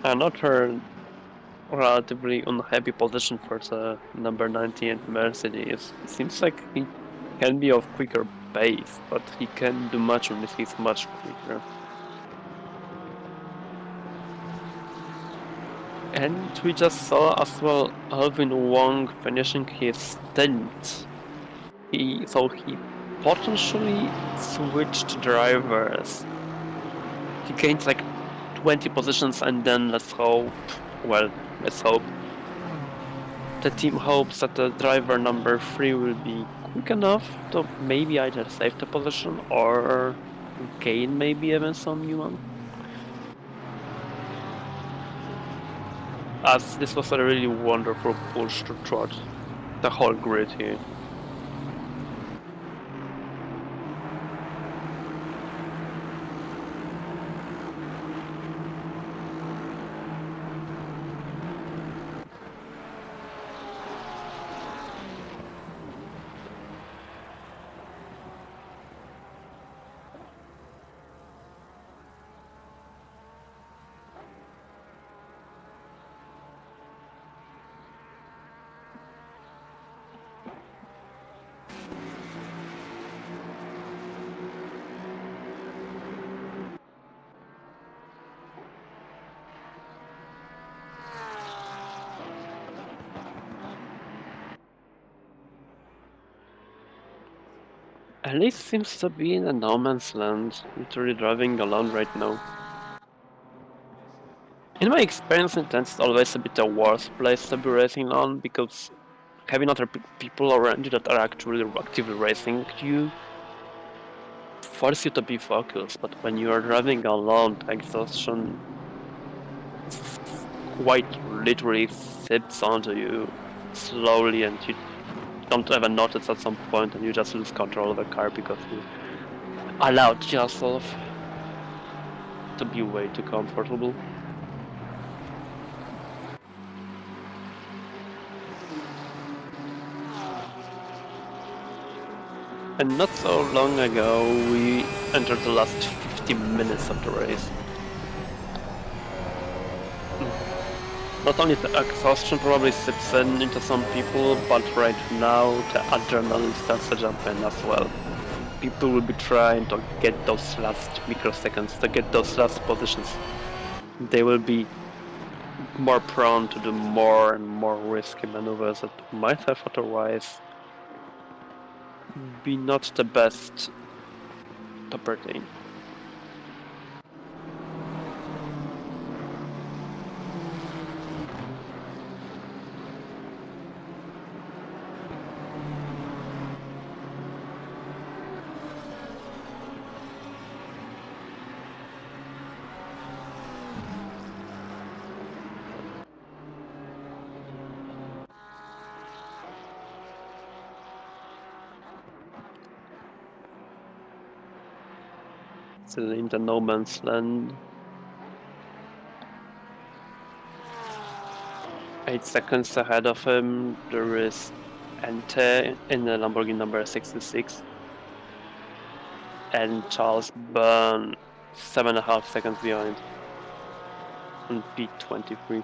Speaker 3: Another relatively unhappy position for the number 98 Mercedes. It seems like he can be of quicker pace, but he can do much when he's much quicker. And we just saw as well Alvin Wong finishing his stint. He potentially switched drivers. He gained like 20 positions, and then let's hope the team hopes that the driver number 3 will be quick enough to maybe either save the position or gain maybe even some new one. As this was a really wonderful push to trot the whole grid here. Alice seems to be in a no man's land, literally driving alone right now. In my experience, it's always a bit the worst place to be racing on, because having other people around you that are actually actively racing you force you to be focused, but when you are driving alone, the exhaustion quite literally sips onto you slowly, and you don't even notice at some point, and you just lose control of the car because you allowed yourself to be way too comfortable. And not so long ago, we entered the last 15 minutes of the race. Not only the exhaustion probably slips into some people, but right now the adrenaline starts to jump in as well. People will be trying to get those last microseconds, to get those last positions. They will be more prone to do more and more risky maneuvers that might have otherwise be not the best to pertain. Still in the no man's land. 8 seconds ahead of him, there is Ente in the Lamborghini number 66. And Charles Byrne 7.5 seconds behind on P23.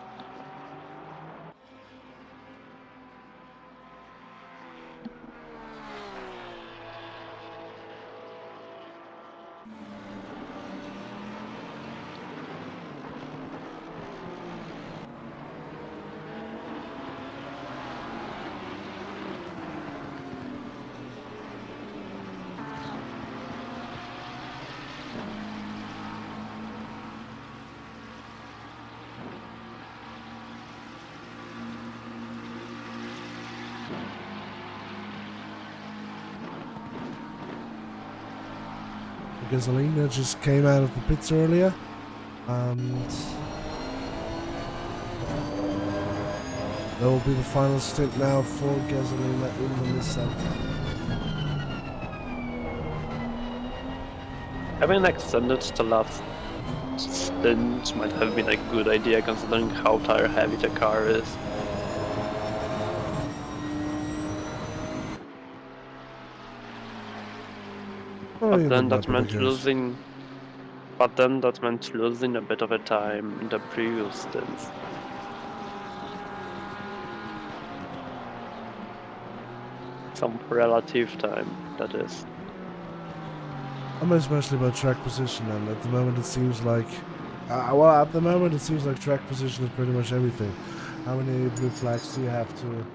Speaker 1: Gasolina just came out of the pits earlier, and there will be the final stint now for Gasolina in the Nissan.
Speaker 3: Having extended the last stint might have been a good idea considering how tire heavy the car is. But then that meant losing. But then that meant losing a bit of a time in the previous stints. Some relative time, that is.
Speaker 1: I'm especially about track position, and at the moment it seems like, at the moment it seems like track position is pretty much everything. How many blue flags do you have to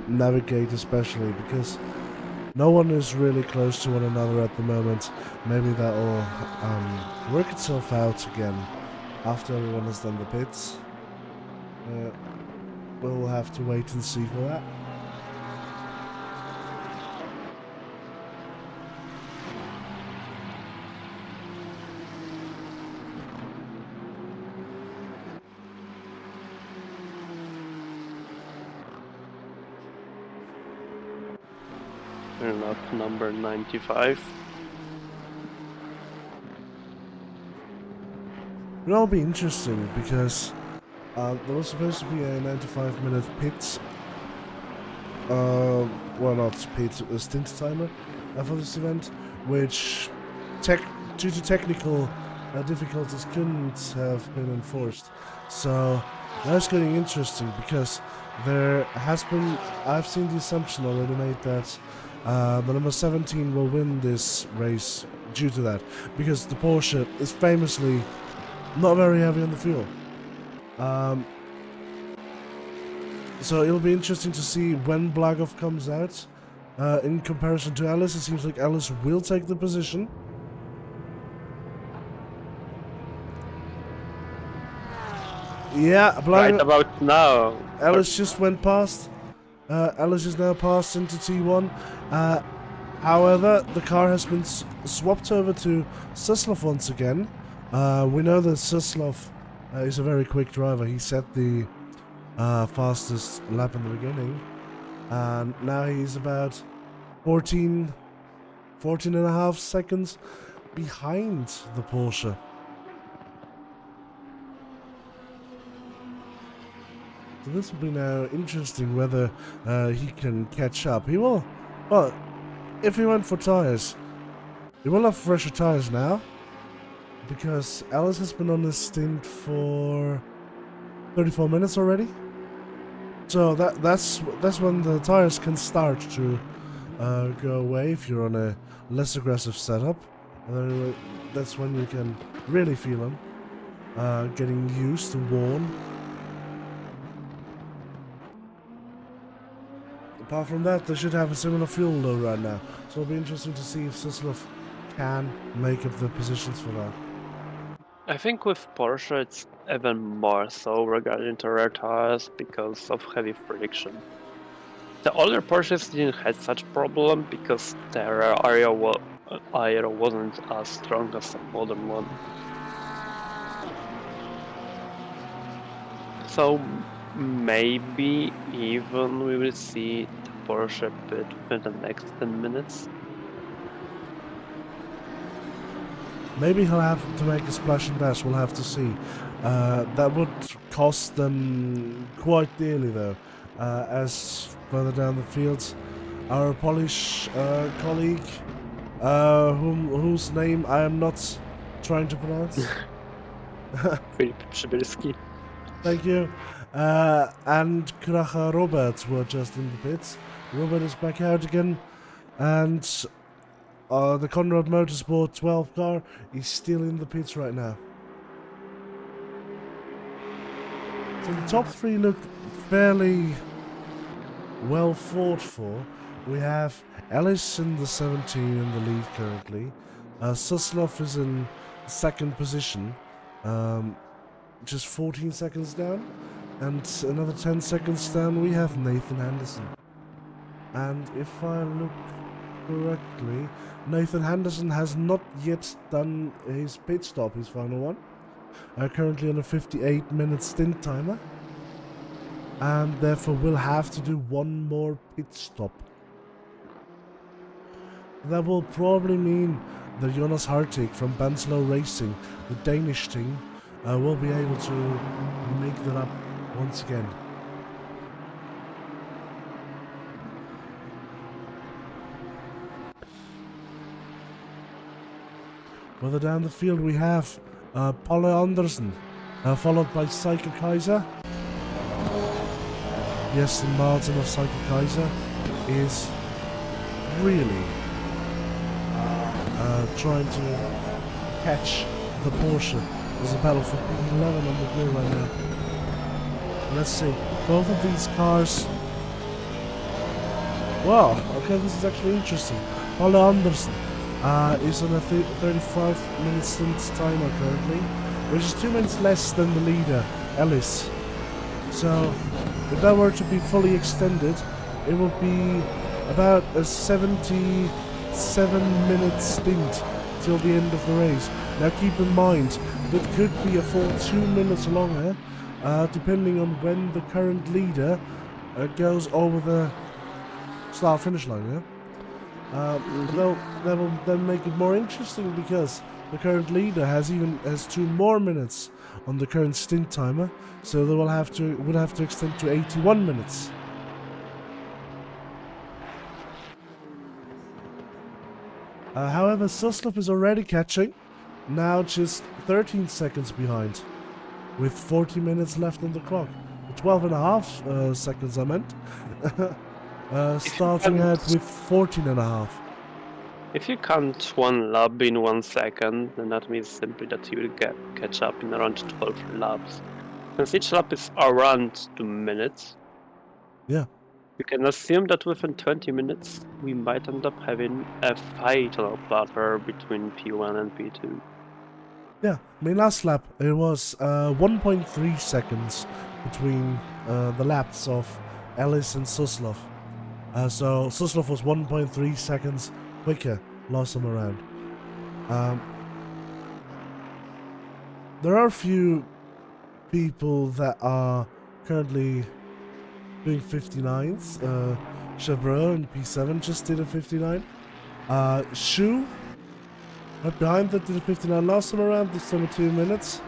Speaker 1: navigate, especially because no one is really close to one another at the moment. Maybe that will work itself out again after everyone has done the pits. We'll have to wait and see for that.
Speaker 3: Lap number 95.
Speaker 1: It'll be interesting because there was supposed to be a 95-minute pit, well, not pit, a stint timer for this event, which due to technical difficulties couldn't have been enforced. So that's getting interesting because there has been, I've seen the assumption already made that the number 17 will win this race due to that, because the Porsche is famously not very heavy on the fuel. So it'll be interesting to see when Blagov comes out. In comparison to Ellis, it seems like Ellis will take the position. Yeah,
Speaker 3: Right about now.
Speaker 1: Ellis just went past. Ellis is now passed into T1. However, the car has been swapped over to Suslov once again. We know that Suslov is a very quick driver. He set the fastest lap in the beginning. And now he's about 14 and a half seconds behind the Porsche. So this will be now interesting whether he can catch up. He will. Well, if we went for tires, we will have fresher tires now, because Alice has been on this stint for 34 minutes already. So that's when the tires can start to go away if you're on a less aggressive setup. And then that's when you can really feel them getting used and worn. Apart from that, they should have a similar fuel load right now. So it'll be interesting to see if Suslov can make up the positions for that.
Speaker 3: I think with Porsche it's even more so regarding to rear tires because of heavy friction. The older Porsches didn't have such problem because their rear air wasn't as strong as the modern one. So maybe even we will see the Porsche pit within the next 10 minutes.
Speaker 1: Maybe he'll have to make a splash and dash, we'll have to see. That would cost them quite dearly though, as further down the field, our Polish colleague, whose name I am not trying to pronounce.
Speaker 3: Filip Przybylski.
Speaker 1: Thank you. And Kracha Robert were just in the pits. Robert is back out again, and the Conrad Motorsport 12 car is still in the pits right now. So the top three look fairly well fought for. We have Ellis in the 17 in the lead currently. Suslov is in second position, just 14 seconds down. And another 10 seconds down we have Nathan Anderson. And if I look correctly, Nathan Henderson has not yet done his pit stop, his final one. Currently on a 58-minute stint timer. And therefore will have to do one more pit stop. That will probably mean that Jonas Hartig from Banslow Racing, the Danish team, will be able to make that up once again. Further down the field we have Palle Andersen, followed by Psycho Kaiser. Yes, the Martin of Psycho Kaiser is really trying to catch the Porsche. There's a battle for P11 on the grid right now. Let's see, both of these cars. Wow, okay, this is actually interesting. Palle Andersen is on a 35-minute stint timer currently, which is 2 minutes less than the leader, Ellis. So, if that were to be fully extended, it would be about a 77-minute stint till the end of the race. Now keep in mind, it could be a full 2 minutes longer, depending on when the current leader goes over the start-finish line, yeah? That will then make it more interesting because the current leader has 2 more minutes on the current stint timer, so they would have to extend to 81 minutes. However, Suslov is already catching, now just 13 seconds behind, with 40 minutes left on the clock. 12.5 seconds, I meant. Starting out with 14.5.
Speaker 3: If you count one lap in 1 second, then that means simply that you will catch up in around 12 laps. Since each lap is around 2 minutes,
Speaker 1: Yeah.
Speaker 3: you can assume that within 20 minutes we might end up having a fatal battle between P1 and P2.
Speaker 1: Yeah, I mean last lap it was 1.3 seconds between the laps of Ellis and Suslov. So Suslov was 1.3 seconds quicker last time around. There are a few people that are currently doing 59s. Chevrolet in P7 just did a 59. Shu, right behind that, did a 59 last time around, this time 2 minutes.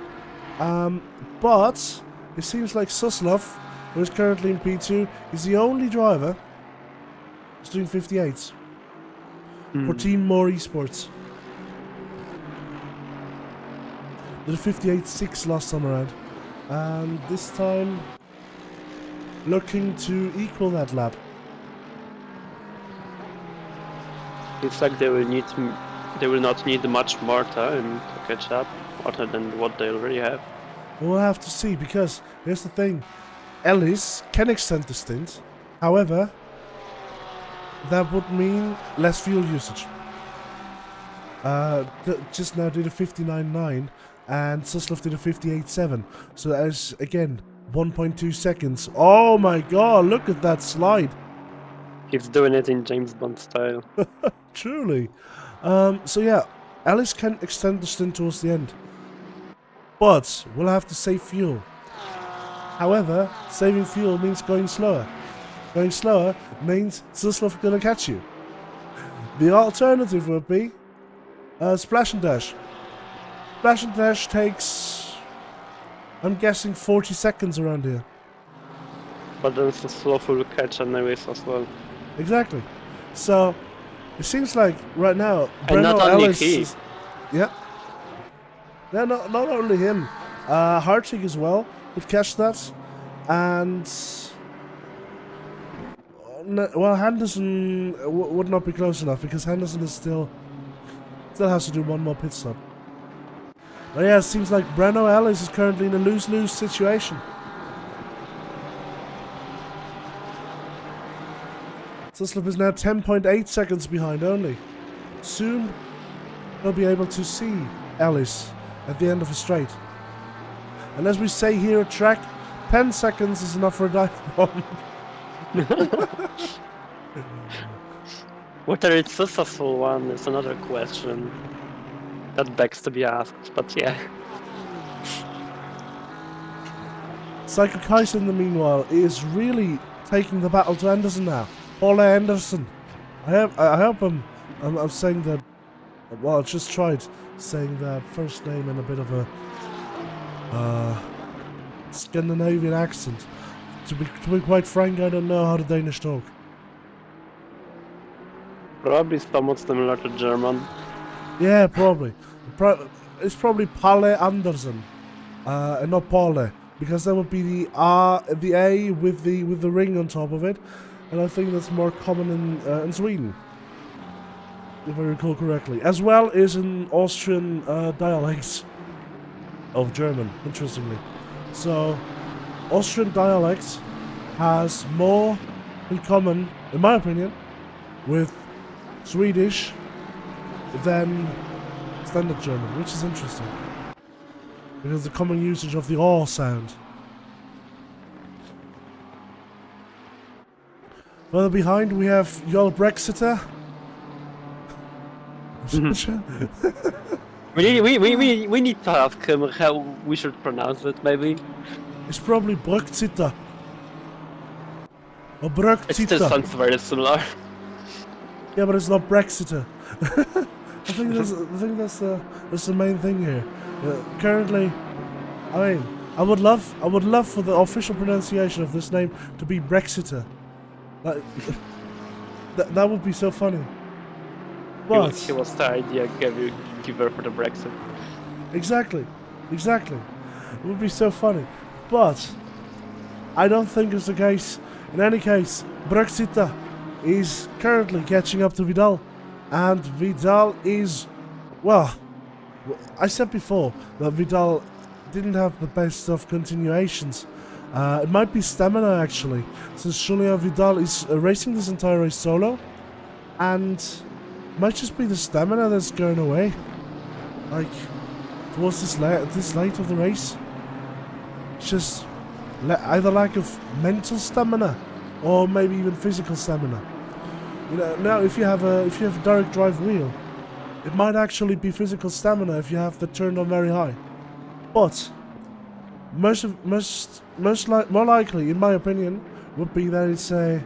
Speaker 1: But it seems like Suslov, who is currently in P2, is the only driver who's doing 58s. for Team More Esports. Did a 58.6 last time around, and this time looking to equal that lap.
Speaker 3: It's like they will not need much more time to catch up, other than what they already have.
Speaker 1: We'll have to see, because here's the thing. Ellis can extend the stint, however, that would mean less fuel usage. Just now did a 59.9 and Suslov did a 58.7, so that is again 1.2 seconds. Oh my god, look at that slide.
Speaker 3: He's doing it in James Bond style.
Speaker 1: Truly. So yeah, Ellis can extend the stint towards the end, but we'll have to save fuel. However, saving fuel means going slower. Going slower means Suslov gonna catch you. The alternative would be Splash and Dash. Splash and Dash takes, I'm guessing, 40 seconds around here.
Speaker 3: But then Suslov will catch anyways as well.
Speaker 1: Exactly. So, it seems like right now,
Speaker 3: And not
Speaker 1: Breno
Speaker 3: only
Speaker 1: Ellis
Speaker 3: he.
Speaker 1: is, yeah. Yeah, not only him. Hartig as well would catch that. And well, Henderson would not be close enough, because Henderson is still has to do one more pit stop. But yeah, it seems like Breno Ellis is currently in a lose-lose situation. Suslov is now 10.8 seconds behind only. Soon, we'll be able to see Ellis at the end of a straight. And as we say here at Track, 10 seconds is enough for a dive bomb.
Speaker 3: Whether it's a successful one is another question that begs to be asked, but yeah.
Speaker 1: Psycho Kaiser, in the meanwhile, is really taking the battle to Anderson now. Paula Anderson. I hope I'm saying that. Well, I just tried saying that first name in a bit of a Scandinavian accent. To be quite frank, I don't know how the Danish talk.
Speaker 3: Probably somewhat similar to German.
Speaker 1: Yeah, probably. It's probably Palle Andersen, and not Paule, because that would be the A with the ring on top of it, and I think that's more common in Sweden, if I recall correctly, as well as in Austrian dialects of German. Interestingly, so Austrian dialects has more in common, in my opinion, with Swedish than standard German, which is interesting, because the common usage of the R sound. Further behind we have Jol Brexiter.
Speaker 3: We need to ask him how we should pronounce it, maybe.
Speaker 1: It's probably Brexiter. Or
Speaker 3: It still
Speaker 1: Brexiter.
Speaker 3: sounds very similar.
Speaker 1: Yeah, but it's not Brexiter. I think that's the main thing here. Currently, I mean, I would love for the official pronunciation of this name to be Brexiter. Like, that would be so funny. But
Speaker 3: He was the idea giver for the Brexit.
Speaker 1: exactly, it would be so funny. But I don't think it's the case. In any case, Brexiter is currently catching up to Vidal, and Vidal is, well, I said before that Vidal didn't have the best of continuations. It might be stamina, actually, since Julien Vidal is racing this entire race solo, and it might just be the stamina that's going away, like towards this late of the race. It's just either lack of mental stamina or maybe even physical stamina. You know, now if you have a direct drive wheel, it might actually be physical stamina if you have that turned on very high. But more likely, in my opinion, would be that it's a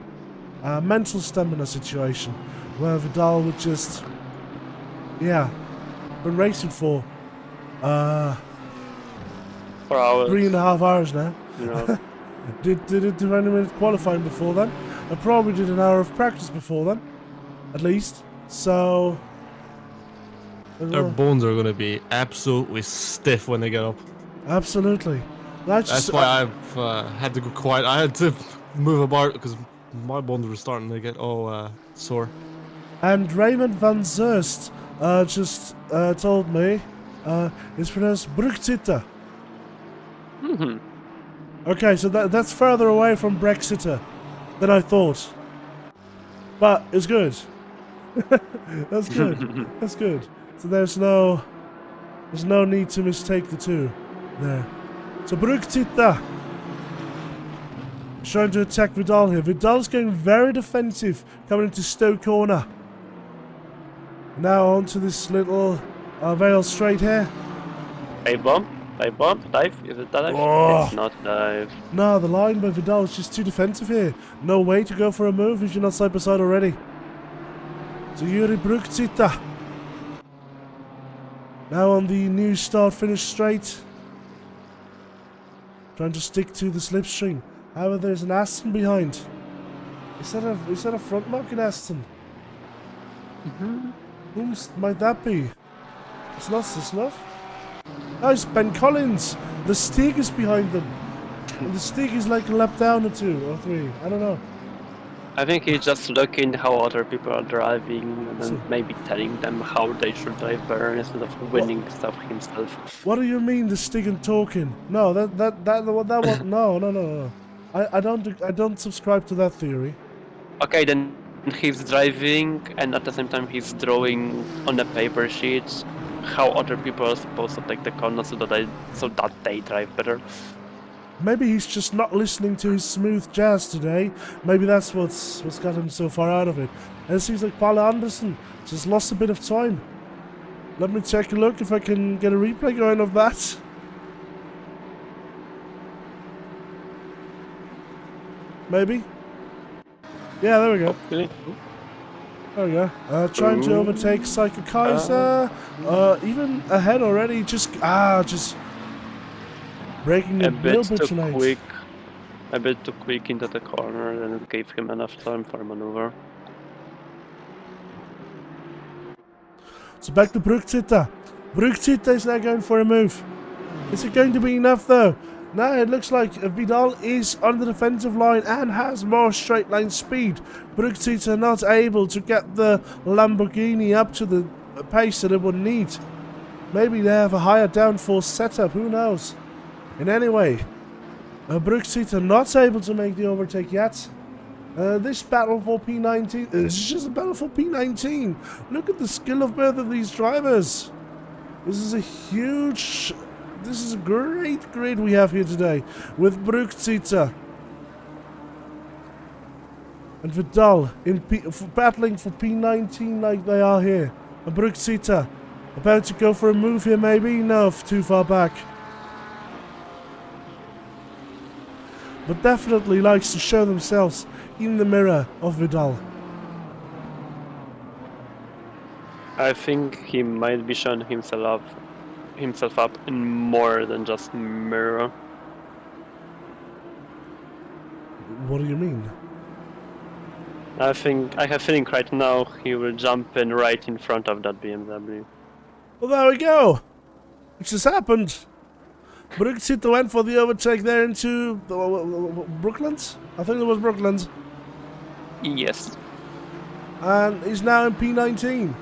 Speaker 1: mental stamina situation where Vidal would just, yeah, been racing for
Speaker 3: 4 hours.
Speaker 1: 3.5 hours now.
Speaker 3: You know.
Speaker 1: Did 20 minute qualifying before then. I probably did an hour of practice before then, at least. So...
Speaker 2: Their bones are gonna be absolutely stiff when they get up.
Speaker 1: Absolutely.
Speaker 2: That's why I've had to go quiet. I had to move about because my bones were starting to get all sore.
Speaker 1: And Raymond van Zurst just told me it's pronounced Brexiter.
Speaker 3: Mm-hmm.
Speaker 1: Okay, so that's further away from Brexiter than I thought. But it's good. That's good. That's good. So there's no need to mistake the two there. So Brexiter trying to attack Vidal here. Vidal's going very defensive coming into Stowe corner. Now onto this little Vale straight here.
Speaker 3: Hey bomb, dive. Is it dive?
Speaker 1: Oh.
Speaker 3: It's not dive.
Speaker 1: No, the line by Vidal is just too defensive here. No way to go for a move if you're not side by side already. So Yuri Brugzita. Now on the new start finish straight. Trying to stick to the slipstream. However, there's an Aston behind. Is that a front marking Aston? Whom might that be? It's not Sisnov. Oh, it's Ben Collins. The Stig is behind them. And the Stig is like a lap down or 2 or 3. I don't know.
Speaker 3: I think he's just looking how other people are driving and then maybe telling them how they should drive better instead of winning stuff himself.
Speaker 1: What do you mean the Stig and talking? No, that one. No. I don't subscribe to that theory.
Speaker 3: Okay, then he's driving and at the same time he's drawing on the paper sheets how other people are supposed to take the corner so that they drive better.
Speaker 1: Maybe he's just not listening to his smooth jazz today. Maybe that's what's got him so far out of it. And it seems like Paolo Anderson just lost a bit of time. Let me take a look if I can get a replay going of that. Maybe. Yeah, there we go.
Speaker 3: Really?
Speaker 1: There we go. Trying to overtake Psycho Kaiser. Even ahead already. Just breaking
Speaker 3: A
Speaker 1: a
Speaker 3: bit
Speaker 1: little bit
Speaker 3: too
Speaker 1: tonight.
Speaker 3: quick. A bit too quick into the corner and it gave him enough time for a maneuver.
Speaker 1: So back to Brugzita. Brugzita is now going for a move. Is it going to be enough though? Now it looks like Vidal is on the defensive line and has more straight line speed. Brugzita not able to get the Lamborghini up to the pace that it would need. Maybe they have a higher downforce setup, who knows? In any way, Brugzita not able to make the overtake yet. This battle for P19, this is just a battle for P19. Look at the skill of both of these drivers. This is a great grid we have here today with Brugzita and Vidal battling for P19 like they are here. And Brugzita about to go for a move here maybe? No, too far back. But definitely likes to show themselves in the mirror of Vidal.
Speaker 3: I think he might be showing himself up in more than just mirror.
Speaker 1: What do you mean?
Speaker 3: I have a feeling right now he will jump in right in front of that BMW.
Speaker 1: Well, there we go. It just happened. Brugzita went for the overtake there into Brooklands? I think it was Brooklands.
Speaker 3: Yes.
Speaker 1: And he's now in P19.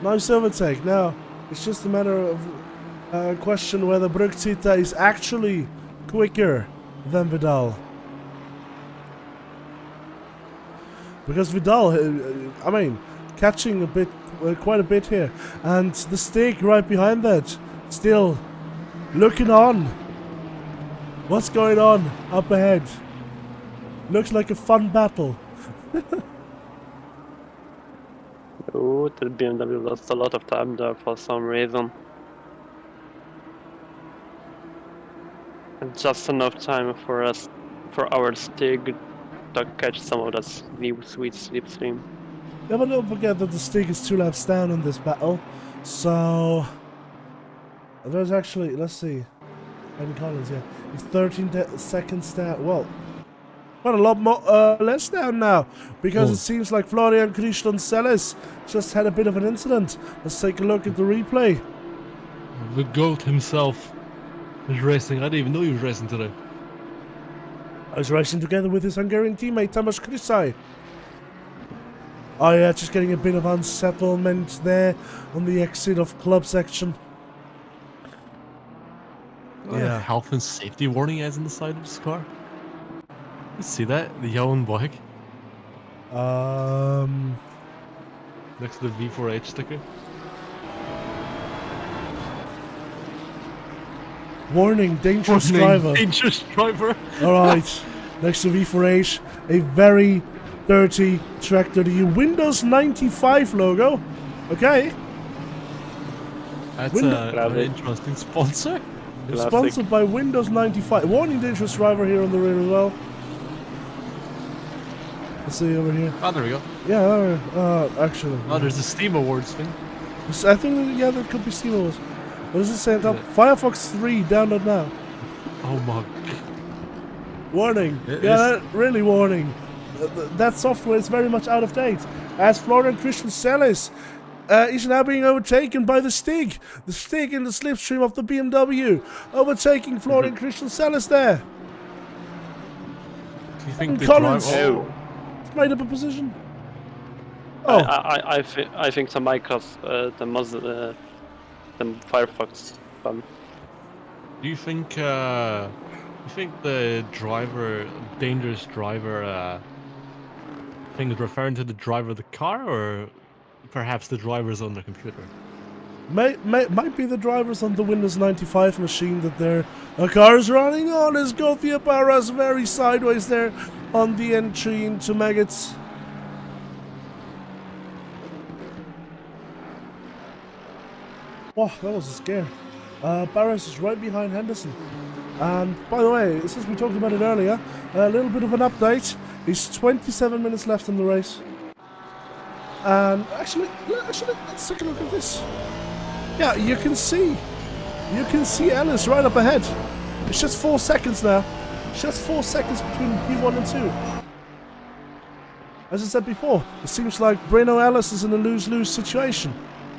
Speaker 1: Nice overtake. Now, it's just a matter of question whether Brugzita is actually quicker than Vidal. Because Vidal, I mean, catching a bit, quite a bit here. And the Stig right behind that, still looking on. What's going on up ahead? Looks like a fun battle.
Speaker 3: Oh, the BMW lost a lot of time there for some reason. And just enough time for our Stig to catch some of that sweet slipstream.
Speaker 1: Yeah, but don't forget that the Stig is 2 laps down in this battle. So there's actually, let's see, Ben Collins, yeah, he's 13 seconds down. Well, But a lot more less down now, because
Speaker 2: Oh.
Speaker 1: it seems like Florian Christian Selles just had a bit of an incident. Let's take a look at the replay.
Speaker 2: The GOAT himself is racing. I didn't even know he was racing today.
Speaker 1: I was racing together with his Hungarian teammate Tamás Krisai. Oh yeah, just getting a bit of unsettlement there on the exit of club section. Yeah.
Speaker 2: Health and safety warning as on the side of his car. You see that? The yellow bike next to the V4H sticker.
Speaker 1: Warning, dangerous driver.
Speaker 2: Dangerous driver.
Speaker 1: Alright, next to V4H, a very dirty tracc.eu Windows 95 logo. Okay,
Speaker 2: That's
Speaker 1: Window-
Speaker 2: an interesting sponsor.
Speaker 1: it's
Speaker 3: Classic.
Speaker 1: sponsored by Windows 95. Warning, dangerous driver here on the rear as well. Let's see over here.
Speaker 2: Oh, there we go.
Speaker 1: Yeah, actually.
Speaker 2: Oh, there's a Steam Awards thing.
Speaker 1: I think, yeah, there could be Steam Awards. What does it say on top?
Speaker 2: Yeah.
Speaker 1: Firefox 3, download now.
Speaker 2: Oh my.
Speaker 1: Warning.
Speaker 2: It
Speaker 1: Yeah,
Speaker 2: is-
Speaker 1: that, really warning. That software is very much out of date. As Florian Christian Selles is now being overtaken by the Stig. The Stig in the slipstream of the BMW. Overtaking Florian Christian Selles there.
Speaker 2: Do you think
Speaker 1: And
Speaker 2: the
Speaker 1: Collins.
Speaker 2: driver?
Speaker 3: Oh.
Speaker 1: It's made up a position. Oh,
Speaker 3: I think the Microsoft, the Firefox one.
Speaker 2: Do you think? The driver, dangerous driver, thing is referring to the driver of the car, or perhaps the drivers on the computer?
Speaker 1: might be the drivers on the Windows 95 machine that their car is running on. As Gothia Barras very sideways there on the entry into Maggots. Wow, that was a scare. Barras is right behind Henderson. And by the way, since we talked about it earlier, a little bit of an update. It's 27 minutes left in the race. And actually, let's take a look at this. Yeah, you can see Ellis right up ahead. It's just 4 seconds now. It's just 4 seconds between P1 and 2. As I said before, it seems like Breno Ellis is in a lose-lose situation.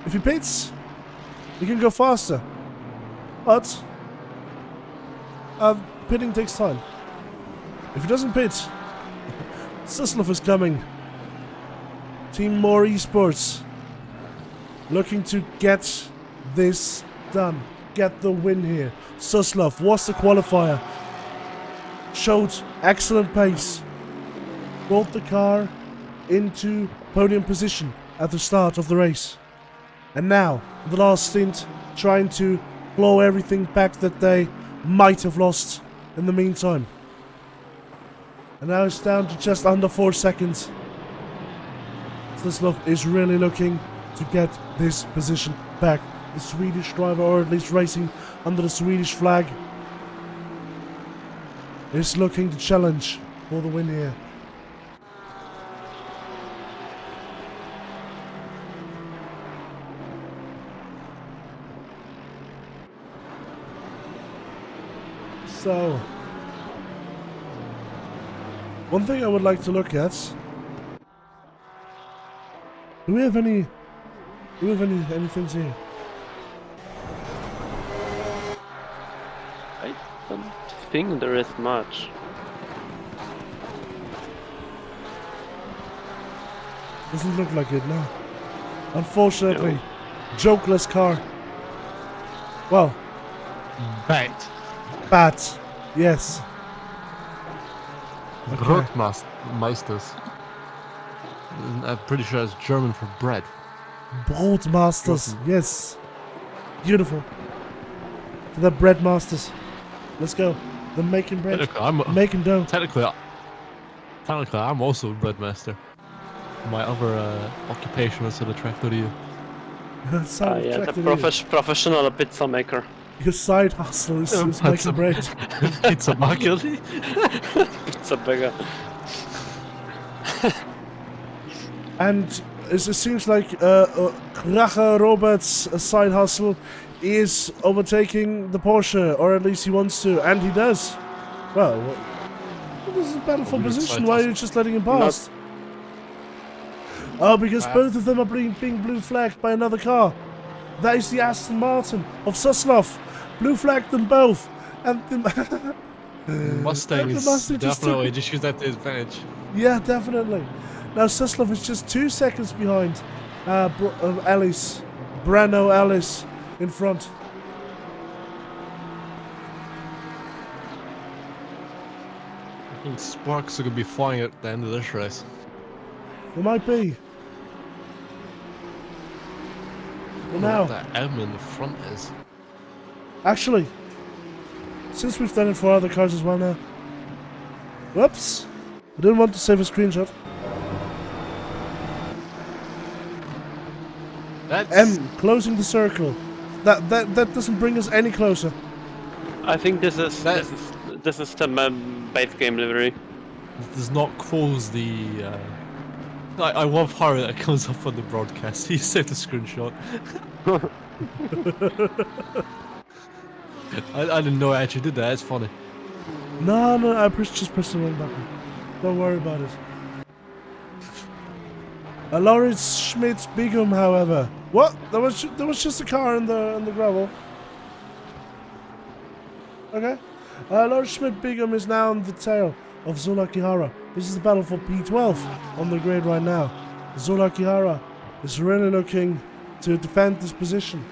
Speaker 1: If he pits, he can go faster. But pitting takes time. If he doesn't pit, Suslov is coming. Team More Esports looking to get this done. Get the win here. Suslov was the qualifier. Showed excellent pace. Brought the car into podium position at the start of the race. And now, the last stint, trying to claw everything back that they might have lost in the meantime. And now it's down to just under 4 seconds. Suslov is really looking to get this position back. The Swedish driver, or at least racing under the Swedish flag, is looking to challenge for the win here. So, one thing I would like to look at. Do we have any things here?
Speaker 3: I don't think there is much.
Speaker 1: Doesn't look like it now. Unfortunately, jokeless car. Well, bad. Yes. Okay.
Speaker 2: Brotmeisters. I'm pretty sure it's German for bread.
Speaker 1: Brotmasters. Yes. Beautiful. To the bread masters. Let's go. They're making bread. Making dough.
Speaker 2: Technically, I'm also a breadmaster. My other occupation is at the tracc.eu.
Speaker 1: Side
Speaker 3: Yeah, the
Speaker 1: tracc.eu.
Speaker 3: professional pizza maker.
Speaker 1: Your side hustle is making bread.
Speaker 2: Pizza maker.
Speaker 3: Pizza bagger.
Speaker 1: And it seems like Kracher Robert's side hustle is overtaking the Porsche, or at least he wants to, and he does. Well, This is a battle for
Speaker 2: We'll
Speaker 1: position.
Speaker 2: excite
Speaker 1: Why
Speaker 2: us.
Speaker 1: are you just letting him pass? Oh, because both of them are being blue flagged by another car. That is the Aston Martin of Suslov. Blue flagged them both. And the
Speaker 2: Mustang
Speaker 1: and the
Speaker 2: is
Speaker 1: Mustang just took
Speaker 2: definitely
Speaker 1: it.
Speaker 2: just use that to advantage.
Speaker 1: Yeah, definitely. Now Suslov is just 2 seconds behind Ellis. Brano Ellis in front.
Speaker 2: I think sparks are gonna be flying at the end of this race.
Speaker 1: There might be. Well, now,
Speaker 2: What that M in the front is.
Speaker 1: actually, since we've done it for other cars as well now. Whoops! I didn't want to save a screenshot.
Speaker 2: That's
Speaker 1: M closing the circle. That doesn't bring us any closer.
Speaker 3: I think this is the base game livery.
Speaker 2: does not close the. I love how that comes up on the broadcast. He saved the screenshot. I didn't know I actually did that. It's funny.
Speaker 1: No, I just pressed the wrong button. Don't worry about it. Lawrence Schmidt Bigum, however. What? There was just a car in the gravel. Okay. Lawrence Schmidt Bigum is now on the tail of Zola Kihara. This is the battle for P12 on the grid right now. Zola Kihara is really looking to defend this position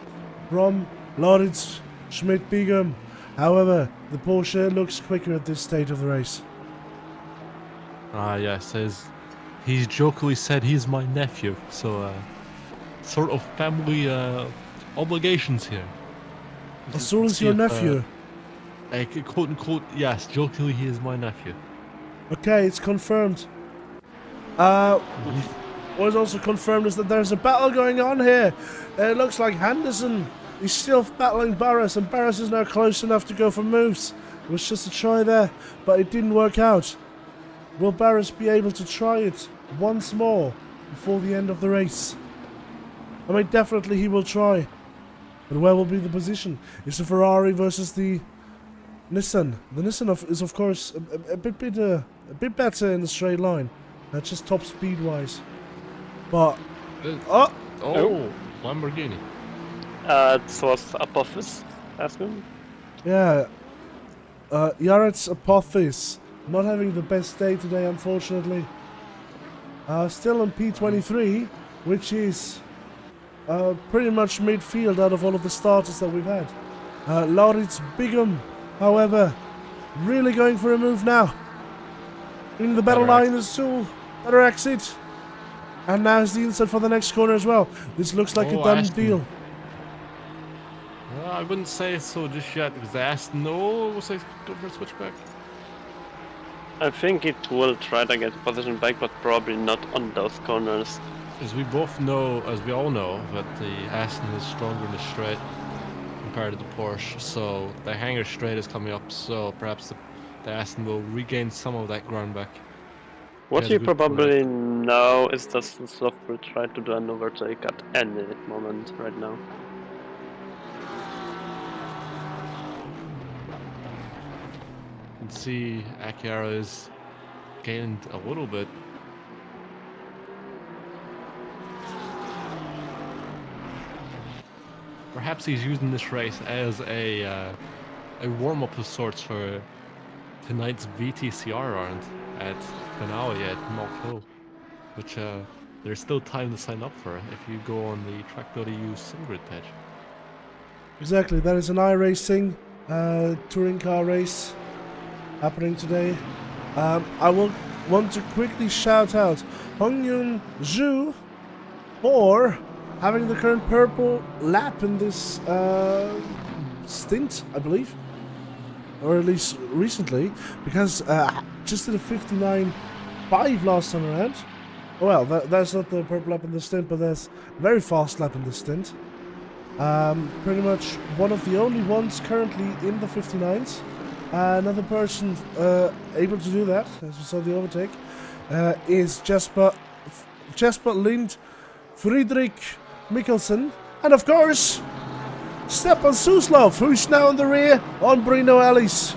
Speaker 1: from Lawrence Schmidt Bigum. However, the Porsche looks quicker at this stage of the race.
Speaker 2: Yeah, says he's jokingly said he's my nephew, so sort of family obligations here.
Speaker 1: As soon as your nephew.
Speaker 2: Quote unquote, yes, jokingly he is my nephew.
Speaker 1: Okay, it's confirmed. What is also confirmed is that there's a battle going on here. It looks like Henderson is still battling Barras, and Barras is now close enough to go for moves. It was just a try there, but it didn't work out. Will Barras be able to try it once more before the end of the race? I mean, definitely he will try. But where will be the position? It's the Ferrari versus the Nissan. The Nissan is of course a bit better in the straight line, just top speed wise. But
Speaker 2: Oh, Lamborghini.
Speaker 3: It was Apophis, asking.
Speaker 1: yeah, Yaret's Apophis not having the best day today, unfortunately. Still on P23, which is pretty much midfield out of all of the starters that we've had. Lauritz Bigum, however, really going for a move now. In the battle line is Sul, better exit. And now is the inside for the next corner as well. This looks like a done deal.
Speaker 2: Well, I wouldn't say so just yet, because the Aston was like go for a switchback.
Speaker 3: I think it will try to get position back, but probably not on those corners.
Speaker 2: As we both know, as we all know, that the Aston is stronger in the straight compared to the Porsche, so the hanger straight is coming up, so perhaps the Aston will regain some of that ground back.
Speaker 3: What
Speaker 2: Yes,
Speaker 3: you
Speaker 2: good
Speaker 3: probably know is that Sloth will try to do an overtake at any moment right now.
Speaker 2: You can see Akiara is gained a little bit. Perhaps he's using this race as a warm-up of sorts for tonight's VTCR round at Penawi at Mock Hill, which there's still time to sign up for if you go on the tracc.eu Simgrid page. Exactly,
Speaker 1: that is an iRacing touring car race happening today. I will want to quickly shout out Hongyun Zhu for having the current purple lap in this stint, I believe, or at least recently, because just did a 59.5 last time around. Well, that's not the purple lap in the stint, but there's a very fast lap in the stint. Pretty much one of the only ones currently in the 59s. Another person able to do that, as we saw the overtake, is Jesper Lind Friedrich Mikkelsen, and of course Stepan Suslov, who's now in the rear on Bruno Ellis.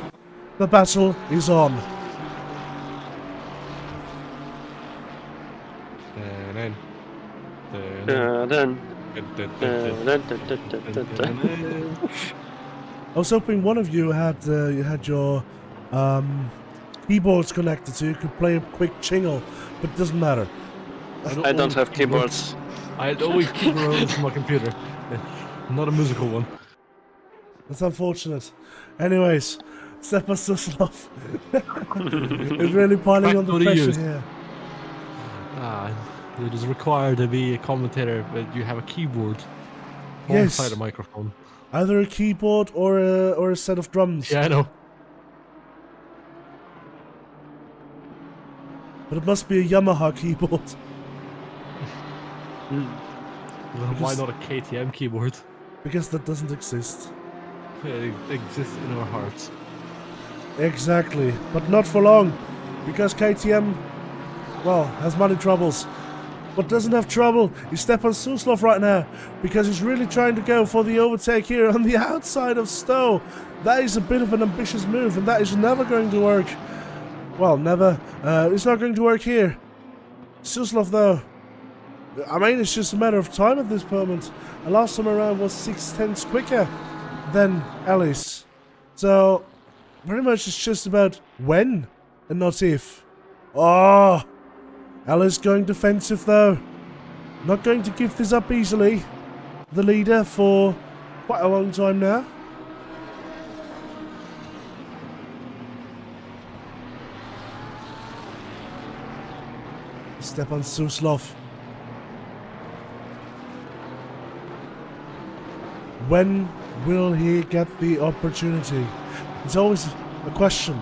Speaker 1: The battle is on.
Speaker 3: Dun, dun,
Speaker 1: I was hoping one of you had your keyboards connected so you could play a quick jingle, but it doesn't matter.
Speaker 3: I don't have keyboards.
Speaker 2: I had only keyboards on my computer. Not a musical one.
Speaker 1: That's unfortunate. Anyways, Stepan Suslov is really piling on the
Speaker 2: Factory
Speaker 1: pressure
Speaker 2: used.
Speaker 1: here.
Speaker 2: It is required to be a commentator, but you have a keyboard
Speaker 1: Yes.
Speaker 2: alongside a microphone.
Speaker 1: Either a keyboard or a set of drums.
Speaker 2: Yeah, I know.
Speaker 1: But it must be a Yamaha keyboard.
Speaker 2: Well, why not a KTM keyboard?
Speaker 1: Because that doesn't exist.
Speaker 2: It exists in our hearts.
Speaker 1: Exactly. But not for long. Because KTM, well, has money troubles. What doesn't have trouble is Stepan Suslov right now. Because he's really trying to go for the overtake here on the outside of Stowe. That is a bit of an ambitious move, and that is never going to work. Well, never. It's not going to work here. Suslov, though. I mean, it's just a matter of time at this moment. The last time around was 6/10 quicker than Ellis. So, pretty much it's just about when and not if. Oh, Ellis going defensive though. Not going to give this up easily. The leader for quite a long time now. Stepan Suslov. When will he get the opportunity? It's always a question.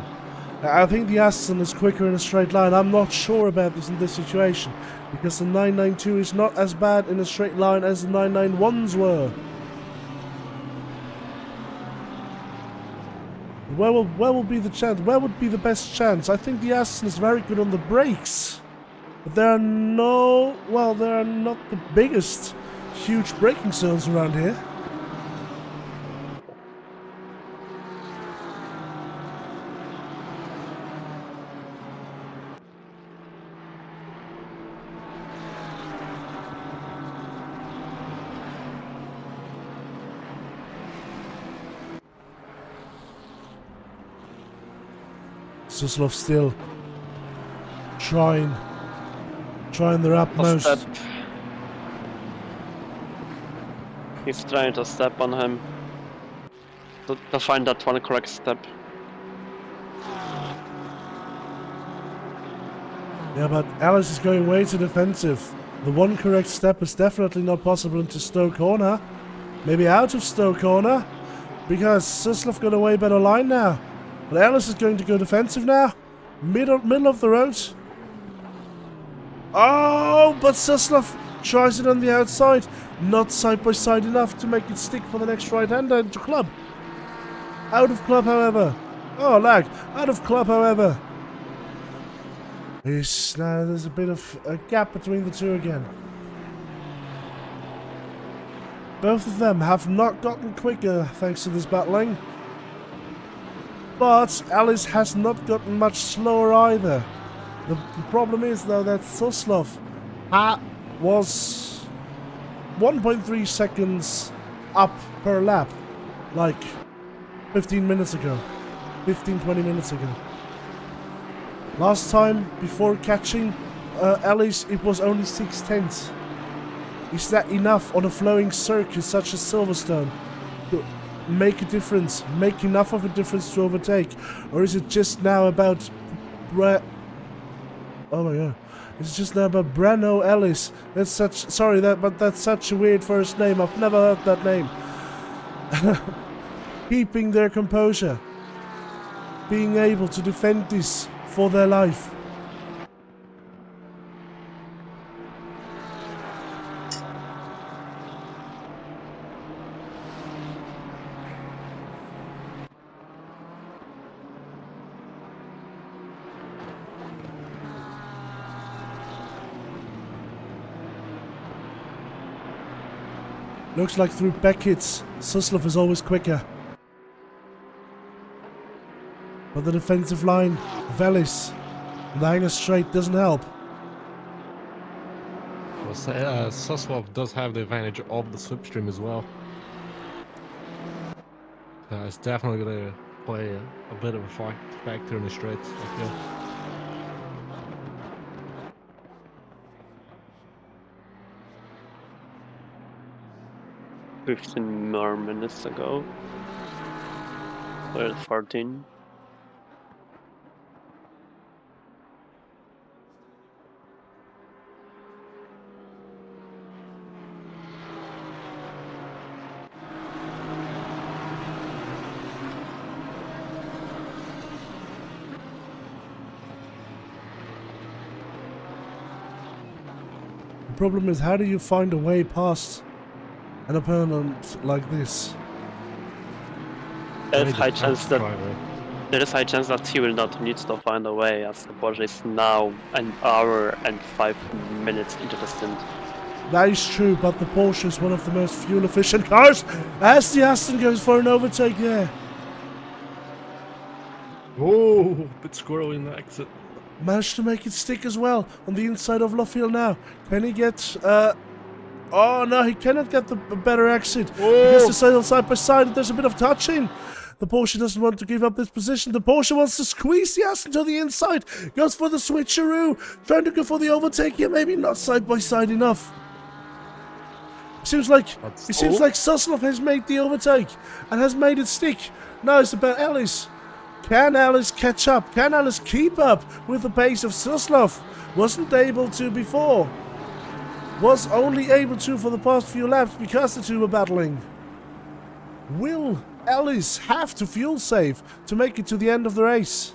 Speaker 1: I think the Aston is quicker in a straight line. I'm not sure about this in this situation, because the 992 is not as bad in a straight line as the 991s were. Where will be the chance? Where would be the best chance? I think the Aston is very good on the brakes, but there are there are not the biggest huge braking zones around here. Suslov still trying their utmost.
Speaker 3: Step. He's trying to step on him to find that one correct step.
Speaker 1: Yeah, but Alice is going way too defensive. The one correct step is definitely not possible into Stowe corner. Maybe out of Stowe corner, because Suslov got a way better line now. But Alice is going to go defensive now. Middle of the road. Oh, but Suslov tries it on the outside. Not side by side enough to make it stick for the next right-hander into club. Out of club, however. Oh, lag. Out of club, however. Now there's a bit of a gap between the two again. Both of them have not gotten quicker thanks to this battling. But Alice has not gotten much slower either. The problem is, though, that Suslov was 1.3 seconds up per lap, like 15 minutes ago. 15-20 minutes ago. Last time, before catching Alice, it was only 6/10. Is that enough on a flowing circuit such as Silverstone to make a difference, make enough of a difference to overtake? Or is it just now about oh my god. It's just now about Breno Ellis. That's that's such a weird first name. I've never heard that name. Keeping their composure. Being able to defend this for their life. Looks like through Beckett's, Suslov is always quicker. But the defensive line of Ellis and the hanger straight doesn't help.
Speaker 2: Well, Suslov does have the advantage of the slipstream as well. It's definitely going to play a bit of a factor in the straights, I feel.
Speaker 3: "15 more minutes ago. Well, 14.
Speaker 1: The problem is, how do you find a way past an opponent like this?
Speaker 3: There's
Speaker 2: Maybe
Speaker 3: high
Speaker 2: just
Speaker 3: chance that
Speaker 2: driver.
Speaker 3: there is high chance that he will not need to find a way, as the Porsche is now an hour and 5 minutes into the stint.
Speaker 1: That is true, but the Porsche is one of the most fuel-efficient cars, as the Aston goes for an overtake there.
Speaker 2: Oh, bit squirrely in the exit.
Speaker 1: Managed to make it stick as well on the inside of Luffield now. Can he get... Oh no, he cannot get the better exit. He gets to sail side by side and there's a bit of touching. The Porsche doesn't want to give up this position. The Porsche wants to squeeze the Aston to the inside. Goes for the switcheroo. Trying to go for the overtake here. Maybe not side by side enough. Seems like Suslov has made the overtake and has made it stick. Now it's about Ellis. Can Ellis catch up? Can Ellis keep up with the pace of Suslov? Wasn't able to before. Was only able to for the past few laps because the two were battling. Will Ellis have to fuel save to make it to the end of the race?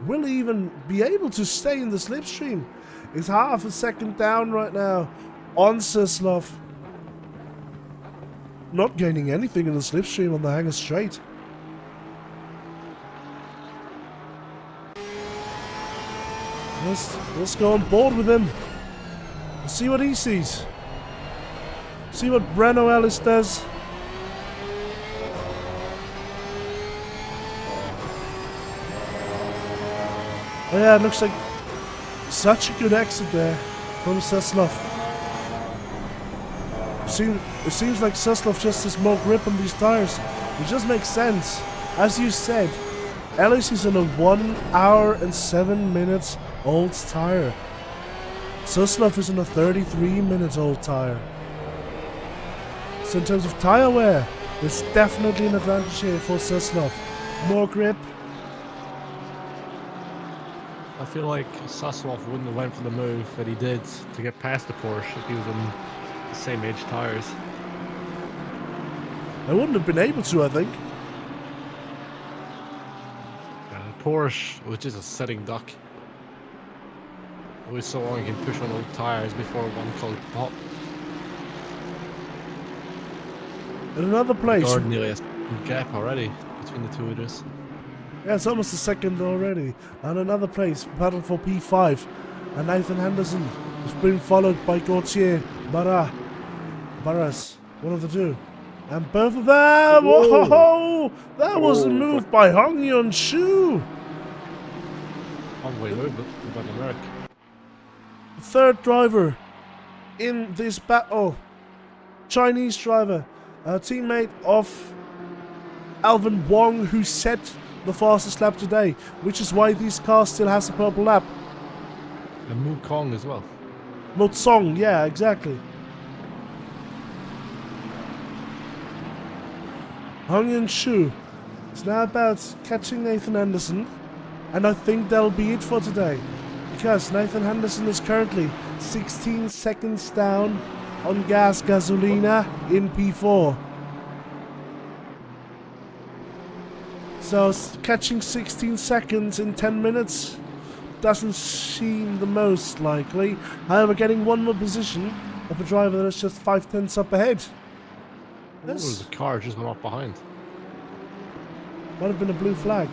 Speaker 1: Will he even be able to stay in the slipstream? He's half a second down right now on Suslov. Not gaining anything in the slipstream on the hanger straight. Let's go on board with him. See what he sees. See what Breno Ellis does. Oh yeah, it looks like such a good exit there from Suslov. It seems like Suslov just has more grip on these tires. It just makes sense. As you said, Ellis is on a 1 hour and 7 minutes old tire. Suslov is on a 33 minutes old tire. So in terms of tire wear, there's definitely an advantage here for Suslov. More grip.
Speaker 2: I feel like Suslov wouldn't have went for the move that he did to get past the Porsche if he was on the same age tires.
Speaker 1: I wouldn't have been able to, I think.
Speaker 2: Porsche was just a sitting duck. It was so long you can push on old tires before one called pop.
Speaker 1: In another place.
Speaker 2: Or nearly a gap already between the two of us.
Speaker 1: Yeah, it's almost a second already. And another place, battle for P5. And Nathan Henderson has been followed by Gauthier Barras, one of the two. And both of them, whoa! That was a move by Hong Yun Shu.
Speaker 2: Long way over, but America.
Speaker 1: The third driver in this battle. Chinese driver, a teammate of Alvin Wong, who set the fastest lap today, which is why these cars still has a purple lap.
Speaker 2: And Mu Kong as well.
Speaker 1: Mo Song, yeah, exactly. Hong Yun Shu. It's now about catching Nathan Henderson, and I think that'll be it for today, because Nathan Henderson is currently 16 seconds down on gas gasolina in P4. So catching 16 seconds in 10 minutes doesn't seem the most likely. However, getting one more position of a driver that is just 5/10 up ahead.
Speaker 2: There's a car just went off behind.
Speaker 1: Might have been a blue flag.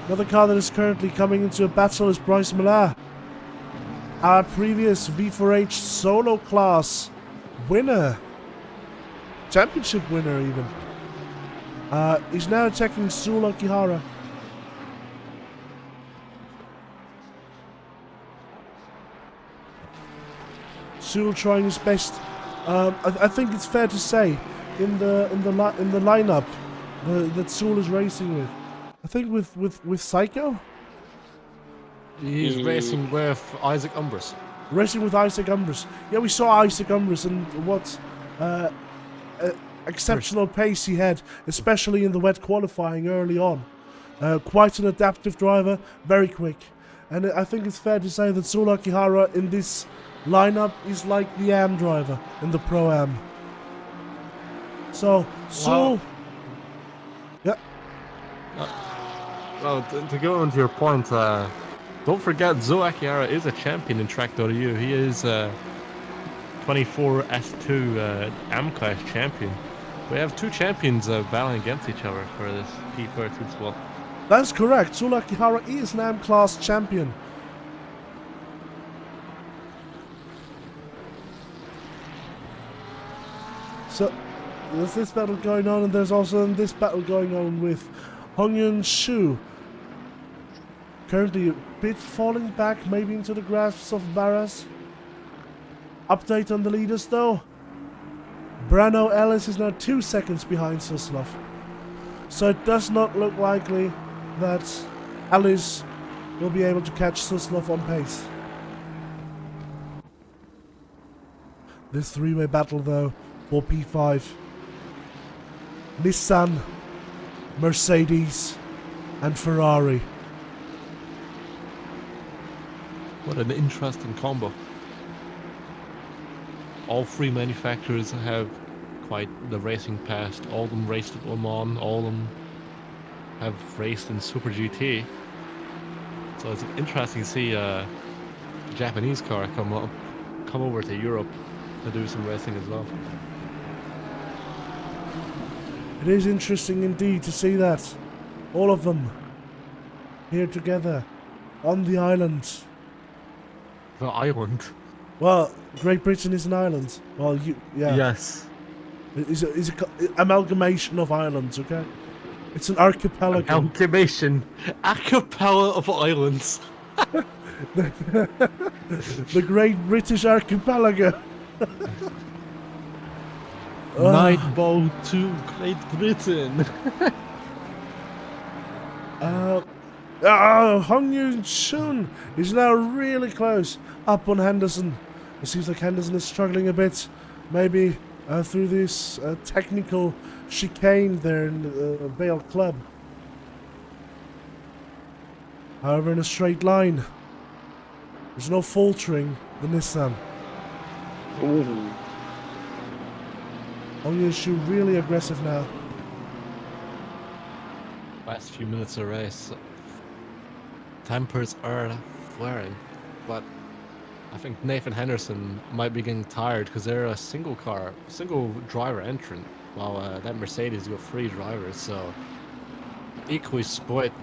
Speaker 1: Another car that is currently coming into a battle is Bryce Millar, our previous V4H solo class winner. Championship winner even. He's now attacking Sula Kihara. Sul trying his best. I think it's fair to say in the lineup that Sul is racing with. I think with Psycho.
Speaker 2: He's racing with Isaac Umbris.
Speaker 1: Racing with Isaac Umbris. Yeah, we saw Isaac Umbris and what exceptional pace he had, especially in the wet qualifying early on. Quite an adaptive driver, very quick. And I think it's fair to say that Sul Akihara in this lineup is like the AM driver in the Pro-Am. So, Sul...
Speaker 2: Wow.
Speaker 1: Yeah.
Speaker 2: Well, to go on to your point, don't forget Zo Akihara is a champion in tracc.eu. He is 24 S2 AM class champion. We have two champions battling against each other for this P13 spot.
Speaker 1: That's correct. Sul Akihara is an AM class champion. So, there's this battle going on, and there's also this battle going on with Hongyun Shu. Currently a bit falling back, maybe into the grasps of Barras. Update on the leaders though. Brano Ellis is now 2 seconds behind Suslov. So it does not look likely that Ellis will be able to catch Suslov on pace. This three-way battle though for P5. Nissan, Mercedes and Ferrari.
Speaker 2: What an interesting combo. All three manufacturers have quite the racing past. All of them raced at Le Mans. All of them have raced in Super GT. So it's interesting to see a Japanese car come over to Europe to do some racing as well.
Speaker 1: It is interesting indeed to see that. All of them here together on the island.
Speaker 2: The island.
Speaker 1: Well, Great Britain is an island. Well, yeah.
Speaker 2: Yes.
Speaker 1: It's an amalgamation of islands, okay? It's an archipelago.
Speaker 2: Amalgamation. Archipelago of islands.
Speaker 1: The Great British Archipelago.
Speaker 2: Night boat to Great Britain.
Speaker 1: Hong Yun Shun is now really close up on Henderson. It seems like Henderson is struggling a bit, maybe through this technical chicane there in the Vale Club. However, in a straight line, there's no faltering the Nissan.
Speaker 3: Ooh.
Speaker 1: Hong Yun Shun really aggressive now.
Speaker 2: Last few minutes of race. Tempers are flaring, but I think Nathan Henderson might be getting tired because they're a single driver entrant, while that Mercedes got 3 drivers, so equally split,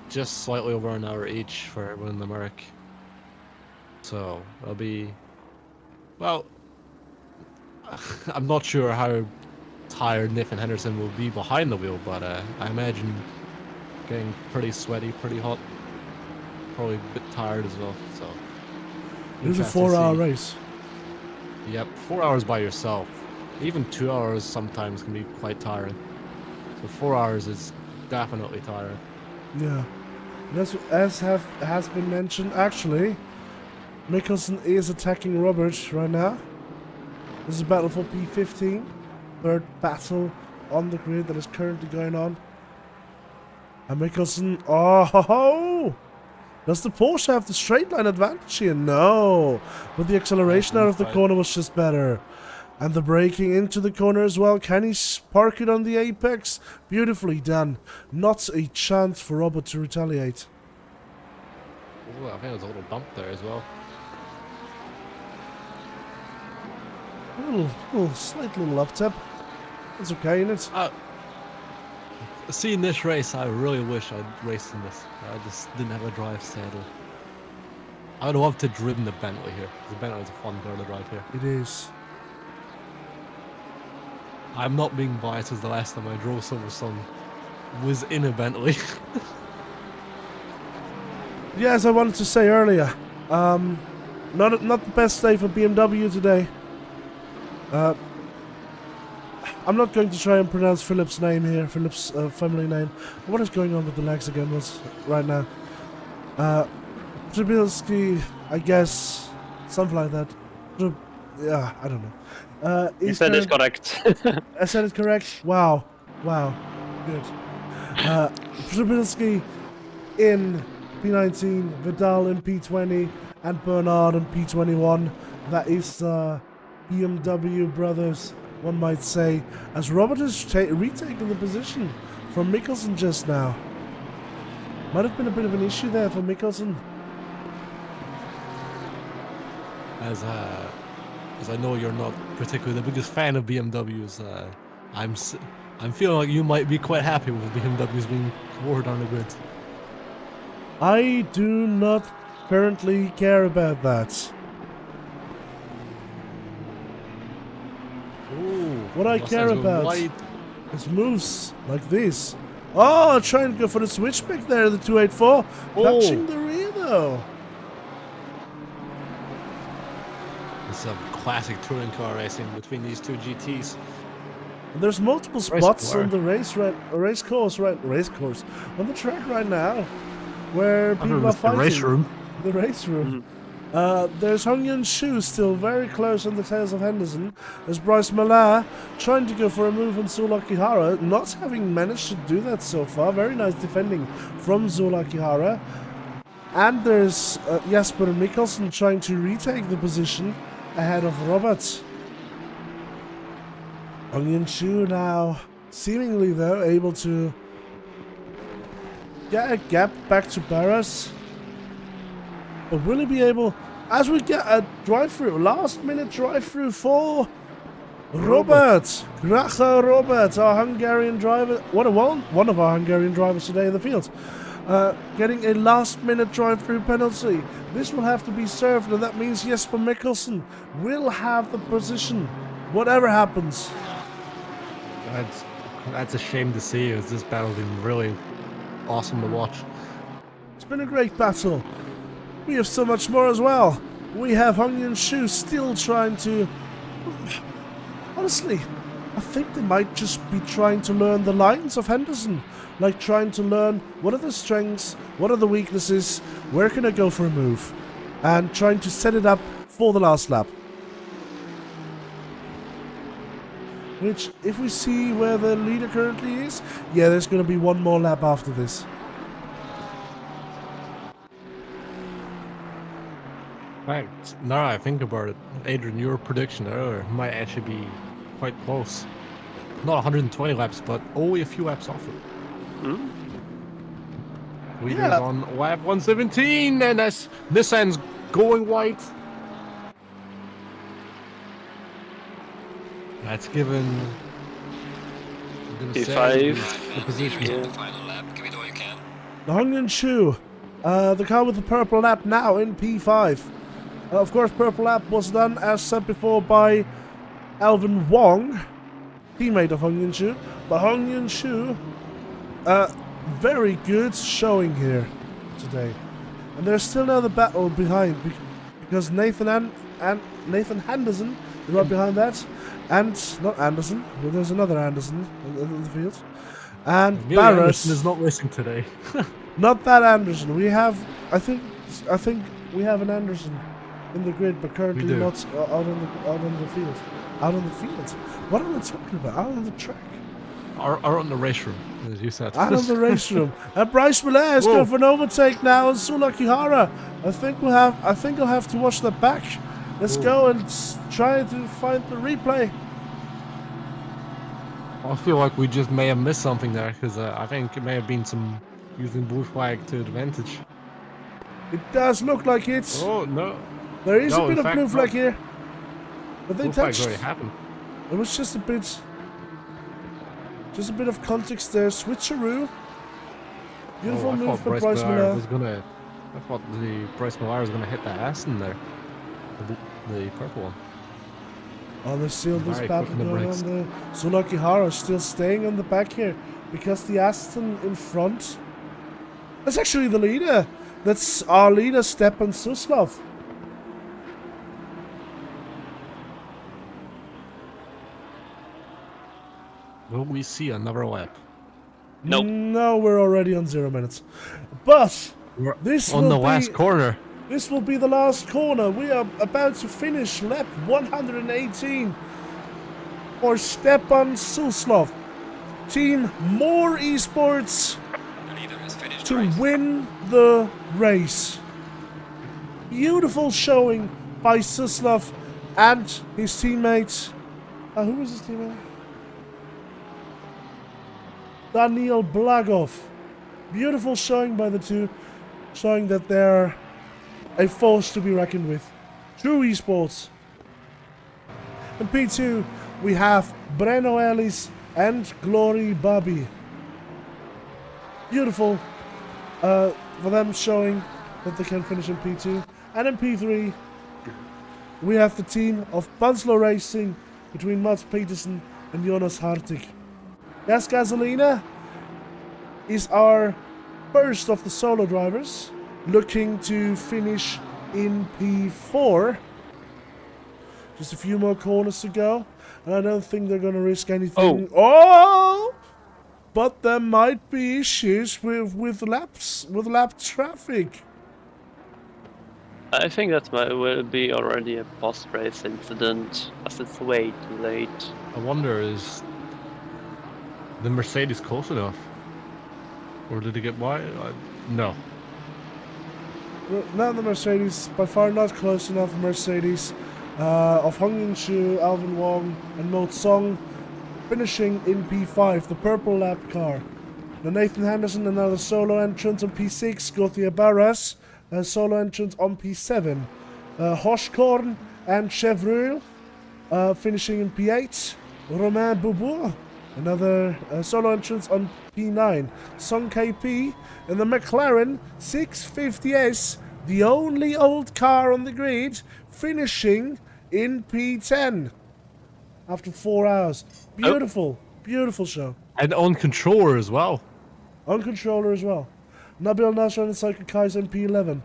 Speaker 2: just slightly over an hour each for everyone in the Merc. So it'll be, well, I'm not sure how tired Nathan Henderson will be behind the wheel, but I imagine getting pretty sweaty, pretty hot. Probably a bit tired as well, so.
Speaker 1: It was a 4-hour race.
Speaker 2: Yep, 4 hours by yourself. Even 2 hours sometimes can be quite tiring. So 4 hours is definitely tiring.
Speaker 1: Yeah. As has been mentioned, actually, Mikkelsen is attacking Robert right now. This is a battle for P15. Third battle on the grid that is currently going on. And Mikkelsen, oh! Does the Porsche have the straight line advantage here? No. But the acceleration out of the corner was just better. And the braking into the corner as well. Can he park it on the apex? Beautifully done. Not a chance for Robert to retaliate.
Speaker 2: Ooh, I think there's a little bump there as well.
Speaker 1: Slight little up tip. It's okay, isn't it?
Speaker 2: Seeing this race, I really wish I'd raced in this. I just didn't have a drive saddle. I would love to driven the Bentley here. The Bentley's a fun car to drive here.
Speaker 1: It is.
Speaker 2: I'm not being biased as the last time I drove Silverstone was in a Bentley.
Speaker 1: Yeah, as I wanted to say earlier, not the best day for BMW today. I'm not going to try and pronounce Philip's name here, Philip's family name. What is going on with the legs again right now? Trubisky, I guess, something like that. Yeah, I don't know.
Speaker 3: You said it's correct.
Speaker 1: I said it correct? Wow. Good. Trubisky in P19, Vidal in P20, and Bernard in P21. That is BMW brothers, one might say, as Robert has retaken the position from Mikkelsen just now. Might have been a bit of an issue there for Mikkelsen.
Speaker 2: As I know you're not particularly the biggest fan of BMWs, I'm feeling like you might be quite happy with BMWs being forward on the grid.
Speaker 1: I do not currently care about that.
Speaker 2: Ooh,
Speaker 1: What I care about
Speaker 2: wide.
Speaker 1: is moves like this. Oh, trying to go for the switchback there, the 284. Touching the rear though.
Speaker 2: It's a classic touring car racing between these two GTs.
Speaker 1: And there's multiple spots on the race course on the track right now where people are fighting.
Speaker 2: The race room.
Speaker 1: The race room. There's Hong Yun Shu still very close on the tails of Henderson. There's Bryce Millar trying to go for a move on Zula Kihara, not having managed to do that so far. Very nice defending from Zula Kihara. And there's Jasper Mikkelsen trying to retake the position ahead of Robert. Hong Yun Shu now seemingly though able to get a gap back to Barras. But will he be able, as we get a drive-through, last-minute drive-through for Robert. Gracha Robert, our Hungarian driver, one of our Hungarian drivers today in the field. Getting a last-minute drive-through penalty. This will have to be served, and that means Jesper Mikkelsen will have the position, whatever happens.
Speaker 2: That's a shame to see. This battle's been really awesome to watch.
Speaker 1: It's been a great battle. We have so much more as well. We have Hong Yun Shu still trying to... Honestly, I think they might just be trying to learn the lines of Henderson. Like trying to learn what are the strengths, what are the weaknesses, where can I go for a move. And trying to set it up for the last lap. Which, if we see where the leader currently is, yeah, there's going to be one more lap after this.
Speaker 2: Right, now I think about it, Adrian, your prediction earlier might actually be quite close. Not 120 laps, but only a few laps off it. Leaders on lap 117, and as Nissan's going white. That's given
Speaker 3: P5.
Speaker 2: the position.
Speaker 3: Yeah.
Speaker 4: Final lap, give it all you can.
Speaker 1: The Hong Yun Shu, the car with the purple lap now in P5. Of course, purple lap was done, as said before, by Alvin Wong, teammate of Hong Yun Shu. But Hong Yun Shu, very good showing here today. And there's still another battle behind, because Nathan Henderson is right behind that. And, not Anderson, well, there's another Anderson in the field. And Barras
Speaker 2: Anderson is not racing today.
Speaker 1: Not that Anderson. We have, I think we have an Anderson in the grid, but currently not out on the field. Out on the field. What am I talking about? Out on the track.
Speaker 2: Or on the race room, as you said.
Speaker 1: Out on the race room. And Bryce Millar is going for an overtake now on Zula Kihara. I think I'll have to watch that back. Let's go and try to find the replay.
Speaker 2: I feel like we just may have missed something there, because I think it may have been some using blue flag to advantage.
Speaker 1: It does look like it.
Speaker 2: Oh, no.
Speaker 1: There is
Speaker 2: No,
Speaker 1: a bit
Speaker 2: in
Speaker 1: of blue
Speaker 2: fact,
Speaker 1: flag
Speaker 2: no.
Speaker 1: here. But they
Speaker 2: Blue flag
Speaker 1: touched.
Speaker 2: already happened.
Speaker 1: It was just a bit of context there. Switcheroo. Beautiful
Speaker 2: I
Speaker 1: move
Speaker 2: thought
Speaker 1: for Bryce Millar.
Speaker 2: I thought the Bryce Millar was gonna hit the Aston there. The purple one.
Speaker 1: Oh, there's still this
Speaker 2: Very
Speaker 1: battle
Speaker 2: quick on the
Speaker 1: going
Speaker 2: brakes.
Speaker 1: on there. Sulakihara still staying on the back here because the Aston in front. That's actually the leader. That's our leader, Stepan Suslov.
Speaker 2: Will we see another lap?
Speaker 3: Nope.
Speaker 1: No, we're already on 0 minutes. But
Speaker 2: We're
Speaker 1: this
Speaker 2: on
Speaker 1: will
Speaker 2: the
Speaker 1: be
Speaker 2: last corner.
Speaker 1: this will be the last corner. We are about to finish lap 118 for Stepan Suslov. Team More Esports to win the race. Beautiful showing by Suslov and his teammate. Who was his teammate? Daniel Blagov. Beautiful showing by the two, showing that they're a force to be reckoned with. True esports. In P2, we have Breno Ellis and Glory Bobby. Beautiful for them showing that they can finish in P2. And in P3, we have the team of Bunslow Racing between Mats Peterson and Jonas Hartig. Gas Gasolina is our first of the solo drivers, looking to finish in P4. Just a few more corners to go, and I don't think they're going to risk anything. Oh! But there might be issues with lap traffic.
Speaker 3: I think that will be already a post-race incident, as it's way too late.
Speaker 2: I wonder, is the Mercedes close enough? Or did it get wide? No.
Speaker 1: Not the Mercedes, by far not close enough. Mercedes of Hong Ying-shu, Alvin Wong, and Mo Song finishing in P5, the purple lap car. Now Nathan Henderson, another solo entrant on P6. Gauthier Barras, a solo entrant on P7. Hoshkorn and Chevrolet finishing in P8. Romain Boubou, another solo entrant on P9. Song KP in the McLaren 650S, the only old car on the grid, finishing in P10 after 4 hours. Beautiful, beautiful show.
Speaker 2: And on controller as well.
Speaker 1: On controller as well. Nabil Nasser and Psycho Kaiser in P11.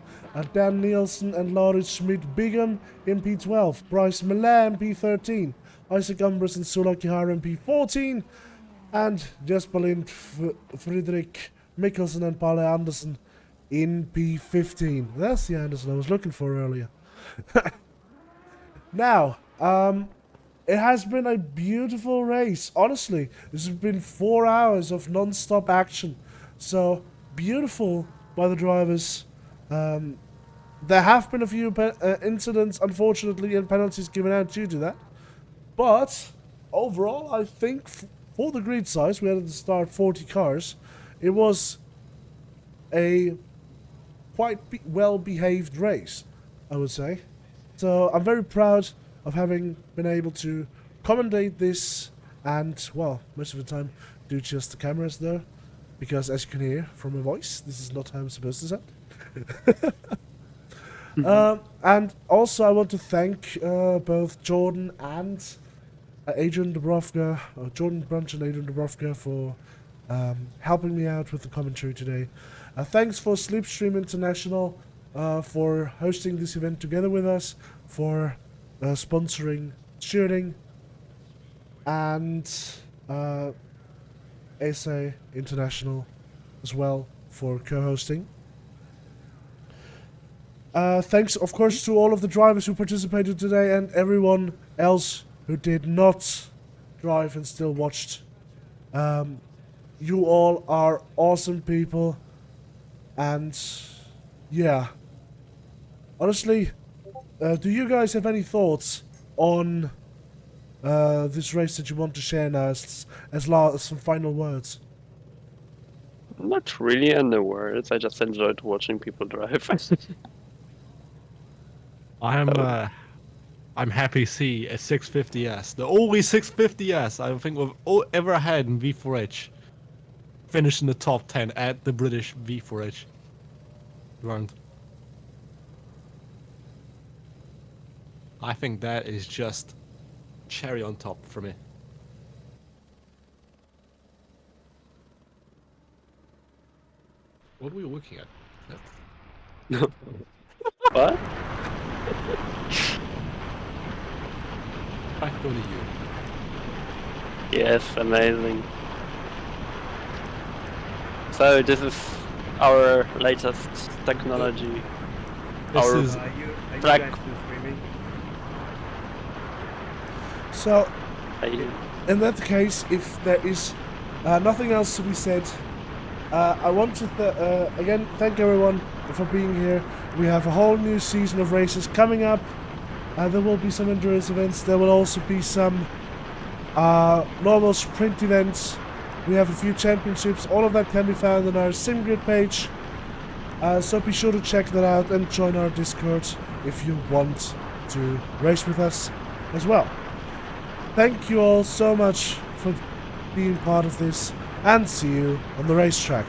Speaker 1: Dan Nielsen and Lauritz Schmidt-Bigham in P12. Bryce Millet in P13. Isaac Umbris and Sulaki Hara in P14. And Jesper Lind, Friedrich Mikkelsen and Palle Andersen in P15. That's the Andersen I was looking for earlier. Now, it has been a beautiful race. Honestly, this has been 4 hours of non-stop action. So, beautiful by the drivers. There have been a few incidents, unfortunately, and penalties given out due to that. But, overall, I think for the grid size, we had at the start 40 cars. It was a quite well-behaved race, I would say. So, I'm very proud of having been able to commentate this and, well, most of the time do just the cameras though, because as you can hear from my voice, this is not how I'm supposed to sound. And also I want to thank both Jordan and Adrian Dubrovka, Jordan Brunch and Adrian Dubrovka for helping me out with the commentary today. Thanks for Slipstream International for hosting this event together with us, for sponsoring shooting, and SA International as well for co-hosting. Thanks, of course, to all of the drivers who participated today and everyone else who did not drive and still watched. You all are awesome people, and yeah. Honestly, do you guys have any thoughts on this race that you want to share now as some final words?
Speaker 3: Not really in the words. I just enjoyed watching people drive.
Speaker 2: I'm happy to see a 650S, the only 650S I think we've ever had in V4H, finish in the top 10 at the British V4H round. I think that is just cherry on top for me. What were you looking at?
Speaker 3: What?
Speaker 2: Back to you.
Speaker 3: Yes, amazing. So this is our latest technology.
Speaker 2: This
Speaker 3: Our-
Speaker 2: is
Speaker 4: Are you
Speaker 3: track.
Speaker 4: guys still streaming?
Speaker 1: So,
Speaker 3: I-
Speaker 1: in that case, if there is nothing else to be said, I want to again thank everyone for being here. We have a whole new season of races coming up. There will be some endurance events. There will also be some normal sprint events. We have a few championships. All of that can be found on our Simgrid page. So be sure to check that out and join our Discord if you want to race with us as well. Thank you all so much for being part of this, and see you on the racetrack.